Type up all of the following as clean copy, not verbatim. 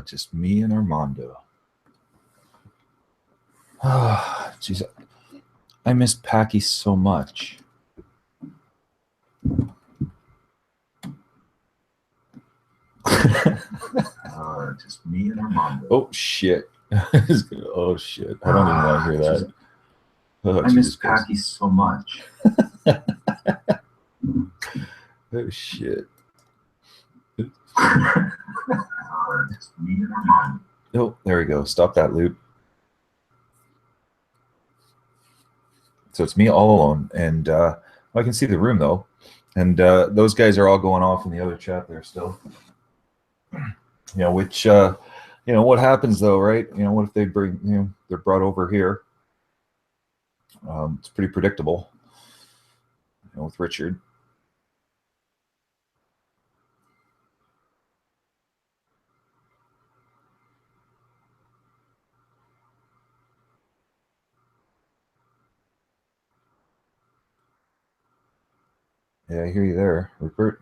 Just me and Armando. Ah, jeez, I miss Packy so much. Just me and Armando. Oh shit! Oh shit! I don't even want to hear that. Oh, I miss Packy so much. Oh shit! Just me and Armando. Oh, there we go. Stop that loop. So it's me all alone, and I can see the room though, and those guys are all going off in the other chat there still. You know, which you know, what happens though, right? You know, what if they bring, you know, they're brought over here? It's pretty predictable, you know, with Richard. Yeah, I hear you there, Rupert.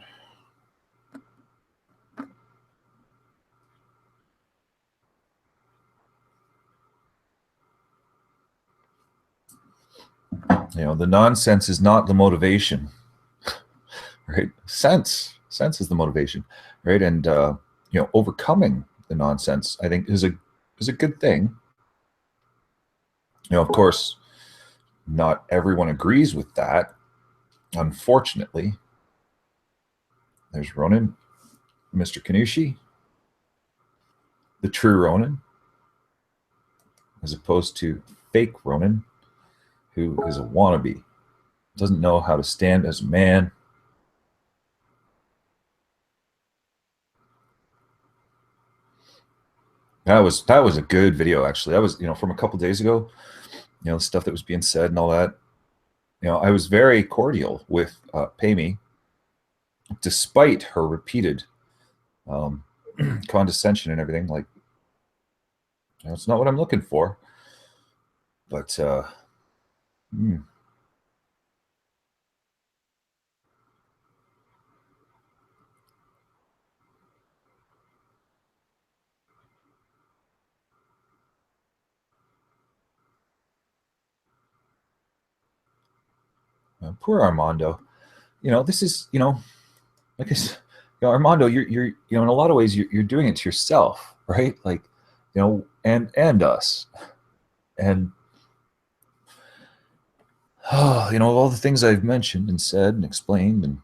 You know, the nonsense is not the motivation, right? Sense is the motivation, right? And you know, overcoming the nonsense, I think, is a good thing. You know, of course, not everyone agrees with that, unfortunately. There's Ronan, Mr. Kanushi, the true Ronan, as opposed to fake Ronan, who is a wannabe, doesn't know how to stand as a man. That was a good video, actually. That was, you know, from a couple days ago. You know, the stuff that was being said and all that. You know, I was very cordial with Pamey, despite her repeated condescension and everything. Like, you know, it's not what I'm looking for. But poor Armando. You know, this is, you know, like I said, you know, Armando, you're you know, in a lot of ways you're doing it to yourself, right? Like, you know, and us, and oh, you know, all the things I've mentioned and said and explained, and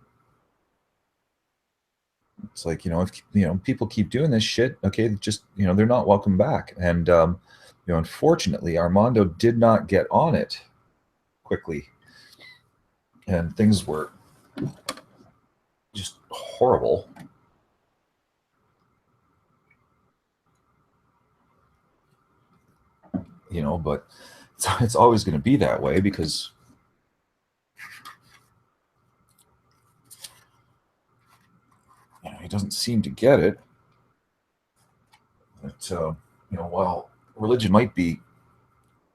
it's like, you know, if, you know, people keep doing this shit, okay, just, you know, they're not welcome back. And you know, unfortunately, Armando did not get on it quickly, and things were just horrible. You know, but it's always going to be that way because you know, he doesn't seem to get it. But you know, while religion might be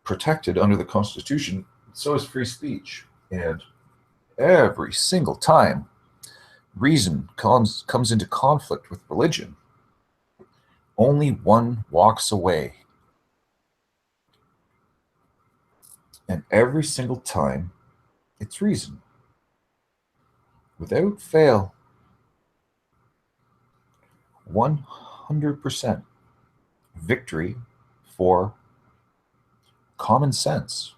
protected under the Constitution, so is free speech. And every single time reason comes into conflict with religion, only one walks away. And every single time, it's reason. Without fail, 100% victory for common sense.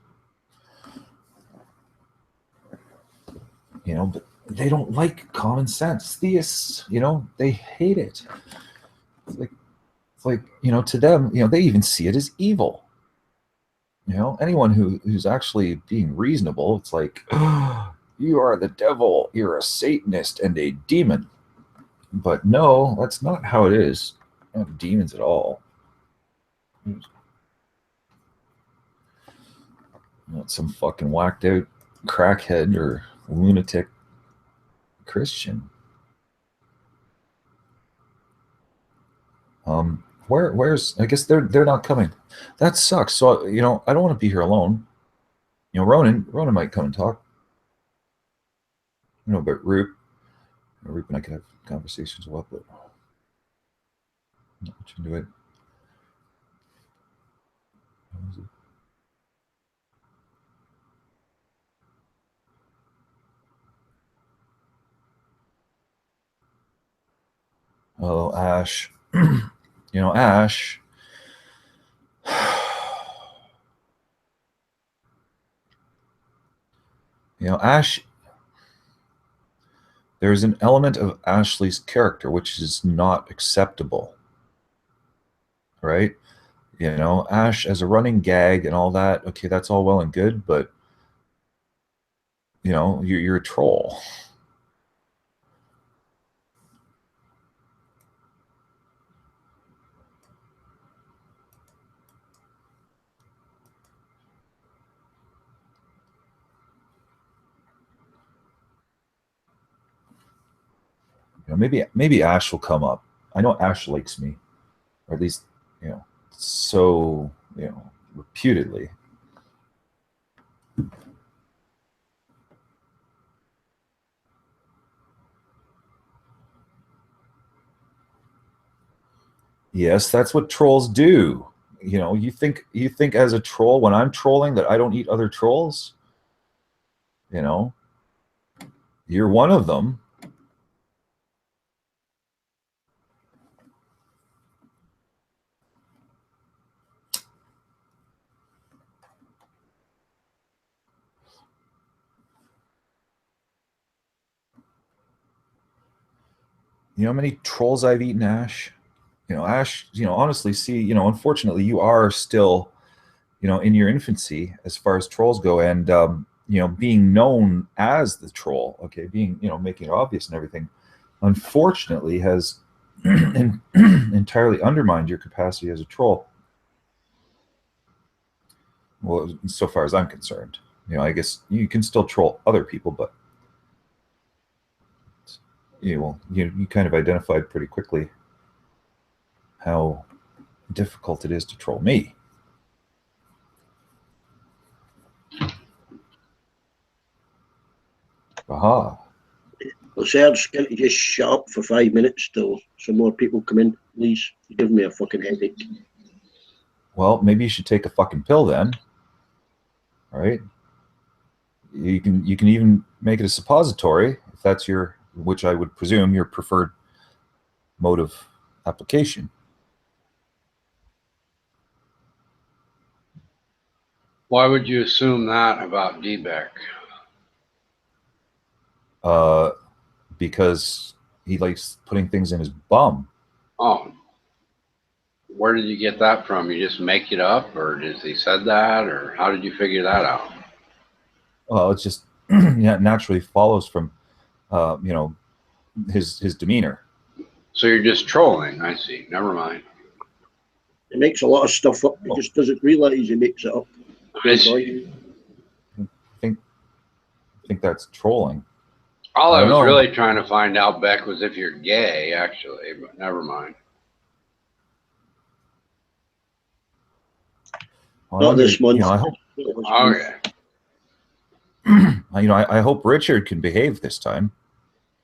You know, but they don't like common sense. Theists, you know, they hate it. It's like, you know, to them, you know, they even see it as evil. You know, anyone who's actually being reasonable, it's like, oh, you are the devil, you're a Satanist and a demon. But no, that's not how it is. Not demons at all. Not some fucking whacked out crackhead or lunatic Christian. Where's, I guess they're not coming. That sucks. So, you know, I don't want to be here alone. You know, Ronan might come and talk. You know, but Roop and I could have conversations about, but Switch into it. Oh, Ash. Ash. Ash. There's an element of Ashley's character which is not acceptable, right? Ash as a running gag and all that. Okay, that's all well and good, but you're a troll. Maybe Ash will come up. I know Ash likes me, or at least so reputedly. Yes, that's what trolls do. You think as a troll when I'm trolling that I don't eat other trolls? You're one of them. You know how many trolls I've eaten, Ash? Ash, honestly, see, unfortunately, you are still, in your infancy as far as trolls go. And, being known as the troll, okay, being, making it obvious and everything, unfortunately has entirely undermined your capacity as a troll. Well, so far as I'm concerned, I guess you can still troll other people, but you kind of identified pretty quickly how difficult it is to troll me. Aha. Well, Serge, can you just shut up for 5 minutes till some more people come in, please? You're giving me a fucking headache. Well, maybe you should take a fucking pill then. All right. You can even make it a suppository if that's which I would presume your preferred mode of application. Why would you assume that about D-Beck? Because he likes putting things in his bum. Oh, where did you get that from? You just make it up, or did he said that, or how did you figure that out? Well, it's just naturally follows from his demeanor. So you're just trolling. I see. Never mind. He makes a lot of stuff up. He just doesn't realize he makes it up. I see. I think that's trolling. All I was really trying to find out, Beck, was if you're gay, actually, but never mind. Not this month. I hope. Okay. I hope Richard can behave this time.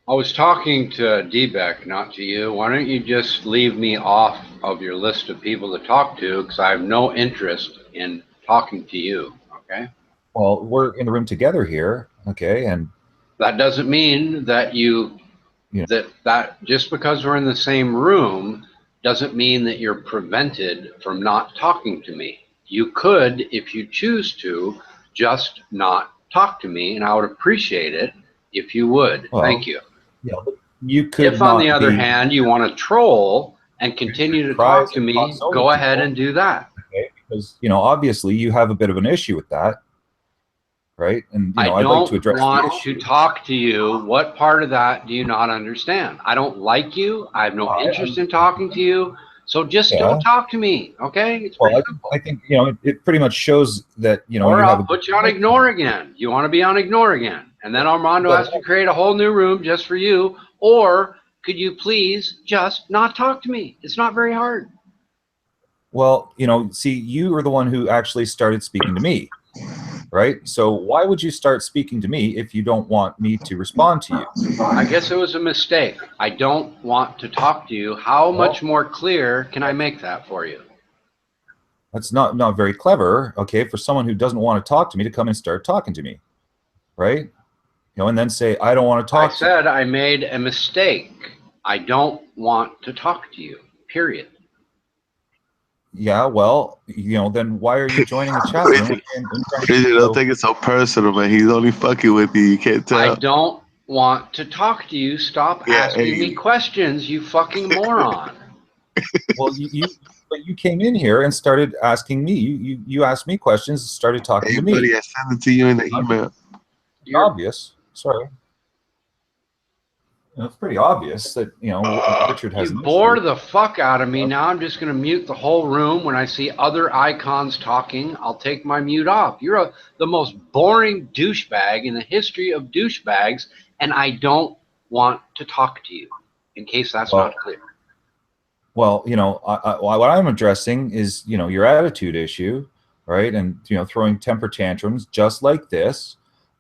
I was talking to D-Beck, not to you. Why don't you just leave me off of your list of people to talk to, because I have no interest in talking to you, okay? Well, we're in the room together here, okay, and that doesn't mean that that just because we're in the same room doesn't mean that you're prevented from not talking to me. You could, if you choose to, just not talk to me, and I would appreciate it if you would. Well, thank you. Yeah, you could. If, on the other hand, you want to troll and continue to talk to me, go ahead and do that. Okay, because obviously you have a bit of an issue with that, right? And I I'd like to address don't want to talk to you. What part of that do you not understand? I don't like you. I have no interest in talking to you. So just don't talk to me, okay? It's pretty simple. I think it pretty much shows that Or I'll put you on ignore again. You want to be on ignore again, and then Armando has to create a whole new room just for you. Or could you please just not talk to me? It's not very hard. Well, see, you were the one who actually started speaking to me. right? So why would you start speaking to me if you don't want me to respond to you? I guess it was a mistake. I don't want to talk to you. How much more clear can I make that for you? That's not very clever, okay, for someone who doesn't want to talk to me to come and start talking to me, right? You know, and then say, I don't want to talk to you. I said I made a mistake. I don't want to talk to you, period. Yeah, well, you know, then why are you joining the chat room? Don't take it so personal, man. He's only fucking with you. You can't tell. I don't want to talk to you. Stop asking me questions, you fucking moron. Well, but you came in here and started asking me. You asked me questions and started talking to me. Buddy, I sent it to you in the email. You're obvious. Sorry. You know, it's pretty obvious that, you know, Richard has. You bore the fuck out of me. Now I'm just going to mute the whole room. When I see other icons talking, I'll take my mute off. You're the most boring douchebag in the history of douchebags, and I don't want to talk to you, in case that's not clear. Well, you know, what I'm addressing is, you know, your attitude issue, right? And, you know, throwing temper tantrums just like this.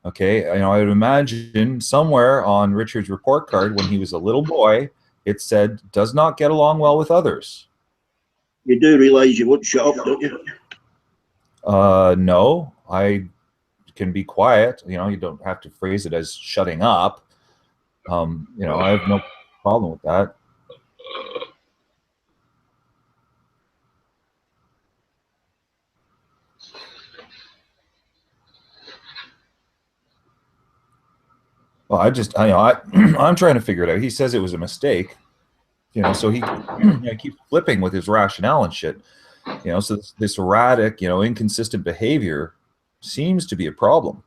Okay, you know, I would imagine somewhere on Richard's report card when he was a little boy, it said, does not get along well with others. You do realize you won't shut up, don't you? No, I can be quiet. You know, you don't have to phrase it as shutting up. You know, I have no problem with that. Well, I'm trying to figure it out. He says it was a mistake, you know, so he keeps flipping with his rationale and shit, you know, so this erratic, you know, inconsistent behavior seems to be a problem,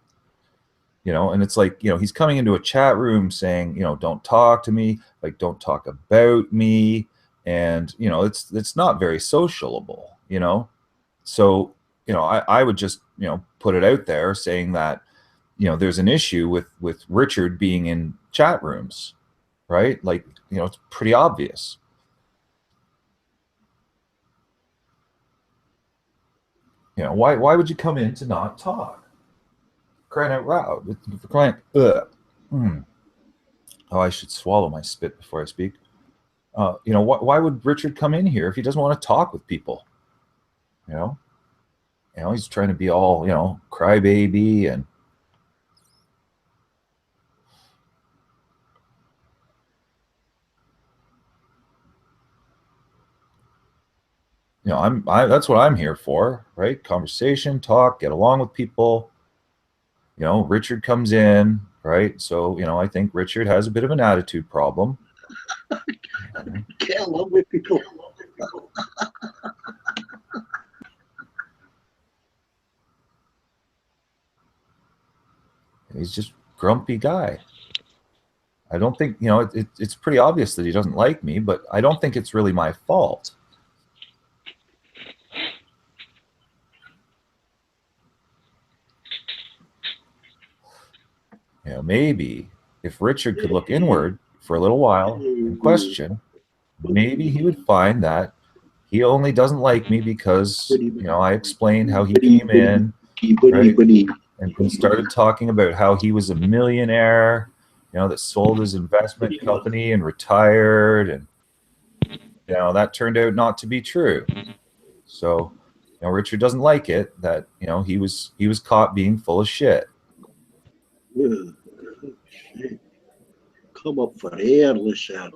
you know, and it's like, you know, he's coming into a chat room saying, you know, don't talk to me, like, don't talk about me. And, you know, it's not very sociable, you know, so, you know, I would just, you know, put it out there saying that, you know, there's an issue with Richard being in chat rooms, right? Like, you know, it's pretty obvious. You know, why would you come in to not talk? Crying out loud. Crying. Oh, I should swallow my spit before I speak. You know, why would Richard come in here if he doesn't want to talk with people? You know, he's trying to be all, you know, crybaby and. You know, that's what I'm here for, right? Conversation, talk, get along with people. You know, Richard comes in, right? So, you know, I think Richard has a bit of an attitude problem. Get along with people. He's just grumpy guy. I don't think, you know, it's pretty obvious that he doesn't like me, but I don't think it's really my fault. You know, maybe if Richard could look inward for a little while and question, maybe he would find that he only doesn't like me because, you know, I explained how he came in, right, and started talking about how he was a millionaire, you know, that sold his investment company and retired, and, you know, that turned out not to be true. So, you know, Richard doesn't like it that, you know, he was caught being full of shit. Come up for air, Lucerne.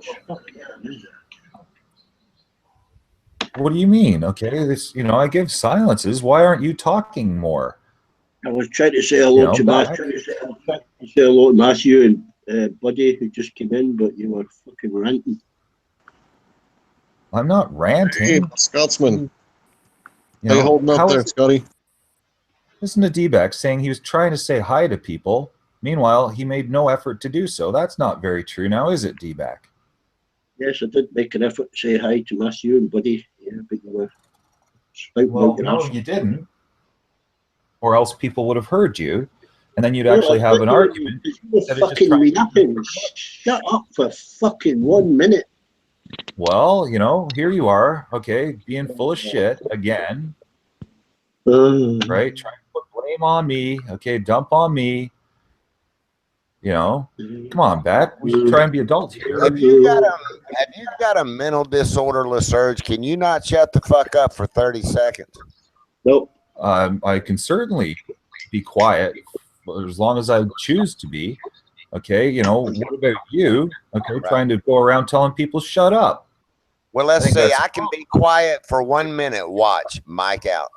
What do you mean? Okay, this, you know, I give silences. Why aren't you talking more? I was trying to say hello to Matthew. Say hello to Matthew and Buddy, who just came in, but you were fucking ranting. I'm not ranting. Hey, Scotsman. You How know, you holding up there, Scotty? Listen to D-Back saying he was trying to say hi to people. Meanwhile, he made no effort to do so. That's not very true now, is it, D-Back? Yes, I did make an effort to say hi to Matthew and Buddy. Yeah, but you were spouting Well, out your no, arse. you didn't. Or else people would have heard you, and then you'd actually have an argument. You were fucking reacting. Shut up for fucking 1 minute. Well, you know, here you are, okay, being full of shit again, right? Trying to put blame on me. Okay, dump on me. You know, come on, Beck. We should try and be adults here. Have you got a mental disorder, LaSurge? Can you not shut the fuck up for 30 seconds? Nope. I can certainly be quiet as long as I choose to be. Okay, you know, what about you? Okay, right. Trying to go around telling people shut up. Well, let's say I can be quiet for 1 minute. Watch, mic out.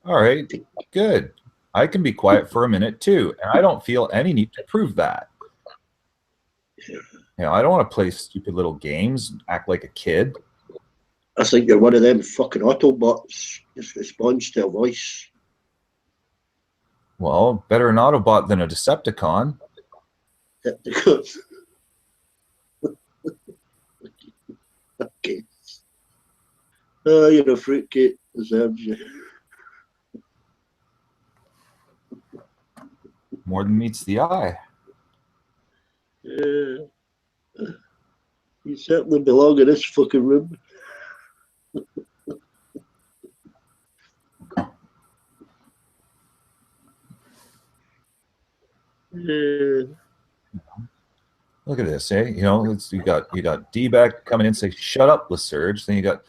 All right, good. I can be quiet for a minute too, and I don't feel any need to prove that. You know, I don't want to play stupid little games, act like a kid. I think you're one of them fucking Autobots. Just responds to a voice. Well, better an Autobot than a Decepticon. Okay. Oh, you're a fruitcake. Deserves you. More than meets the eye. You certainly belong in this fucking room. Look at this, eh? You know, you got D-back coming in and say, "Shut up, LaSurge." Then you got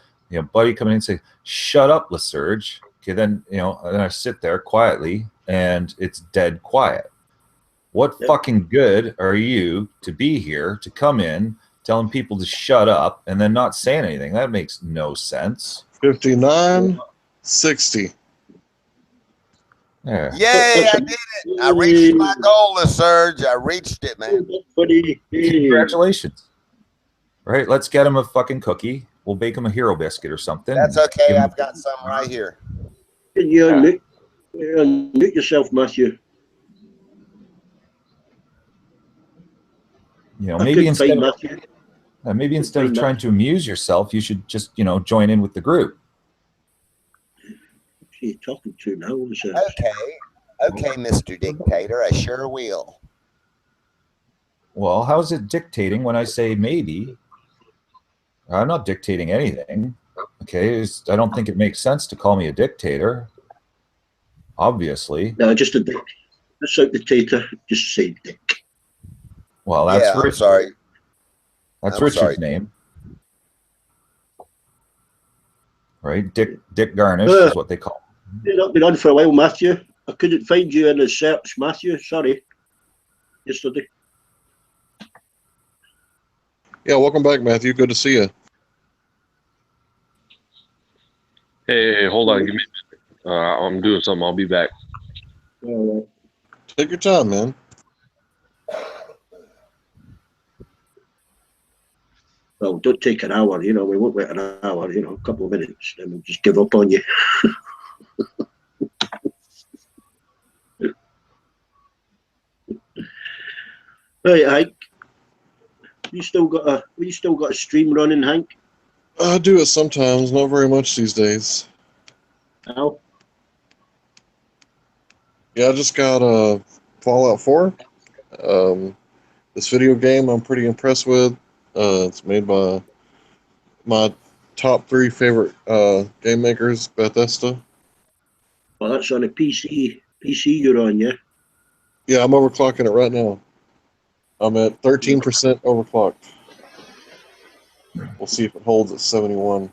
Buddy coming in and say, "Shut up, LaSurge." Okay, then then I sit there quietly and it's dead quiet. What fucking good are you to be here to come in telling people to shut up and then not saying anything? That makes no sense. 59, 60. Yeah. Yay, I did it. I reached my goal, LaSurge. I reached it, man. Congratulations. All right, let's get him a fucking cookie. We'll bake him a hero biscuit or something. That's okay. I've got some right here. Can you unmute yourself, Matthew? You know, maybe instead of trying to amuse yourself, you should just, join in with the group. Who are you talking to now? Okay, Mr. Dictator, I sure will. Well, how's it dictating when I say maybe? I'm not dictating anything. Okay, I don't think it makes sense to call me a dictator. Obviously. No, just a dick. That's like dictator. Just say dick. Well, that's I'm sorry. That's Richard's name. Right? Dick Garnish is what they call him. You've not been on for a while, Matthew. I couldn't find you in the search, Matthew. Sorry. Yesterday. Yeah, welcome back, Matthew. Good to see you. Hey, hold on. Give me a minute. I'm doing something. I'll be back. All right. Take your time, man. Well, don't take an hour, we won't wait an hour, a couple of minutes, then we'll just give up on you. Right, Hank. You still got a stream running, Hank? I do it sometimes, not very much these days. How? Yeah, I just got Fallout 4. This video game I'm pretty impressed with. It's made by my top 3 favorite game makers, Bethesda. Well, that's on a PC. PC you're on, yeah? Yeah, I'm overclocking it right now. I'm at 13% overclocked. We'll see if it holds at 71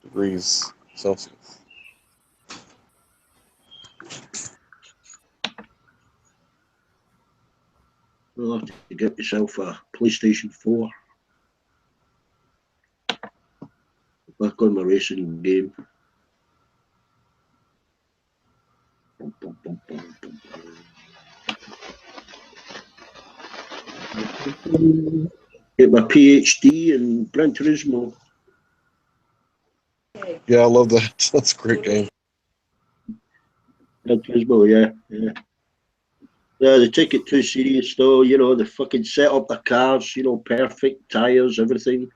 degrees Celsius. You'll have to get yourself a PlayStation 4. Back on my racing game. Get my PhD in Gran Turismo. Yeah, I love that. That's a great game. Gran Turismo, yeah. Yeah, they take it too serious though, they fucking set up the cars, perfect tires, everything.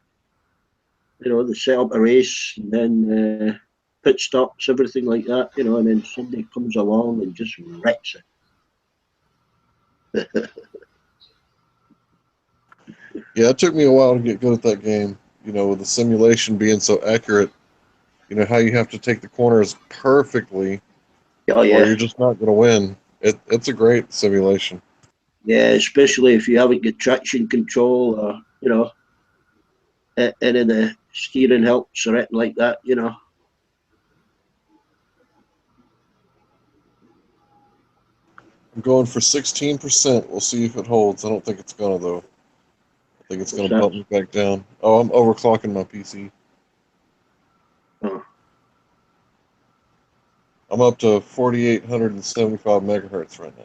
They set up a race and then pit stops, everything like that, and then somebody comes along and just wrecks it. Yeah, it took me a while to get good at that game, with the simulation being so accurate, how you have to take the corners perfectly Oh or yeah, you're just not going to win. It's a great simulation. yeah. Especially if you haven't got traction control, or any of the steering helps or anything like that. I'm going for 16%. We'll see if it holds. I don't think it's going to, though. I think it's What's going to that? bump me back down. Oh, I'm overclocking my PC. Oh. I'm up to 4,875 megahertz right now.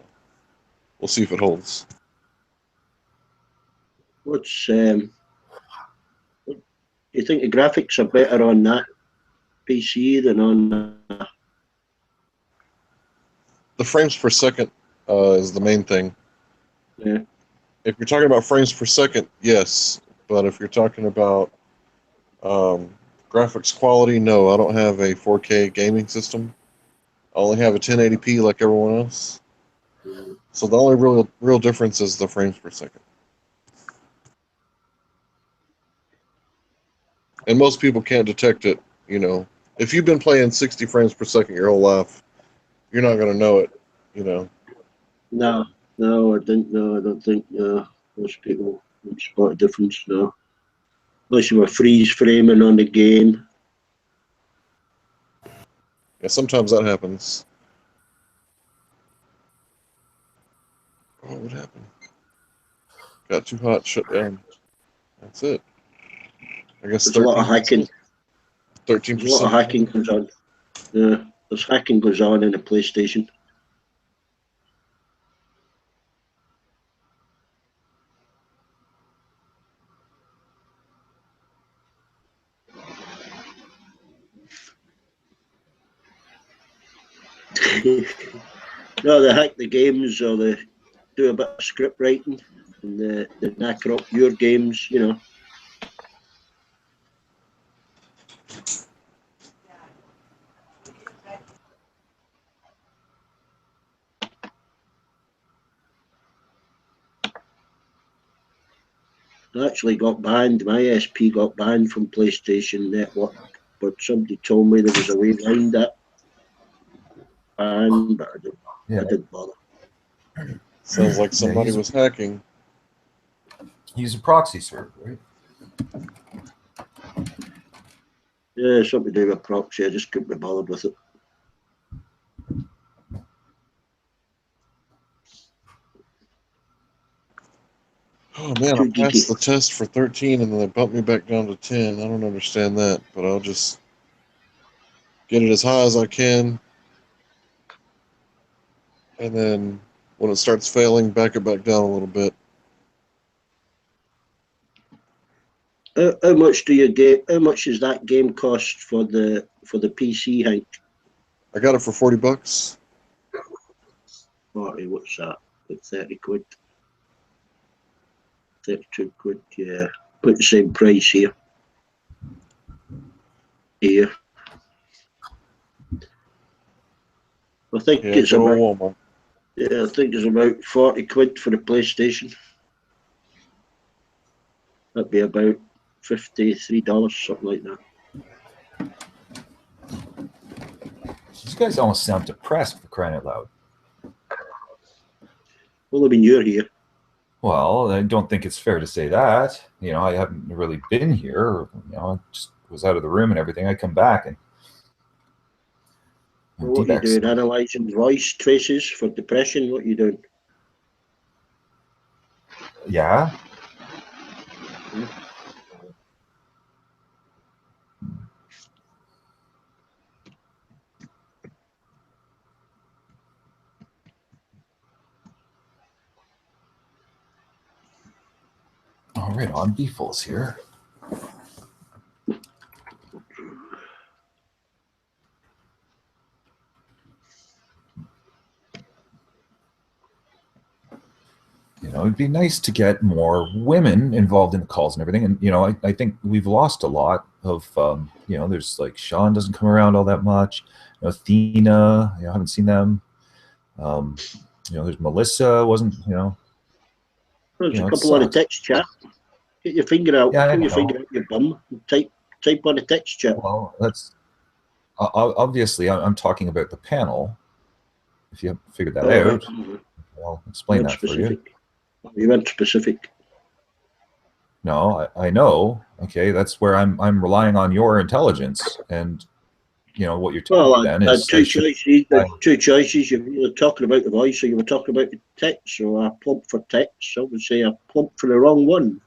We'll see if it holds. What's what, do you think the graphics are better on that PC than on? The frames per second is the main thing. Yeah. If you're talking about frames per second, yes. But if you're talking about graphics quality, no. I don't have a 4K gaming system. I only have a 1080p like everyone else. So the only real difference is the frames per second. And most people can't detect it. If you've been playing 60 frames per second your whole life, you're not going to know it. No, no, I didn't. No, I don't think. Most people don't spot a difference. No, unless you were freeze framing on the game. Yeah, sometimes that happens. Oh, what happened? Got too hot, shut down. That's it. I guess There's a lot of hacking. 13%. There's a lot of hacking goes on. Yeah, there's hacking goes on in the PlayStation. No, they hack the games, or they do a bit of script writing, and they knacker up your games. I actually got banned. My SP got banned from PlayStation Network, but somebody told me there was a way around that ban, but I didn't bother. Sounds like somebody was hacking. Use a proxy server, right? Yeah, something to do with proxy. I just couldn't be bothered with it. Oh man, Too I passed geeky. the test for 13 and then they bumped me back down to 10. I don't understand that, but I'll just get it as high as I can. And then when it starts failing, back it back down a little bit. How much do you get? How much does that game cost for the PC, Hank? I got it for $40. 40, what's that? Like 30 quid. 32 quid, yeah. Put the same price here. Here. I think Yeah, it's go to about Walmart. I think it's about 40 quid for the PlayStation. That'd be about $53, something like that. These guys almost sound depressed, for crying out loud. Well, I mean, you're here. Well, I don't think it's fair to say that. I haven't really been here. I just was out of the room and everything. I come back and Well, what are you doing? Analysing voice traces for depression? What are you doing? Yeah. All right, on defaults here. It'd be nice to get more women involved in the calls and everything. And, I think we've lost a lot of, there's like Sean doesn't come around all that much. Athena, I haven't seen them. There's Melissa, wasn't. There's a couple on the text chat. Get your finger out. Yeah, Put your finger out your bum. And type on the text chat. Well, that's obviously I'm talking about the panel. if you haven't figured that out, I'll explain that specific. for you. You weren't specific. No, I know. Okay, that's where I'm relying on your intelligence, and you know what you're telling me then is two choices. Two choices. You were talking about the voice, or you were talking about the text. So I plumped for text. So I would say I plumped for the wrong one.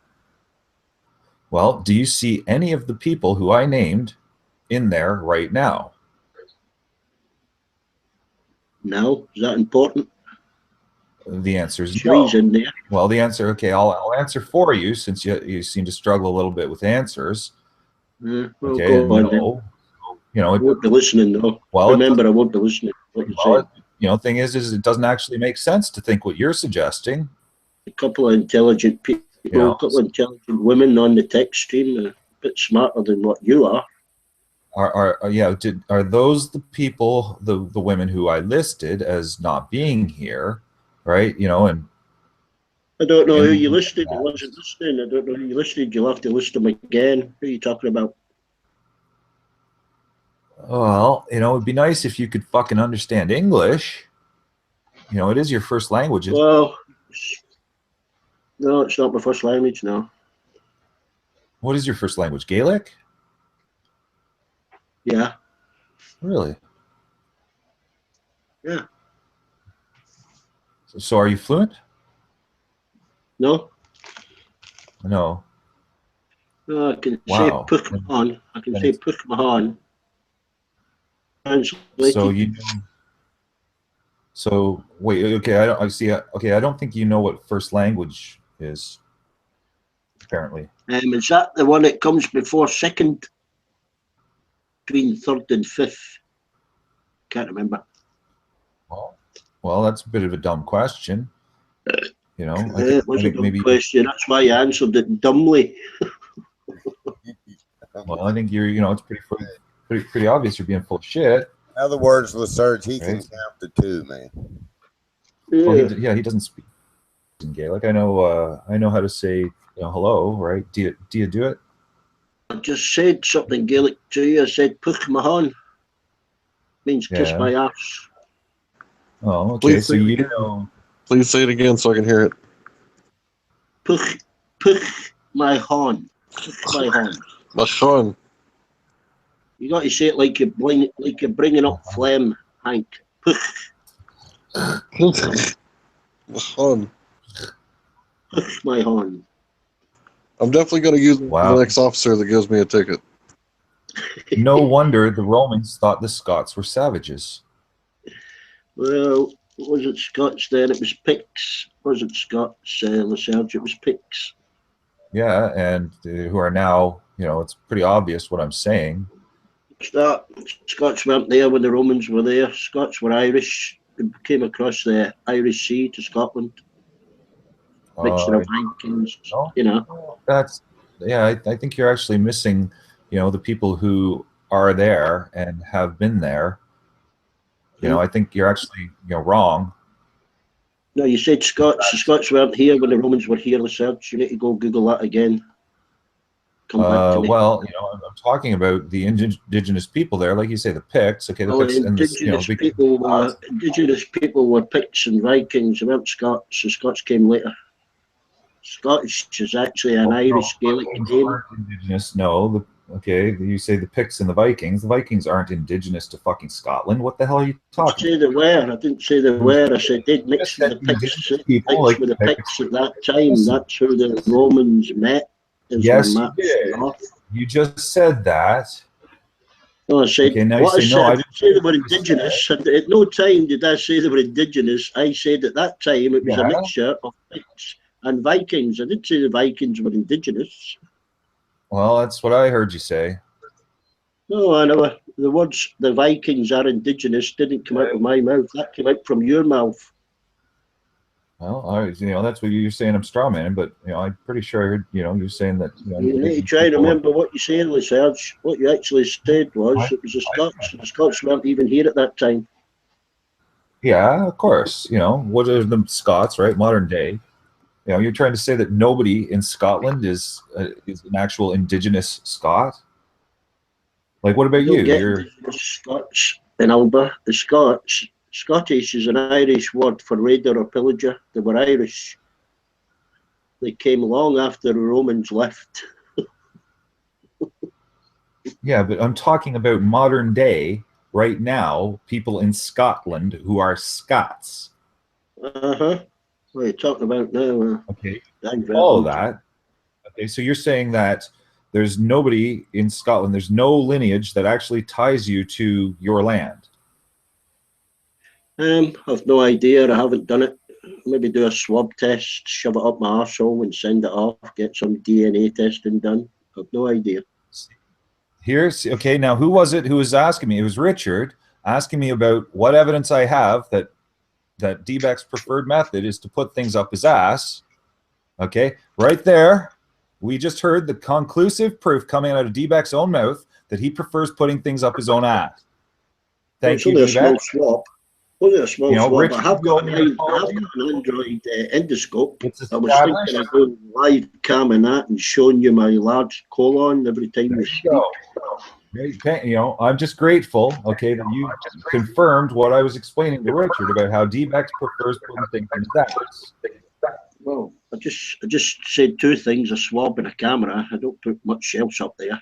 Well, do you see any of the people who I named in there right now? No, is that important? The answer is Three's no. in there. Well, the answer, okay, I'll answer for you since you seem to struggle a little bit with answers. Well, okay, go and on no, then. you know, I won't be listening though. Well, remember, I won't be listening. What you well, say? you know, thing is it doesn't actually make sense to think what you're suggesting. A couple of intelligent people, You know, a couple of intelligent women on the text stream, a bit smarter than what you are. Are those the people, the women who I listed as not being here, right? You know, and I don't know who you listed. I wasn't listening. I don't know who you listed. You'll have to list them again. Who are you talking about? well, you know, it'd be nice if you could fucking understand English. You know, it is your first language. Well, no, it's not my first language now. What is your first language? Gaelic? Yeah. Really? Yeah. So are you fluent? No. No. No, I can Wow. say Pokemon. I can say Pokemon. So you. So wait. Okay. I see. Okay. I don't think you know what first language is. Apparently. Is that the one that comes before second? Between third and fifth? Can't remember. Well, that's a bit of a dumb question. You know, It was a dumb question. That's why I answered it dumbly. Well, I think you know, it's pretty obvious you're being full of shit. In other words, LaSurge, he can count to two, man. Yeah. Well, he doesn't speak in Gaelic. I know how to say, you know, hello, right? Do you do it? I just said something Gaelic to you. I said "Puch Mahan" means kiss my ass. Oh, okay. So you know. Please say it again so I can hear it. Puch my horn. Puch my horn. My horn. You got to say it like you're bringing up phlegm, Hank. Puch. My horn. Puch my horn. I'm definitely going to use the next officer that gives me a ticket. No wonder the Romans thought the Scots were savages. Well, it wasn't Scots then, it was Picts. It wasn't Scots, LaSurge, it was Picts. Yeah, and who are now, you know, it's pretty obvious what I'm saying. Scots weren't there when the Romans were there. Scots were Irish. They came across the Irish Sea to Scotland. Mixture of Vikings, you know. That's, yeah, I think you're actually missing, you know, the people who are there and have been there. You know, I think you're actually, you know, wrong. No, you said Scots. The Scots weren't here when the Romans were here, LaSurge. You need to go Google that again. Come back to me. Well, you know, I'm talking about the indigenous people there, like you say, the Picts. Okay, the Picts and this, you know, indigenous people were Picts and Vikings. They weren't Scots. The Scots came later. Scottish is actually an Irish Gaelic name. Indigenous, no. Okay, you say the Picts and the Vikings. The Vikings aren't indigenous to fucking Scotland. What the hell are you talking? I didn't say they were. I didn't say they were. I said they'd mixed with the Picts. With the Picts at that time. That's who the Romans met. Yes, you did. You just said that. No, I said, okay, now what I said, I didn't say they were indigenous. At no time did I say they were indigenous. I said at that time it was a mixture of Picts and Vikings. I didn't say the Vikings were indigenous. Well, that's what I heard you say. No, I know. The words "the Vikings are indigenous" didn't come out of my mouth. That came out from your mouth. Well, you know, that's what you're saying. I'm strawmanning, but you know, I'm pretty sure I heard, you know, you're saying that. You know, you need to try and remember what you said, LaSurge. What you actually said was it was the Scots. The Scots weren't even here at that time. Yeah, of course. You know, what are the Scots, right? Modern day. You know, you're trying to say that nobody in Scotland is an actual indigenous Scot? Like, what about you? You're Scots in Alba. The Scots Scottish is an Irish word for raider or pillager. They were Irish. They came long after the Romans left. Yeah, but I'm talking about modern day, right now, people in Scotland who are Scots. Uh-huh. What are you talking about now? Okay, all of that. Okay, so you're saying that there's nobody in Scotland, there's no lineage that actually ties you to your land. I've no idea. I haven't done it. Maybe do a swab test, shove it up my arsehole and send it off, get some DNA testing done. I've no idea. Here's, okay, now who was it who was asking me? It was Richard asking me about what evidence I have that D-Beck's preferred method is to put things up his ass. Okay, right there, we just heard the conclusive proof coming out of D-Beck's own mouth that he prefers putting things up his own ass. Thank you, D-Beck. Only a small swab. Richard, I have got an Android endoscope. I was thinking of going live cam and that and showing you my large colon every time you speak. You know, I'm just grateful, okay, that you confirmed what I was explaining to Richard about how D-Beck prefers putting things in his ass. Well, I just said two things: a swab and a camera. I don't put much else up there.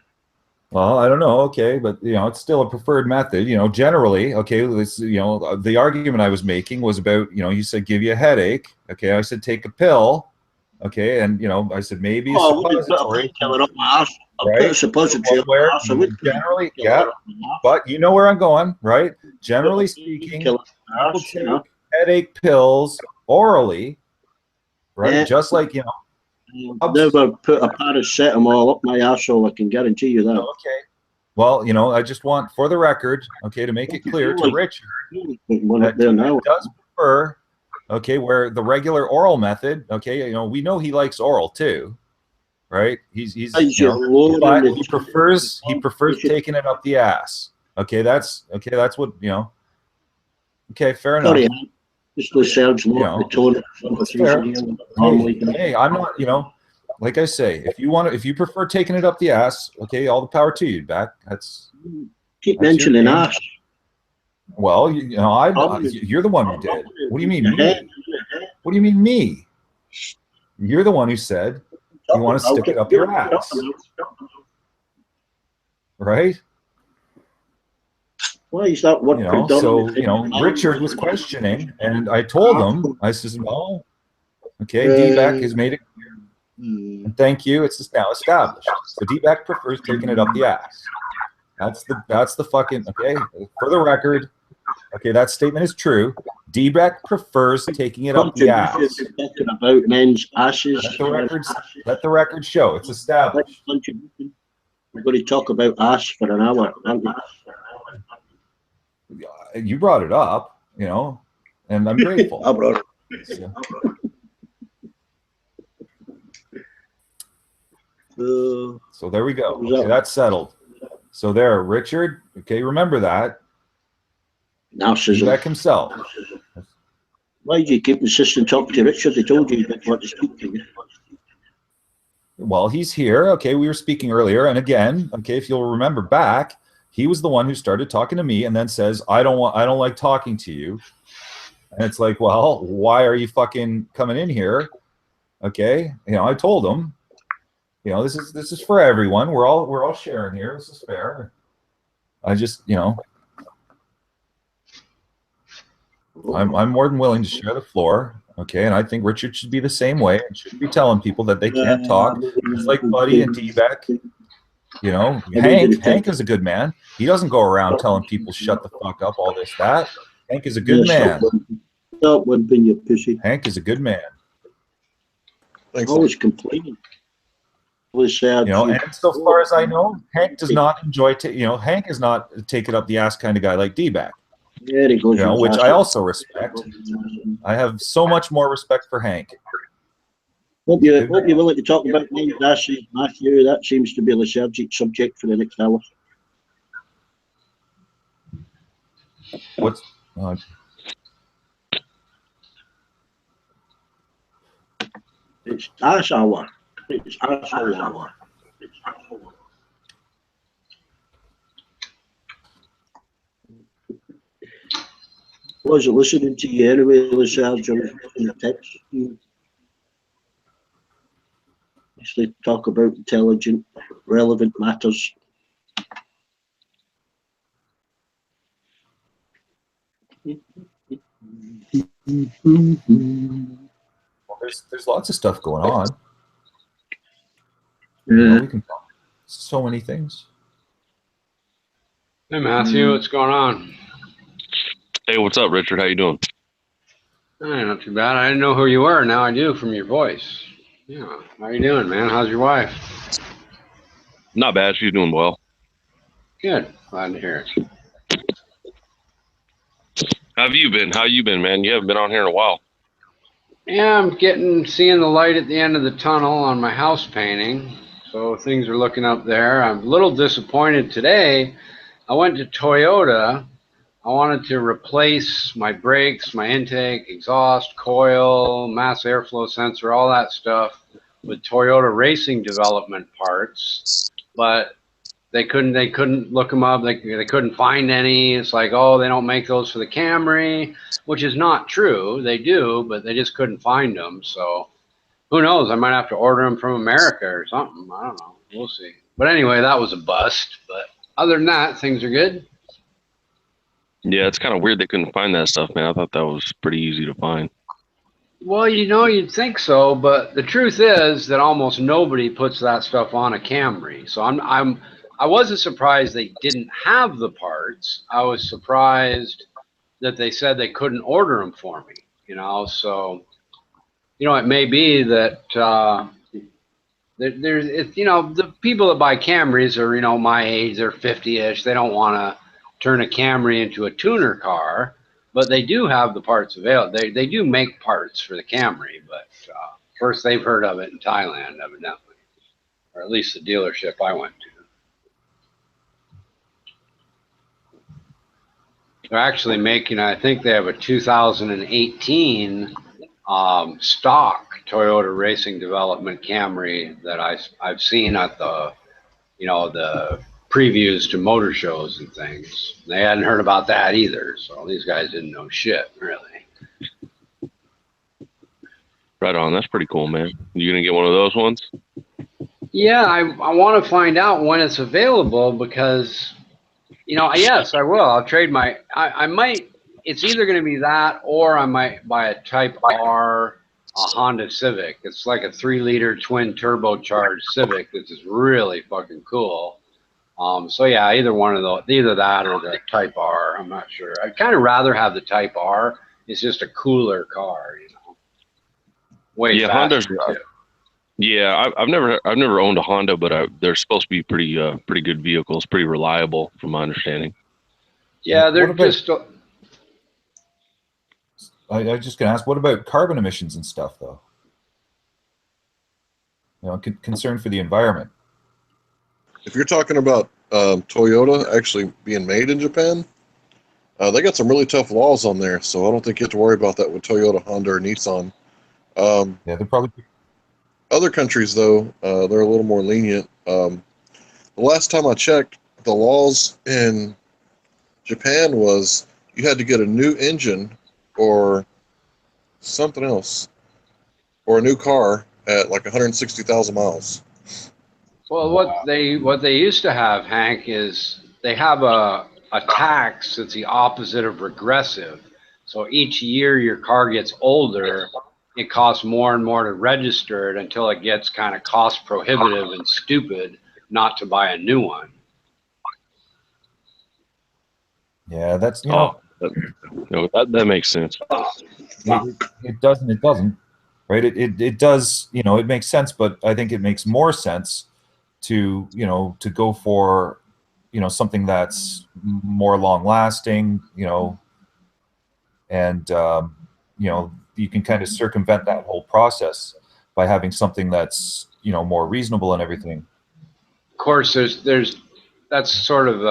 Well, I don't know, okay, but you know, it's still a preferred method. You know, generally, okay, this, you know, the argument I was making was about, you know, you said give you a headache, okay, I said take a pill, okay, and you know, I said maybe a suppository. Right? Generally, yeah, but you know where I'm going, right? Generally speaking, people take headache pills orally, right? Yeah. Just like, you know, never put a paracetamol up my arsehole, I can guarantee you that. Okay. Well, you know, I just want, for the record, okay, to make it clear to Richard that does prefer, okay, where the regular oral method, okay, you know, we know he likes oral too, right? He's you know, but he prefers taking it up the ass. Okay, that's what, you know. Okay, fair enough. Sorry, just the sounds more tone. Hey, I'm not, you know, like I say, if you prefer taking it up the ass, okay, all the power to you, Beck. Keep mentioning ass. Well, you know, you're the one who did. What do you mean me? What do you mean me? You're the one who said you want to stick it up your ass, right? Why is that what? You know, so you know, Richard was questioning, and I told him, I says, well, okay, D-Beck has made it clear, and thank you. It's just now established. So D-Beck prefers taking it up the ass. That's the fucking, okay. For the record, okay, that statement is true. D-Beck prefers taking it up the ass. Talking about men's asses. Let the record show. It's established. We're going to talk about ass for an hour, aren't we? You brought it up, you know, and I'm grateful. I brought it. So there we go. Okay, that's settled. So there, Richard. Okay, remember that. Narcissism. Beck himself. Why do you keep insisting talking to Richard? They told you you didn't want to speak to you. Well, he's here. Okay, we were speaking earlier, and again, okay, if you'll remember back, he was the one who started talking to me and then says, I don't like talking to you. And it's like, well, why are you fucking coming in here? Okay. You know, I told him, you know, this is for everyone. We're all sharing here. This is fair. I just, you know, I'm more than willing to share the floor. Okay. And I think Richard should be the same way and should be telling people that they can't talk. It's like Buddy and D-Beck. You know, Hank is a good man. He doesn't go around telling people shut the fuck up, all this, that. Hank is a good man. Stop whimpering, you pussy. Hank is a good man. Thanks. Always complaining. Always sad. You know, and so far as I know, Hank does not enjoy, you know, Hank is not a take it up the ass kind of guy like D-Back. There he goes. You know, which I also respect. I have so much more respect for Hank. Hope you're willing to talk about men's asses, Matthew. That seems to be the subject for the next hour. What's it's ass hour. It's ass hour. Wasn't listening to you anyway, Lesage. I was reading the text. You used to talk about intelligent, relevant matters. Well, there's lots of stuff going on. Yeah. We can talk so many things. Hey, Matthew, what's going on? Hey, what's up, Richard? How you doing? Hey, not too bad. I didn't know who you were. Now I do from your voice. Yeah. How you doing, man? How's your wife? Not bad. She's doing well. Good. Glad to hear it. How have you been? How you been, man? You haven't been on here in a while. Yeah, I'm seeing the light at the end of the tunnel on my house painting. So things are looking up there. I'm a little disappointed today. I went to Toyota. I wanted to replace my brakes, my intake, exhaust, coil, mass airflow sensor, all that stuff with Toyota racing development parts, but they couldn't look them up. They couldn't find any. It's like, oh, they don't make those for the Camry, which is not true. They do, but they just couldn't find them. So who knows? I might have to order them from America or something. I don't know. We'll see. But anyway, that was a bust. But other than that, things are good. Yeah, it's kind of weird they couldn't find that stuff, man. I thought that was pretty easy to find. Well, you'd think so, but the truth is that almost nobody puts that stuff on a Camry. So I wasn't surprised they didn't have the parts. I was surprised that they said they couldn't order them for me. So it may be that the people that buy Camrys are my age. They're 50-ish. They don't want to turn a Camry into a tuner car. But they do have the parts available. They do make parts for the Camry, but first they've heard of it in Thailand, evidently, or at least the dealership I went to. They're actually making, I think they have a 2018 stock Toyota Racing Development Camry that I've seen at the previews to motor shows and things. They hadn't heard about that either, so these guys didn't know shit, really. Right on. That's pretty cool, man. You gonna get one of those ones? Yeah, I want to find out when it's available because, yes, I will. I'll trade I might, it's either going to be that or I might buy a Type R, a Honda Civic. It's like a 3-liter twin turbocharged Civic. This is really fucking cool. So yeah, either one of those, either that or the Type R. I'm not sure. I'd kind of rather have the Type R. It's just a cooler car, way Yeah, faster Honda's. too. Yeah, I've never owned a Honda, but they're supposed to be pretty good vehicles, pretty reliable, from my understanding. Yeah, they're just. I was just gonna ask, what about carbon emissions and stuff, though? Concern for the environment. If you're talking about Toyota actually being made in Japan, they got some really tough laws on there, so I don't think you have to worry about that with Toyota, Honda, or Nissan. Yeah, they're probably. Other countries, though, they're a little more lenient. The last time I checked, the laws in Japan was you had to get a new engine or something else, or a new car at like 160,000 miles. Well, what they used to have, Hank, is they have a tax that's the opposite of regressive. So each year your car gets older, it costs more and more to register it until it gets kind of cost prohibitive and stupid not to buy a new one. Yeah, that's that makes sense. It does and it doesn't, right? It does, it makes sense, but I think it makes more sense to go for something that's more long lasting, and you can kind of circumvent that whole process by having something that's more reasonable and everything. Of course, that's sort of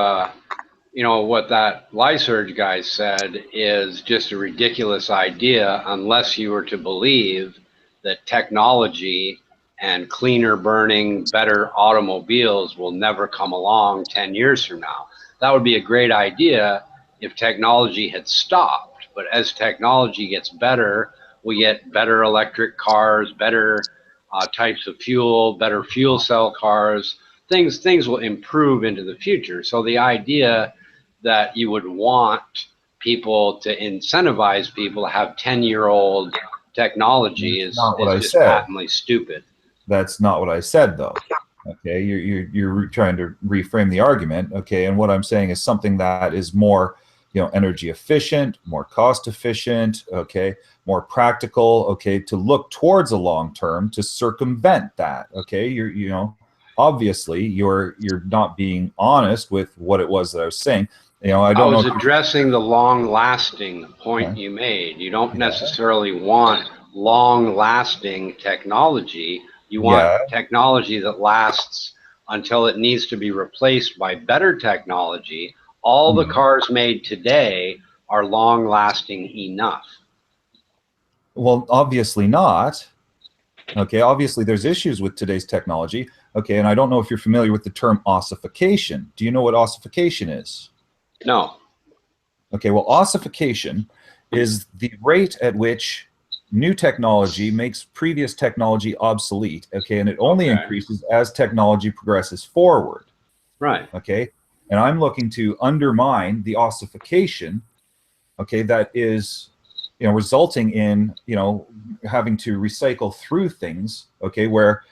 what that Lysurge guy said is just a ridiculous idea unless you were to believe that technology and cleaner burning, better automobiles will never come along 10 years from now. That would be a great idea if technology had stopped, But as technology gets better, we get better electric cars, better types of fuel, better fuel cell cars. Things will improve into the future. So the idea that you would want people to incentivize people to have 10-year-old technology is just patently stupid. That's not what I said, though. Okay, you're trying to reframe the argument. Okay, and what I'm saying is something that is more, energy efficient, more cost efficient. Okay, more practical. Okay, to look towards a long term to circumvent that. Okay, obviously you're not being honest with what it was that I was saying. I was addressing the long-lasting point you made. You don't necessarily want long-lasting technology. You want technology that lasts until it needs to be replaced by better technology. All the cars made today are long-lasting enough. Well, obviously not. Okay, obviously there's issues with today's technology. Okay, and I don't know if you're familiar with the term ossification. Do you know what ossification is? No. Okay, well, ossification is the rate at which new technology makes previous technology obsolete. Okay, and it only increases as technology progresses forward. Right. Okay, and I'm looking to undermine the ossification. Okay, that is, resulting in having to recycle through things. Okay, where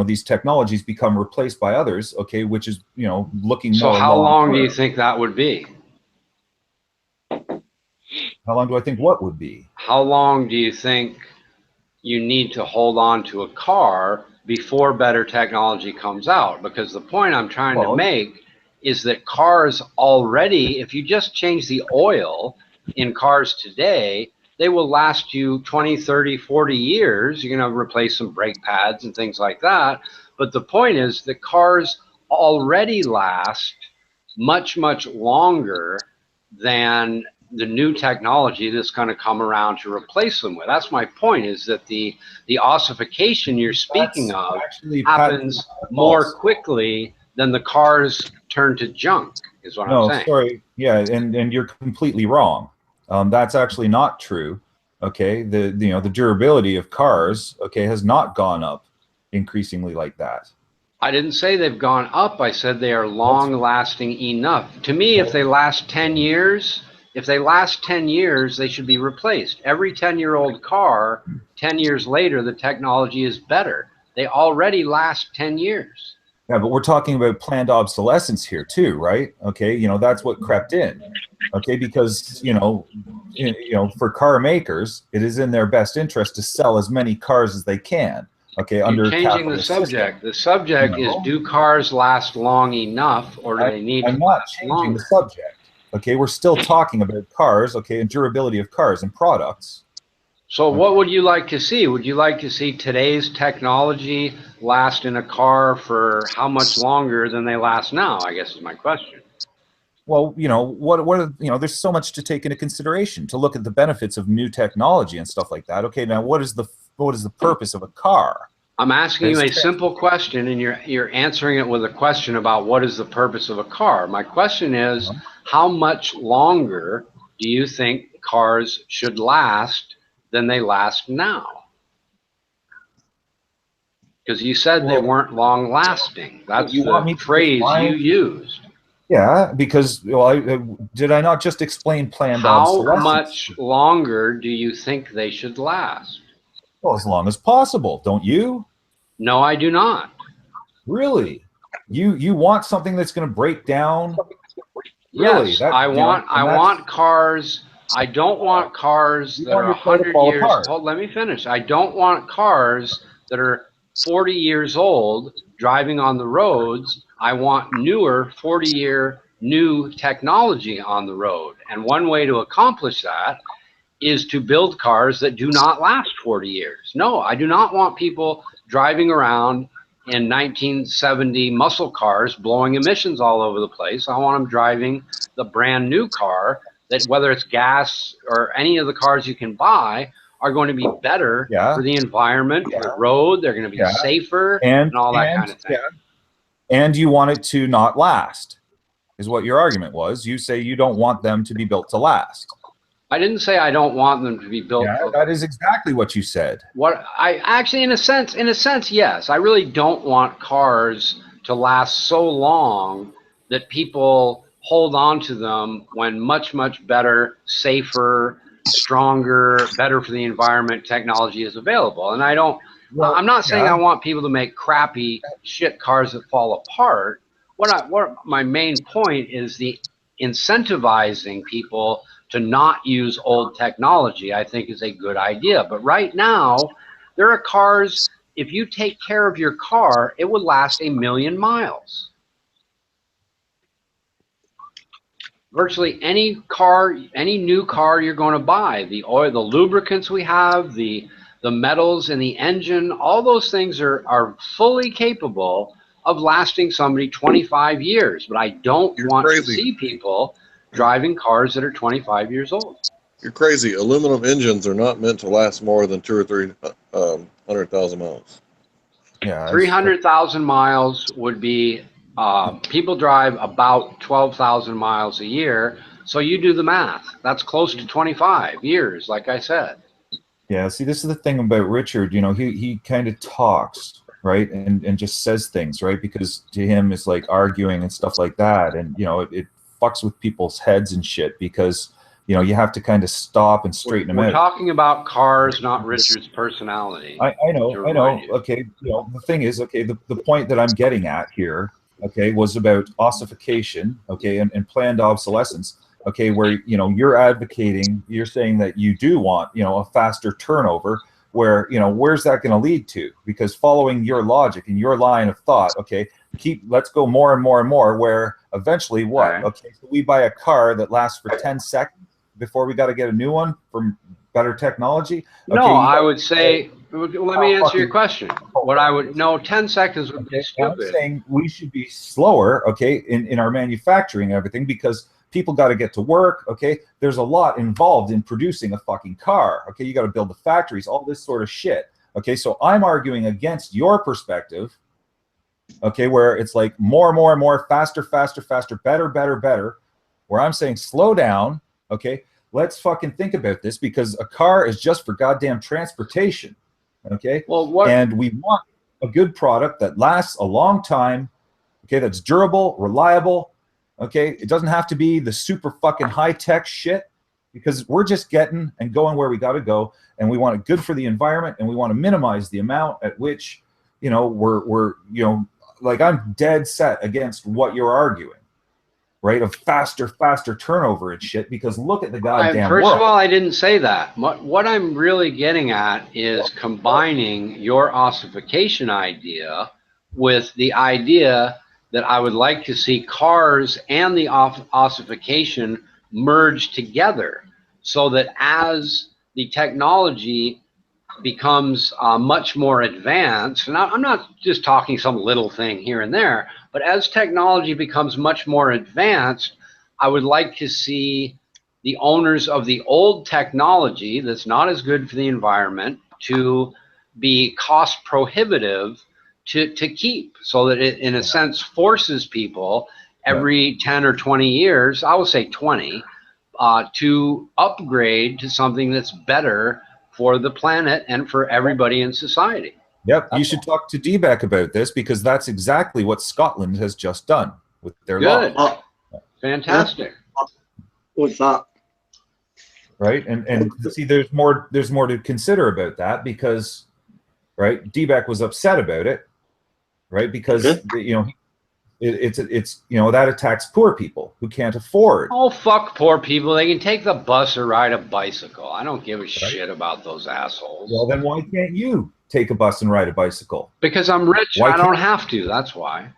these technologies become replaced by others. Okay, which is looking. So how long do you think that would be? How long do I think what would be? How long do you think you need to hold on to a car before better technology comes out? Because the point I'm trying to make is that cars already, if you just change the oil in cars today, they will last you 20, 30, 40 years. You're going to replace some brake pads and things like that. But the point is that cars already last much, much longer than the new technology that's going to come around to replace them with. That's my point, is that the ossification you're speaking of happens more quickly than the cars turn to junk, is what I'm saying. No, sorry. Yeah, and you're completely wrong. That's actually not true. Okay, the durability of cars, has not gone up increasingly like that. I didn't say they've gone up. I said they are long-lasting enough. To me, if they last 10 years, they should be replaced. Every 10-year-old car, 10 years later, the technology is better. They already last 10 years. Yeah, but we're talking about planned obsolescence here too, right? Okay, that's what crept in. Okay, because for car makers, it is in their best interest to sell as many cars as they can. Okay, you're changing the subject. System. The subject is: do cars last long enough, or do they need? I'm not changing the subject. Okay, we're still talking about cars. Okay, and durability of cars and products. So what would you like to see? Would you like to see today's technology last in a car for how much longer than they last now? I guess is my question. Well, there's so much to take into consideration to look at the benefits of new technology and stuff like that. Okay, now what is the purpose of a car? I'm asking you a simple question, and you're answering it with a question about what is the purpose of a car. My question is, how much longer do you think cars should last than they last now? Because you said they weren't long lasting. That's the phrase you used. Yeah, because did I not just explain planned obsolescence? How much longer do you think they should last? Well, as long as possible, don't you? No, I do not. Really? You want something that's going to break down? Really? Yes, I want cars. I don't want cars that are 100 years old. Let me finish. I don't want cars that are 40 years old driving on the roads. I want newer 40-year new technology on the road. And one way to accomplish that is to build cars that do not last 40 years. No, I do not want people driving around in 1970 muscle cars blowing emissions all over the place. I want them driving the brand new car that, whether it's gas or any of the cars you can buy, are going to be better for the environment, for the road. They're going to be safer and all that kind of thing. And you want it to not last, is what your argument was. You say you don't want them to be built to last. I didn't say I don't want them to be built. Yeah, that is exactly what you said. What I actually, in a sense, yes. I really don't want cars to last so long that people hold on to them when much, much better, safer, stronger, better for the environment technology is available. And I'm not saying I want people to make crappy shit cars that fall apart. What my main point is the incentivizing people to not use old technology, I think, is a good idea. But right now, there are cars, if you take care of your car, it would last 1,000,000 miles. Virtually any car, any new car you're going to buy, the oil, the lubricants we have, the metals in the engine, all those things are fully capable of lasting somebody 25 years. But I don't want to see people driving cars that are 25 years old. You're crazy. Aluminum engines are not meant to last more than 200,000 or 300,000 miles. Yeah, 300,000 miles would be, people drive about 12,000 miles a year. So you do the math. That's close to 25 years, like I said. Yeah, see, this is the thing about Richard. You know, he kind of talks, right, and just says things, right, because to him it's like arguing and stuff like that, and you know, it fucks with people's heads and shit because you know you have to kind of stop and straighten them out. We're talking about cars, not Richard's personality. I know. Okay, you know, the thing is, okay, the point that I'm getting at here, okay, was about ossification, okay, and planned obsolescence. Okay, where you know you're advocating, you're saying that you do want, you know, a faster turnover. Where, you know, where's that going to lead to? Because following your logic and your line of thought, okay, let's go more and more and more. Where eventually, what? Right. Okay, so we buy a car that lasts for 10 seconds before we got to get a new one from better technology. Okay, no, I would say. Let me answer your question. What I would 10 seconds would be stupid. I'm saying we should be slower, okay, in our manufacturing and everything because people got to get to work, okay? There's a lot involved in producing a fucking car, okay? You got to build the factories, all this sort of shit, okay? So I'm arguing against your perspective, okay, where it's like more and more and more, faster, faster, faster, better, better, better, where I'm saying slow down, okay? Let's fucking think about this because a car is just for goddamn transportation, okay? Well, and we want a good product that lasts a long time, okay, that's durable, reliable. Okay, it doesn't have to be the super fucking high-tech shit because we're just getting and going where we got to go, and we want it good for the environment, and we want to minimize the amount at which, you know, we're you know, like I'm dead set against what you're arguing, right? Of faster turnover and shit because look at the goddamn First world. of all, I didn't say that. What I'm really getting at is combining your ossification idea with the idea that I would like to see cars and the ossification merge together so that as the technology becomes much more advanced, and I'm not just talking some little thing here and there, but as technology becomes much more advanced, I would like to see the owners of the old technology that's not as good for the environment to be cost prohibitive to keep, so that it in a sense forces people every 10 or 20 years, I would say 20, to upgrade to something that's better for the planet and for everybody in society. Yep, you should talk to DBAC about this because that's exactly what Scotland has just done with their law. Fantastic. What's that? Right, and see, there's more to consider about that because, right, DBAC was upset about it, right, because you know it's you know that attacks poor people who can't afford. Oh, fuck poor people. They can take the bus or ride a bicycle. I don't give a shit about those assholes. Well, then why can't you take a bus and ride a bicycle? Because I'm rich. I don't have to. That's why.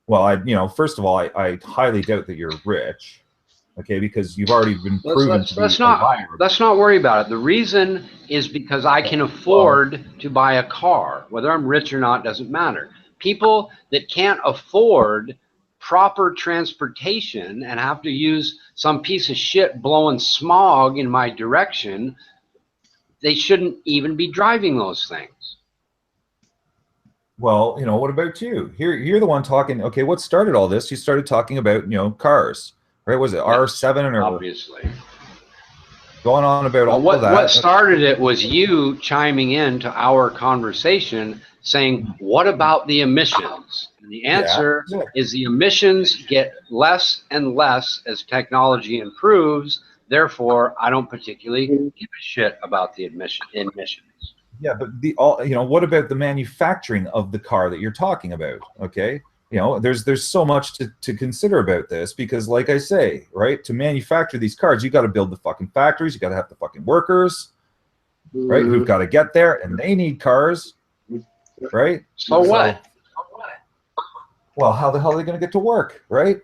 Well, you know, first of all, I highly doubt that you're rich. Okay, because you've already been proven to be a liar. Let's not worry about it. The reason is because I can afford to buy a car. Whether I'm rich or not doesn't matter. People that can't afford proper transportation and have to use some piece of shit blowing smog in my direction, they shouldn't even be driving those things. Well, you know, what about you? You're the one talking. Okay, what started all this? You started talking about, you know, cars, right? Was it R7 or obviously? going on about all of that. What started it was you chiming in to our conversation saying, what about the emissions? And the answer is the emissions get less and less as technology improves. Therefore, I don't particularly give a shit about the emissions. Yeah, but what about the manufacturing of the car that you're talking about? Okay, there's so much to consider about this, because, like I say, right, to manufacture these cars, you got to build the fucking factories, you got to have the fucking workers, right, who've got to get there, and they need cars, right? So what? Well, how the hell are they going to get to work, right?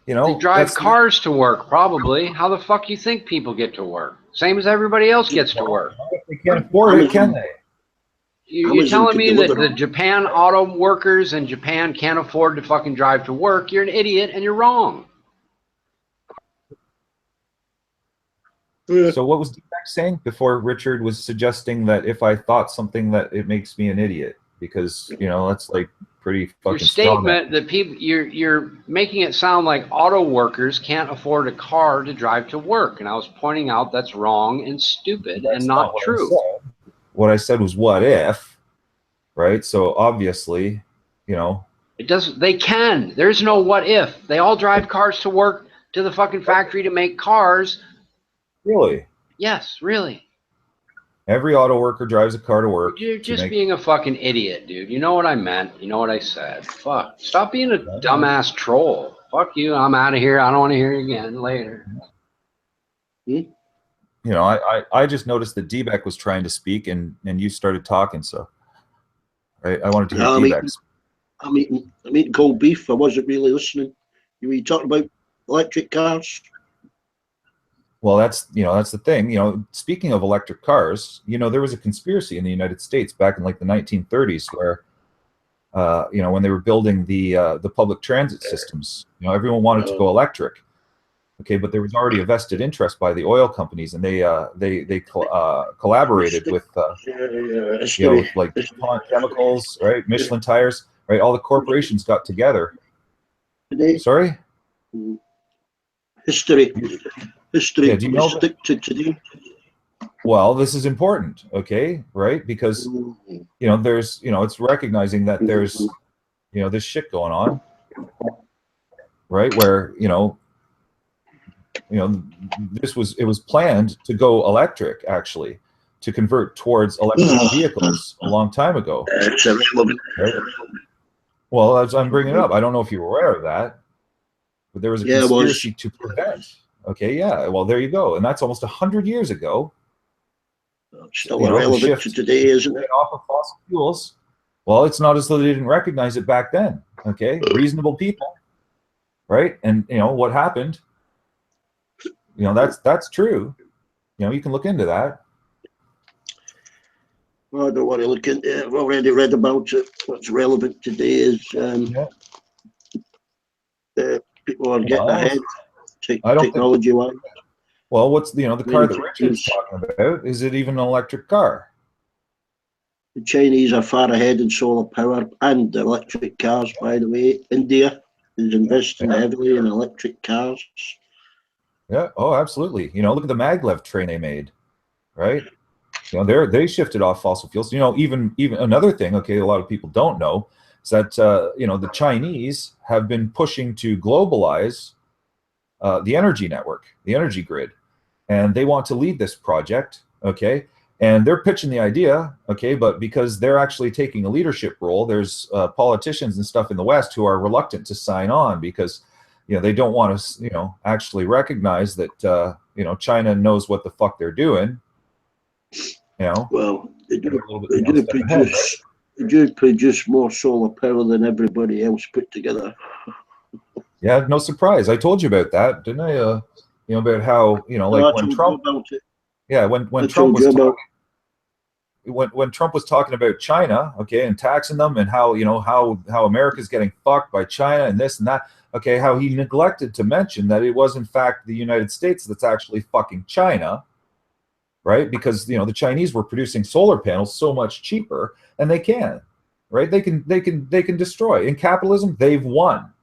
They drive cars to work, probably. How the fuck you think people get to work? Same as everybody else gets to work. They can't afford it, can they? You're telling me that the Japan auto workers in Japan can't afford to fucking drive to work? You're an idiot and you're wrong. So what was Deepak saying before? Richard was suggesting that if I thought something, that it makes me an idiot, because that's like pretty fucking. Your statement that people you're making it sound like auto workers can't afford a car to drive to work, and I was pointing out that's wrong and stupid and not true. What I said was, what if, right? So obviously, it doesn't. They can. There's no what if. They all drive cars to work, to the fucking factory to make cars. Really? Yes, really. Every auto worker drives a car to work. You're just being a fucking idiot, dude. You know what I meant. You know what I said. Fuck. Stop being a dumbass troll. Fuck you. I'm out of here. I don't want to hear you again later. I just noticed that D-Beck was trying to speak, and you started talking, so I wanted to hear D-Beck's. I'm eating cold beef. I wasn't really listening. You were talking about electric cars? Well, that's the thing. Speaking of electric cars, there was a conspiracy in the United States back in like the 1930s where, when they were building the public transit systems, everyone wanted to go electric. Okay, but there was already a vested interest by the oil companies, and they collaborated with like DuPont Chemicals, right? Michelin tires, right? All the corporations got together. Sorry? History. Yeah, do you know stick to today? Well, this is important, okay, right? Because there's it's recognizing that there's this shit going on, right? Where it was planned to go electric, actually, to convert towards electric vehicles a long time ago. It's irrelevant. Right? Well, as I'm bringing it up, I don't know if you're aware of that, but there was a conspiracy to prevent. Okay, yeah. Well, there you go, and that's almost 100 years ago. Still irrelevant to today, isn't it? Off of fossil fuels. Well, it's not as though they didn't recognize it back then. Okay, reasonable people, right? And what happened. That's true. You can look into that. Well, I don't want to look into it. I've already read about it. What's relevant today is people are getting ahead. Technology-wise. Well, what's the car that Richard's talking about? Is it even an electric car? The Chinese are far ahead in solar power and electric cars. By the way, India is investing heavily in electric cars. Yeah. Oh, absolutely. Look at the maglev train they made, right? They shifted off fossil fuels. Even another thing. Okay, a lot of people don't know is that the Chinese have been pushing to globalize the energy network, the energy grid, and they want to lead this project, okay? And they're pitching the idea, okay, but because they're actually taking a leadership role, there's politicians and stuff in the West who are reluctant to sign on because, they don't want to, actually recognize that, China knows what the fuck they're doing, Well, they do produce more solar power than everybody else put together. Yeah, no surprise. I told you about that, didn't I? About how like when Trump. Yeah, when Trump was talking, when Trump was talking about China, okay, and taxing them, and how how America's getting fucked by China and this and that. Okay, how he neglected to mention that it was in fact the United States that's actually fucking China, right? Because the Chinese were producing solar panels so much cheaper, and they can, right? They can destroy. In capitalism, they've won.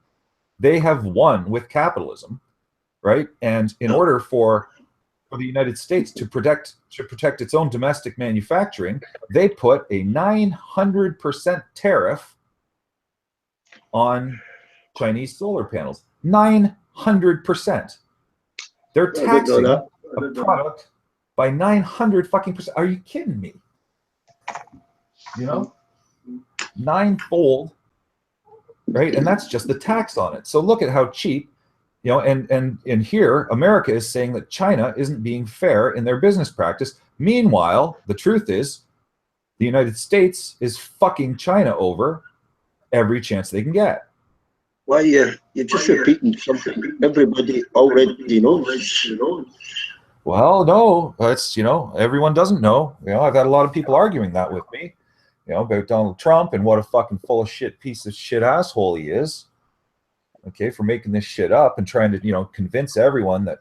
They have won with capitalism, right? And in order for for the United States to protect its own domestic manufacturing, they put a 900% tariff on Chinese solar panels. 900%. They're taxing a product by 900 fucking percent. Are you kidding me? You know, ninefold, right? And that's just the tax on it. So look at how cheap, you know, and here America is saying that China isn't being fair in their business practice. Meanwhile, the truth is the United States is fucking China over every chance they can get. Well, you're just repeating something everybody already knows. Well, no, it's, you know, everyone doesn't know. You know, I've had a lot of people arguing that with me, you know, about Donald Trump and what a fucking full of shit piece of shit asshole he is. Okay, for making this shit up and trying to, you know, convince everyone that,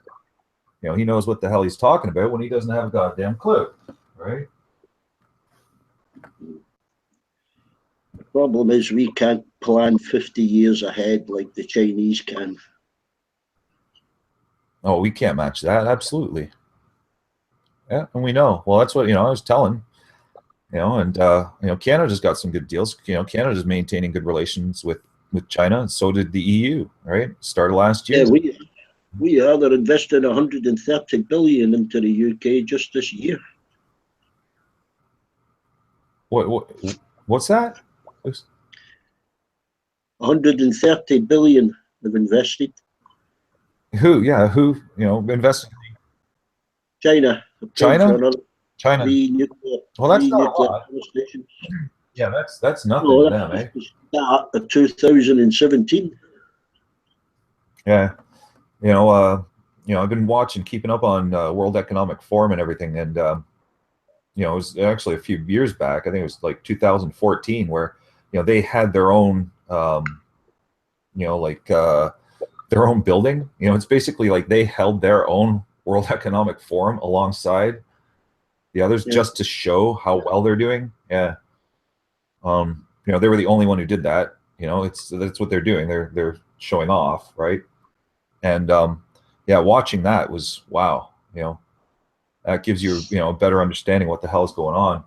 you know, he knows what the hell he's talking about when he doesn't have a goddamn clue, right? The problem is we can't plan 50 years ahead like the Chinese can. Oh, we can't match that. Absolutely. Yeah, and we know. Well, that's what, you know, I was telling, you know, and, you know, Canada's got some good deals. You know, Canada's maintaining good relations with China, and so did the EU, right? Started last year. Yeah, we are. They're investing 130 billion into the UK just this year. What's that? 130 billion they've invested. Who? Yeah, who? You know, investing? China. China. Well, that's not a lot. Yeah, that's nothing to them, eh? Start of 2017. Yeah, you know, I've been keeping up on World Economic Forum and everything, and you know, it was actually a few years back. I think it was like 2014, where, you know, they had their own, you know, like their own building. You know, it's basically like they held their own World Economic Forum alongside the others, just to show how well they're doing. Yeah. You know, they were the only one who did that. You know, that's what they're doing. They're showing off, right? And yeah, watching that was wow. You know, that gives you, you know, a better understanding what the hell is going on.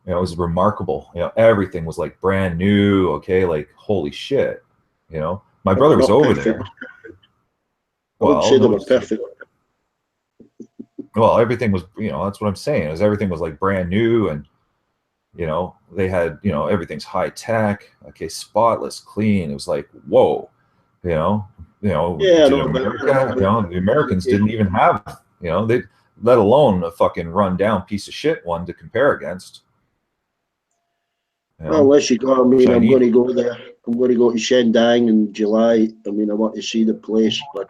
You know, it was remarkable. You know, everything was like brand new. Okay, like holy shit. You know, my brother was over there. Well, I would say they were perfect. Well, everything was, you know, that's what I'm saying, is everything was like brand new, and, you know, they had, you know, everything's high tech, okay, spotless, clean. It was like, whoa, you know, yeah, America, you know, the Americans didn't even have, you know, they, let alone a fucking run-down piece of shit one to compare against. You know, well, unless you go, I mean, Chinese. I'm going to go there. I'm going to go to Shandong in July. I mean, I want to see the place, but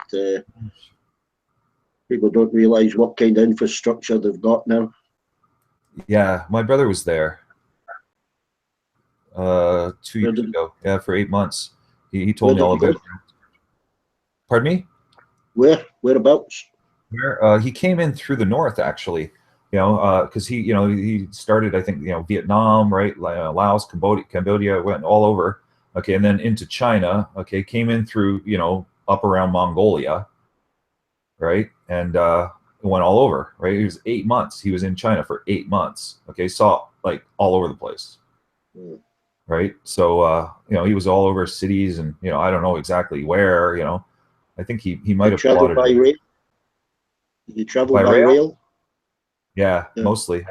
people don't realize what kind of infrastructure they've got now. Yeah, my brother was there 2 years ago. Yeah, for 8 months. He told me all about it. Pardon me? Whereabouts? Where he came in through the north, actually. You know, because he started, I think, you know, Vietnam, right, Laos, Cambodia, went all over. Okay, and then into China. Okay, came in through, you know, up around Mongolia, right, and went all over. Right, it was 8 months. He was in China for 8 months. Okay, saw like all over the place. Right, so you know, he was all over cities, and, you know, I don't know exactly where. You know, I think he might have traveled by rail. You traveled by rail? Yeah, mostly.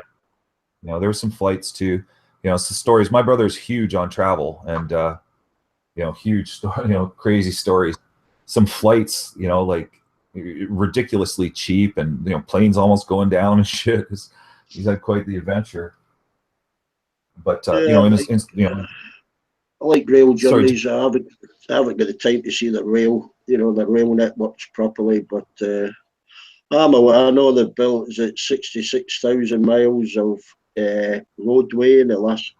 You know, there were some flights too. You know, some stories. My brother's huge on travel, and you know, huge, you know, crazy stories. Some flights, you know, like ridiculously cheap, and, you know, planes almost going down and shit. He's had quite the adventure. But you know, you know, I like rail journeys. I haven't got the time to see the rail, you know, the rail networks properly, but. I know they've built, is it 66,000 miles of roadway in the last.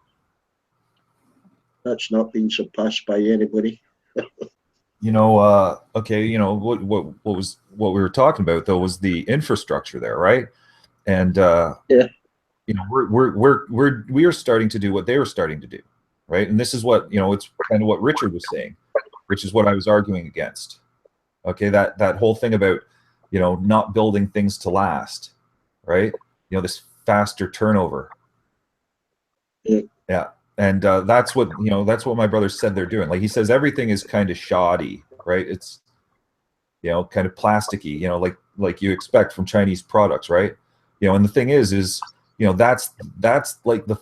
That's not been surpassed by anybody. You know, okay, you know, what we were talking about though was the infrastructure there, right? And yeah, you know, we are starting to do what they were starting to do, right? And this is what, you know, it's kind of what Richard was saying, which is what I was arguing against. Okay, that whole thing about, not building things to last, right? This faster turnover. Yeah. And that's what my brother said they're doing. Like he says, everything is kind of shoddy, right? It's kind of plasticky, like you expect from Chinese products, right? And the thing is that's like the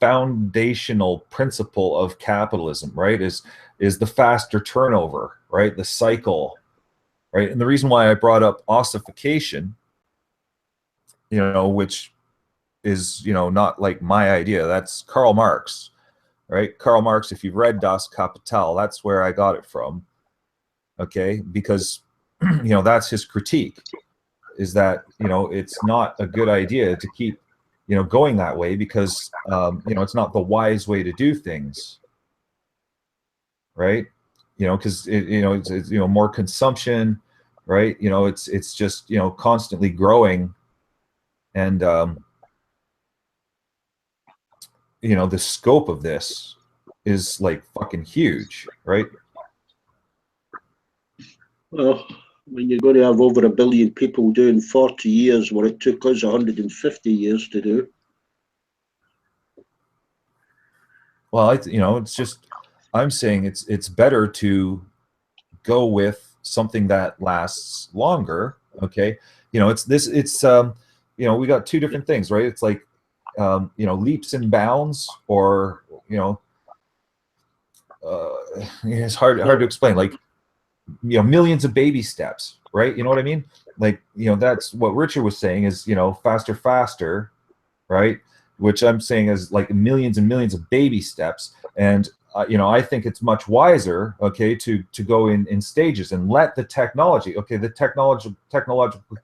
foundational principle of capitalism, right? Is the faster turnover, right? The cycle, right? And the reason why I brought up ossification, which is not like my idea. That's Karl Marx, right? Karl Marx. If you've read Das Kapital, that's where I got it from. Okay, because that's his critique, is that it's not a good idea to keep going that way, because it's not the wise way to do things, right? Because it's more consumption, right? It's just constantly growing, and the scope of this is like fucking huge, right? Well, when you're going to have over 1 billion people doing 40 years what it took us 150 years to do. Well, it's just, I'm saying it's better to go with something that lasts longer. Okay, we got two different things, right? It's like leaps and bounds, or it's hard to explain. Like millions of baby steps, right? You know what I mean? Like that's what Richard was saying, is faster, right? Which I'm saying is like millions and millions of baby steps. And I think it's much wiser, okay, to go in stages and let the technology, okay, the technological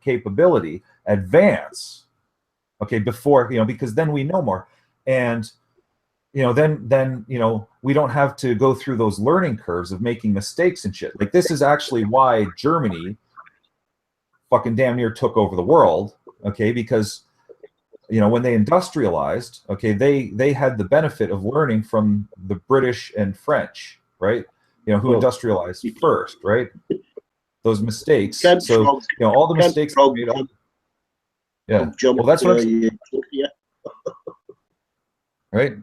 capability advance, okay, before, because then we know more. And then we don't have to go through those learning curves of making mistakes and shit. Like, this is actually why Germany fucking damn near took over the world, okay? Because when they industrialized, okay, they had the benefit of learning from the British and French, right? Who industrialized first, right? Those mistakes. So all the mistakes made. Yeah. Well, that's what I'm saying. Right.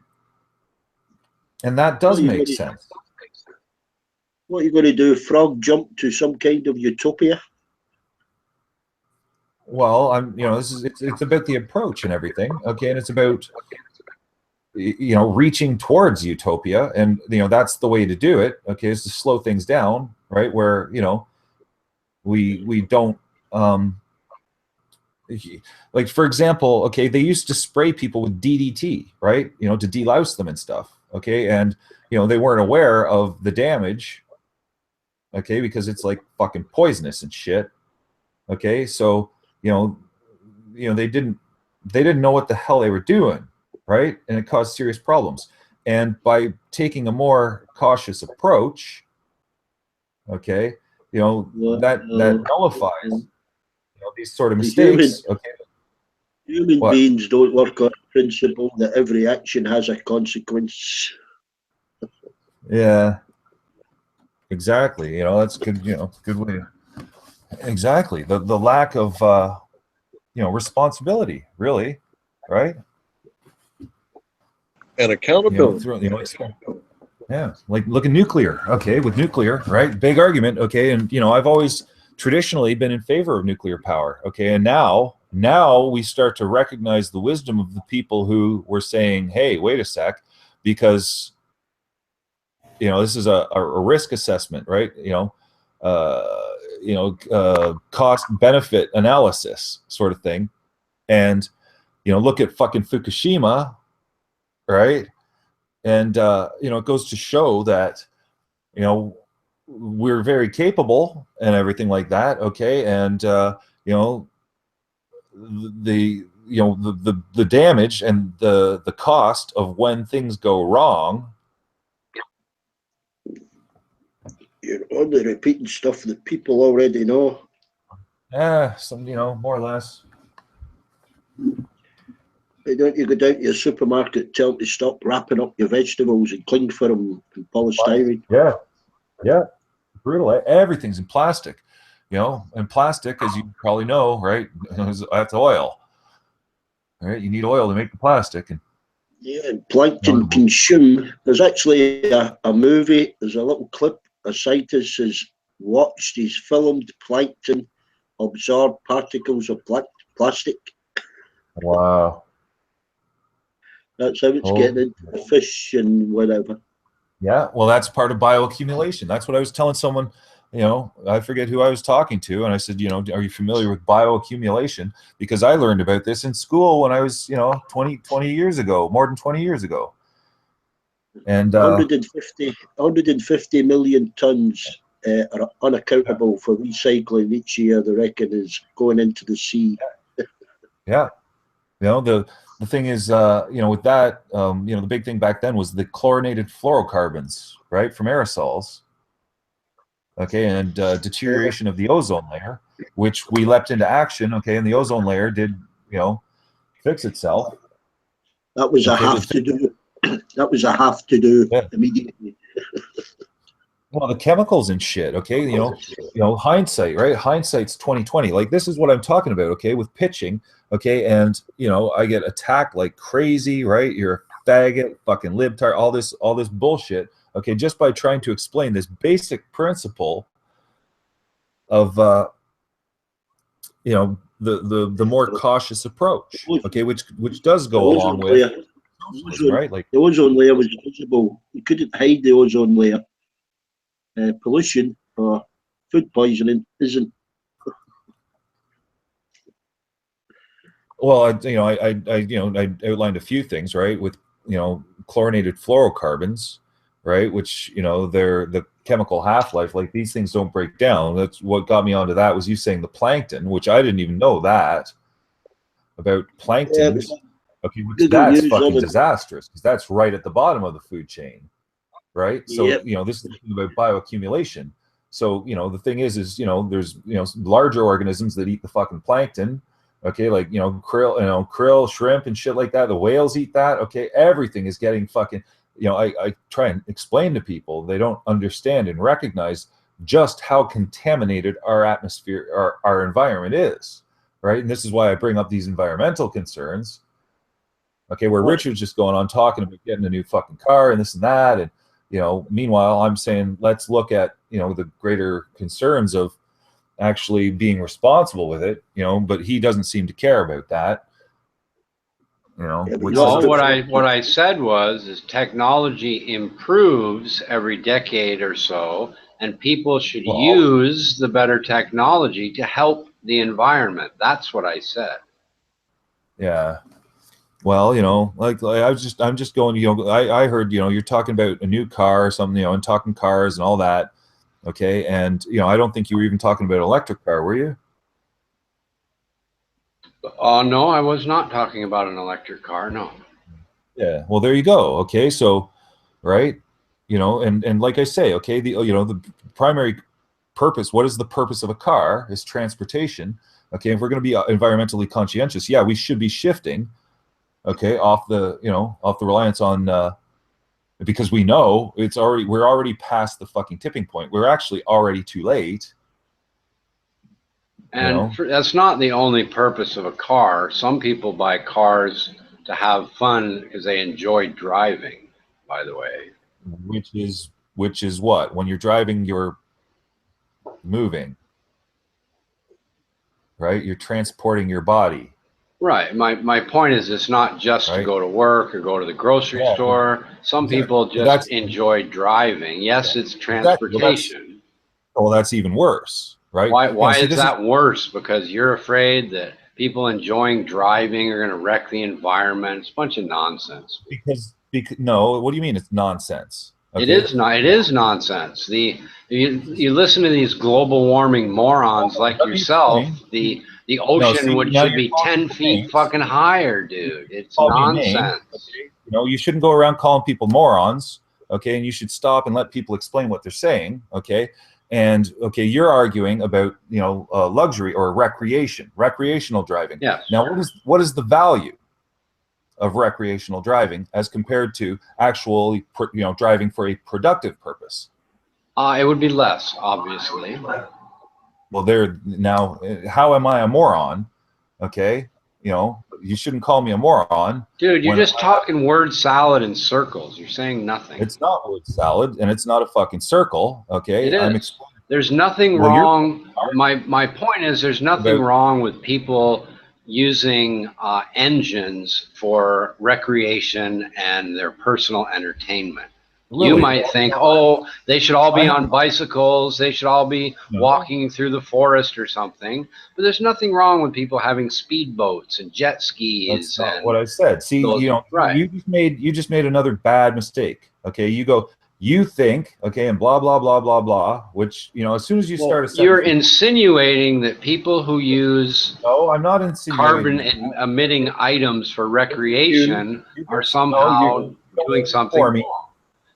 And that does make sense. What are you going to do? Frog jump to some kind of utopia? Well, it's about the approach and everything, okay, and it's about reaching towards utopia, and that's the way to do it, okay, is to slow things down, right? Where we don't like, for example, okay, they used to spray people with DDT, right? To delouse them and stuff, okay, and they weren't aware of the damage, okay, because it's like fucking poisonous and shit, okay, so they didn't know what the hell they were doing, right? And it caused serious problems. And by taking a more cautious approach, okay, that nullifies these sort of mistakes. Okay. Human beings don't work on the principle that every action has a consequence. Yeah. Exactly. That's good. Good way. Exactly. The lack of responsibility, really, right? And accountability. Yeah, like look at nuclear. Okay, with nuclear, right? Big argument. Okay, and I've always traditionally been in favor of nuclear power. Okay, and now we start to recognize the wisdom of the people who were saying, "Hey, wait a sec," because this is a risk assessment, right? Cost benefit analysis sort of thing, and look at fucking Fukushima, right? And it goes to show that we're very capable and everything like that, okay, and the damage and the cost of when things go wrong. You're only repeating stuff that people already know. Yeah, some more or less. But don't you go down to your supermarket, tell them to stop wrapping up your vegetables and cling film and polystyrene? Yeah, brutal. Everything's in plastic. you know, and plastic, as you probably know, right? That's oil, right? You need oil to make the plastic, and Yeah, and plankton consume. There's actually a movie. There's a little clip. A scientist has watched. He's filmed plankton absorb particles of plastic. wow. That's how it's getting into the fish and whatever. Yeah, well, that's part of bioaccumulation. That's what I was telling someone, you know, I forget who I was talking to, and I said, you know, are you familiar with bioaccumulation? Because I learned about this in school when I was, you know, 20 years ago, more than 20 years ago. And 150 million tons are unaccountable for recycling each year, they reckon, is going into the sea. Yeah. You know, the thing is, you know, with that, you know, the big thing back then was the chlorinated fluorocarbons, right, from aerosols. Okay, and deterioration of the ozone layer, which we leapt into action. Okay, and the ozone layer did, you know, fix itself. That was a have to do. That was a have to do immediately. Well, the chemicals and shit. Okay, you know, hindsight, right? Hindsight's 2020. Like this is what I'm talking about. Okay, with pitching. Okay, and you know, I get attacked like crazy, right? You're a faggot, fucking libtard, all this bullshit. Okay, just by trying to explain this basic principle of you know, the more cautious approach. Okay, which does go along with socialism, right? Like the ozone layer was visible. You couldn't hide the ozone layer. Pollution or food poisoning isn't. Well, I outlined a few things, right? With, you know, chlorinated fluorocarbons, right? Which, you know, they're the chemical half-life. Like these things don't break down. That's what got me onto that, was you saying the plankton, which I didn't even know that about plankton. Okay, which that's fucking disastrous, because that's right at the bottom of the food chain, right? So, you know, this is about bioaccumulation. So, you know, the thing is, you know, there's, you know, larger organisms that eat the fucking plankton. Okay, like, you know, krill, shrimp, and shit like that. The whales eat that. Okay, everything is getting fucking. You know, I try and explain to people, they don't understand and recognize just how contaminated our atmosphere, our environment is, right? And this is why I bring up these environmental concerns. Okay, where Richard's just going on talking about getting a new fucking car and this and that, and you know, meanwhile I'm saying let's look at, you know, the greater concerns of actually being responsible with it, you know, but he doesn't seem to care about that. You know, what I said is technology improves every decade or so, and people should use the better technology to help the environment. That's what I said. Yeah. Well, you know, like I'm just going, you know, I heard, you know, you're talking about a new car or something, you know, and talking cars and all that. Okay. And, you know, I don't think you were even talking about an electric car, were you? No, I was not talking about an electric car. No. Yeah. Well, there you go. Okay. So, right. You know, and like I say, okay, you know, the primary purpose, what is the purpose of a car, is transportation. Okay. If we're going to be environmentally conscientious, yeah, we should be shifting, okay, off the reliance on, because we know we're already past the fucking tipping point. We're actually already too late. And that's not the only purpose of a car. Some people buy cars to have fun because they enjoy driving, by the way. Which is what? When you're driving, you're moving, right? You're transporting your body. Right. My point is, it's not just to go to work or go to the grocery store. Some people just enjoy driving. Yes, it's transportation. Well, that's even worse, right? Why is that worse? Because you're afraid that people enjoying driving are going to wreck the environment. It's a bunch of nonsense. Because no, what do you mean it's nonsense? Okay. It is not. It is nonsense. You listen to these global warming morons like yourself. The ocean should be 10 feet fucking higher, dude. It's nonsense. You know, you shouldn't go around calling people morons, okay? And you should stop and let people explain what they're saying, okay? And okay, you're arguing about, you know, luxury or recreational driving. Yes. Now, what is the value of recreational driving as compared to actually, you know, driving for a productive purpose? It would be less, obviously. Well, there now. How am I a moron? Okay, you know, you shouldn't call me a moron. Dude, you're just talking word salad in circles. You're saying nothing. It's not word salad, and it's not a fucking circle. Okay, it is. There's nothing wrong. My point is, there's nothing wrong with people using engines for recreation and their personal entertainment. Really? You might think, oh, they should all be on bicycles. They should all be walking through the forest or something. But there's nothing wrong with people having speedboats and jet skis. That's not what I said. See, you know, you just made another bad mistake. Okay, you think, okay, and blah blah blah blah blah. Which, you know, as soon as you start, you're insinuating that people who use I'm not insinuating carbon emitting items for recreation are somehow doing something wrong.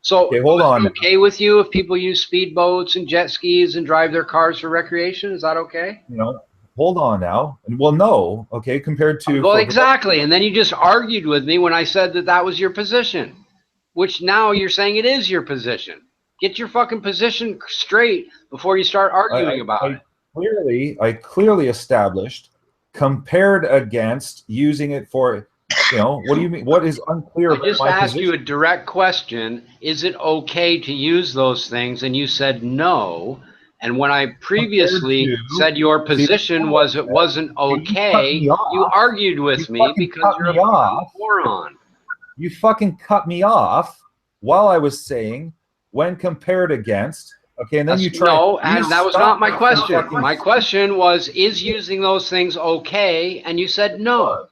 So, okay, hold on. Is it okay with you if people use speedboats and jet skis and drive their cars for recreation? Is that okay? You know, hold on now. Well, no, okay, compared to. Well, exactly. And then you just argued with me when I said that that was your position, which now you're saying it is your position. Get your fucking position straight before you start arguing about it. I clearly established, compared against using it for. You know, what do you mean? What is unclear about my position? I just asked you a direct question. Is it okay to use those things? And you said no. And when I previously said your position was it wasn't okay, you argued with me because you're a moron. You fucking cut me off while I was saying when compared against. Okay, and then you tried. No, and that was not my question. My question was, is using those things okay? And you said no.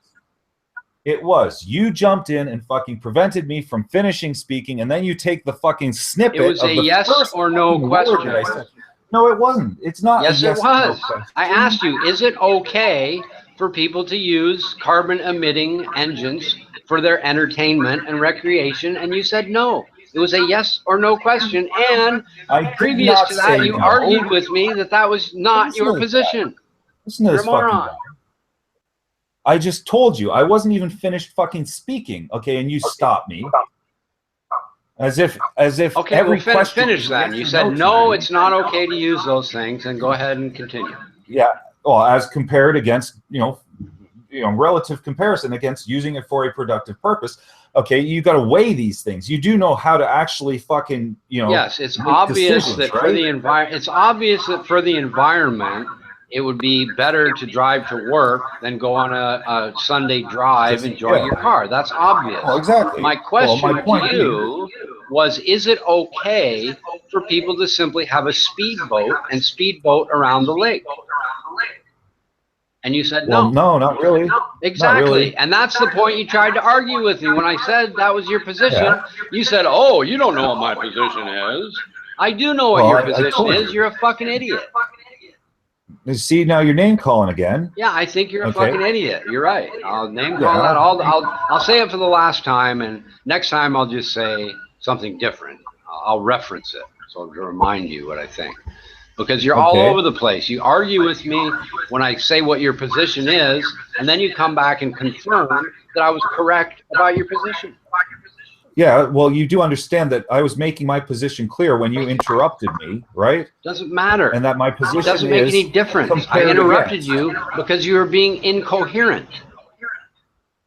It was. You jumped in and fucking prevented me from finishing speaking, and then you take the fucking snippet. It was a yes or no question. No, it wasn't. It's not. Yes, it was. I asked you, is it okay for people to use carbon-emitting engines for their entertainment and recreation? And you said no. It was a yes or no question. And previous to that, you argued with me that that was not your position. You're a moron. I just told you I wasn't even finished fucking speaking, okay, and you stopped me, as if okay, every question. Finish that. You said no, it's not okay to use those things, and go ahead and continue. Yeah, well, as compared against relative comparison against using it for a productive purpose. Okay, you got to weigh these things. You do know how to actually fucking Yes, it's obvious that for the environment. It's obvious that for the environment. It would be better to drive to work than go on a Sunday drive, enjoy your car. That's obvious. Oh, exactly. My question to you was, is it okay for people to simply have a speedboat and speedboat around the lake? And you said no. Well, no, not really. Exactly. Not really. And that's the point you tried to argue with me. When I said that was your position, you said, oh, you don't know what my position is. I do know what your position is. You're a fucking idiot. See, now you're name calling again. Yeah, I think you're a fucking idiot. You're right. I'll name call that. I'll say it for the last time, and next time I'll just say something different. I'll reference it so to remind you what I think. Because you're all over the place. You argue with me when I say what your position is, and then you come back and confirm that I was correct about your position. Yeah, well, you do understand that I was making my position clear when you interrupted me, right? Doesn't matter. And that my position doesn't make any difference. I interrupted you because you were being incoherent.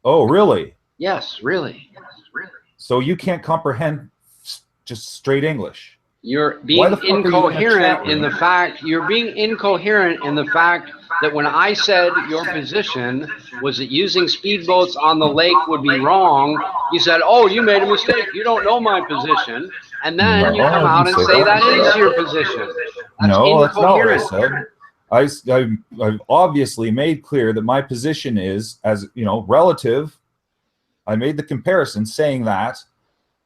Oh, really? Yes, really. So you can't comprehend just straight English. You're being incoherent in the fact that when I said your position was that using speedboats on the lake would be wrong, you said, oh, you made a mistake. You don't know my position. And then you come out and say that is your position. That's incoherent. That's not what I said. I've obviously made clear that my position is, as relative. I made the comparison saying that.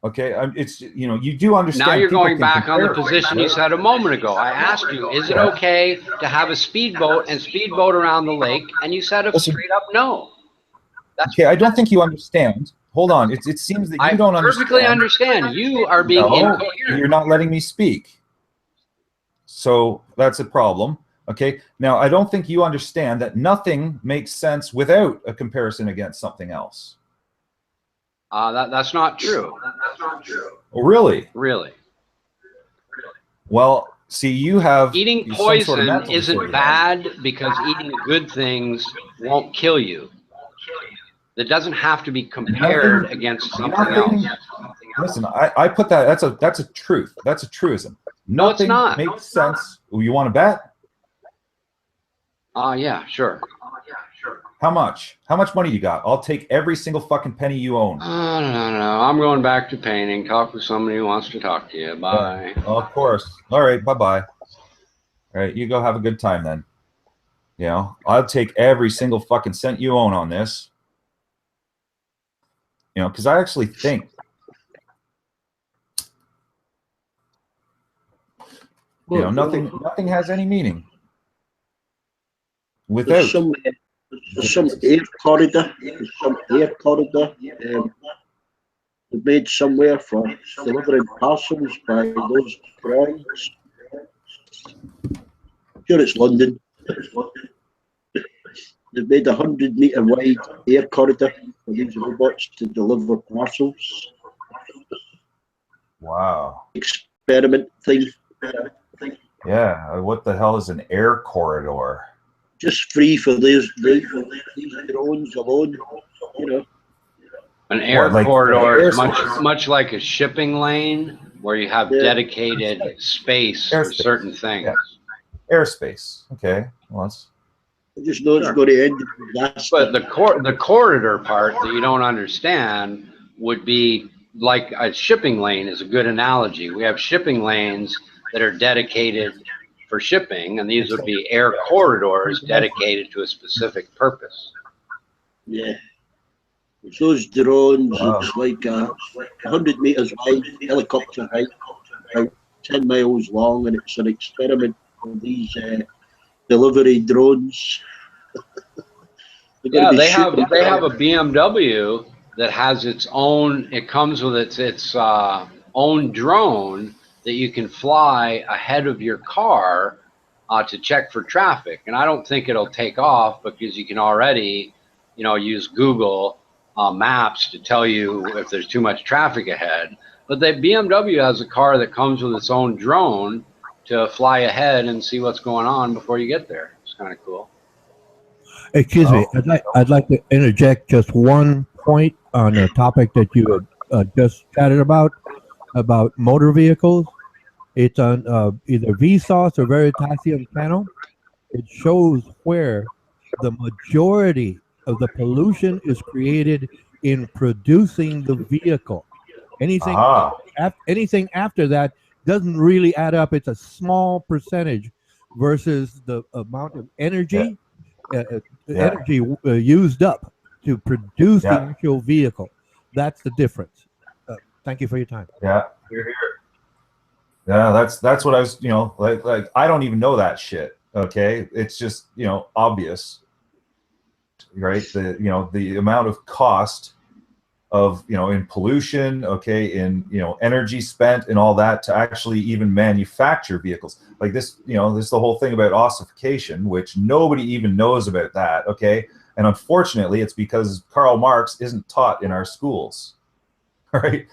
Okay, it's you do understand. Now you're going back on the position you said a moment ago. I asked you, is it okay to have a speedboat and speedboat around the lake? And you said a straight up no. Okay, I don't think you understand. Hold on, it seems that you don't understand. I perfectly understand. You are being incoherent. You're not letting me speak. So that's a problem. Okay, now I don't think you understand that nothing makes sense without a comparison against something else. That's not true. Oh, really? Really. Well, See, you have Eating some sort of poison mental isn't disorder. bad because eating good things won't kill you. That doesn't have to be compared against something else. Listen, I put that. That's a truth. That's a truism. No, it's Nothing not. makes sense. You want to bet? Yeah, sure. How much? How much money you got? I'll take every single fucking penny you own. No. I'm going back to painting. Talk with somebody who wants to talk to you. Bye. Yeah. Of course. All right. Bye-bye. All right. You go have a good time then. You know, I'll take every single fucking cent you own on this. You know, because I actually think, you know, nothing has any meaning without. There's some air corridor. Made somewhere for delivering parcels by those drones. Sure, it's London. They've made a 100-meter wide air corridor for these robots to deliver parcels. Wow. Experiment thing. Yeah. What the hell is an air corridor? Just free for these drones alone, you know. An air Like corridor is much like a shipping lane where you have dedicated space for certain things. Yeah. Airspace. Okay. Well, that's... I just know it's going to end. But the corridor part that you don't understand would be like a shipping lane is a good analogy. We have shipping lanes that are dedicated for shipping, and these would be air corridors dedicated to a specific purpose. Yeah. It's those drones, it's like 100 meters wide, helicopter height, about 10 miles long, and it's an experiment for these delivery drones. Yeah, they have a BMW that has its own. It comes with its own drone that you can fly ahead of your car to check for traffic. And I don't think it'll take off because you can already, use Google Maps to tell you if there's too much traffic ahead. But the BMW has a car that comes with its own drone to fly ahead and see what's going on before you get there. It's kind of cool. Excuse me, I'd like to interject just one point on a topic that you had just chatted about motor vehicles. It's on either Vsauce or Veritasium channel. It shows where the majority of the pollution is created in producing the vehicle. Anything after that doesn't really add up. It's a small percentage versus the amount of energy. Energy used up to produce the actual vehicle. That's the difference. Thank you for your time. Yeah, here. Yeah, that's what I was, like I don't even know that shit. Okay, it's just obvious, right? The amount of cost of in pollution, in energy spent and all that to actually even manufacture vehicles like this. This is the whole thing about ossification, which nobody even knows about that. Okay, and unfortunately, it's because Karl Marx isn't taught in our schools, right?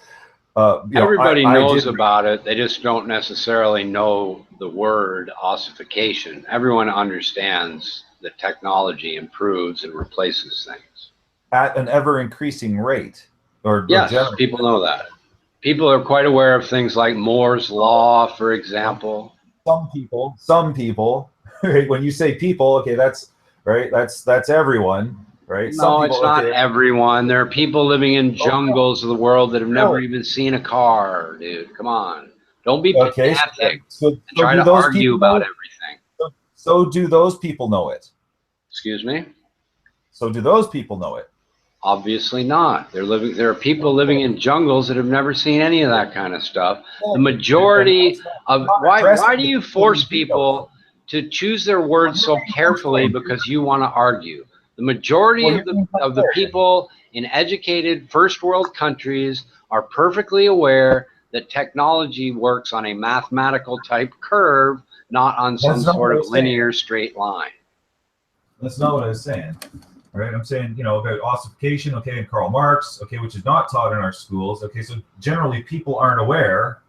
Everybody knows about it. They just don't necessarily know the word ossification. Everyone understands that technology improves and replaces things at an ever-increasing rate. Yes, people know that. People are quite aware of things like Moore's law, for example. Some people. Right? When you say people, okay, that's right. That's everyone, right? No, it's not everyone. There are people living in jungles of the world that have never even seen a car, dude. Come on, don't be pedantic. So try to argue about everything. So do those people know it? Excuse me? So do those people know it? Obviously not. There are people living in jungles that have never seen any of that kind of stuff. The majority of why do you force people to choose their words so carefully because you want to argue? The majority of the people in educated first world countries are perfectly aware that technology works on a mathematical type curve, not on some sort of linear straight line. That's not what I was saying. Right, I'm saying, about ossification, and Karl Marx, which is not taught in our schools. So generally people aren't aware,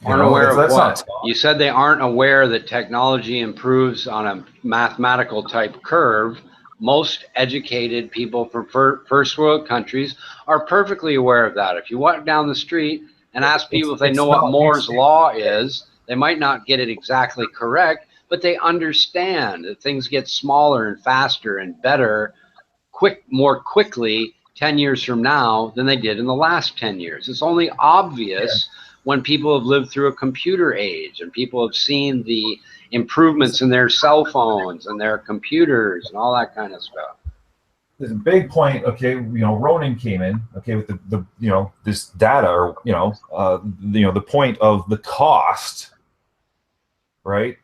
Aren't aware of what? You said they aren't aware that technology improves on a mathematical type curve. Most educated people from first world countries are perfectly aware of that. If you walk down the street and ask people if they know what Moore's law is, they might not get it exactly correct, but they understand that things get smaller and faster and better more quickly 10 years from now than they did in the last 10 years. It's only obvious when people have lived through a computer age and people have seen the improvements in their cell phones and their computers and all that kind of stuff. There's a big point, okay, Ronan came in, okay, with the this data, or the point of the cost, right?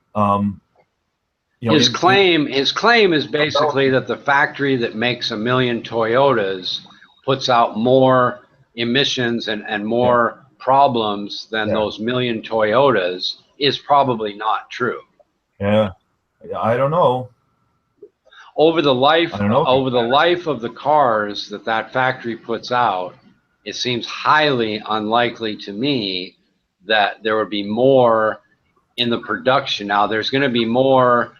His claim is basically that the factory that makes 1 million Toyotas puts out more emissions and more problems than those 1 million Toyotas is probably not true. Yeah, I don't know. Over the life of the cars that factory puts out, it seems highly unlikely to me that there would be more in the production. Now, there's going to be more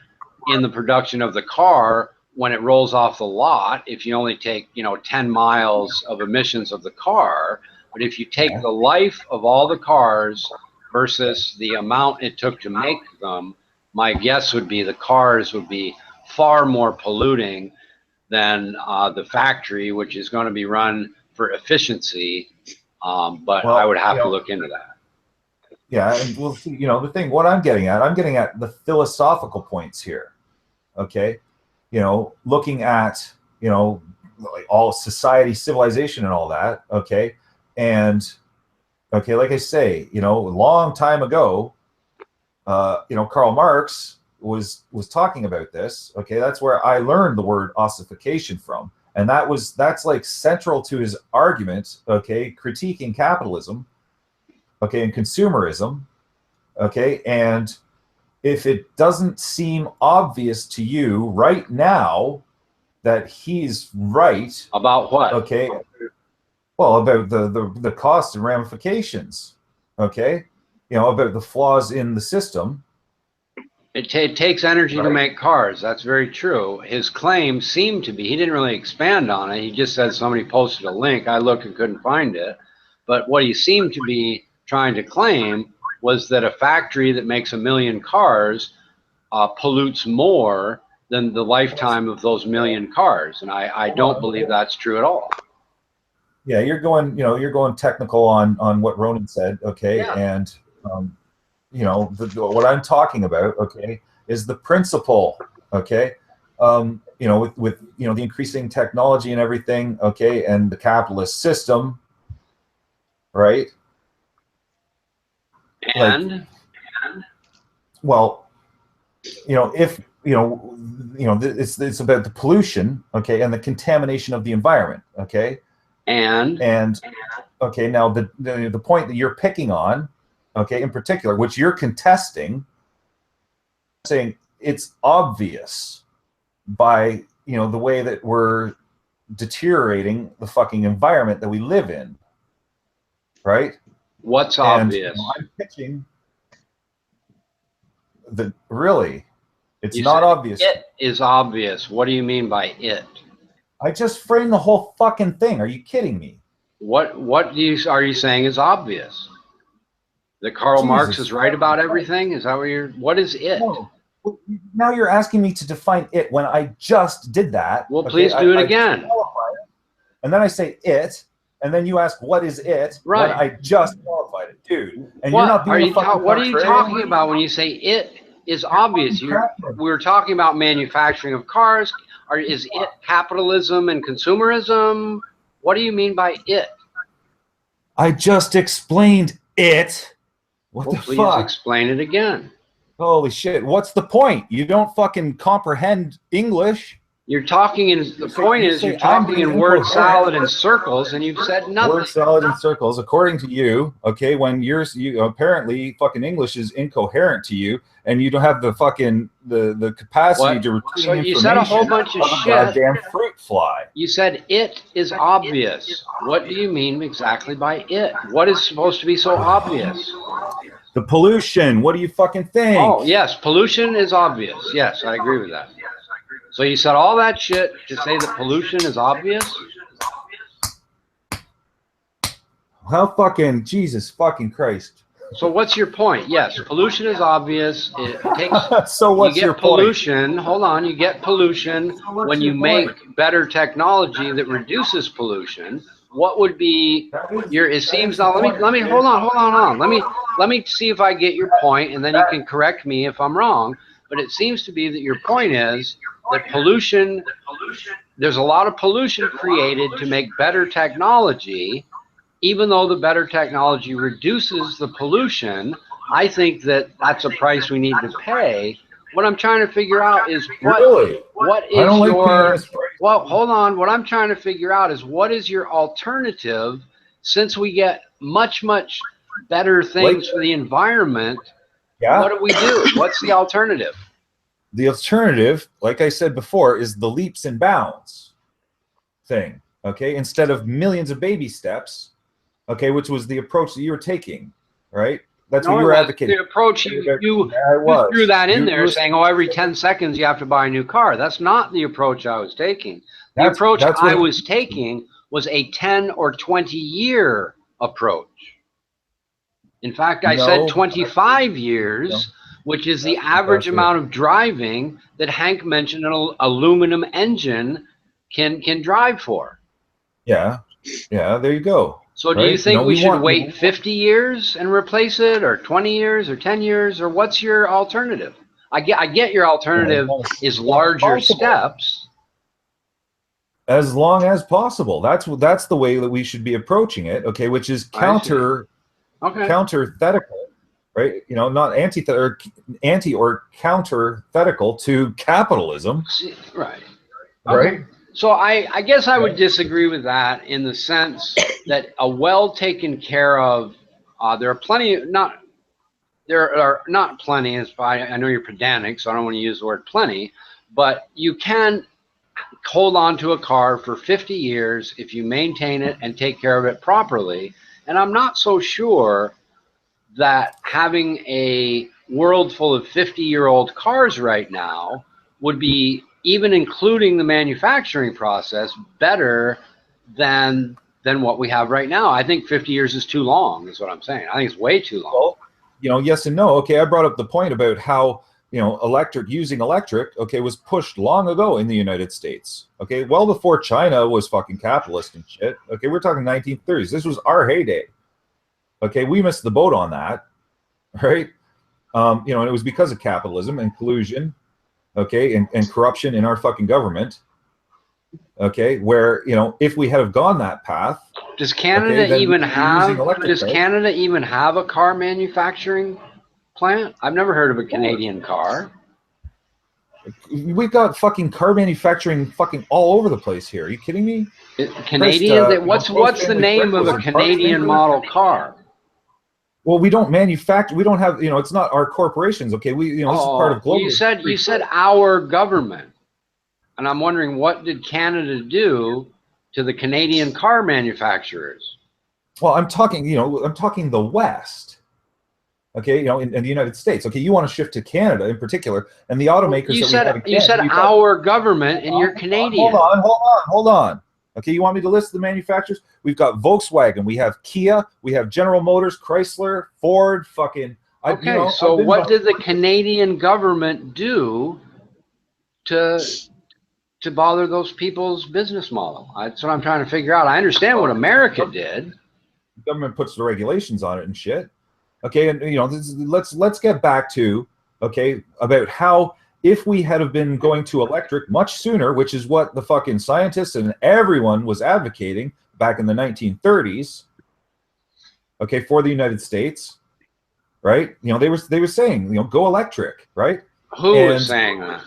in the production of the car when it rolls off the lot if you only take 10 miles of emissions of the car. But if you take the life of all the cars versus the amount it took to make them, my guess would be the cars would be far more polluting than the factory, which is going to be run for efficiency. But I would have to look into that. Yeah, and we'll see. The thing, what I'm getting at the philosophical points here. Okay, looking at like all society, civilization, and all that. Okay, and okay, like I say, a long time ago, Karl Marx was talking about this. Okay, that's where I learned the word ossification from, and that's like central to his argument. Okay, critiquing capitalism. Okay, and consumerism. Okay, and if it doesn't seem obvious to you right now that he's right about what? Okay, well, about the costs and ramifications. Okay, about the flaws in the system. It takes energy to make cars. That's very true. His claim seemed to be, he didn't really expand on it. He just said somebody posted a link. I looked and couldn't find it. But what he seemed to be trying to claim was that a factory that makes 1 million cars pollutes more than the lifetime of those 1 million cars. And I don't believe that's true at all. Yeah, you're going technical on what Ronan said. Okay, and what I'm talking about, okay, is the principle, okay, with the increasing technology and everything, okay, and the capitalist system, right? And well, if it's about the pollution, okay, and the contamination of the environment, okay, and okay, now the point that you're picking on, okay, in particular, which you're contesting, saying it's obvious by the way that we're deteriorating the fucking environment that we live in, right? What's obvious? I'm pitching that really, it's not obvious. It is obvious. What do you mean by it? I just framed the whole fucking thing. Are you kidding me? What are you saying is obvious? That Karl Marx is right about everything? Is that what is it? No. Now you're asking me to define it when I just did that. Well, please do it again. And then I say it, and then you ask what is it when I just qualified it, dude. And you're not being what are you talking about when you say it is obvious? We're talking about manufacturing of cars. Is it capitalism and consumerism? What do you mean by it? I just explained it. What the fuck? Please explain it again. Holy shit. What's the point? You don't fucking comprehend English. You're talking you're talking in word salad and circles, and you've said nothing. Word salad and circles, according to you, okay, when you apparently fucking English is incoherent to you, and you don't have the fucking the capacity to retain so you said a whole bunch of shit. Goddamn fruit fly. You said it is obvious. What do you mean exactly by it? What is supposed to be so obvious? The pollution. What do you fucking think? Oh, yes, pollution is obvious. Yes, I agree with that. So you said all that shit to say that pollution is obvious? How fucking Jesus fucking Christ. So what's your point? Yes, pollution is obvious. It takes So what's you your get pollution. Hold on, you get pollution when you make better technology that reduces pollution. What would be your? It seems now. Let me hold on. Let me see if I get your point, and then you can correct me if I'm wrong. But it seems to be that your point is that pollution. There's a lot of pollution created to make better technology. Even though the better technology reduces the pollution, I think that that's a price we need to pay. What I'm trying to figure out is what is your, well, hold on. What I'm trying to figure out is what is your alternative since we get much, much better things for the environment. Yeah. What do? What's the alternative? The alternative, like I said before, is the leaps and bounds thing. Okay. Instead of millions of baby steps. Okay, which was the approach that you were taking, right? That's what you were advocating. The approach you threw that in there, saying, "Oh, every 10 seconds you have to buy a new car." That's not the approach I was taking. The approach I was taking was a 10 or 20-year approach. In fact, I said 25 years, which is the average amount of driving that Hank mentioned an aluminum engine can drive for. Yeah, there you go. So do you think we should wait 50 years and replace it, or 20 years, or 10 years, or what's your alternative? I get your alternative is larger steps. As long as possible. That's the way that we should be approaching it. Okay, which is counterthetical, right? You know, not anti or counterthetical to capitalism. Right. Okay. So I guess I would disagree with that in the sense that a well taken care of, there are not plenty, I know you're pedantic, so I don't want to use the word plenty, but you can hold on to a car for 50 years if you maintain it and take care of it properly. And I'm not so sure that having a world full of 50-year-old cars right now would be, even including the manufacturing process, better than what we have right now. I think 50 years is too long, is what I'm saying. I think it's way too long. Well, you know, yes and no. Okay, I brought up the point about how, you know, using electric, okay, was pushed long ago in the United States. Okay, well before China was fucking capitalist and shit. Okay, we're talking 1930s. This was our heyday. Okay, we missed the boat on that, right? You know, and it was because of capitalism and collusion. Okay, and corruption in our fucking government. Okay, where, you know, if we had have gone that path, does Canada even have a car manufacturing plant? I've never heard of a Canadian car. We've got fucking car manufacturing fucking all over the place here. Are you kidding me? Canadian? What's the name of a Canadian model car? Well, we don't manufacture. We don't have. You know, it's not our corporations. Okay, this is part of global. You said our government, and I'm wondering, what did Canada do to the Canadian car manufacturers? Well, I'm talking the West. Okay, you know, in the United States. Okay, you want to shift to Canada in particular, and the automakers. You said our government, and you're Canadian. Hold on. Okay, you want me to list the manufacturers? We've got Volkswagen, we have Kia, we have General Motors, Chrysler, Ford, fucking. What did the Canadian government do to bother those people's business model? That's what I'm trying to figure out. I understand what America did. The government puts the regulations on it and shit. Okay, and you know, let's get back to about how, if we had have been going to electric much sooner, which is what the fucking scientists and everyone was advocating back in the 1930s, okay, for the United States, right? You know, they were saying, you know, go electric, right? Who was saying that?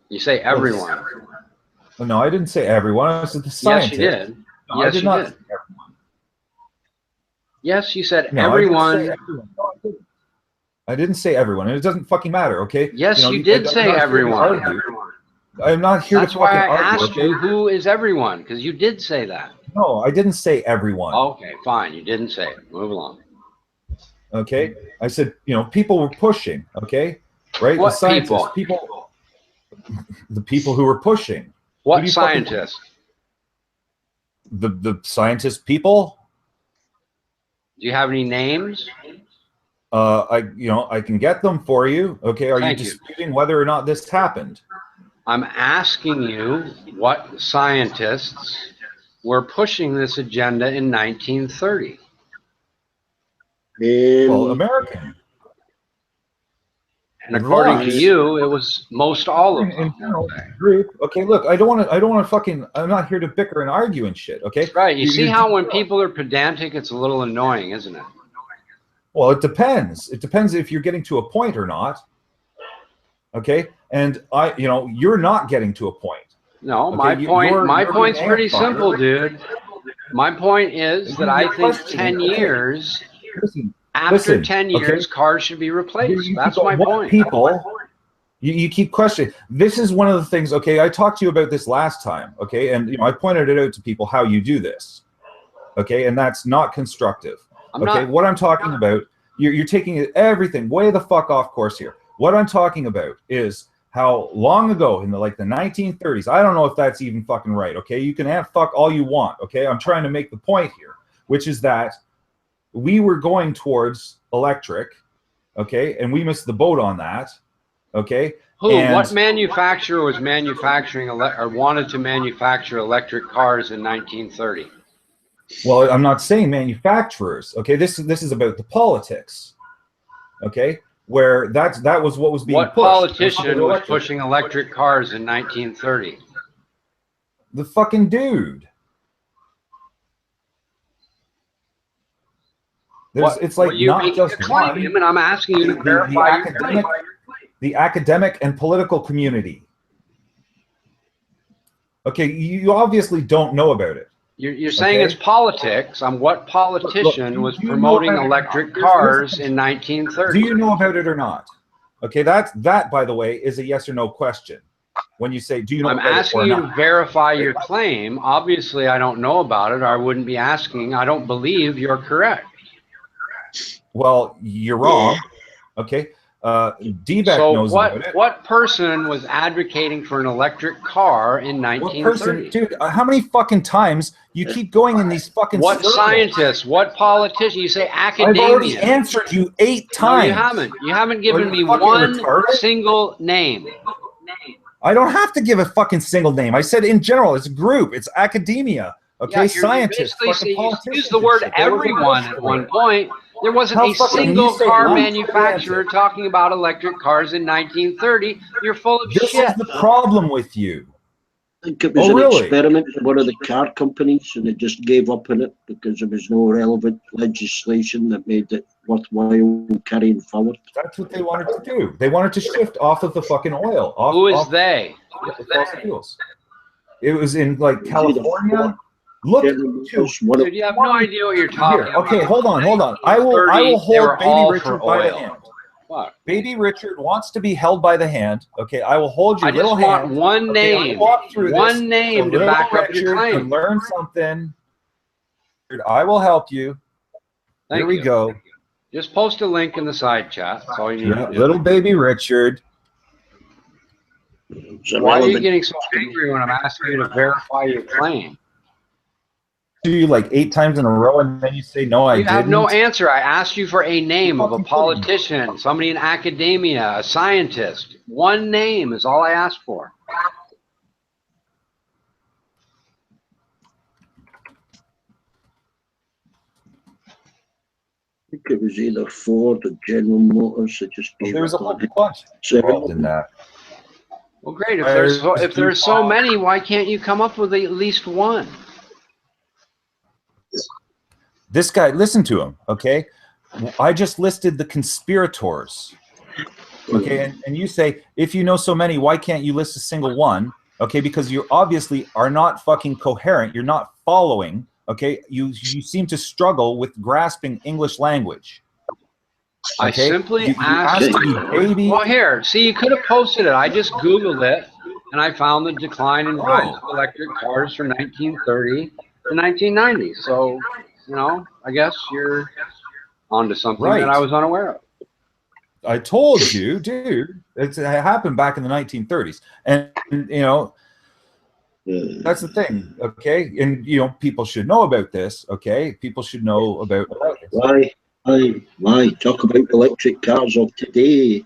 You say everyone. No, I didn't say everyone. I said the scientists. Yes, you did. No, yes, I did not say everyone. Yes, you said everyone. I didn't say everyone, and it doesn't fucking matter, okay? Yes, you did say everyone. I'm not here to fucking argue. That's why I asked you who is everyone, because you did say that. No, I didn't say everyone. Okay, fine. You didn't say it. Move along. Okay, I said, you know, people were pushing. Okay, right? What the scientists, people? The people who were pushing. What scientists? The scientist people. Do you have any names? I can get them for you. Okay, are you disputing whether or not this happened? I'm asking you what scientists were pushing this agenda in 1930. Well, American. And according to you, it was most all of them. Group. Okay, look, I don't want to fucking. I'm not here to bicker and argue and shit. Okay. Right. You see how when people are pedantic, it's a little annoying, isn't it? Well, it depends. It depends if you're getting to a point or not. Okay, and you're not getting to a point. No, okay? my point's pretty simple, dude. My point is that I think 10 years. After 10 years, cars should be replaced. That's my point. You keep questioning. This is one of the things. Okay, I talked to you about this last time. Okay, and I pointed it out to people how you do this. Okay, and that's not constructive. What I'm talking about, you're taking everything way the fuck off course here. What I'm talking about is how long ago in the 1930s. I don't know if that's even fucking right. Okay, you can fuck all you want. Okay, I'm trying to make the point here, which is that we were going towards electric, okay, and we missed the boat on that, okay. What manufacturer was manufacturing or wanted to manufacture electric cars in 1930? Well, I'm not saying manufacturers. Okay, this is about the politics. Okay, where that was what was being pushed. What politician was pushing electric cars in 1930? The fucking dude. It's like not just one. And I'm asking you to verify the academic and political community. Okay, you obviously don't know about it. You're saying it's politics. What politician was promoting electric cars in 1930? Do you know about it or not? Okay, that by the way is a yes or no question. When you say, do you know I'm about it or not? asking you to verify your claim. Obviously, I don't know about it, or I wouldn't be asking. I don't believe you're correct. Well, you're wrong. Okay. D-Beck knows about it. What person was advocating for an electric car in 1930? Dude, how many fucking times you keep going in these fucking circles? Scientists? What politician? You say academia. I've already answered you 8 times. No, you haven't. You haven't given me one single name. I don't have to give a fucking single name. I said in general, it's a group. It's academia. Okay, scientists. You used the word everyone at one point. There wasn't a single car manufacturer talking about electric cars in 1930. You're full of shit. This is the problem with you. I think it was an experiment for one of the car companies, and they just gave up on it because there was no relevant legislation that made it worthwhile carrying forward. That's what they wanted to do. They wanted to shift off of the fucking oil. Who is they? Fossil fuels. It was in California. Look, dude, you have no idea what you're talking about. Okay, hold on. I will hold Baby Richard by the hand. What? Baby Richard wants to be held by the hand. Okay, I will hold your little hand. I just want one name. One name to back up your claim. Can learn something. I will help you. Here we go. Just post a link in the side chat. That's all you need to do. Little Baby Richard. Why are you getting so angry when I'm asking you to verify your claim? You 8 times in a row and then you say no, I didn't. You have no answer. I asked you for a name of a politician, somebody in academia, a scientist. One name is all I asked for. I think it was either Ford or General Motors that just gave there was a whole bunch involved in that. Well, great. If there's so many, why can't you come up with at least one? This guy, listen to him, okay? I just listed the conspirators, okay? And you say, if you know so many, why can't you list a single one? Okay, because you obviously are not fucking coherent. You're not following, okay? You seem to struggle with grasping English language. Okay? I simply asked you. Well, here, see, you could have posted it. I just Googled it, and I found the decline in rise of electric cars from 1930 to 1990. So, I guess you're onto something Right. that I was unaware of. I told you, dude. It happened back in the 1930s, and you know that's the thing, okay? And you know people should know about this, okay? People should know about this. Why? Talk about electric cars of today.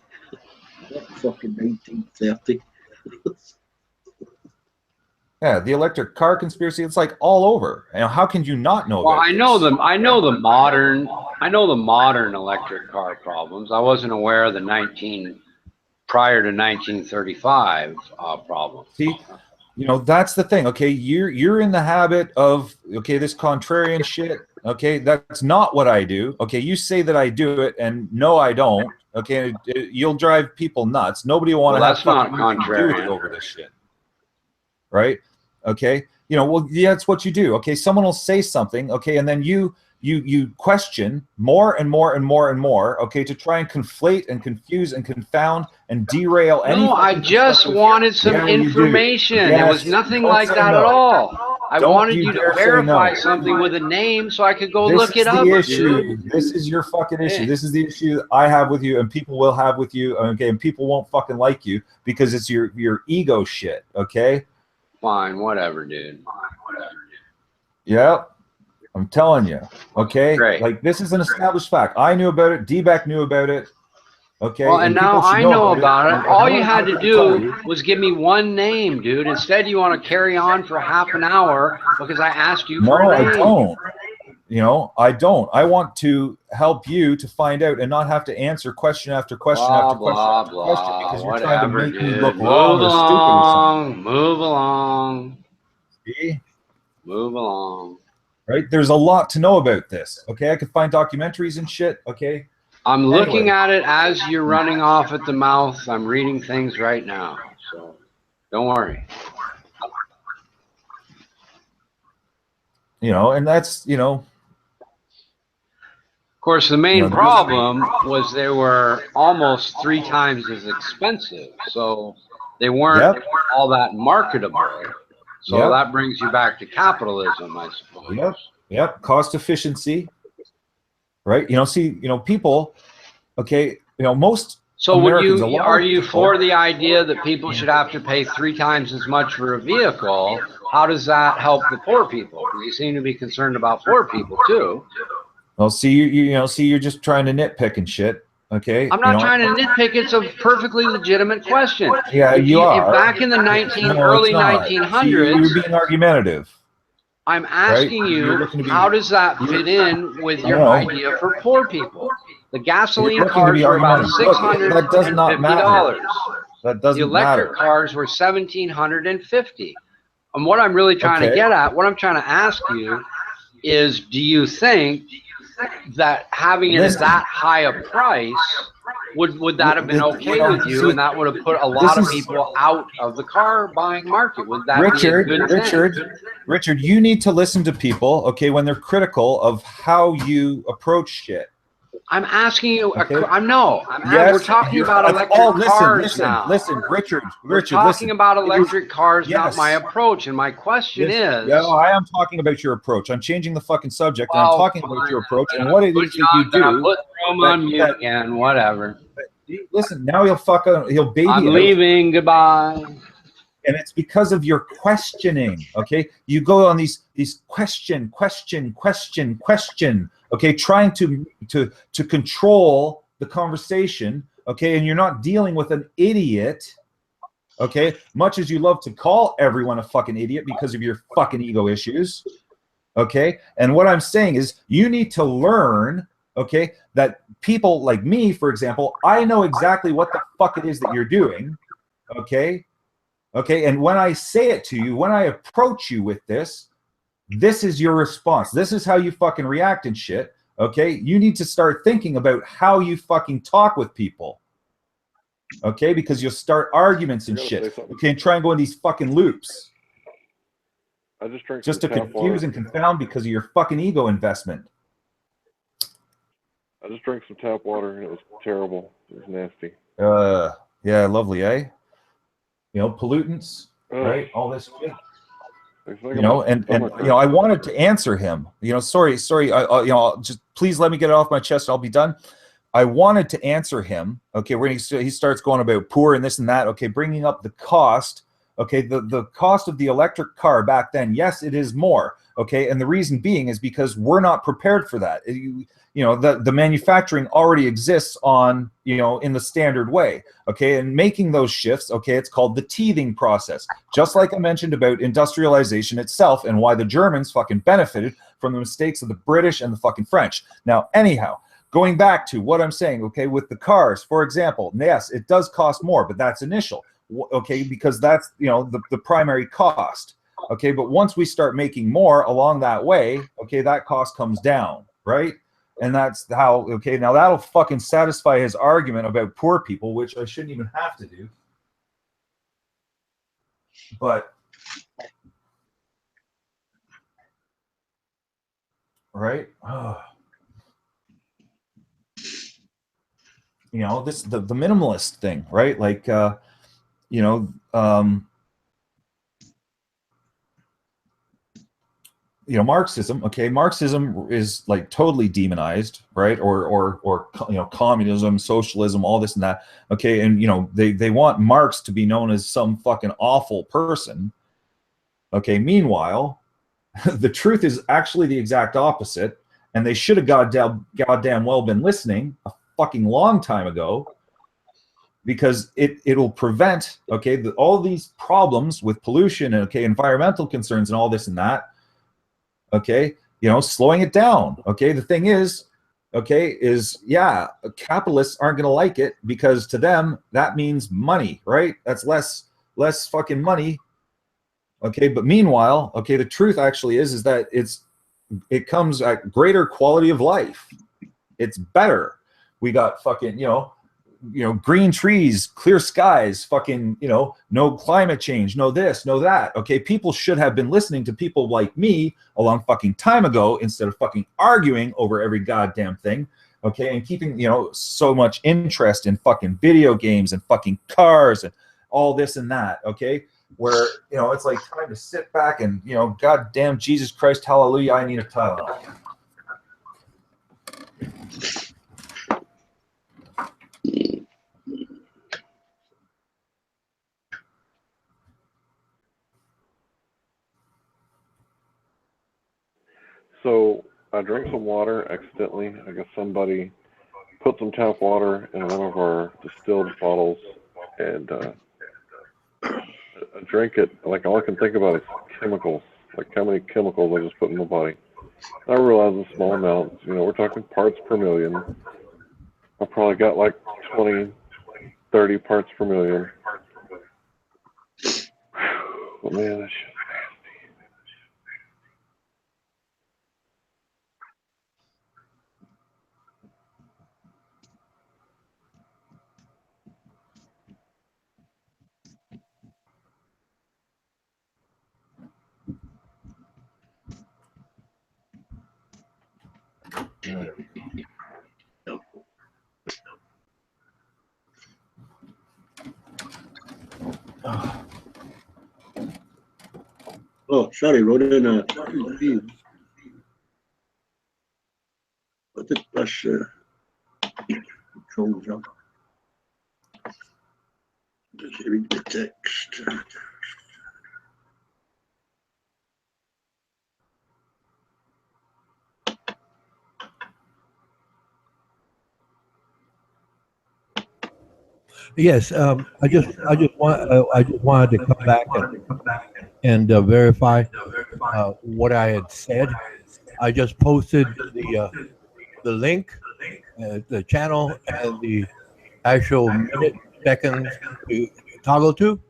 Not fucking 1930. Yeah, the electric car conspiracy. It's like all over. And how can you not know Well, about I know this? them. I know the modern electric car problems. I wasn't aware of the prior to 1935 problems. See, you know that's the thing. Okay, you're in the habit of this contrarian shit. Okay, that's not what I do. Okay, you say that I do it, and no, I don't. Okay, you'll drive people nuts. Nobody will want to Well, have that's not fucking anything to do with you contrarian. over this shit, right? Okay, you know, well, yeah, that's what you do. Okay, someone will say something. Okay, and then you question more and more and more and more. Okay, to try and conflate and confuse and confound and derail any. No, I just wanted some information. It was nothing like that at all. I wanted you to verify something with a name so I could go look it up, dude. This is your fucking issue. This is the issue I have with you, and people will have with you. Okay, and people won't fucking like you because it's your ego shit. Okay. Fine, whatever, dude. Yeah, I'm telling you. Okay. Great. Like this is an established fact. I knew about it. D-Back knew about it. Okay. Well, and now I know about it. All you had to tell do you. was give me one name, dude. Instead, you want to carry on for half an hour because I asked you for a name. No, I don't. You know, I don't. I want to help you to find out and not have to answer question after question after question after question because you're trying to make me look wrong or stupid or something. Move along. See? Move along. Right? There's a lot to know about this. Okay, I could find documentaries and shit. Okay. I'm looking at it as you're running off at the mouth. I'm reading things right now, so don't worry. You know, and that's, you know. Of course, the main problem was they were almost 3 times as expensive, so they weren't all that marketable. So that brings you back to capitalism, I suppose. Yep. Cost efficiency. Right? You know, see, you know, people, okay, you know, most So Americans, are you for the idea that people should have to pay 3 times as much for a vehicle? How does that help the poor people? Because you seem to be concerned about poor people too. Well, see, you're just trying to nitpick and shit. Okay. I'm not trying to nitpick. It's a perfectly legitimate question. Yeah, you are. If back in the early 1900s, see, you're being argumentative. I'm asking you, how does that fit in with your idea for poor people? The gasoline cars were about $650. That does not matter. That doesn't matter. The electric cars were $1,750. And what I'm really trying to get at, what I'm trying to ask you is, do you think that having it at that high a price, would that have been okay with you, and that would have put a lot of people out of the car buying market? Would that be a good thing? Richard, you need to listen to people, okay, when they're critical of how you approach shit. I'm asking you. We're talking about electric cars now. Listen, Richard. We're talking about electric cars, not my approach. And my question is. Yeah, I am talking about your approach. I'm changing the fucking subject. And I'm talking about your approach and what it is that you do. Put Rome on mute again. Whatever. Listen, now he'll baby. I'm leaving. Goodbye. And it's because of your questioning. Okay, you go on these question. Okay, trying to control the conversation. Okay, and you're not dealing with an idiot. Okay, much as you love to call everyone a fucking idiot because of your fucking ego issues. Okay, and what I'm saying is you need to learn. Okay, that people like me, for example, I know exactly what the fuck it is that you're doing. Okay. Okay, and when I say it to you, when I approach you with this is your response. This is how you fucking react and shit. Okay, you need to start thinking about how you fucking talk with people. Okay, because you'll start arguments and shit. Okay, and try and go in these fucking loops. Just to confuse and confound because of your fucking ego investment. I just drank some tap water and it was terrible. It was nasty. Yeah, lovely, eh? You know, pollutants, right? All this shit. You know, and you know, I wanted to answer him. You know, sorry, you know, just please let me get it off my chest. I'll be done. I wanted to answer him. Okay, when he starts going about poor and this and that. Okay, bringing up the cost. Okay, the cost of the electric car back then, yes, it is more. Okay, and the reason being is because we're not prepared for that. You know, the manufacturing already exists on, you know, in the standard way. Okay, and making those shifts, okay, it's called the teething process. Just like I mentioned about industrialization itself and why the Germans fucking benefited from the mistakes of the British and the fucking French. Now, anyhow, going back to what I'm saying, okay, with the cars, for example, yes, it does cost more, but that's initial. Okay, because that's, you know, the primary cost. Okay, but once we start making more along that way, okay, that cost comes down, right? And that's how, okay, now that'll fucking satisfy his argument about poor people, which I shouldn't even have to do. But, right? You know, this the minimalist thing, right? Like, you know, Marxism. Okay, Marxism is like totally demonized, right? Or you know, communism, socialism, all this and that. Okay, and you know, they want Marx to be known as some fucking awful person. Okay, meanwhile, the truth is actually the exact opposite, and they should have goddamn well been listening a fucking long time ago, because it'll prevent, okay, all these problems with pollution and, okay, environmental concerns and all this and that. Okay, you know, slowing it down. Okay, the thing is, okay, yeah, capitalists aren't going to like it, because to them that means money, right? That's less fucking money. Okay, but meanwhile, okay, the truth actually is that it comes at greater quality of life. It's better. We got fucking, you know, green trees, clear skies, fucking, you know, no climate change, no this, no that. Okay, people should have been listening to people like me a long fucking time ago, instead of fucking arguing over every goddamn thing. Okay, and keeping, you know, so much interest in fucking video games and fucking cars and all this and that. Okay, where, you know, it's like time to sit back and, you know, goddamn Jesus Christ, hallelujah, I need a Tylenol. So I drank some water accidentally. I guess somebody put some tap water in one of our distilled bottles, and I drank it. Like, all I can think about is chemicals. Like, how many chemicals I just put in my body. I realize a small amount. You know, we're talking parts per million. I probably got like 20, 30 parts per million. But man, that shit. Oh, sorry, Ronan. I think that's controls up. Just read the text. Yes, I just wanted to come back and verify what I had said. I just posted the link, the channel, and the actual minute seconds to toggle to,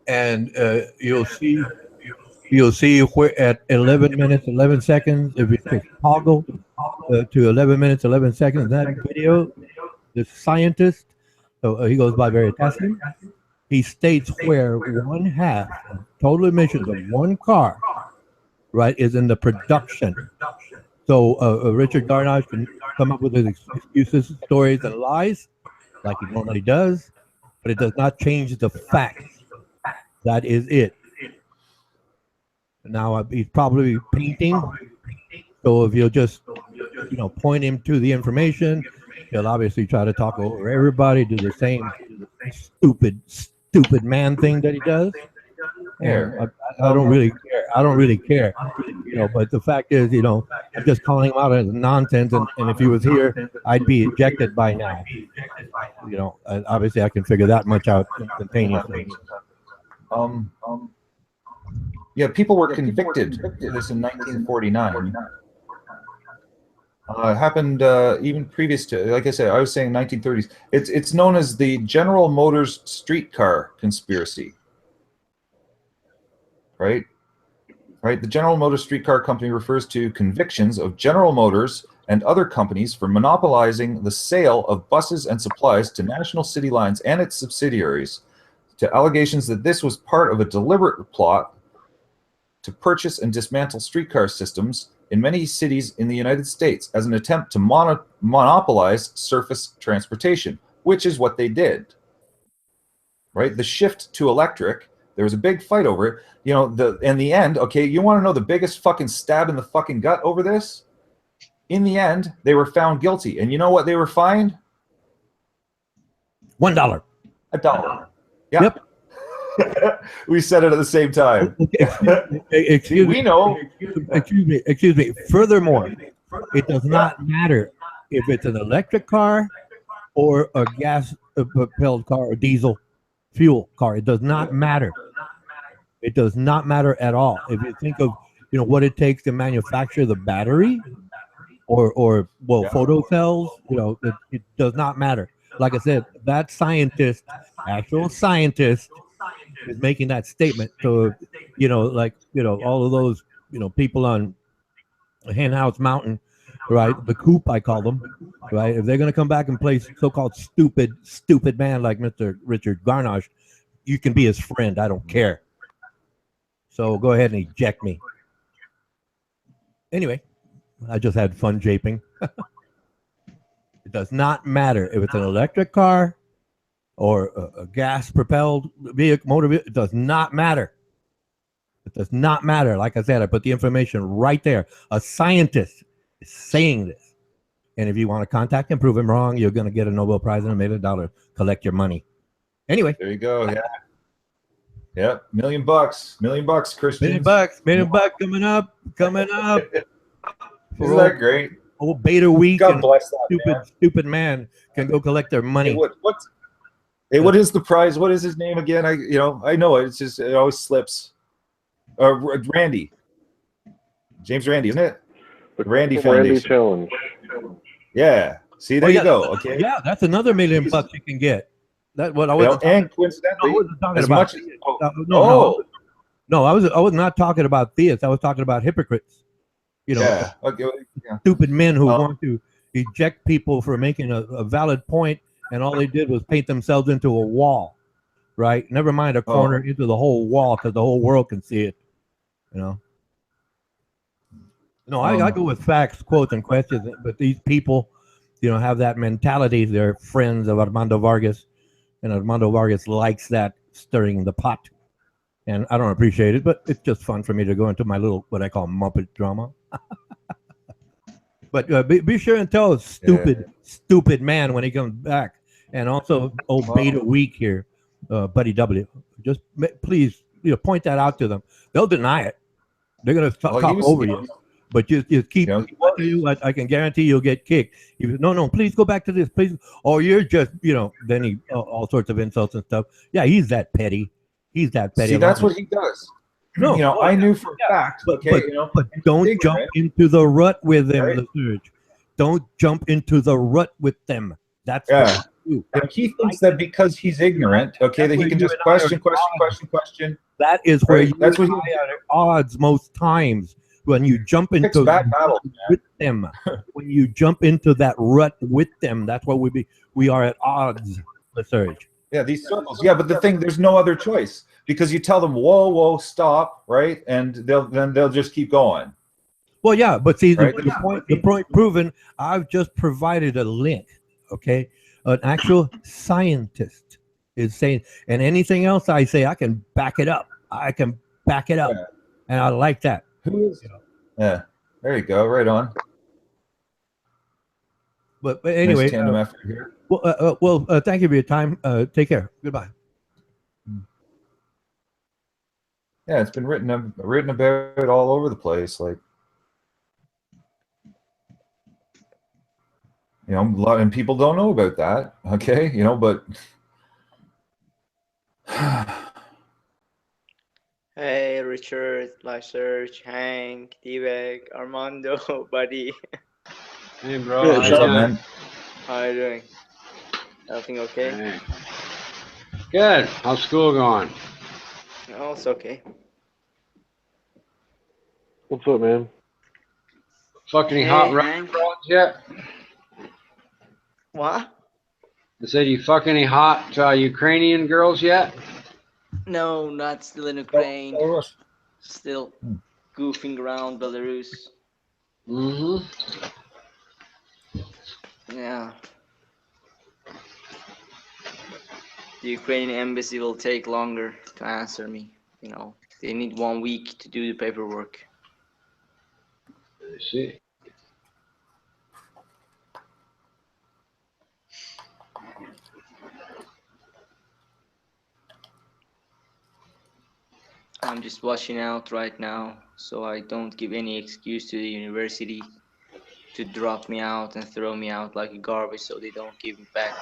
and you'll see where at 11 minutes 11 seconds, if you click toggle to 11 minutes 11 seconds, that video, the scientist. So he goes by Veritasium. He states where one half of total emissions of one car, right, is in the production. So Richard Darnage can come up with his excuses, stories, and lies, like he normally does, but it does not change the fact. That is it. Now he's probably painting. So if you'll just, point him to the information, he'll obviously try to talk over everybody, do the same stupid man thing that he does. And I don't really care. I don't really care, But the fact is, I'm just calling him out as nonsense. And if he was here, I'd be ejected by now. Obviously I can figure that much out instantaneously. Yeah, people were convicted of this in 1949. It happened even previous to, like I said, I was saying 1930s. It's known as the General Motors streetcar conspiracy. Right? The General Motors Streetcar Company refers to convictions of General Motors and other companies for monopolizing the sale of buses and supplies to National City Lines and its subsidiaries, to allegations that this was part of a deliberate plot to purchase and dismantle streetcar systems in many cities in the United States as an attempt to monopolize surface transportation, which is what they did. Right? The shift to electric, there was a big fight over it. In the end, okay, you want to know the biggest fucking stab in the fucking gut over this? In the end, they were found guilty. And you know what they were fined? $1. $1. Yeah. Yep. We said it at the same time. Excuse me. We know. Excuse me. Furthermore, it does not matter if it's an electric car or a gas-propelled car or diesel fuel car. It does not matter. It does not matter at all. If you think of what it takes to manufacture the battery or photo cells, it does not matter. Like I said, that actual scientist is making that statement. So all of those people on Henhouse Mountain, right? The coop, I call them, right? If they're going to come back and play so-called stupid man like Mr. Richard Garnash, you can be his friend. I don't care. So go ahead and eject me. Anyway, I just had fun japing. It does not matter if it's an electric car or a gas-propelled motor vehicle. It does not matter. It does not matter. Like I said, I put the information right there. A scientist is saying this. And if you want to contact him, prove him wrong, you're going to get a Nobel Prize and $1 million. Collect your money. Anyway. There you go. Yeah. Yep. $1 million. $1 million, Christian. $1 million coming up. Isn't that great? Old Beta Week. God bless that stupid man can go collect their money. Hey, what is the prize? What is his name again? I know it. It's just, it always slips. Randy. James Randi, isn't it? The Randy Foundation. Challenge. Yeah. See, there you go. Okay. Yeah, that's another $1 million you can get. That's what I was. And coincidentally, I wasn't talking about. No, I was not talking about theists. I was talking about hypocrites. Stupid men who want to eject people for making a valid point, and all they did was paint themselves into a wall, right? Never mind a corner, into the whole wall, because the whole world can see it. No, I go with facts, quotes, and questions, but these people, have that mentality. They're friends of Armando Vargas, and Armando Vargas likes that stirring the pot. And I don't appreciate it, but it's just fun for me to go into my little, what I call Muppet drama. But be sure and tell stupid man when he comes back. And also old Beta Week here, Buddy W. Just please, point that out to them. They'll deny it. They're going to talk over you. But you keep, I can guarantee you'll get kicked. No, please go back to this, please. Or you're just, then he, all sorts of insults and stuff. Yeah, he's that petty. He's that petty. See, that's what he does. No, I knew for a fact. But don't jump into the rut with them, right? Surge. Don't jump into the rut with them. That's what you do. He thinks that because he's ignorant, that he can just question. That is where that's what he's at odds most times. When you jump into with them, when you jump into that rut with them, that's what we are at odds, Surge. Yeah, these circles. Yeah, but the thing, there's no other choice, because you tell them, whoa, stop, right? And they'll just keep going. Well, yeah, but see, right? the point proven, I've just provided a link, okay? An actual scientist is saying, and anything else I say, I can back it up. Yeah. and I like that. Who is? Yeah, there you go. Right on. But anyway, nice tandem effort here. Well, thank you for your time. Take care. Goodbye. Yeah, it's been written about all over the place. Like, you know, a lot, and people don't know about that. Okay, you know, but Hey, Richard, Live Search, Hank, D-Bag, Armando, buddy. Hey, bro. Yeah, How what's you up, doing? man? How are you doing? Everything okay? Hey. Good. How's school going? Oh, it's okay. What's up, man? Fuck any Hey, hot Hank. girls yet? What? I said, you fuck any hot Ukrainian girls yet? No, not still in Ukraine. Belarus. Still goofing around Belarus. Mm-hmm. Yeah. The Ukrainian embassy will take longer to answer me. You know, they need 1 week to do the paperwork. I see. I'm just watching out right now, so I don't give any excuse to the university to drop me out and throw me out like a garbage, so they don't give me back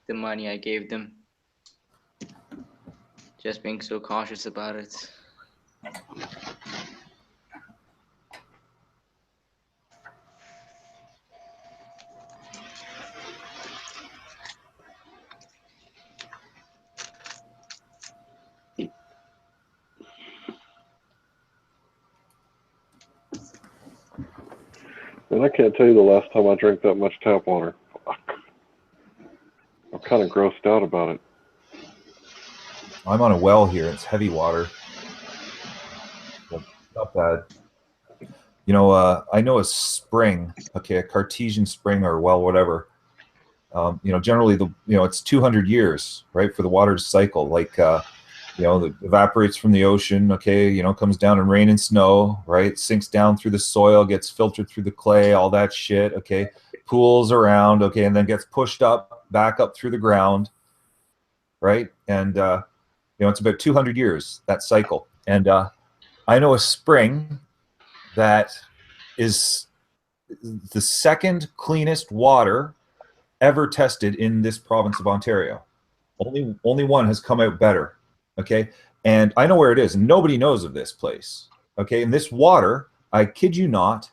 the money I gave them. Just being so cautious about it. And I can't tell you the last time I drank that much tap water. Fuck. I'm kind of grossed out about it. I'm on a well here. It's heavy water. Well, not bad. You know, I know a spring, okay, a Cartesian spring or well, whatever. You know, generally it's 200 years, right, for the water to cycle. Like, you know, it evaporates from the ocean, okay, you know, comes down in rain and snow, right, sinks down through the soil, gets filtered through the clay, all that shit, okay, pools around, okay, and then gets pushed back up through the ground, right, and you know, it's about 200 years, that cycle. And I know a spring that is the second cleanest water ever tested in this province of Ontario. Only one has come out better. Okay, and I know where it is, and nobody knows of this place. Okay, and this water, I kid you not,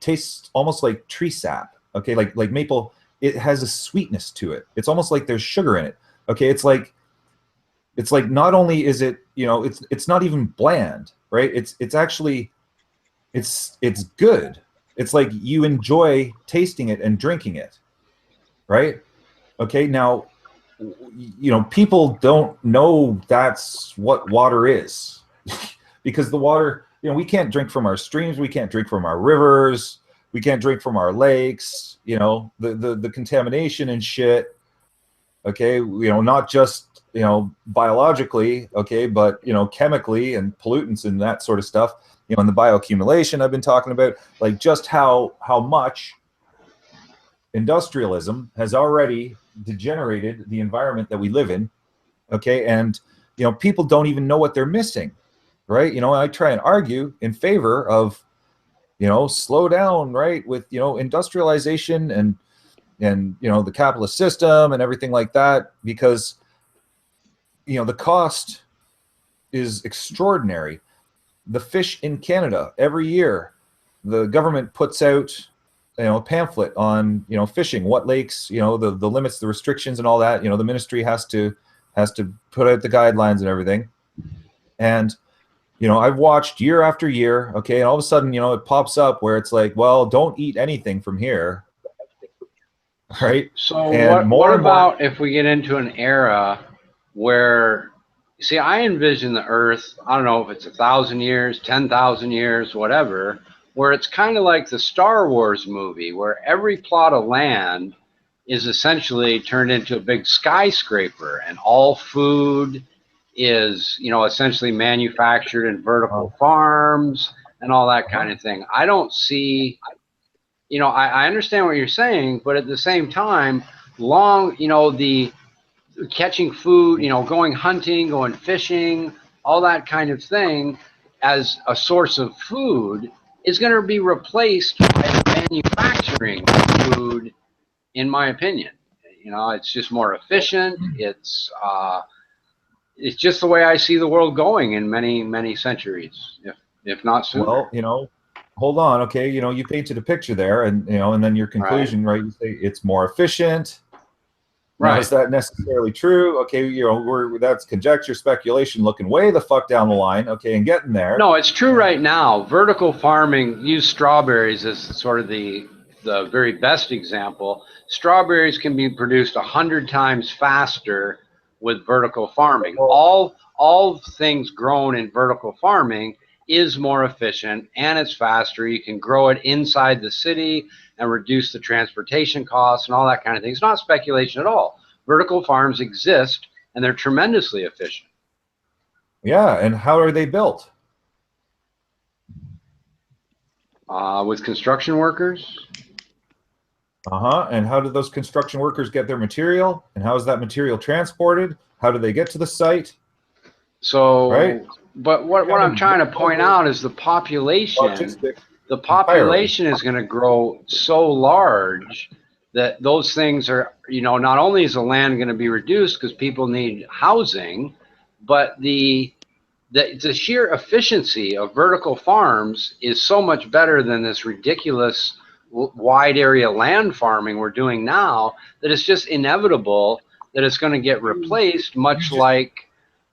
tastes almost like tree sap. Okay, like maple. It has a sweetness to it. It's almost like there's sugar in it. Okay, it's like not only is it, you know, it's not even bland, right? It's actually it's good. It's like you enjoy tasting it and drinking it, right? Okay, now, you know, people don't know that's what water is because the water, you know, we can't drink from our streams, we can't drink from our rivers, we can't drink from our lakes, you know, the contamination and shit. Okay, you know, not just, you know, biologically, okay, but, you know, chemically and pollutants and that sort of stuff, you know, and the bioaccumulation I've been talking about, like just how much industrialism has already degenerated the environment that we live in. Okay, and you know, people don't even know what they're missing, right? You know, I try and argue in favor of, you know, slow down, right, with, you know, industrialization and you know, the capitalist system and everything like that, because, you know, the cost is extraordinary. The fish in Canada, every year the government puts out, you know, a pamphlet on, you know, fishing, what lakes, you know, the limits, the restrictions and all that. You know, the ministry has to put out the guidelines and everything. And, you know, I've watched year after year, okay, and all of a sudden, you know, it pops up where it's like, well, don't eat anything from here. Right? So And what and about if we get into an era where, see, I envision the Earth, I don't know if it's 1,000 years, 10,000 years, whatever, where it's kind of like the Star Wars movie, where every plot of land is essentially turned into a big skyscraper, and all food is, you know, essentially manufactured in vertical farms and all that kind of thing. I don't see, you know, I understand what you're saying, but at the same time, you know, the catching food, you know, going hunting, going fishing, all that kind of thing as a source of food is going to be replaced by manufacturing food, in my opinion. You know, it's just more efficient. It's just the way I see the world going in many, many centuries, if not sooner. Well, you know, hold on. Okay, you know, you painted a picture there, and you know, and then your conclusion, right? You say it's more efficient. Now, Right. is that necessarily true? Okay, you know, that's conjecture, speculation, looking way the fuck down the line. Okay, and getting there. No, it's true right now. Vertical farming, use strawberries as sort of the very best example. Strawberries can be produced 100 times faster with vertical farming. All things grown in vertical farming is more efficient and it's faster. You can grow it inside the city and reduce the transportation costs and all that kind of thing. It's not speculation at all. Vertical farms exist and they're tremendously efficient. Yeah, and how are they built? With construction workers. And how do those construction workers get their material? And how is that material transported? How do they get to the site? So, right? But what I'm trying to point out is the population. The population is going to grow so large that those things are, you know, not only is the land going to be reduced because people need housing, but the sheer efficiency of vertical farms is so much better than this ridiculous wide area land farming we're doing now that it's just inevitable that it's going to get replaced, much like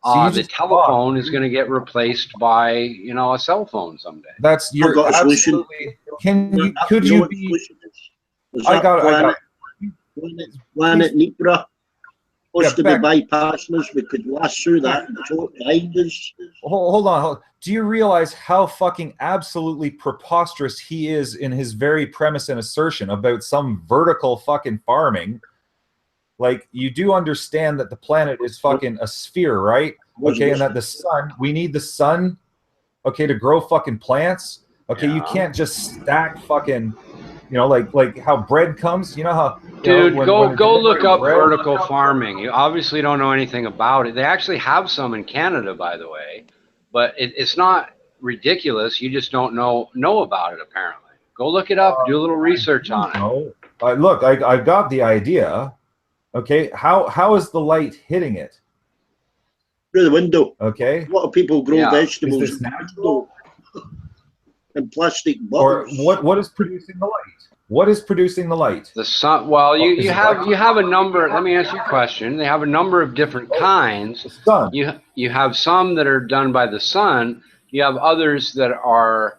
the telephone is going to get replaced by, you know, a cell phone someday. That's your absolutely. Could you be? I got Planet Nipra supposed to be bypassing us. We could last through that behind us. Hold on. Do you realize how fucking absolutely preposterous he is in his very premise and assertion about some vertical fucking farming? Like, you do understand that the planet is fucking a sphere, right? Okay, and that the sun, we need the sun, okay, to grow fucking plants. Okay, you can't just stack fucking, you know, like how bread comes. You know how, dude, go look up vertical farming. You obviously don't know anything about it. They actually have some in Canada, by the way, but it's not ridiculous. You just don't know about it apparently. Go look it up. Do a little research on it. Look, I got the idea. Okay, how is the light hitting it? Through the window. Okay. A lot of people grow vegetables. Is this natural? And plastic bottles. Or what is producing the light? What is producing the light? The sun. Well, you have a number. Let me ask you a question. They have a number of different kinds. The sun. You have some that are done by the sun. You have others that are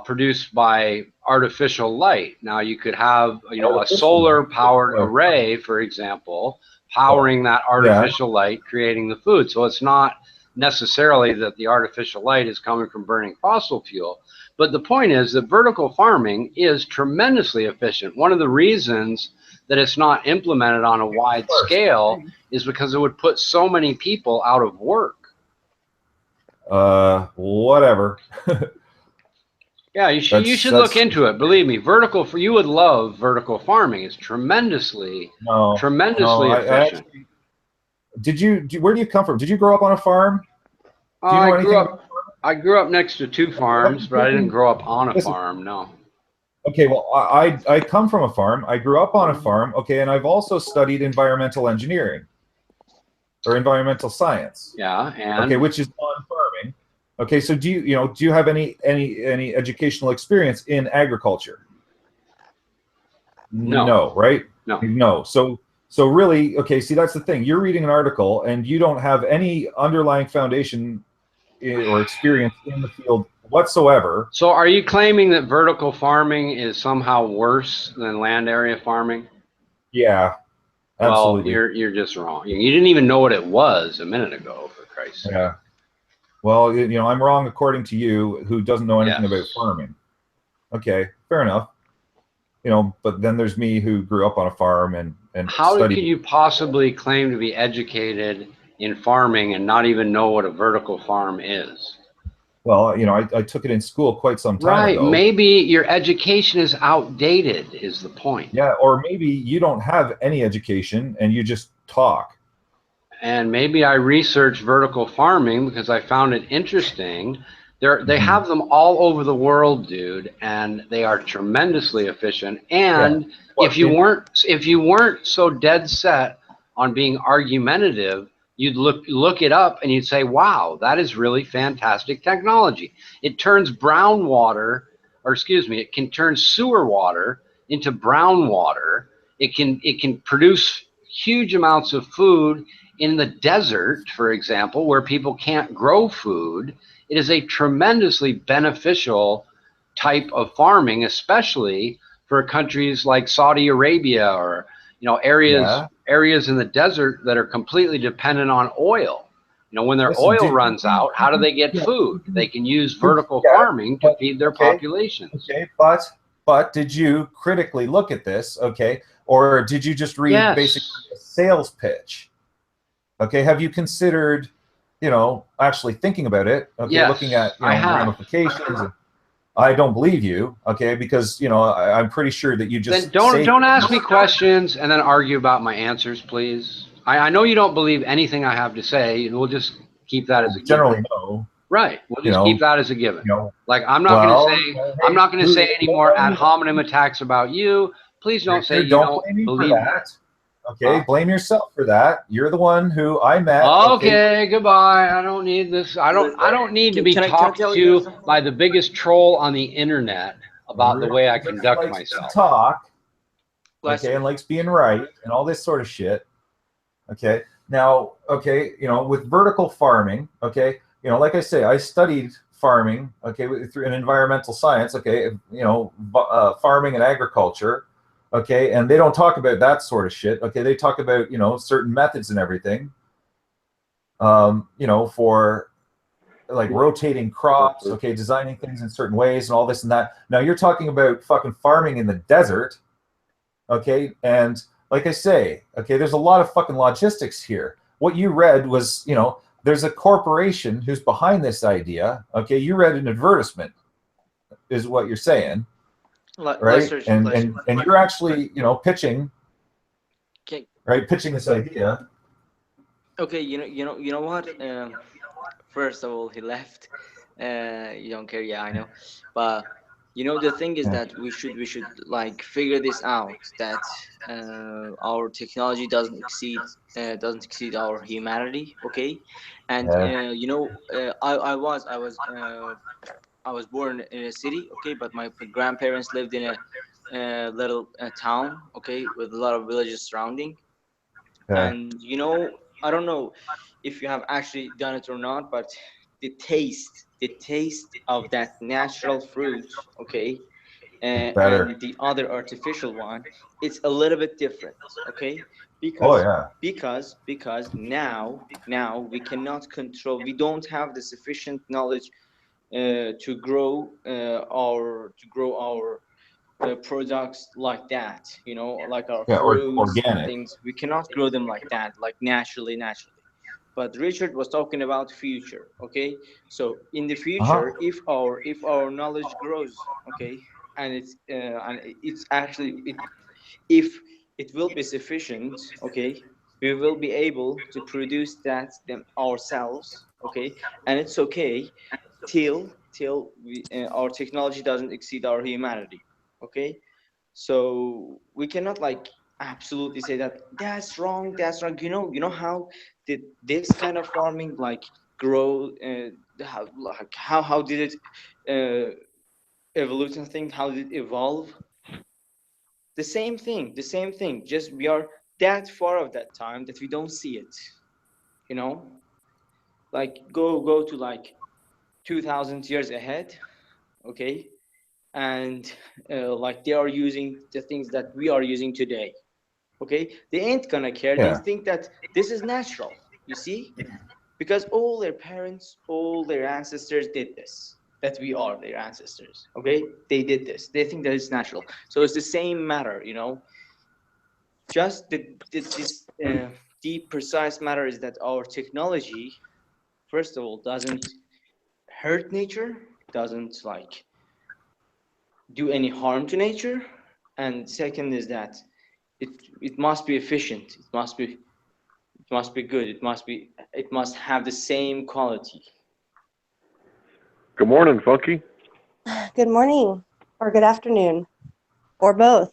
produced by artificial light. Now you could have, you know, a solar powered array, for example, powering that artificial light, creating the food. So it's not necessarily that the artificial light is coming from burning fossil fuel. But the point is that vertical farming is tremendously efficient. One of the reasons that it's not implemented on a wide scale is because it would put so many people out of work. Whatever. Yeah, you should look into it. Believe me, you would love vertical farming. It's tremendously efficient. Where do you come from? Did you grow up on a farm? Do you know anything? I grew up next to 2 farms, but I didn't grow up on a farm, no. Okay, well, I come from a farm. I grew up on a farm, okay, and I've also studied environmental engineering or environmental science. Yeah, and okay, which is non-farming. Okay, so do you have any educational experience in agriculture? No, right? No. So really, okay, see, that's the thing. You're reading an article and you don't have any underlying foundation or experience in the field whatsoever. So are you claiming that vertical farming is somehow worse than land area farming? Yeah, absolutely. Well, you're just wrong. You didn't even know what it was a minute ago, for Christ's sake. Yeah. Well, you know, I'm wrong according to you, who doesn't know anything about farming. Okay, fair enough. You know, but then there's me who grew up on a farm and how studied. could you possibly claim to be educated in farming and not even know what a vertical farm is. Well, you know, I took it in school quite some time Right. ago. Maybe your education is outdated, is the point. Yeah, or maybe you don't have any education and you just talk. And maybe I researched vertical farming because I found it interesting. They have them all over the world, dude, and they are tremendously efficient. And Yeah. Well, if you weren't so dead set on being argumentative, you'd look it up and you'd say, "Wow, that is really fantastic technology." It turns brown water, or excuse me, it can turn sewer water into brown water. It can produce huge amounts of food in the desert, for example, where people can't grow food. It is a tremendously beneficial type of farming, especially for countries like Saudi Arabia or areas in the desert that are completely dependent on oil. You know, when their Listen, oil runs out, how do they get food? They can use vertical farming to feed their populations. Okay, but did you critically look at this? Okay, or did you just read basically a sales pitch? Okay, have you considered, you know, actually thinking about it? Okay, Yes, looking at I have. ramifications. I don't believe you. Okay, because you know I'm pretty sure that you just then don't ask me questions and then argue about my answers, please. I know you don't believe anything I have to say. We'll just keep that as a generally given. no. Right. We'll just keep that as a given. You know, like I'm not going to say any more ad hominem attacks about you. Please don't say you don't blame me believe for that. Okay, blame yourself for that. You're the one who I met. Okay, goodbye. I don't need this. I don't need to be talked to by the biggest troll on the internet about the way I conduct myself. Talk. Okay, and likes being right and all this sort of shit. Okay. Now, okay, you know, with vertical farming, okay, you know, like I say, I studied farming, okay, through an environmental science, okay, you know, farming and agriculture, okay, and they don't talk about that sort of shit, okay, they talk about, you know, certain methods and everything, you know, for like rotating crops, okay, designing things in certain ways and all this and that. Now you're talking about fucking farming in the desert, okay, and like I say, okay, there's a lot of fucking logistics here. What you read was, you know, there's a corporation who's behind this idea. Okay, you read an advertisement, is what you're saying, right? And you're actually, you know, pitching, pitching this idea. Okay, you know what? First of all, he left. You don't care, yeah, I know, but you know the thing is that we should like figure this out, that our technology doesn't exceed our humanity, okay? And you know, I was born in a city, okay, but my grandparents lived in a little town, okay, with a lot of villages surrounding. And you know, I don't know if you have actually done it or not, but the taste of that natural fruit, okay, and the other artificial one, it's a little bit different, okay? Because now we cannot control, we don't have the sufficient knowledge to grow our products like that, you know, like our fruits and things. We cannot grow them like that, like naturally. But Richard was talking about future, okay? So in the future, if our knowledge grows, okay, and it's actually if it will be sufficient, okay, we will be able to produce that them ourselves, okay, and it's okay till our technology doesn't exceed our humanity, okay? So we cannot like absolutely say that that's wrong. You know how did this kind of farming like grow, how did it evolution thing, how did it evolve? The same thing, just we are that far of that time that we don't see it, you know? Like go to like 2000 years ahead, okay, and like they are using the things that we are using today, okay? They ain't gonna care. They think that this is natural, you see, because all their parents, all their ancestors did this, that we are their ancestors, okay? They did this, they think that it's natural. So it's the same matter, you know, just this the precise matter is that our technology, first of all, doesn't hurt nature, doesn't like do any harm to nature, and second is that it must be efficient. It must be good. It must have the same quality. Good morning, Funky. Good morning, or good afternoon, or both.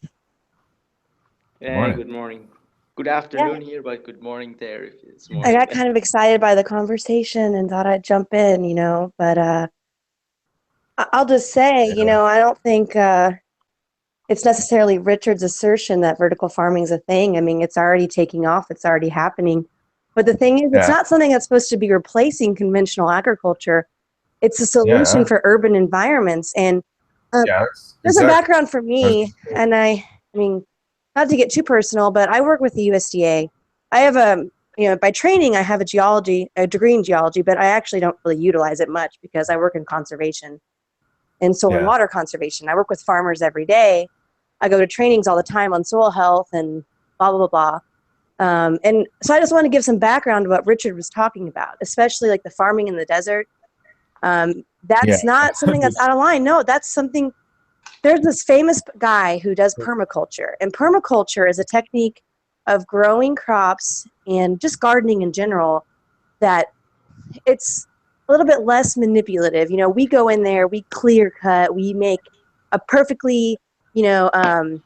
Hey, good morning. Good afternoon here, but good morning there if it's morning. I got kind of excited by the conversation and thought I'd jump in, you know, but I'll just say, you know, I don't think it's necessarily Richard's assertion that vertical farming is a thing. I mean, it's already taking off. It's already happening. But the thing is, it's not something that's supposed to be replacing conventional agriculture. It's a solution for urban environments. And there's a background for me. And I mean, not to get too personal, but I work with the USDA. I have by training, I have a degree in geology, but I actually don't really utilize it much because I work in conservation and soil and water conservation. I work with farmers every day. I go to trainings all the time on soil health and blah, blah, blah, blah. And so I just want to give some background to what Richard was talking about, especially like the farming in the desert. That's not something that's out of line. No, that's something. There's this famous guy who does permaculture, and permaculture is a technique of growing crops and just gardening in general that it's a little bit less manipulative. You know, we go in there, we clear cut, we make a perfectly, inline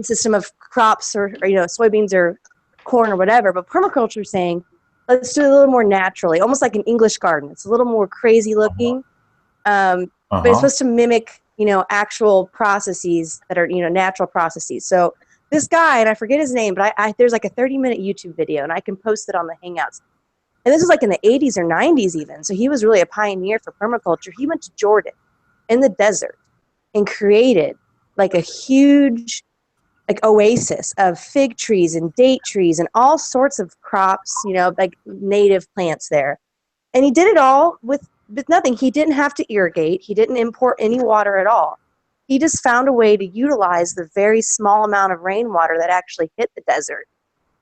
system of crops or soybeans or corn or whatever. But permaculture is saying, let's do it a little more naturally, almost like an English garden. It's a little more crazy looking, but it's supposed to mimic, actual processes that are, natural processes. So this guy, and I forget his name, but there's like a 30-minute YouTube video, and I can post it on the Hangouts. And this was like in the 80s or 90s even. So he was really a pioneer for permaculture. He went to Jordan in the desert and created like a huge oasis of fig trees and date trees and all sorts of crops, like native plants there. And he did it all with nothing. He didn't have to irrigate. He didn't import any water at all. He just found a way to utilize the very small amount of rainwater that actually hit the desert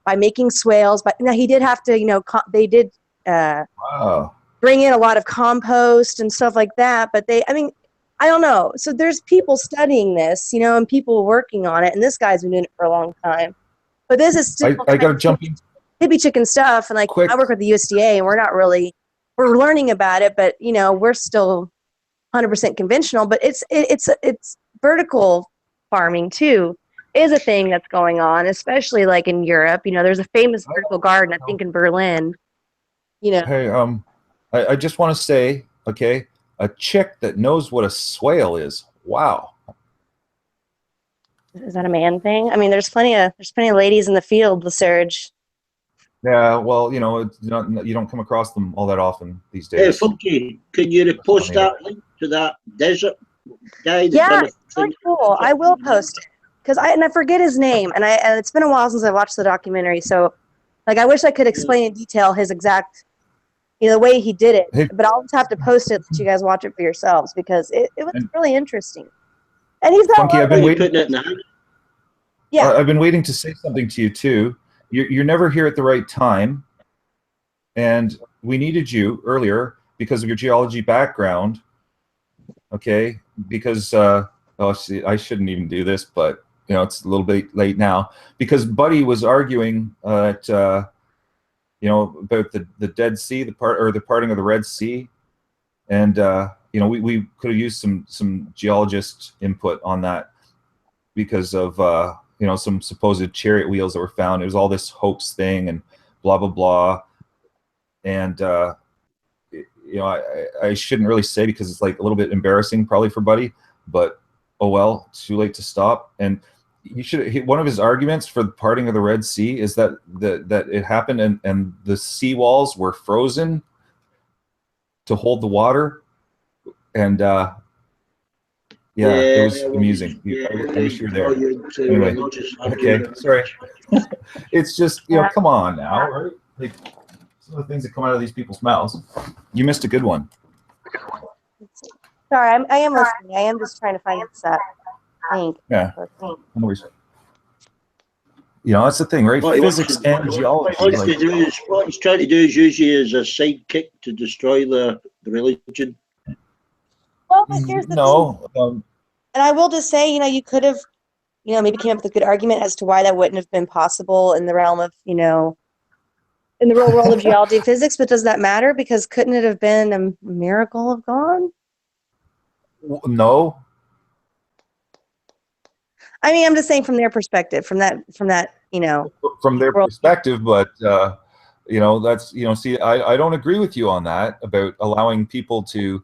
by making swales. But now he did have to, they did bring in a lot of compost and stuff like that. But I don't know. So there's people studying this, and people working on it. And this guy's been doing it for a long time. But this is still I got to jump in. Hippie chicken stuff. And I work with the USDA, and we're learning about it, but we're still 100% conventional. But it's vertical farming too is a thing that's going on, especially like in Europe. There's a famous vertical garden, I think, in Berlin. Hey, I just want to say, okay, a chick that knows what a swale is. Wow. Is that a man thing? I mean, there's plenty of ladies in the field, LaSurge. Yeah, well, you don't come across them all that often these days. Hey, Funky, can you repost that link to that desert guy? Yeah, it's really cool. I will post it because I forget his name, and it's been a while since I watched the documentary. So, I wish I could explain in detail his exact, the way he did it. But I'll just have to post it so you guys watch it for yourselves because it was really interesting. And he's got Funky, I've been waiting. Yeah, I've been waiting to say something to you too. You're never here at the right time, and we needed you earlier because of your geology background. Okay, because I shouldn't even do this, but it's a little bit late now because Buddy was arguing about the Dead Sea, the parting of the Red Sea, and we could have used some geologist input on that because of some supposed chariot wheels that were found. It was all this hoax thing and blah, blah, blah. And, I shouldn't really say because it's like a little bit embarrassing probably for Buddy, but oh well, too late to stop. And one of his arguments for the parting of the Red Sea is that it happened and the sea walls were frozen to hold the water. And, it was amusing. I wish you were there. Anyway, okay, sorry. It's just, come on now, right? Like some of the things that come out of these people's mouths. You missed a good one. Sorry, I am listening. I am just trying to find this link. Yeah. No worries. You know, that's the thing, right? Physics and geology. What he's trying to do is use you as a sidekick to destroy the religion. Well, but here's the thing. And I will just say, you could have, maybe came up with a good argument as to why that wouldn't have been possible in the realm of, in the real world of geology and physics. But does that matter? Because couldn't it have been a miracle of God? No. I mean, I'm just saying from their perspective, from that, from their perspective, but that's see, I don't agree with you on that about allowing people to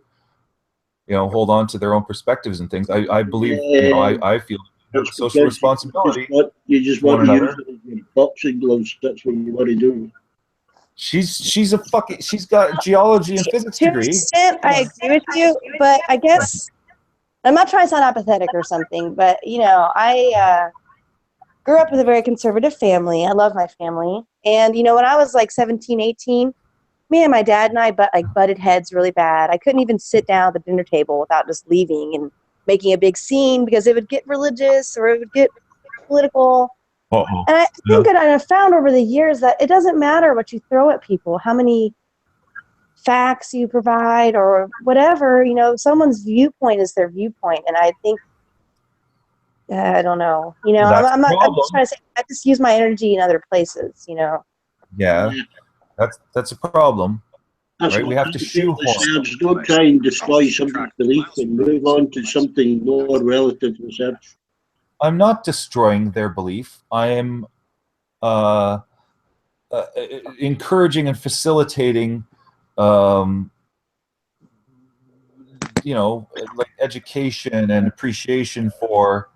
hold on to their own perspectives and things. I believe I feel social responsibility. You just want to use it as boxing gloves. That's what you want to do. She's got a geology and physics degree. I agree with you, but I guess I'm not trying to sound apathetic or something, but I grew up with a very conservative family. I love my family. And when I was like 17, 18, me and my dad and I butted heads really bad. I couldn't even sit down at the dinner table without just leaving and making a big scene because it would get religious or it would get political. Uh-oh. And I think that I have found over the years that it doesn't matter what you throw at people, how many facts you provide or whatever, someone's viewpoint is their viewpoint. And I think, I don't know, I'm just trying to say, I just use my energy in other places, Yeah, that's a problem. Right? We have to shoehorn. Don't try and destroy somebody's belief and move on to something more relative to research. I'm not destroying their belief. I am encouraging and facilitating, like education and appreciation for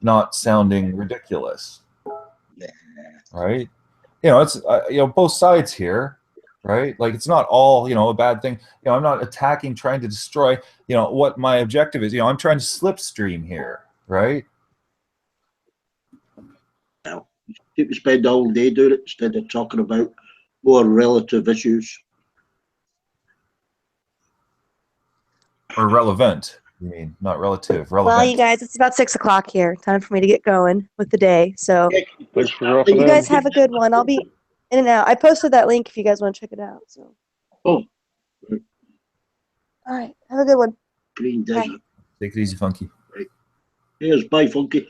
not sounding ridiculous. Right? It's both sides here. Right? Like it's not all, a bad thing. I'm not attacking, trying to destroy, what my objective is. I'm trying to slipstream here. Right? People spend all day doing it instead of talking about more relative issues. Or relevant, you mean, not relative, relevant. Well, you guys, it's about 6 o'clock here. Time for me to get going with the day. So you guys have a good one. I'll be in and out. I posted that link if you guys want to check it out. So. Oh. All right. Have a good one. Green Desert. Bye. Take it easy, Funky. Right. Here's bye, Funky.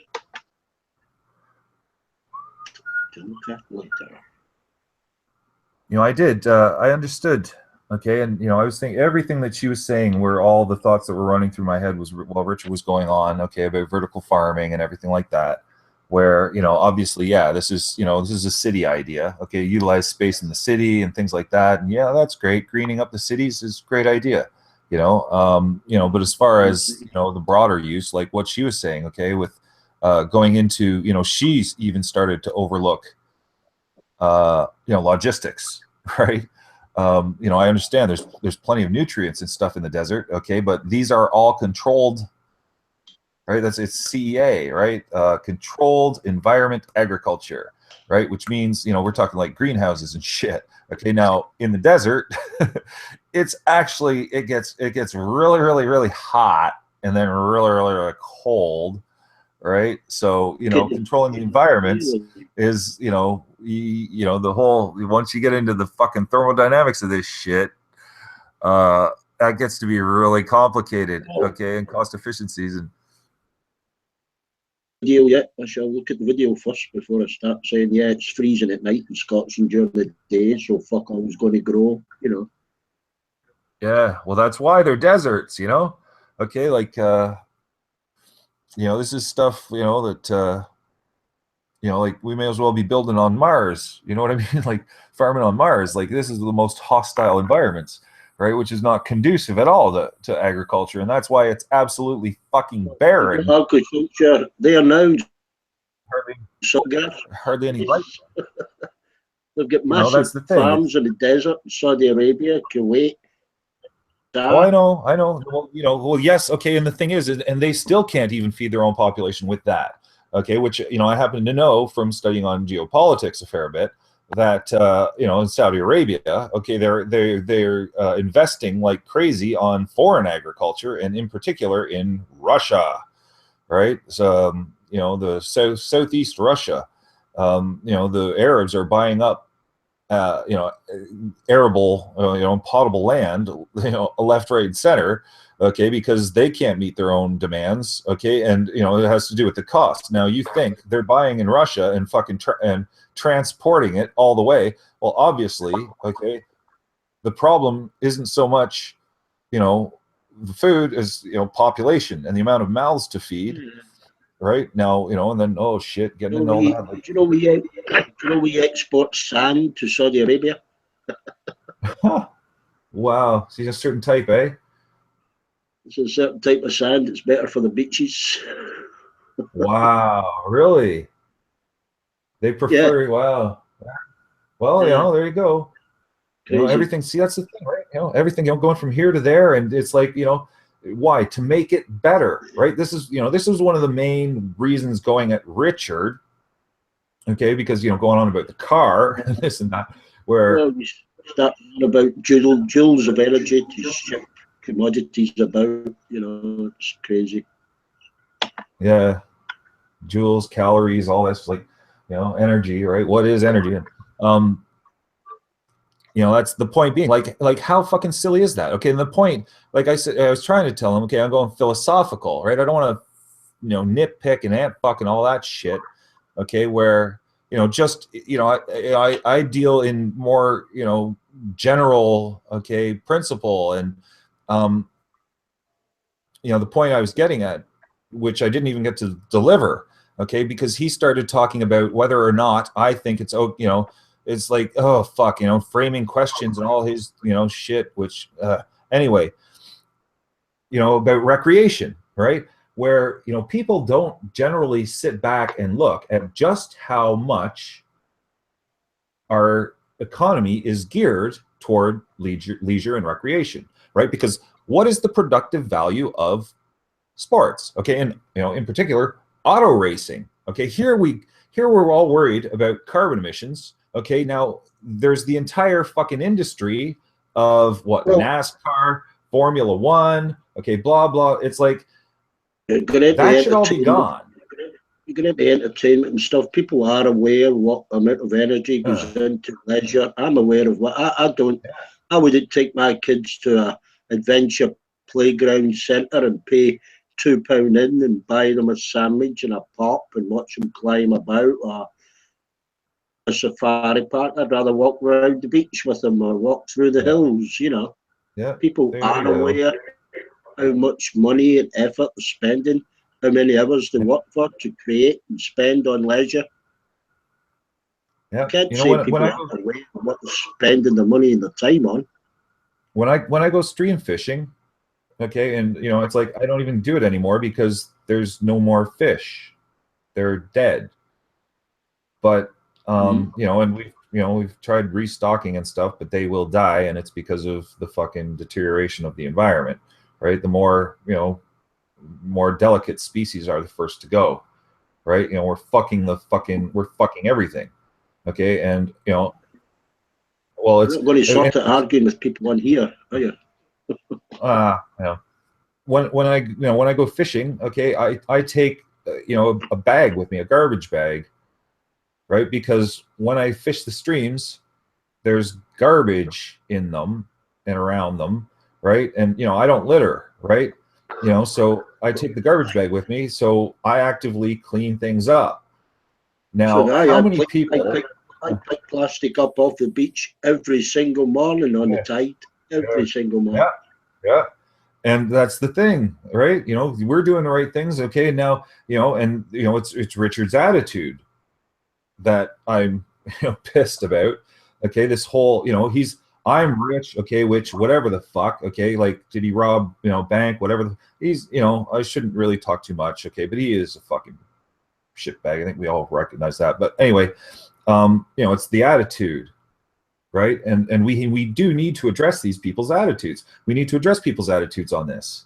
I did. I understood. Okay, and I was thinking everything that she was saying were all the thoughts that were running through my head was while Richard was going on. Okay, about vertical farming and everything like that. Where obviously, yeah, this is a city idea. Okay, utilize space in the city and things like that. And yeah, that's great. Greening up the cities is a great idea. But as far as the broader use, like what she was saying, okay, with going into she's even started to overlook logistics, right? I understand there's plenty of nutrients and stuff in the desert, okay, but these are all controlled, right? It's CEA, right? Controlled environment agriculture, right? Which means we're talking like greenhouses and shit. Okay, now in the desert, it's actually it gets really, really, really hot and then really, really, really cold. Right, so controlling the environments is the whole. Once you get into the fucking thermodynamics of this shit, that gets to be really complicated. Okay, and cost efficiencies and. Video yet? I shall look at the video first before I start saying it's freezing at night in Scotland during the day, so fuck all's going to grow. Yeah, well, that's why they're deserts. Okay, like. This is stuff, that, like we may as well be building on Mars. You know what I mean? Like farming on Mars. Like this is the most hostile environments, right? Which is not conducive at all to agriculture. And that's why it's absolutely fucking barren. Agriculture, they are now hardly any life. They've got massive farms in the desert, Saudi Arabia, Kuwait. Oh, I know. Well, yes, okay. And the thing is, and they still can't even feed their own population with that. Okay, which I happen to know from studying on geopolitics a fair bit that in Saudi Arabia, okay, they're investing like crazy on foreign agriculture and in particular in Russia, right? So the southeast Russia, the Arabs are buying up, arable, potable land, left, right, and center, okay, because they can't meet their own demands, okay, and it has to do with the cost. Now you think they're buying in Russia and fucking and transporting it all the way. Well, obviously, okay, the problem isn't so much, the food is, population and the amount of mouths to feed. Right now, and then oh shit, getting into all that. Do you know we export sand to Saudi Arabia? Wow, see a certain type, eh? It's a certain type of sand that's better for the beaches. Wow, really? They prefer, wow. Well, there you go. Everything. See, that's the thing, right? Everything, going from here to there, and it's like, why? To make it better, right? This is one of the main reasons going at Richard, okay, because going on about the car and this and that, where you start about joules of energy to ship commodities about, it's crazy. Yeah, joules, calories, all this, like, energy, right? What is energy? That's the point being, like how fucking silly is that? Okay, and the point, like I said, I was trying to tell him, okay, I'm going philosophical, right? I don't want to, nitpick and ant fuck and all that shit, okay, where, just, I deal in more, general, okay, principle. And, the point I was getting at, which I didn't even get to deliver, okay, because he started talking about whether or not I think it's, it's like, oh fuck, framing questions and all his, shit, which anyway, about recreation, right? Where, people don't generally sit back and look at just how much our economy is geared toward leisure and recreation, right? Because what is the productive value of sports? Okay, and in particular, auto racing. Okay, here we're all worried about carbon emissions. Okay, now there's the entire fucking industry of NASCAR, Formula One, okay, blah blah. It's like that should all be gone. You're going to be entertainment and stuff. People are aware what amount of energy goes into leisure. I'm aware of what I wouldn't take my kids to a adventure playground centre and pay £2 in and buy them a sandwich and a pop and watch them climb about, or a safari park. I'd rather walk around the beach with them or walk through the hills. Yeah, people are aware how much money and effort they're spending, how many hours they work for to create and spend on leisure. Yeah, I can't say people aren't aware of what they're spending the money and the time on. When I go stream fishing, okay, and it's like I don't even do it anymore because there's no more fish. They're dead. But and we've tried restocking and stuff, but they will die, and it's because of the fucking deterioration of the environment, right? The more more delicate species are the first to go, right? We're fucking everything, okay? And well, it's not going to sort of arguing with people on here, are you? When I go fishing, okay, I take a bag with me, a garbage bag, right? Because when I fish the streams, there's garbage in them and around them, right? And I don't litter, right? So I take the garbage bag with me, so I actively clean things up. Now, how many people? I pick plastic up off the beach every single morning on the tide, every single morning. Yeah. And that's the thing, right? We're doing the right things, okay? Now, it's Richard's attitude that I'm pissed about. Okay, this whole, I'm rich, okay, which whatever the fuck, okay, like did he rob, bank, whatever. He's, I shouldn't really talk too much, okay, but he is a fucking shitbag. I think we all recognize that. But anyway, it's the attitude, right? And we do need to address these people's attitudes. We need to address people's attitudes on this,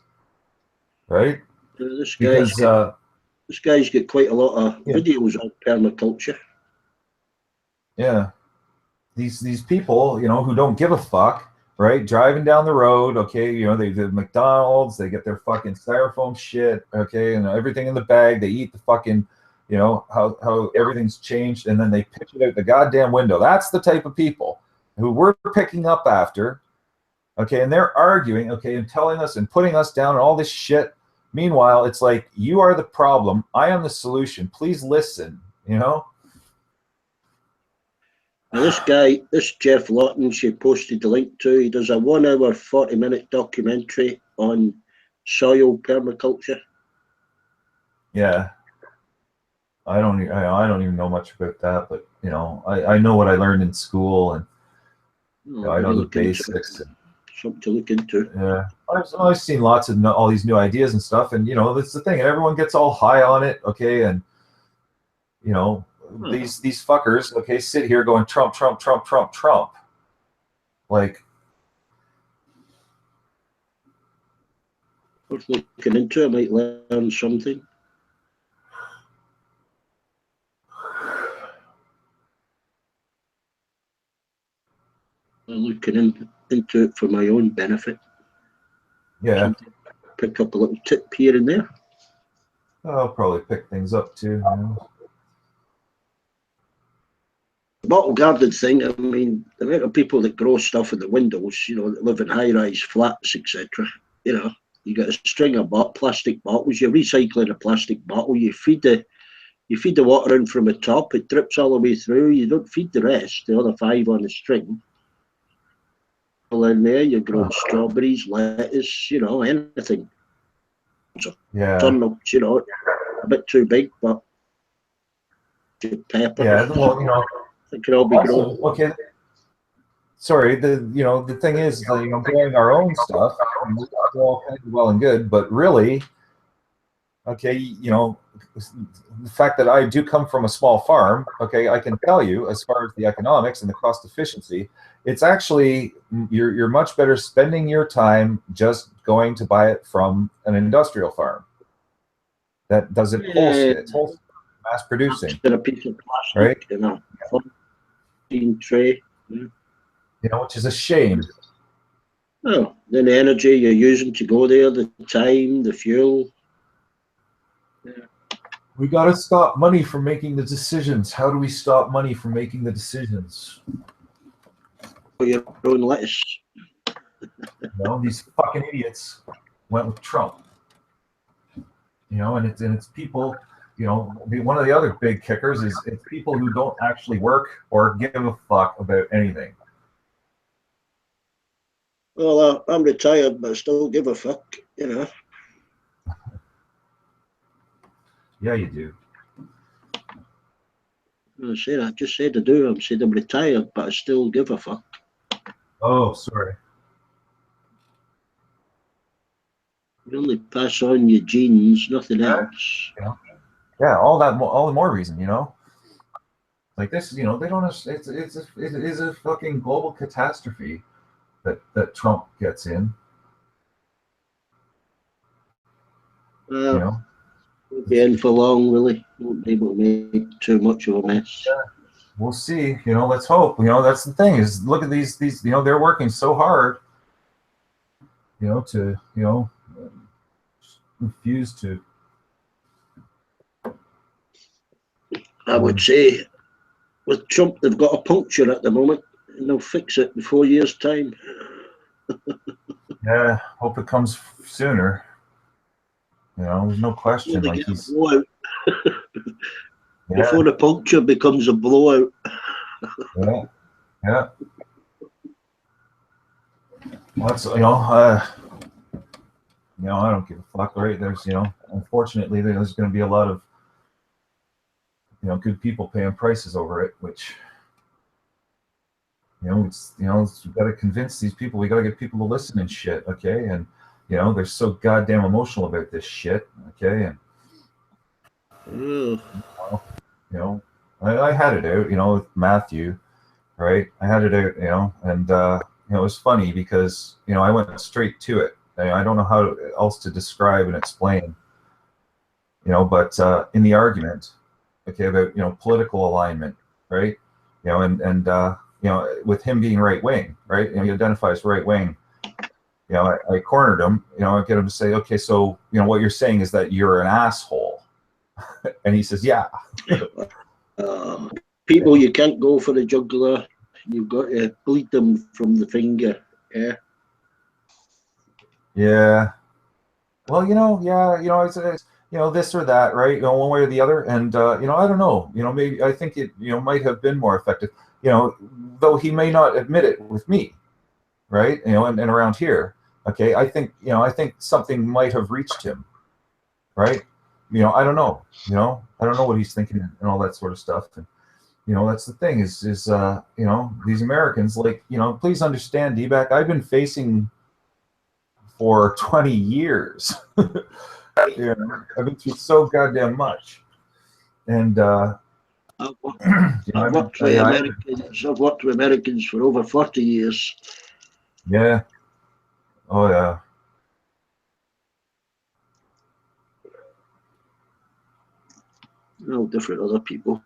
right? This guy's got quite a lot of videos on permaculture. Yeah, these people, who don't give a fuck, right? Driving down the road, okay, they do McDonald's, they get their fucking styrofoam shit, okay, and everything in the bag. They eat the fucking, you know, how everything's changed, and then they pitch it out the goddamn window. That's the type of people who we're picking up after, okay, and they're arguing, okay, and telling us and putting us down and all this shit. Meanwhile, it's like, you are the problem, I am the solution, please listen, you know? Now this guy, this Jeff Lawton, she posted the link to, he does a 1 hour, 40-minute documentary on soil permaculture. Yeah. I don't even know much about that, but you know, I know what I learned in school, and you know, I know the basics. Something to look into. Yeah, I've seen lots of all these new ideas and stuff, and you know, that's the thing, and everyone gets all high on it, okay, and you know, these fuckers, okay, sit here going Trump, Trump, Trump, Trump, Trump, like. Worth looking into, I might learn something. I'm looking into it for my own benefit. Yeah. Pick up a little tip here and there. I'll probably pick things up too. You know? The bottle garden thing, I mean, the amount of people that grow stuff in the windows, you know, that live in high-rise flats, etc. You know, you got a string of plastic bottles, you're recycling a plastic bottle, you feed the water in from the top, it drips all the way through, you don't feed the rest, the other 5 on the string. In there, you're growing strawberries, lettuce, you know, anything. Yeah. Turnips, you know, a bit too big, but pepper. Yeah, well, you know, it can all be grown. Okay. Sorry, the thing is, you know, growing our own stuff, all kinds of well and good, but really, okay, you know, the fact that I do come from a small farm, okay, I can tell you, as far as the economics and the cost efficiency, it's actually, you're much better spending your time just going to buy it from an industrial farm that does it wholesale, mass producing. A piece of plastic, right? You know, tray. You know, which is a shame. Oh, then the energy you're using to go there, the time, the fuel. Yeah. We got to stop money from making the decisions. How do we stop money from making the decisions? Your own lettuce. You know, these fucking idiots went with Trump. You know, and it's people. You know, one of the other big kickers is it's people who don't actually work or give a fuck about anything. Well, I'm retired, but I still give a fuck. You know. Yeah, you do. I just said I do. I'm saying I'm retired, but I still give a fuck. Oh, sorry. You only pass on your genes, nothing else. Yeah, all the more reason, you know. Like this, you know, they don't. It is a fucking global catastrophe that Trump gets in. You know, won't be in for long, really. Won't be able to make too much of a mess. Yeah. We'll see. You know, let's hope. You know, that's the thing is, look at these. You know, they're working so hard. You know, to refuse to. I would say, with Trump, they've got a puncture at the moment, and they'll fix it in 4 years' time. Yeah, hope it comes sooner. You know, there's no question. Like he's before the puncture becomes a blowout. Yeah. Well, that's I don't give a fuck. Right? There's unfortunately, there's going to be a lot of good people paying prices over it, which we've got to convince these people. We got to get people to listen and shit. Okay, and they're so goddamn emotional about this shit. Okay, and I had it out, with Matthew, right? I had it out, and it was funny because I went straight to it. I don't know how else to describe and explain, but in the argument, okay, about political alignment, right? With him being right wing, right? He identifies right wing. I cornered him. I get him to say, okay, so what you're saying is that you're an asshole. And he says, yeah. People, you can't go for the jugular. You've got to bleed them from the finger. Yeah. Yeah. Well, it's this or that, right? One way or the other. And, I don't know. Maybe I think it, might have been more effective, though he may not admit it with me, right? And around here. Okay. I think something might have reached him, right? I don't know. I don't know what he's thinking and all that sort of stuff. And, that's the thing is these Americans, like, please understand, D-back, I've been facing for 20 years. I've been through so goddamn much. And I've worked with Americans for over 40 years. Yeah. Oh yeah. All different other people.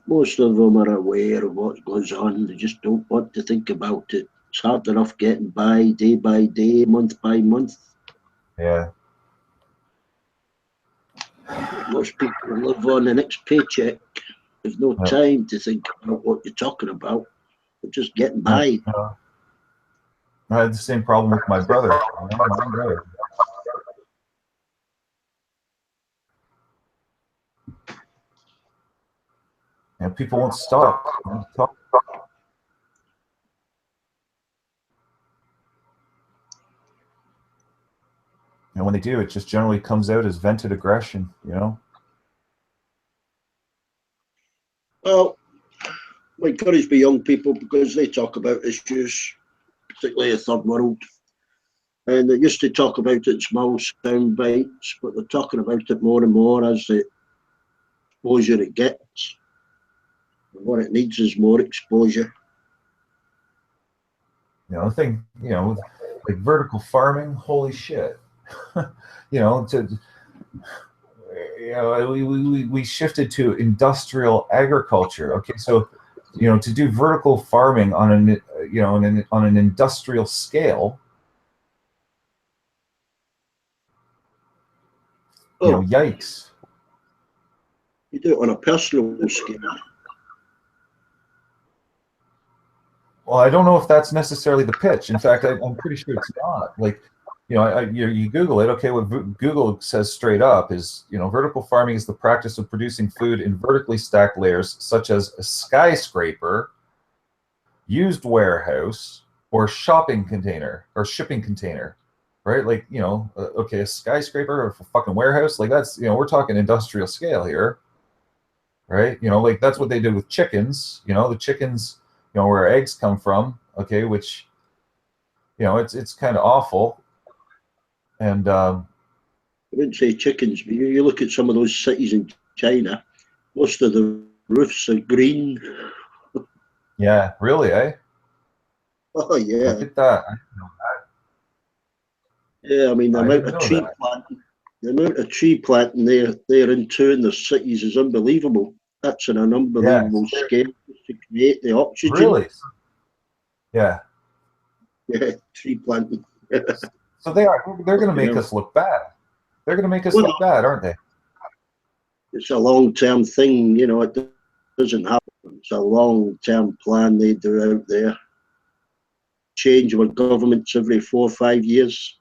Most of them are aware of what goes on. They just don't want to think about it. It's hard enough getting by day, month by month. Yeah. Most people live on the next paycheck. There's no time to think about what you're talking about. They're just getting by. I had the same problem with my brother. And people won't stop. And when they do, it just generally comes out as vented aggression, Well, I encourage my young people because they talk about issues, particularly the third world. And they used to talk about it in small sound bites, but they're talking about it more and more as the exposure it gets. And what it needs is more exposure. The thing, like vertical farming, holy shit. We shifted to industrial agriculture. Okay, so to do vertical farming on an industrial scale, yikes. You do it on a personal scale. Well, I don't know if that's necessarily the pitch. In fact, I'm pretty sure it's not. Like, you Google it. Okay, what Google says straight up is, vertical farming is the practice of producing food in vertically stacked layers, such as a skyscraper, used warehouse, or shipping container, right? Like, okay, a skyscraper or a fucking warehouse, like that's, we're talking industrial scale here, right? Like that's what they did with chickens. The chickens, where eggs come from, okay, which, it's kind of awful. And I wouldn't say chickens, but you look at some of those cities in China, most of the roofs are green. Yeah, really, eh? Oh, yeah. Look at that. Yeah, I mean, the amount of tree planting they're into in their cities is unbelievable. That's on an unbelievable scale to create the oxygen. Really? Yeah. Yeah, tree planting. So they're going to make us look bad. They're going to make us look bad, aren't they? It's a long-term thing, it doesn't happen. It's a long-term plan they do out there. Change our governments every 4 or 5 years.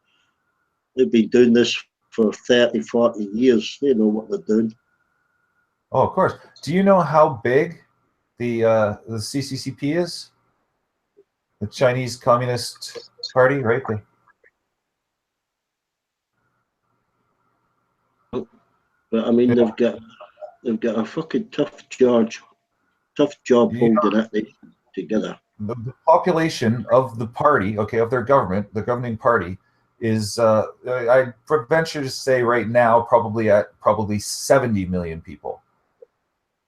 They've been doing this for 30, 40 years. They know what they're doing. Oh, of course. Do you know how big the CCCP is? The Chinese Communist Party, right? But I mean, they've got a fucking tough job holding that together. The population of the party, okay, of their government, the governing party, is I venture to say right now probably 70 million people.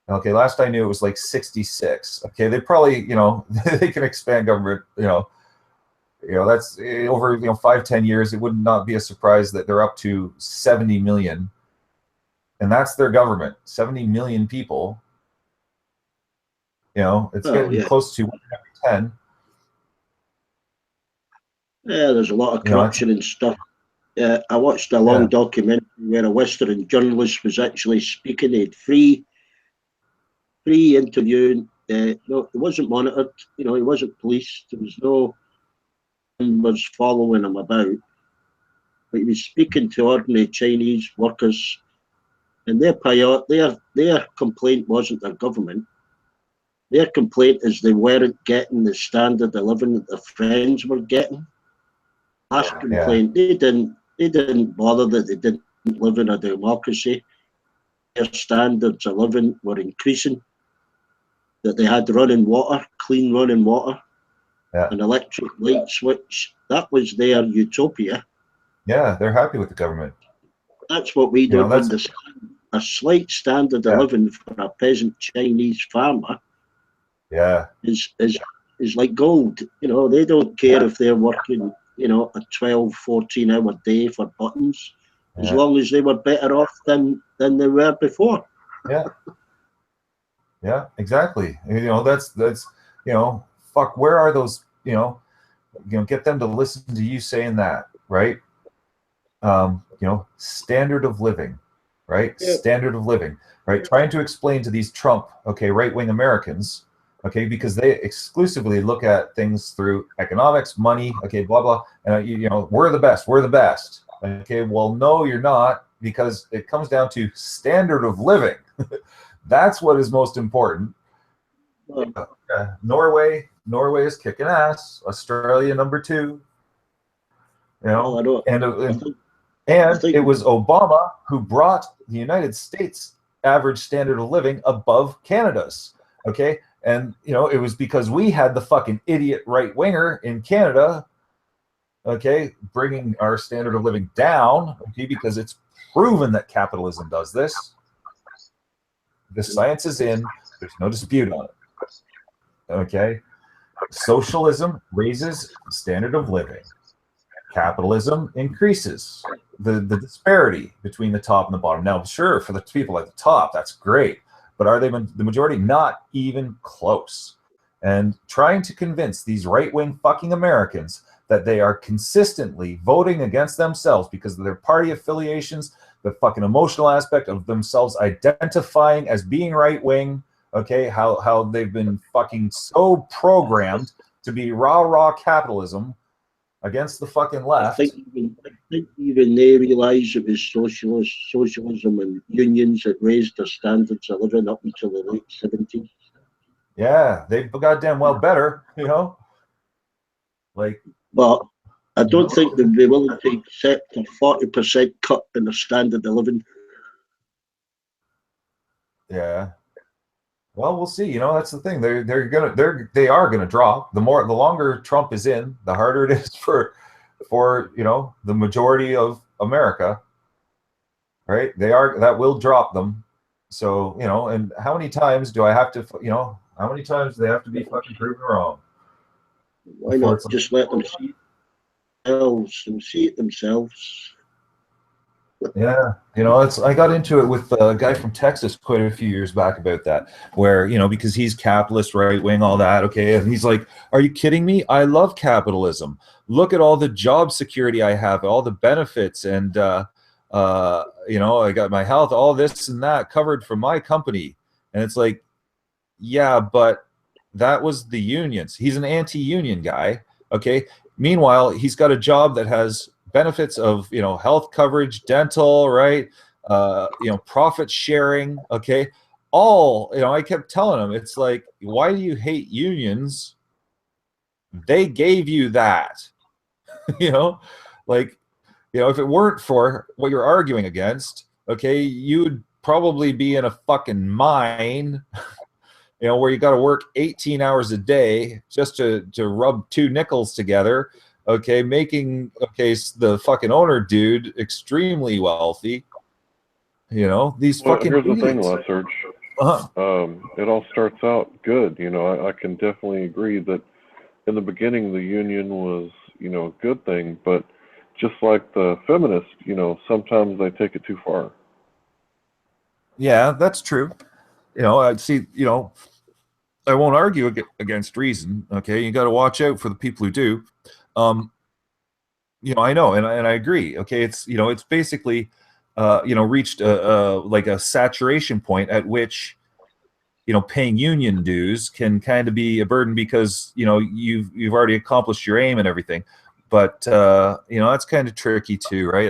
Okay, last I knew it was like 66. Okay, they probably, they can expand government, that's over 5-10 years. It would not be a surprise that they're up to 70 million. And that's their government, 70 million people. It's getting close to 1 every 10. Yeah, there's a lot of corruption and stuff. I watched a long documentary where a Western journalist was actually speaking. He had free interviewing. No, it wasn't monitored. You know, he wasn't policed. There was no one was following him about. But he was speaking to ordinary Chinese workers, and their complaint wasn't their government. Their complaint is they weren't getting the standard of living that their friends were getting. Last complaint, they didn't bother that they didn't live in a democracy. Their standards of living were increasing. That they had running water, clean running water, an electric light switch. That was their utopia. Yeah, they're happy with the government. That's what we don't understand. A slight standard of living for a peasant Chinese farmer is like gold. You know, they don't care if they're working, you know, a 12, 14-hour day for buttons, as long as they were better off than they were before. Yeah, exactly. You know, that's you know, fuck, where are those, you know, get them to listen to you saying that, right? You know, standard of living, right? Standard of living, right? Trying to explain to these Trump, right-wing Americans, because they exclusively look at things through economics, money, blah, blah. And, you know, we're the best. Okay, well, no, you're not, because it comes down to standard of living. That's what is most important. Norway is kicking ass. Australia #2. You know, and it was Obama who brought the United States average standard of living above Canada's. Okay, and you know, it was because we had the fucking idiot right winger in Canada. Okay, bringing our standard of living down. Okay, because it's proven that capitalism does this. The science is in. There's no dispute on it. Okay, socialism raises the standard of living. Capitalism increases the disparity between the top and the bottom. Now, sure, for the people at the top, that's great, but are they the majority? Not even close. And trying to convince these right-wing fucking Americans that they are consistently voting against themselves because of their party affiliations, the fucking emotional aspect of themselves identifying as being right-wing, how they've been fucking so programmed to be rah capitalism against the fucking left. I think even they realise it was socialism and unions that raised their standards of living up until the late 70s. Yeah, they goddamn well better, you know? Like, but I don't think they'd be willing to accept a 40% cut in their standard of living. Yeah. Well, we'll see. You know, that's the thing. They are gonna drop. The longer Trump is in, the harder it is for you know, the majority of America. Right? That will drop them. So, you know, and how many times do I have to, you know, how many times do they have to be fucking proven wrong? Why not just let them see it themselves? Yeah, you know, I got into it with a guy from Texas quite a few years back about that, where, you know, because he's capitalist, right wing, all that, and he's like, "Are you kidding me? I love capitalism. Look at all the job security I have, all the benefits, and you know, I got my health, all this and that covered from my company." And it's like, yeah, but that was the unions. He's an anti-union guy, Meanwhile, he's got a job that has benefits of, you know, health coverage, dental, right? You know, profit sharing, all, you know, I kept telling him, it's like, why do you hate unions? They gave you that. You know, like, you know, if it weren't for what you're arguing against, you'd probably be in a fucking mine, you know, where you got to work 18 hours a day just to rub two nickels together, making the fucking owner dude extremely wealthy. You know, these fucking here's idiots. The thing, Les Serge. It all starts out good. You know, I can definitely agree that in the beginning the union was, you know, a good thing, but just like the feminists, you know, sometimes they take it too far. Yeah, that's true. You know, I see, you know, I won't argue against reason. You got to watch out for the people who do. I know, and I agree. Okay, it's it's basically reached like a saturation point at which paying union dues can kind of be a burden because you've already accomplished your aim and everything, but that's kind of tricky too, right?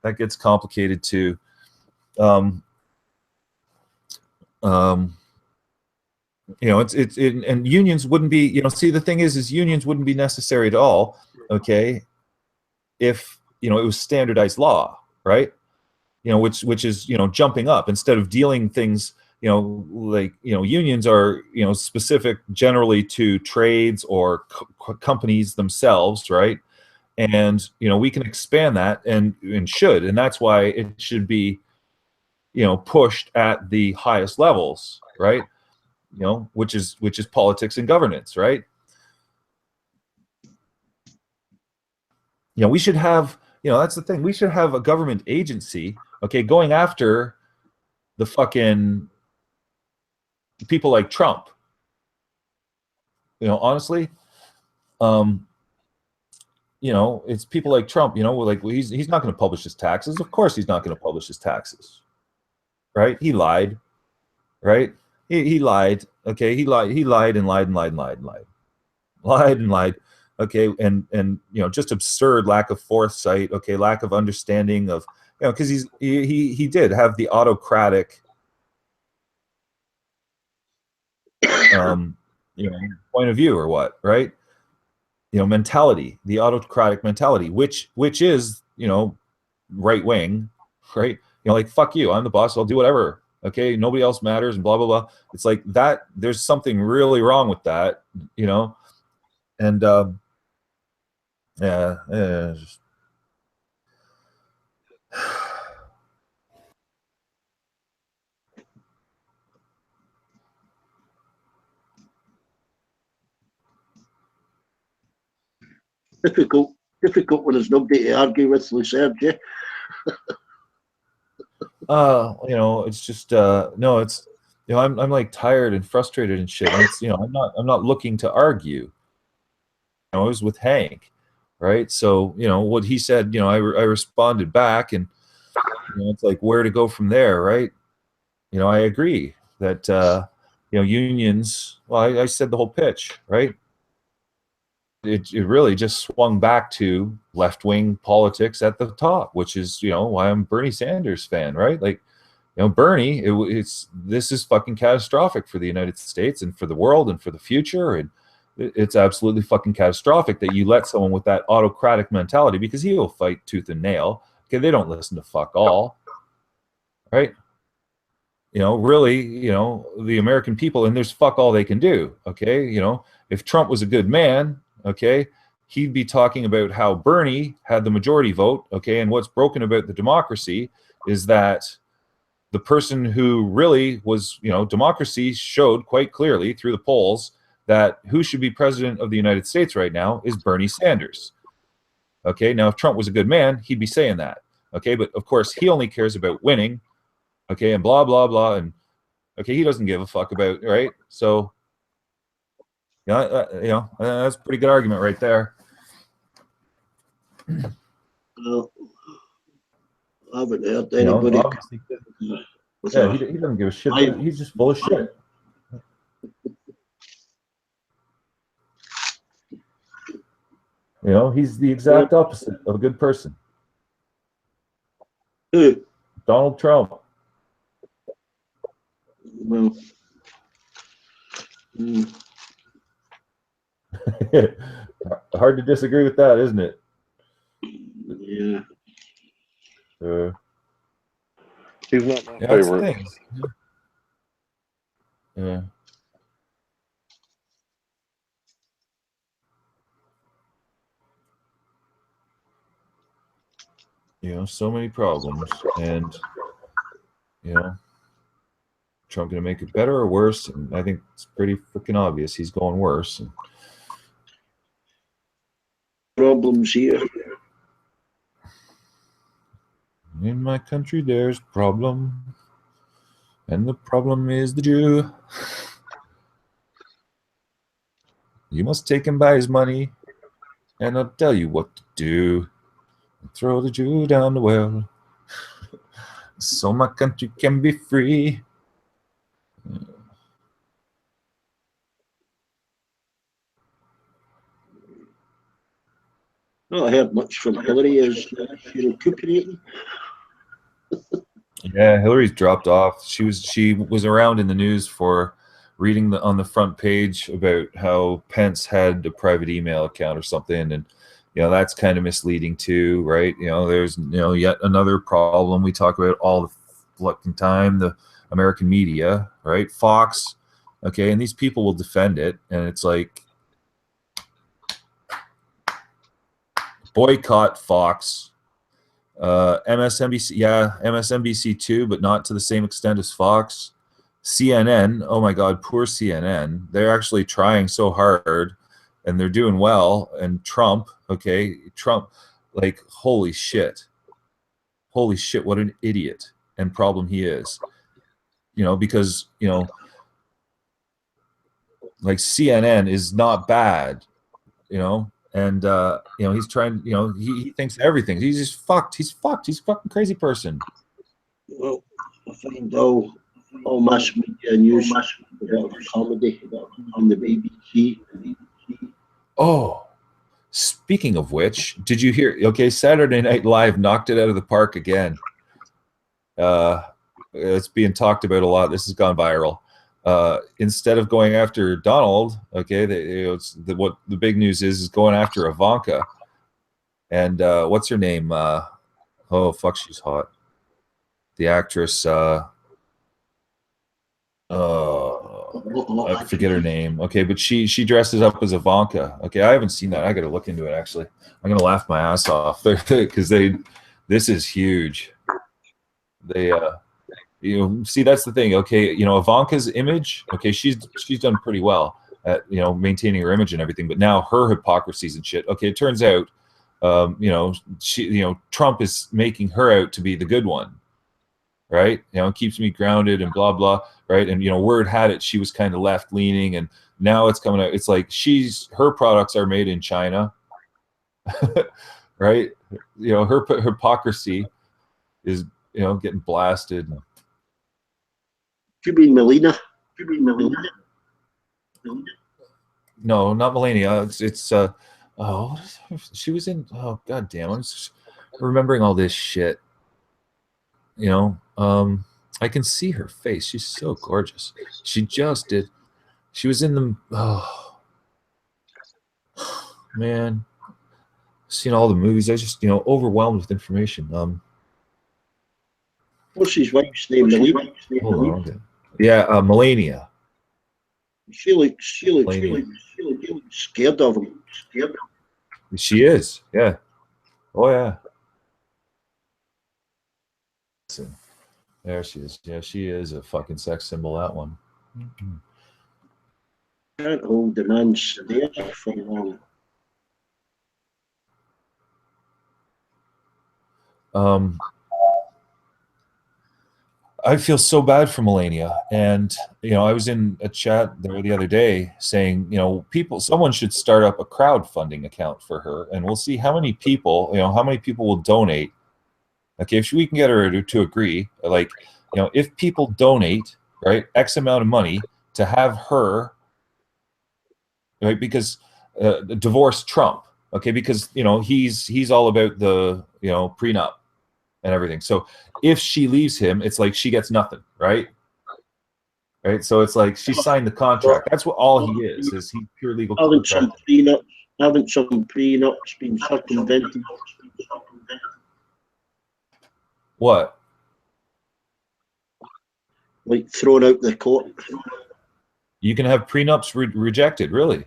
That gets complicated too. Um, um, and unions wouldn't be, see, the thing is unions wouldn't be necessary at all, okay, if it was standardized law, right? Which is jumping up instead of dealing things, like unions are specific generally to trades or companies themselves, right? And we can expand that and should, and that's why it should be pushed at the highest levels, right? Which is politics and governance, right? We should have, that's the thing, we should have a government agency, okay, going after the fucking people like Trump. Honestly, it's people like Trump, like he's not going to publish his taxes. Of course he's not going to publish his taxes, right? He lied, right? He lied, okay? He lied and lied and lied and lied and lied. Lied and lied, okay? And just absurd lack of foresight, okay? Lack of understanding of, because he did have the autocratic point of view, or what, right? Mentality, the autocratic mentality, which is right wing, right? Like, fuck you, I'm the boss, I'll do whatever, okay, nobody else matters, and blah blah blah. It's like that. There's something really wrong with that, and yeah, just, difficult when there's nobody to argue with, Serge. Yeah? it's just no, it's I'm like tired and frustrated and shit, and it's I'm not looking to argue. I was with Hank, right? So what he said, I responded back, and it's like where to go from there, right? I agree that unions. Well, I said the whole pitch, right? It really just swung back to left wing politics at the top, which is why I'm a Bernie Sanders fan, right? Like Bernie, this is fucking catastrophic for the United States and for the world and for the future, and it's absolutely fucking catastrophic that you let someone with that autocratic mentality, because he will fight tooth and nail. Okay, they don't listen to fuck all, right? Really, the American people, and there's fuck all they can do. Okay, if Trump was a good man, okay, he'd be talking about how Bernie had the majority vote. Okay, and what's broken about the democracy is that the person who really was, democracy showed quite clearly through the polls that who should be president of the United States right now is Bernie Sanders. Okay, now if Trump was a good man, he'd be saying that. Okay, but of course he only cares about winning. Okay, and blah blah blah, and okay, he doesn't give a fuck about, right? So, that's a pretty good argument right there. Well, I haven't heard anybody. Yeah, he doesn't give a shit. He's just full of shit. He's the exact opposite of a good person. Who? Donald Trump. Well, hard to disagree with that, isn't it? Yeah. He's not my That's the favorite. thing. Yeah. So many problems, and Trump going to make it better or worse? And I think it's pretty freaking obvious he's going worse. And problems here. In my country, there's problem, and the problem is the Jew. You must take him by his money, and I'll tell you what to do. Throw the Jew down the well, so my country can be free. Not heard much from Hillary. Is she recuperating? Yeah, Hillary's dropped off. She was around in the news for reading on the front page about how Pence had a private email account or something, and that's kind of misleading too, right? There's yet another problem we talk about all the fucking time, the American media, right? Fox, okay, and these people will defend it, and it's like boycott Fox. MSNBC, yeah, MSNBC too, but not to the same extent as Fox. CNN, oh my God, poor CNN. They're actually trying so hard, and they're doing well. And Trump, okay, Trump, like holy shit, what an idiot and problem he is. Because like CNN is not bad, and he's trying, he thinks everything. He's just fucked. He's fucked. He's a fucking crazy person. Well, I find all mass media news about comedy on the BBC. Oh, speaking of which, did you hear? Okay, Saturday Night Live knocked it out of the park again. It's being talked about a lot. This has gone viral. Instead of going after Donald, okay, what the big news is going after Ivanka. And what's her name? Oh fuck, she's hot. The actress. I forget her name. Okay, but she dresses up as Ivanka. Okay, I haven't seen that. I got to look into it actually. I'm gonna laugh my ass off because this is huge. They see, that's the thing. Okay, Ivanka's image. Okay, she's done pretty well at maintaining her image and everything. But now her hypocrisies and shit. Okay, it turns out, Trump is making her out to be the good one, right? Keeps me grounded and blah blah, right? And word had it she was kind of left leaning, and now it's coming out. It's like her products are made in China, right? Her hypocrisy is getting blasted. You mean Melina? No, not Melania. It's she was in. Oh god damn! I'm just remembering all this shit. I can see her face. She's so gorgeous. She just did. She was in the. Oh man, seen all the movies. I just overwhelmed with information. What's his wife's name? Melina. Hold on. Okay. Yeah, Melania. She looks scared of him. She is. Yeah. Oh yeah. There she is. Yeah, she is a fucking sex symbol. That one. Mm-hmm. Can't hold the man stare for long. I feel so bad for Melania, and I was in a chat there the other day saying, someone should start up a crowdfunding account for her, and we'll see how many people, will donate. Okay, if we can get her to agree, like, if people donate, right, X amount of money to have her, right, because divorce Trump, okay, because he's all about the prenup and everything. So if she leaves him, it's like she gets nothing, right? Right. So it's like she signed the contract. That's what all he is he pure legal contract. Haven't some prenups been circumvented? What? Like thrown out the court. You can have prenups rejected, really?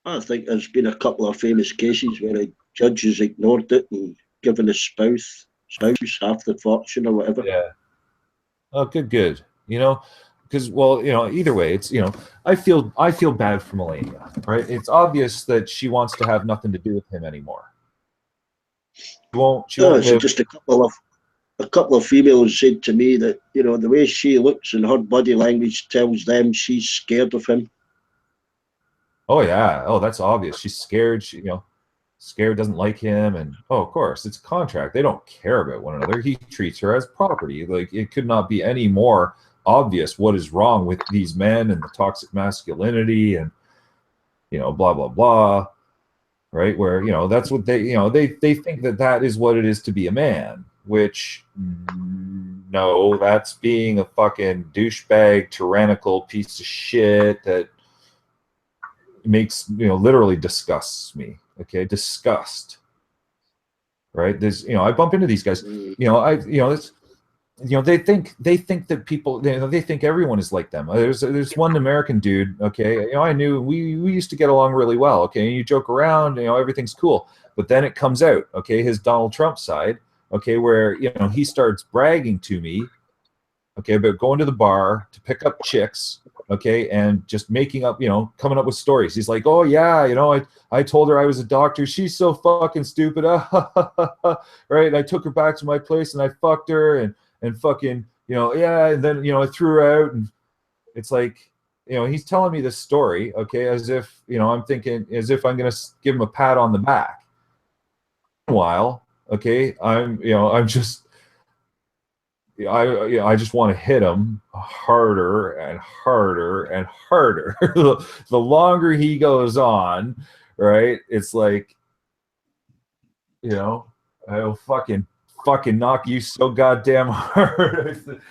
I think there's been a couple of famous cases where a judge has ignored it and given his spouse half the fortune or whatever. Yeah. Oh, good. Because either way, it's I feel bad for Melania, right? It's obvious that she wants to have nothing to do with him anymore. She won't just a couple of females said to me that the way she looks and her body language tells them she's scared of him. Oh yeah. Oh, that's obvious. She's scared. She, scared, doesn't like him, and oh, of course, it's a contract. They don't care about one another. He treats her as property. Like, it could not be any more obvious what is wrong with these men and the toxic masculinity and blah blah blah. Right? Where that's what they think that is what it is to be a man, which no, that's being a fucking douchebag, tyrannical piece of shit that makes literally disgusts me. Okay, disgust. Right? There's I bump into these guys. It's they think that people they think everyone is like them. There's one American dude. Okay, I knew we used to get along really well. Okay, and you joke around. Everything's cool. But then it comes out. Okay, his Donald Trump side. Okay, where he starts bragging to me. Okay, about going to the bar to pick up chicks. Okay, and just making up, coming up with stories. He's like, oh yeah, I told her I was a doctor. She's so fucking stupid. Right? And I took her back to my place and I fucked her and fucking, yeah, and then I threw her out, and it's like, he's telling me this story, okay, as if I'm thinking, as if I'm gonna give him a pat on the back. Meanwhile, okay, I'm just. I just want to hit him harder and harder and harder. The longer he goes on, right? It's like, I'll fucking knock you so goddamn hard.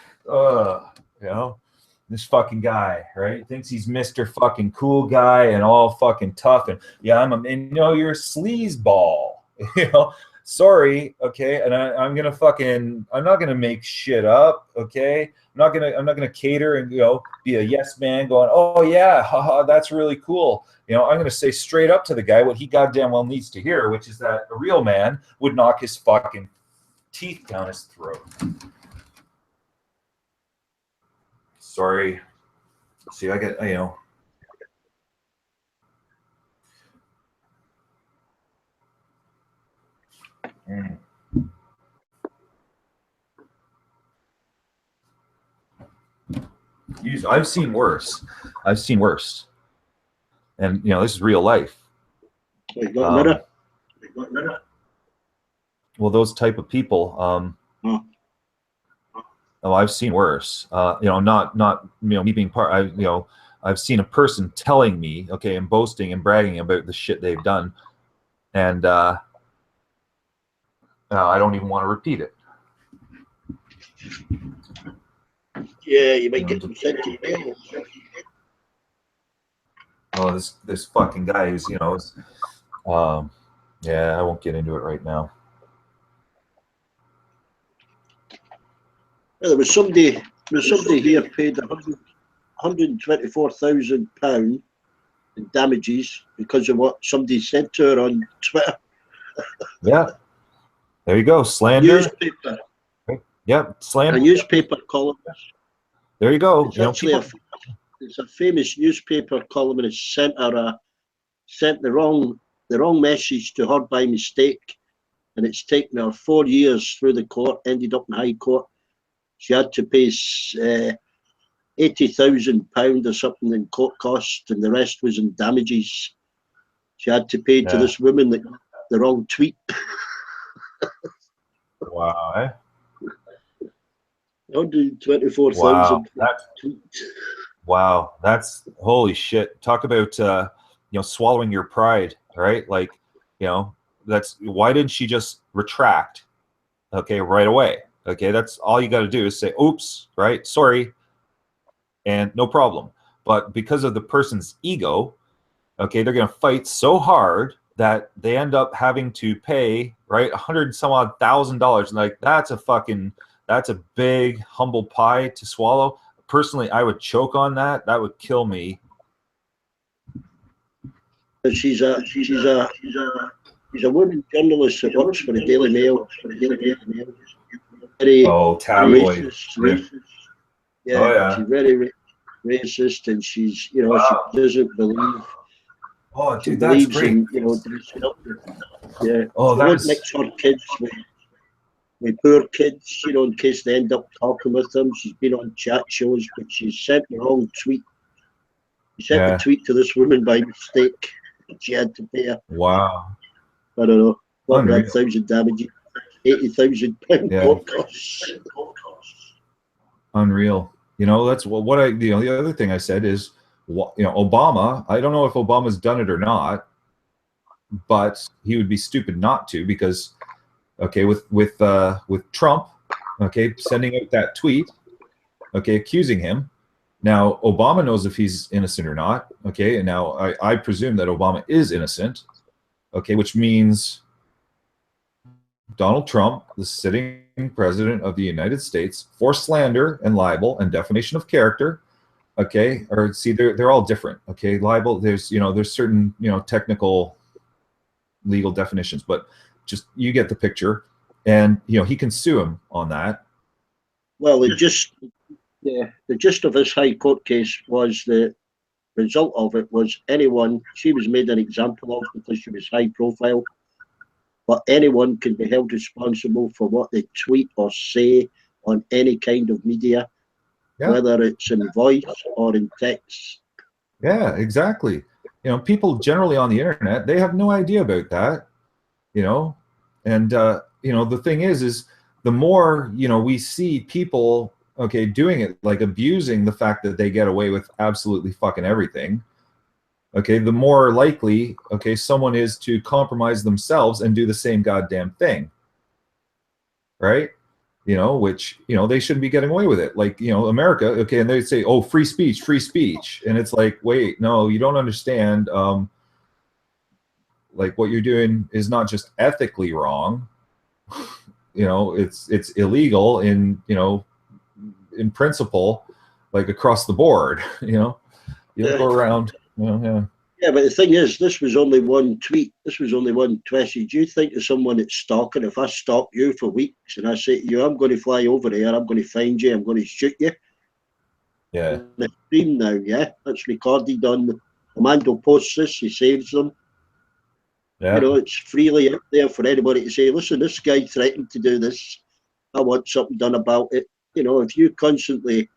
This fucking guy, right? Thinks he's Mr. fucking cool guy and all fucking tough. And yeah, you're a sleazeball, Sorry, okay, and I'm not gonna make shit up, okay. I'm not gonna cater and be a yes man going, oh yeah, haha, that's really cool. I'm gonna say straight up to the guy what he goddamn well needs to hear, which is that a real man would knock his fucking teeth down his throat. Sorry. See, I get I've seen worse. And this is real life. Well, those type of people, I've seen worse. Not me being part. I've seen a person telling me, okay, and boasting and bragging about the shit they've done, and I don't even want to repeat it. Yeah, you might get them sent to jail. Oh, this fucking guy who's yeah, I won't get into it right now. Well, there was somebody here paid £124,000 in damages because of what somebody said to her on Twitter. Yeah, there you go, slander. Newspaper. Yep, slander. A newspaper columnist. There you go. It's a famous newspaper columnist sent the wrong message to her by mistake, and it's taken her 4 years through the court. Ended up in High Court. She had to pay £80,000 or something in court costs, and the rest was in damages. She had to pay to this woman that got the wrong tweet. Wow. 124,000. Wow, that's holy shit. Talk about swallowing your pride, right? Like, that's why didn't she just retract? Okay, right away. Okay, that's all you got to do is say, oops, right? Sorry, and no problem. But because of the person's ego, okay, they're going to fight so hard that they end up having to pay, right, $100,000. Like, that's a big humble pie to swallow. Personally, I would choke on that. That would kill me. She's a woman journalist that works for the Daily Mail. Very tabloid. Racist. Yeah, she's very racist, and she's she doesn't believe. Oh, dude, that's great. Yeah. Oh, that's mix her kids with poor kids, in case they end up talking with them. She's been on chat shows, but she sent the wrong tweet. He sent a tweet to this woman by mistake. She had to pay her, Wow. I don't know, Unreal. 1,000 damages, £80,000 Yeah. court costs. Unreal. You know, that's what I, you know, the other thing I said is, you know, Obama, I don't know if Obama's done it or not, but he would be stupid not to, because, okay, with Trump, okay, sending out that tweet, okay, accusing him. Now, Obama knows if he's innocent or not, okay, and now I presume that Obama is innocent, okay, which means Donald Trump, the sitting president of the United States, for slander and libel and defamation of character, okay, or see, they're all different, okay, libel, there's, you know, there's certain, you know, technical legal definitions, but just, you get the picture, and, you know, he can sue him on that. Well, the gist of this High Court case was the result of it was anyone, she was made an example of because she was high profile, but anyone can be held responsible for what they tweet or say on any kind of media, whether it's in voice or in text. Yeah, exactly. You know, people generally on the internet, they have no idea about that, you know, and, you know, the thing is the more, you know, we see people, okay, doing it, like abusing the fact that they get away with absolutely fucking everything, okay, the more likely, okay, someone is to compromise themselves and do the same goddamn thing, right? You know, which, you know, they shouldn't be getting away with it. Like, you know, America, okay, and they say, oh, free speech, and it's like, wait, no, you don't understand. Like, what you're doing is not just ethically wrong, you know, it's illegal in, you know, in principle, like across the board, you know, you don't go around, you know, Yeah, but the thing is, this was only one tweet. This was only one message. You think of someone that's stalking. If I stalk you for weeks and I say to you, I'm going to fly over here, I'm going to find you, I'm going to shoot you. Yeah. The stream now, yeah, that's recorded on the Commando posts this, he saves them. Yeah. You know, it's freely out there for anybody to say, listen, this guy threatened to do this. I want something done about it. You know, if you constantly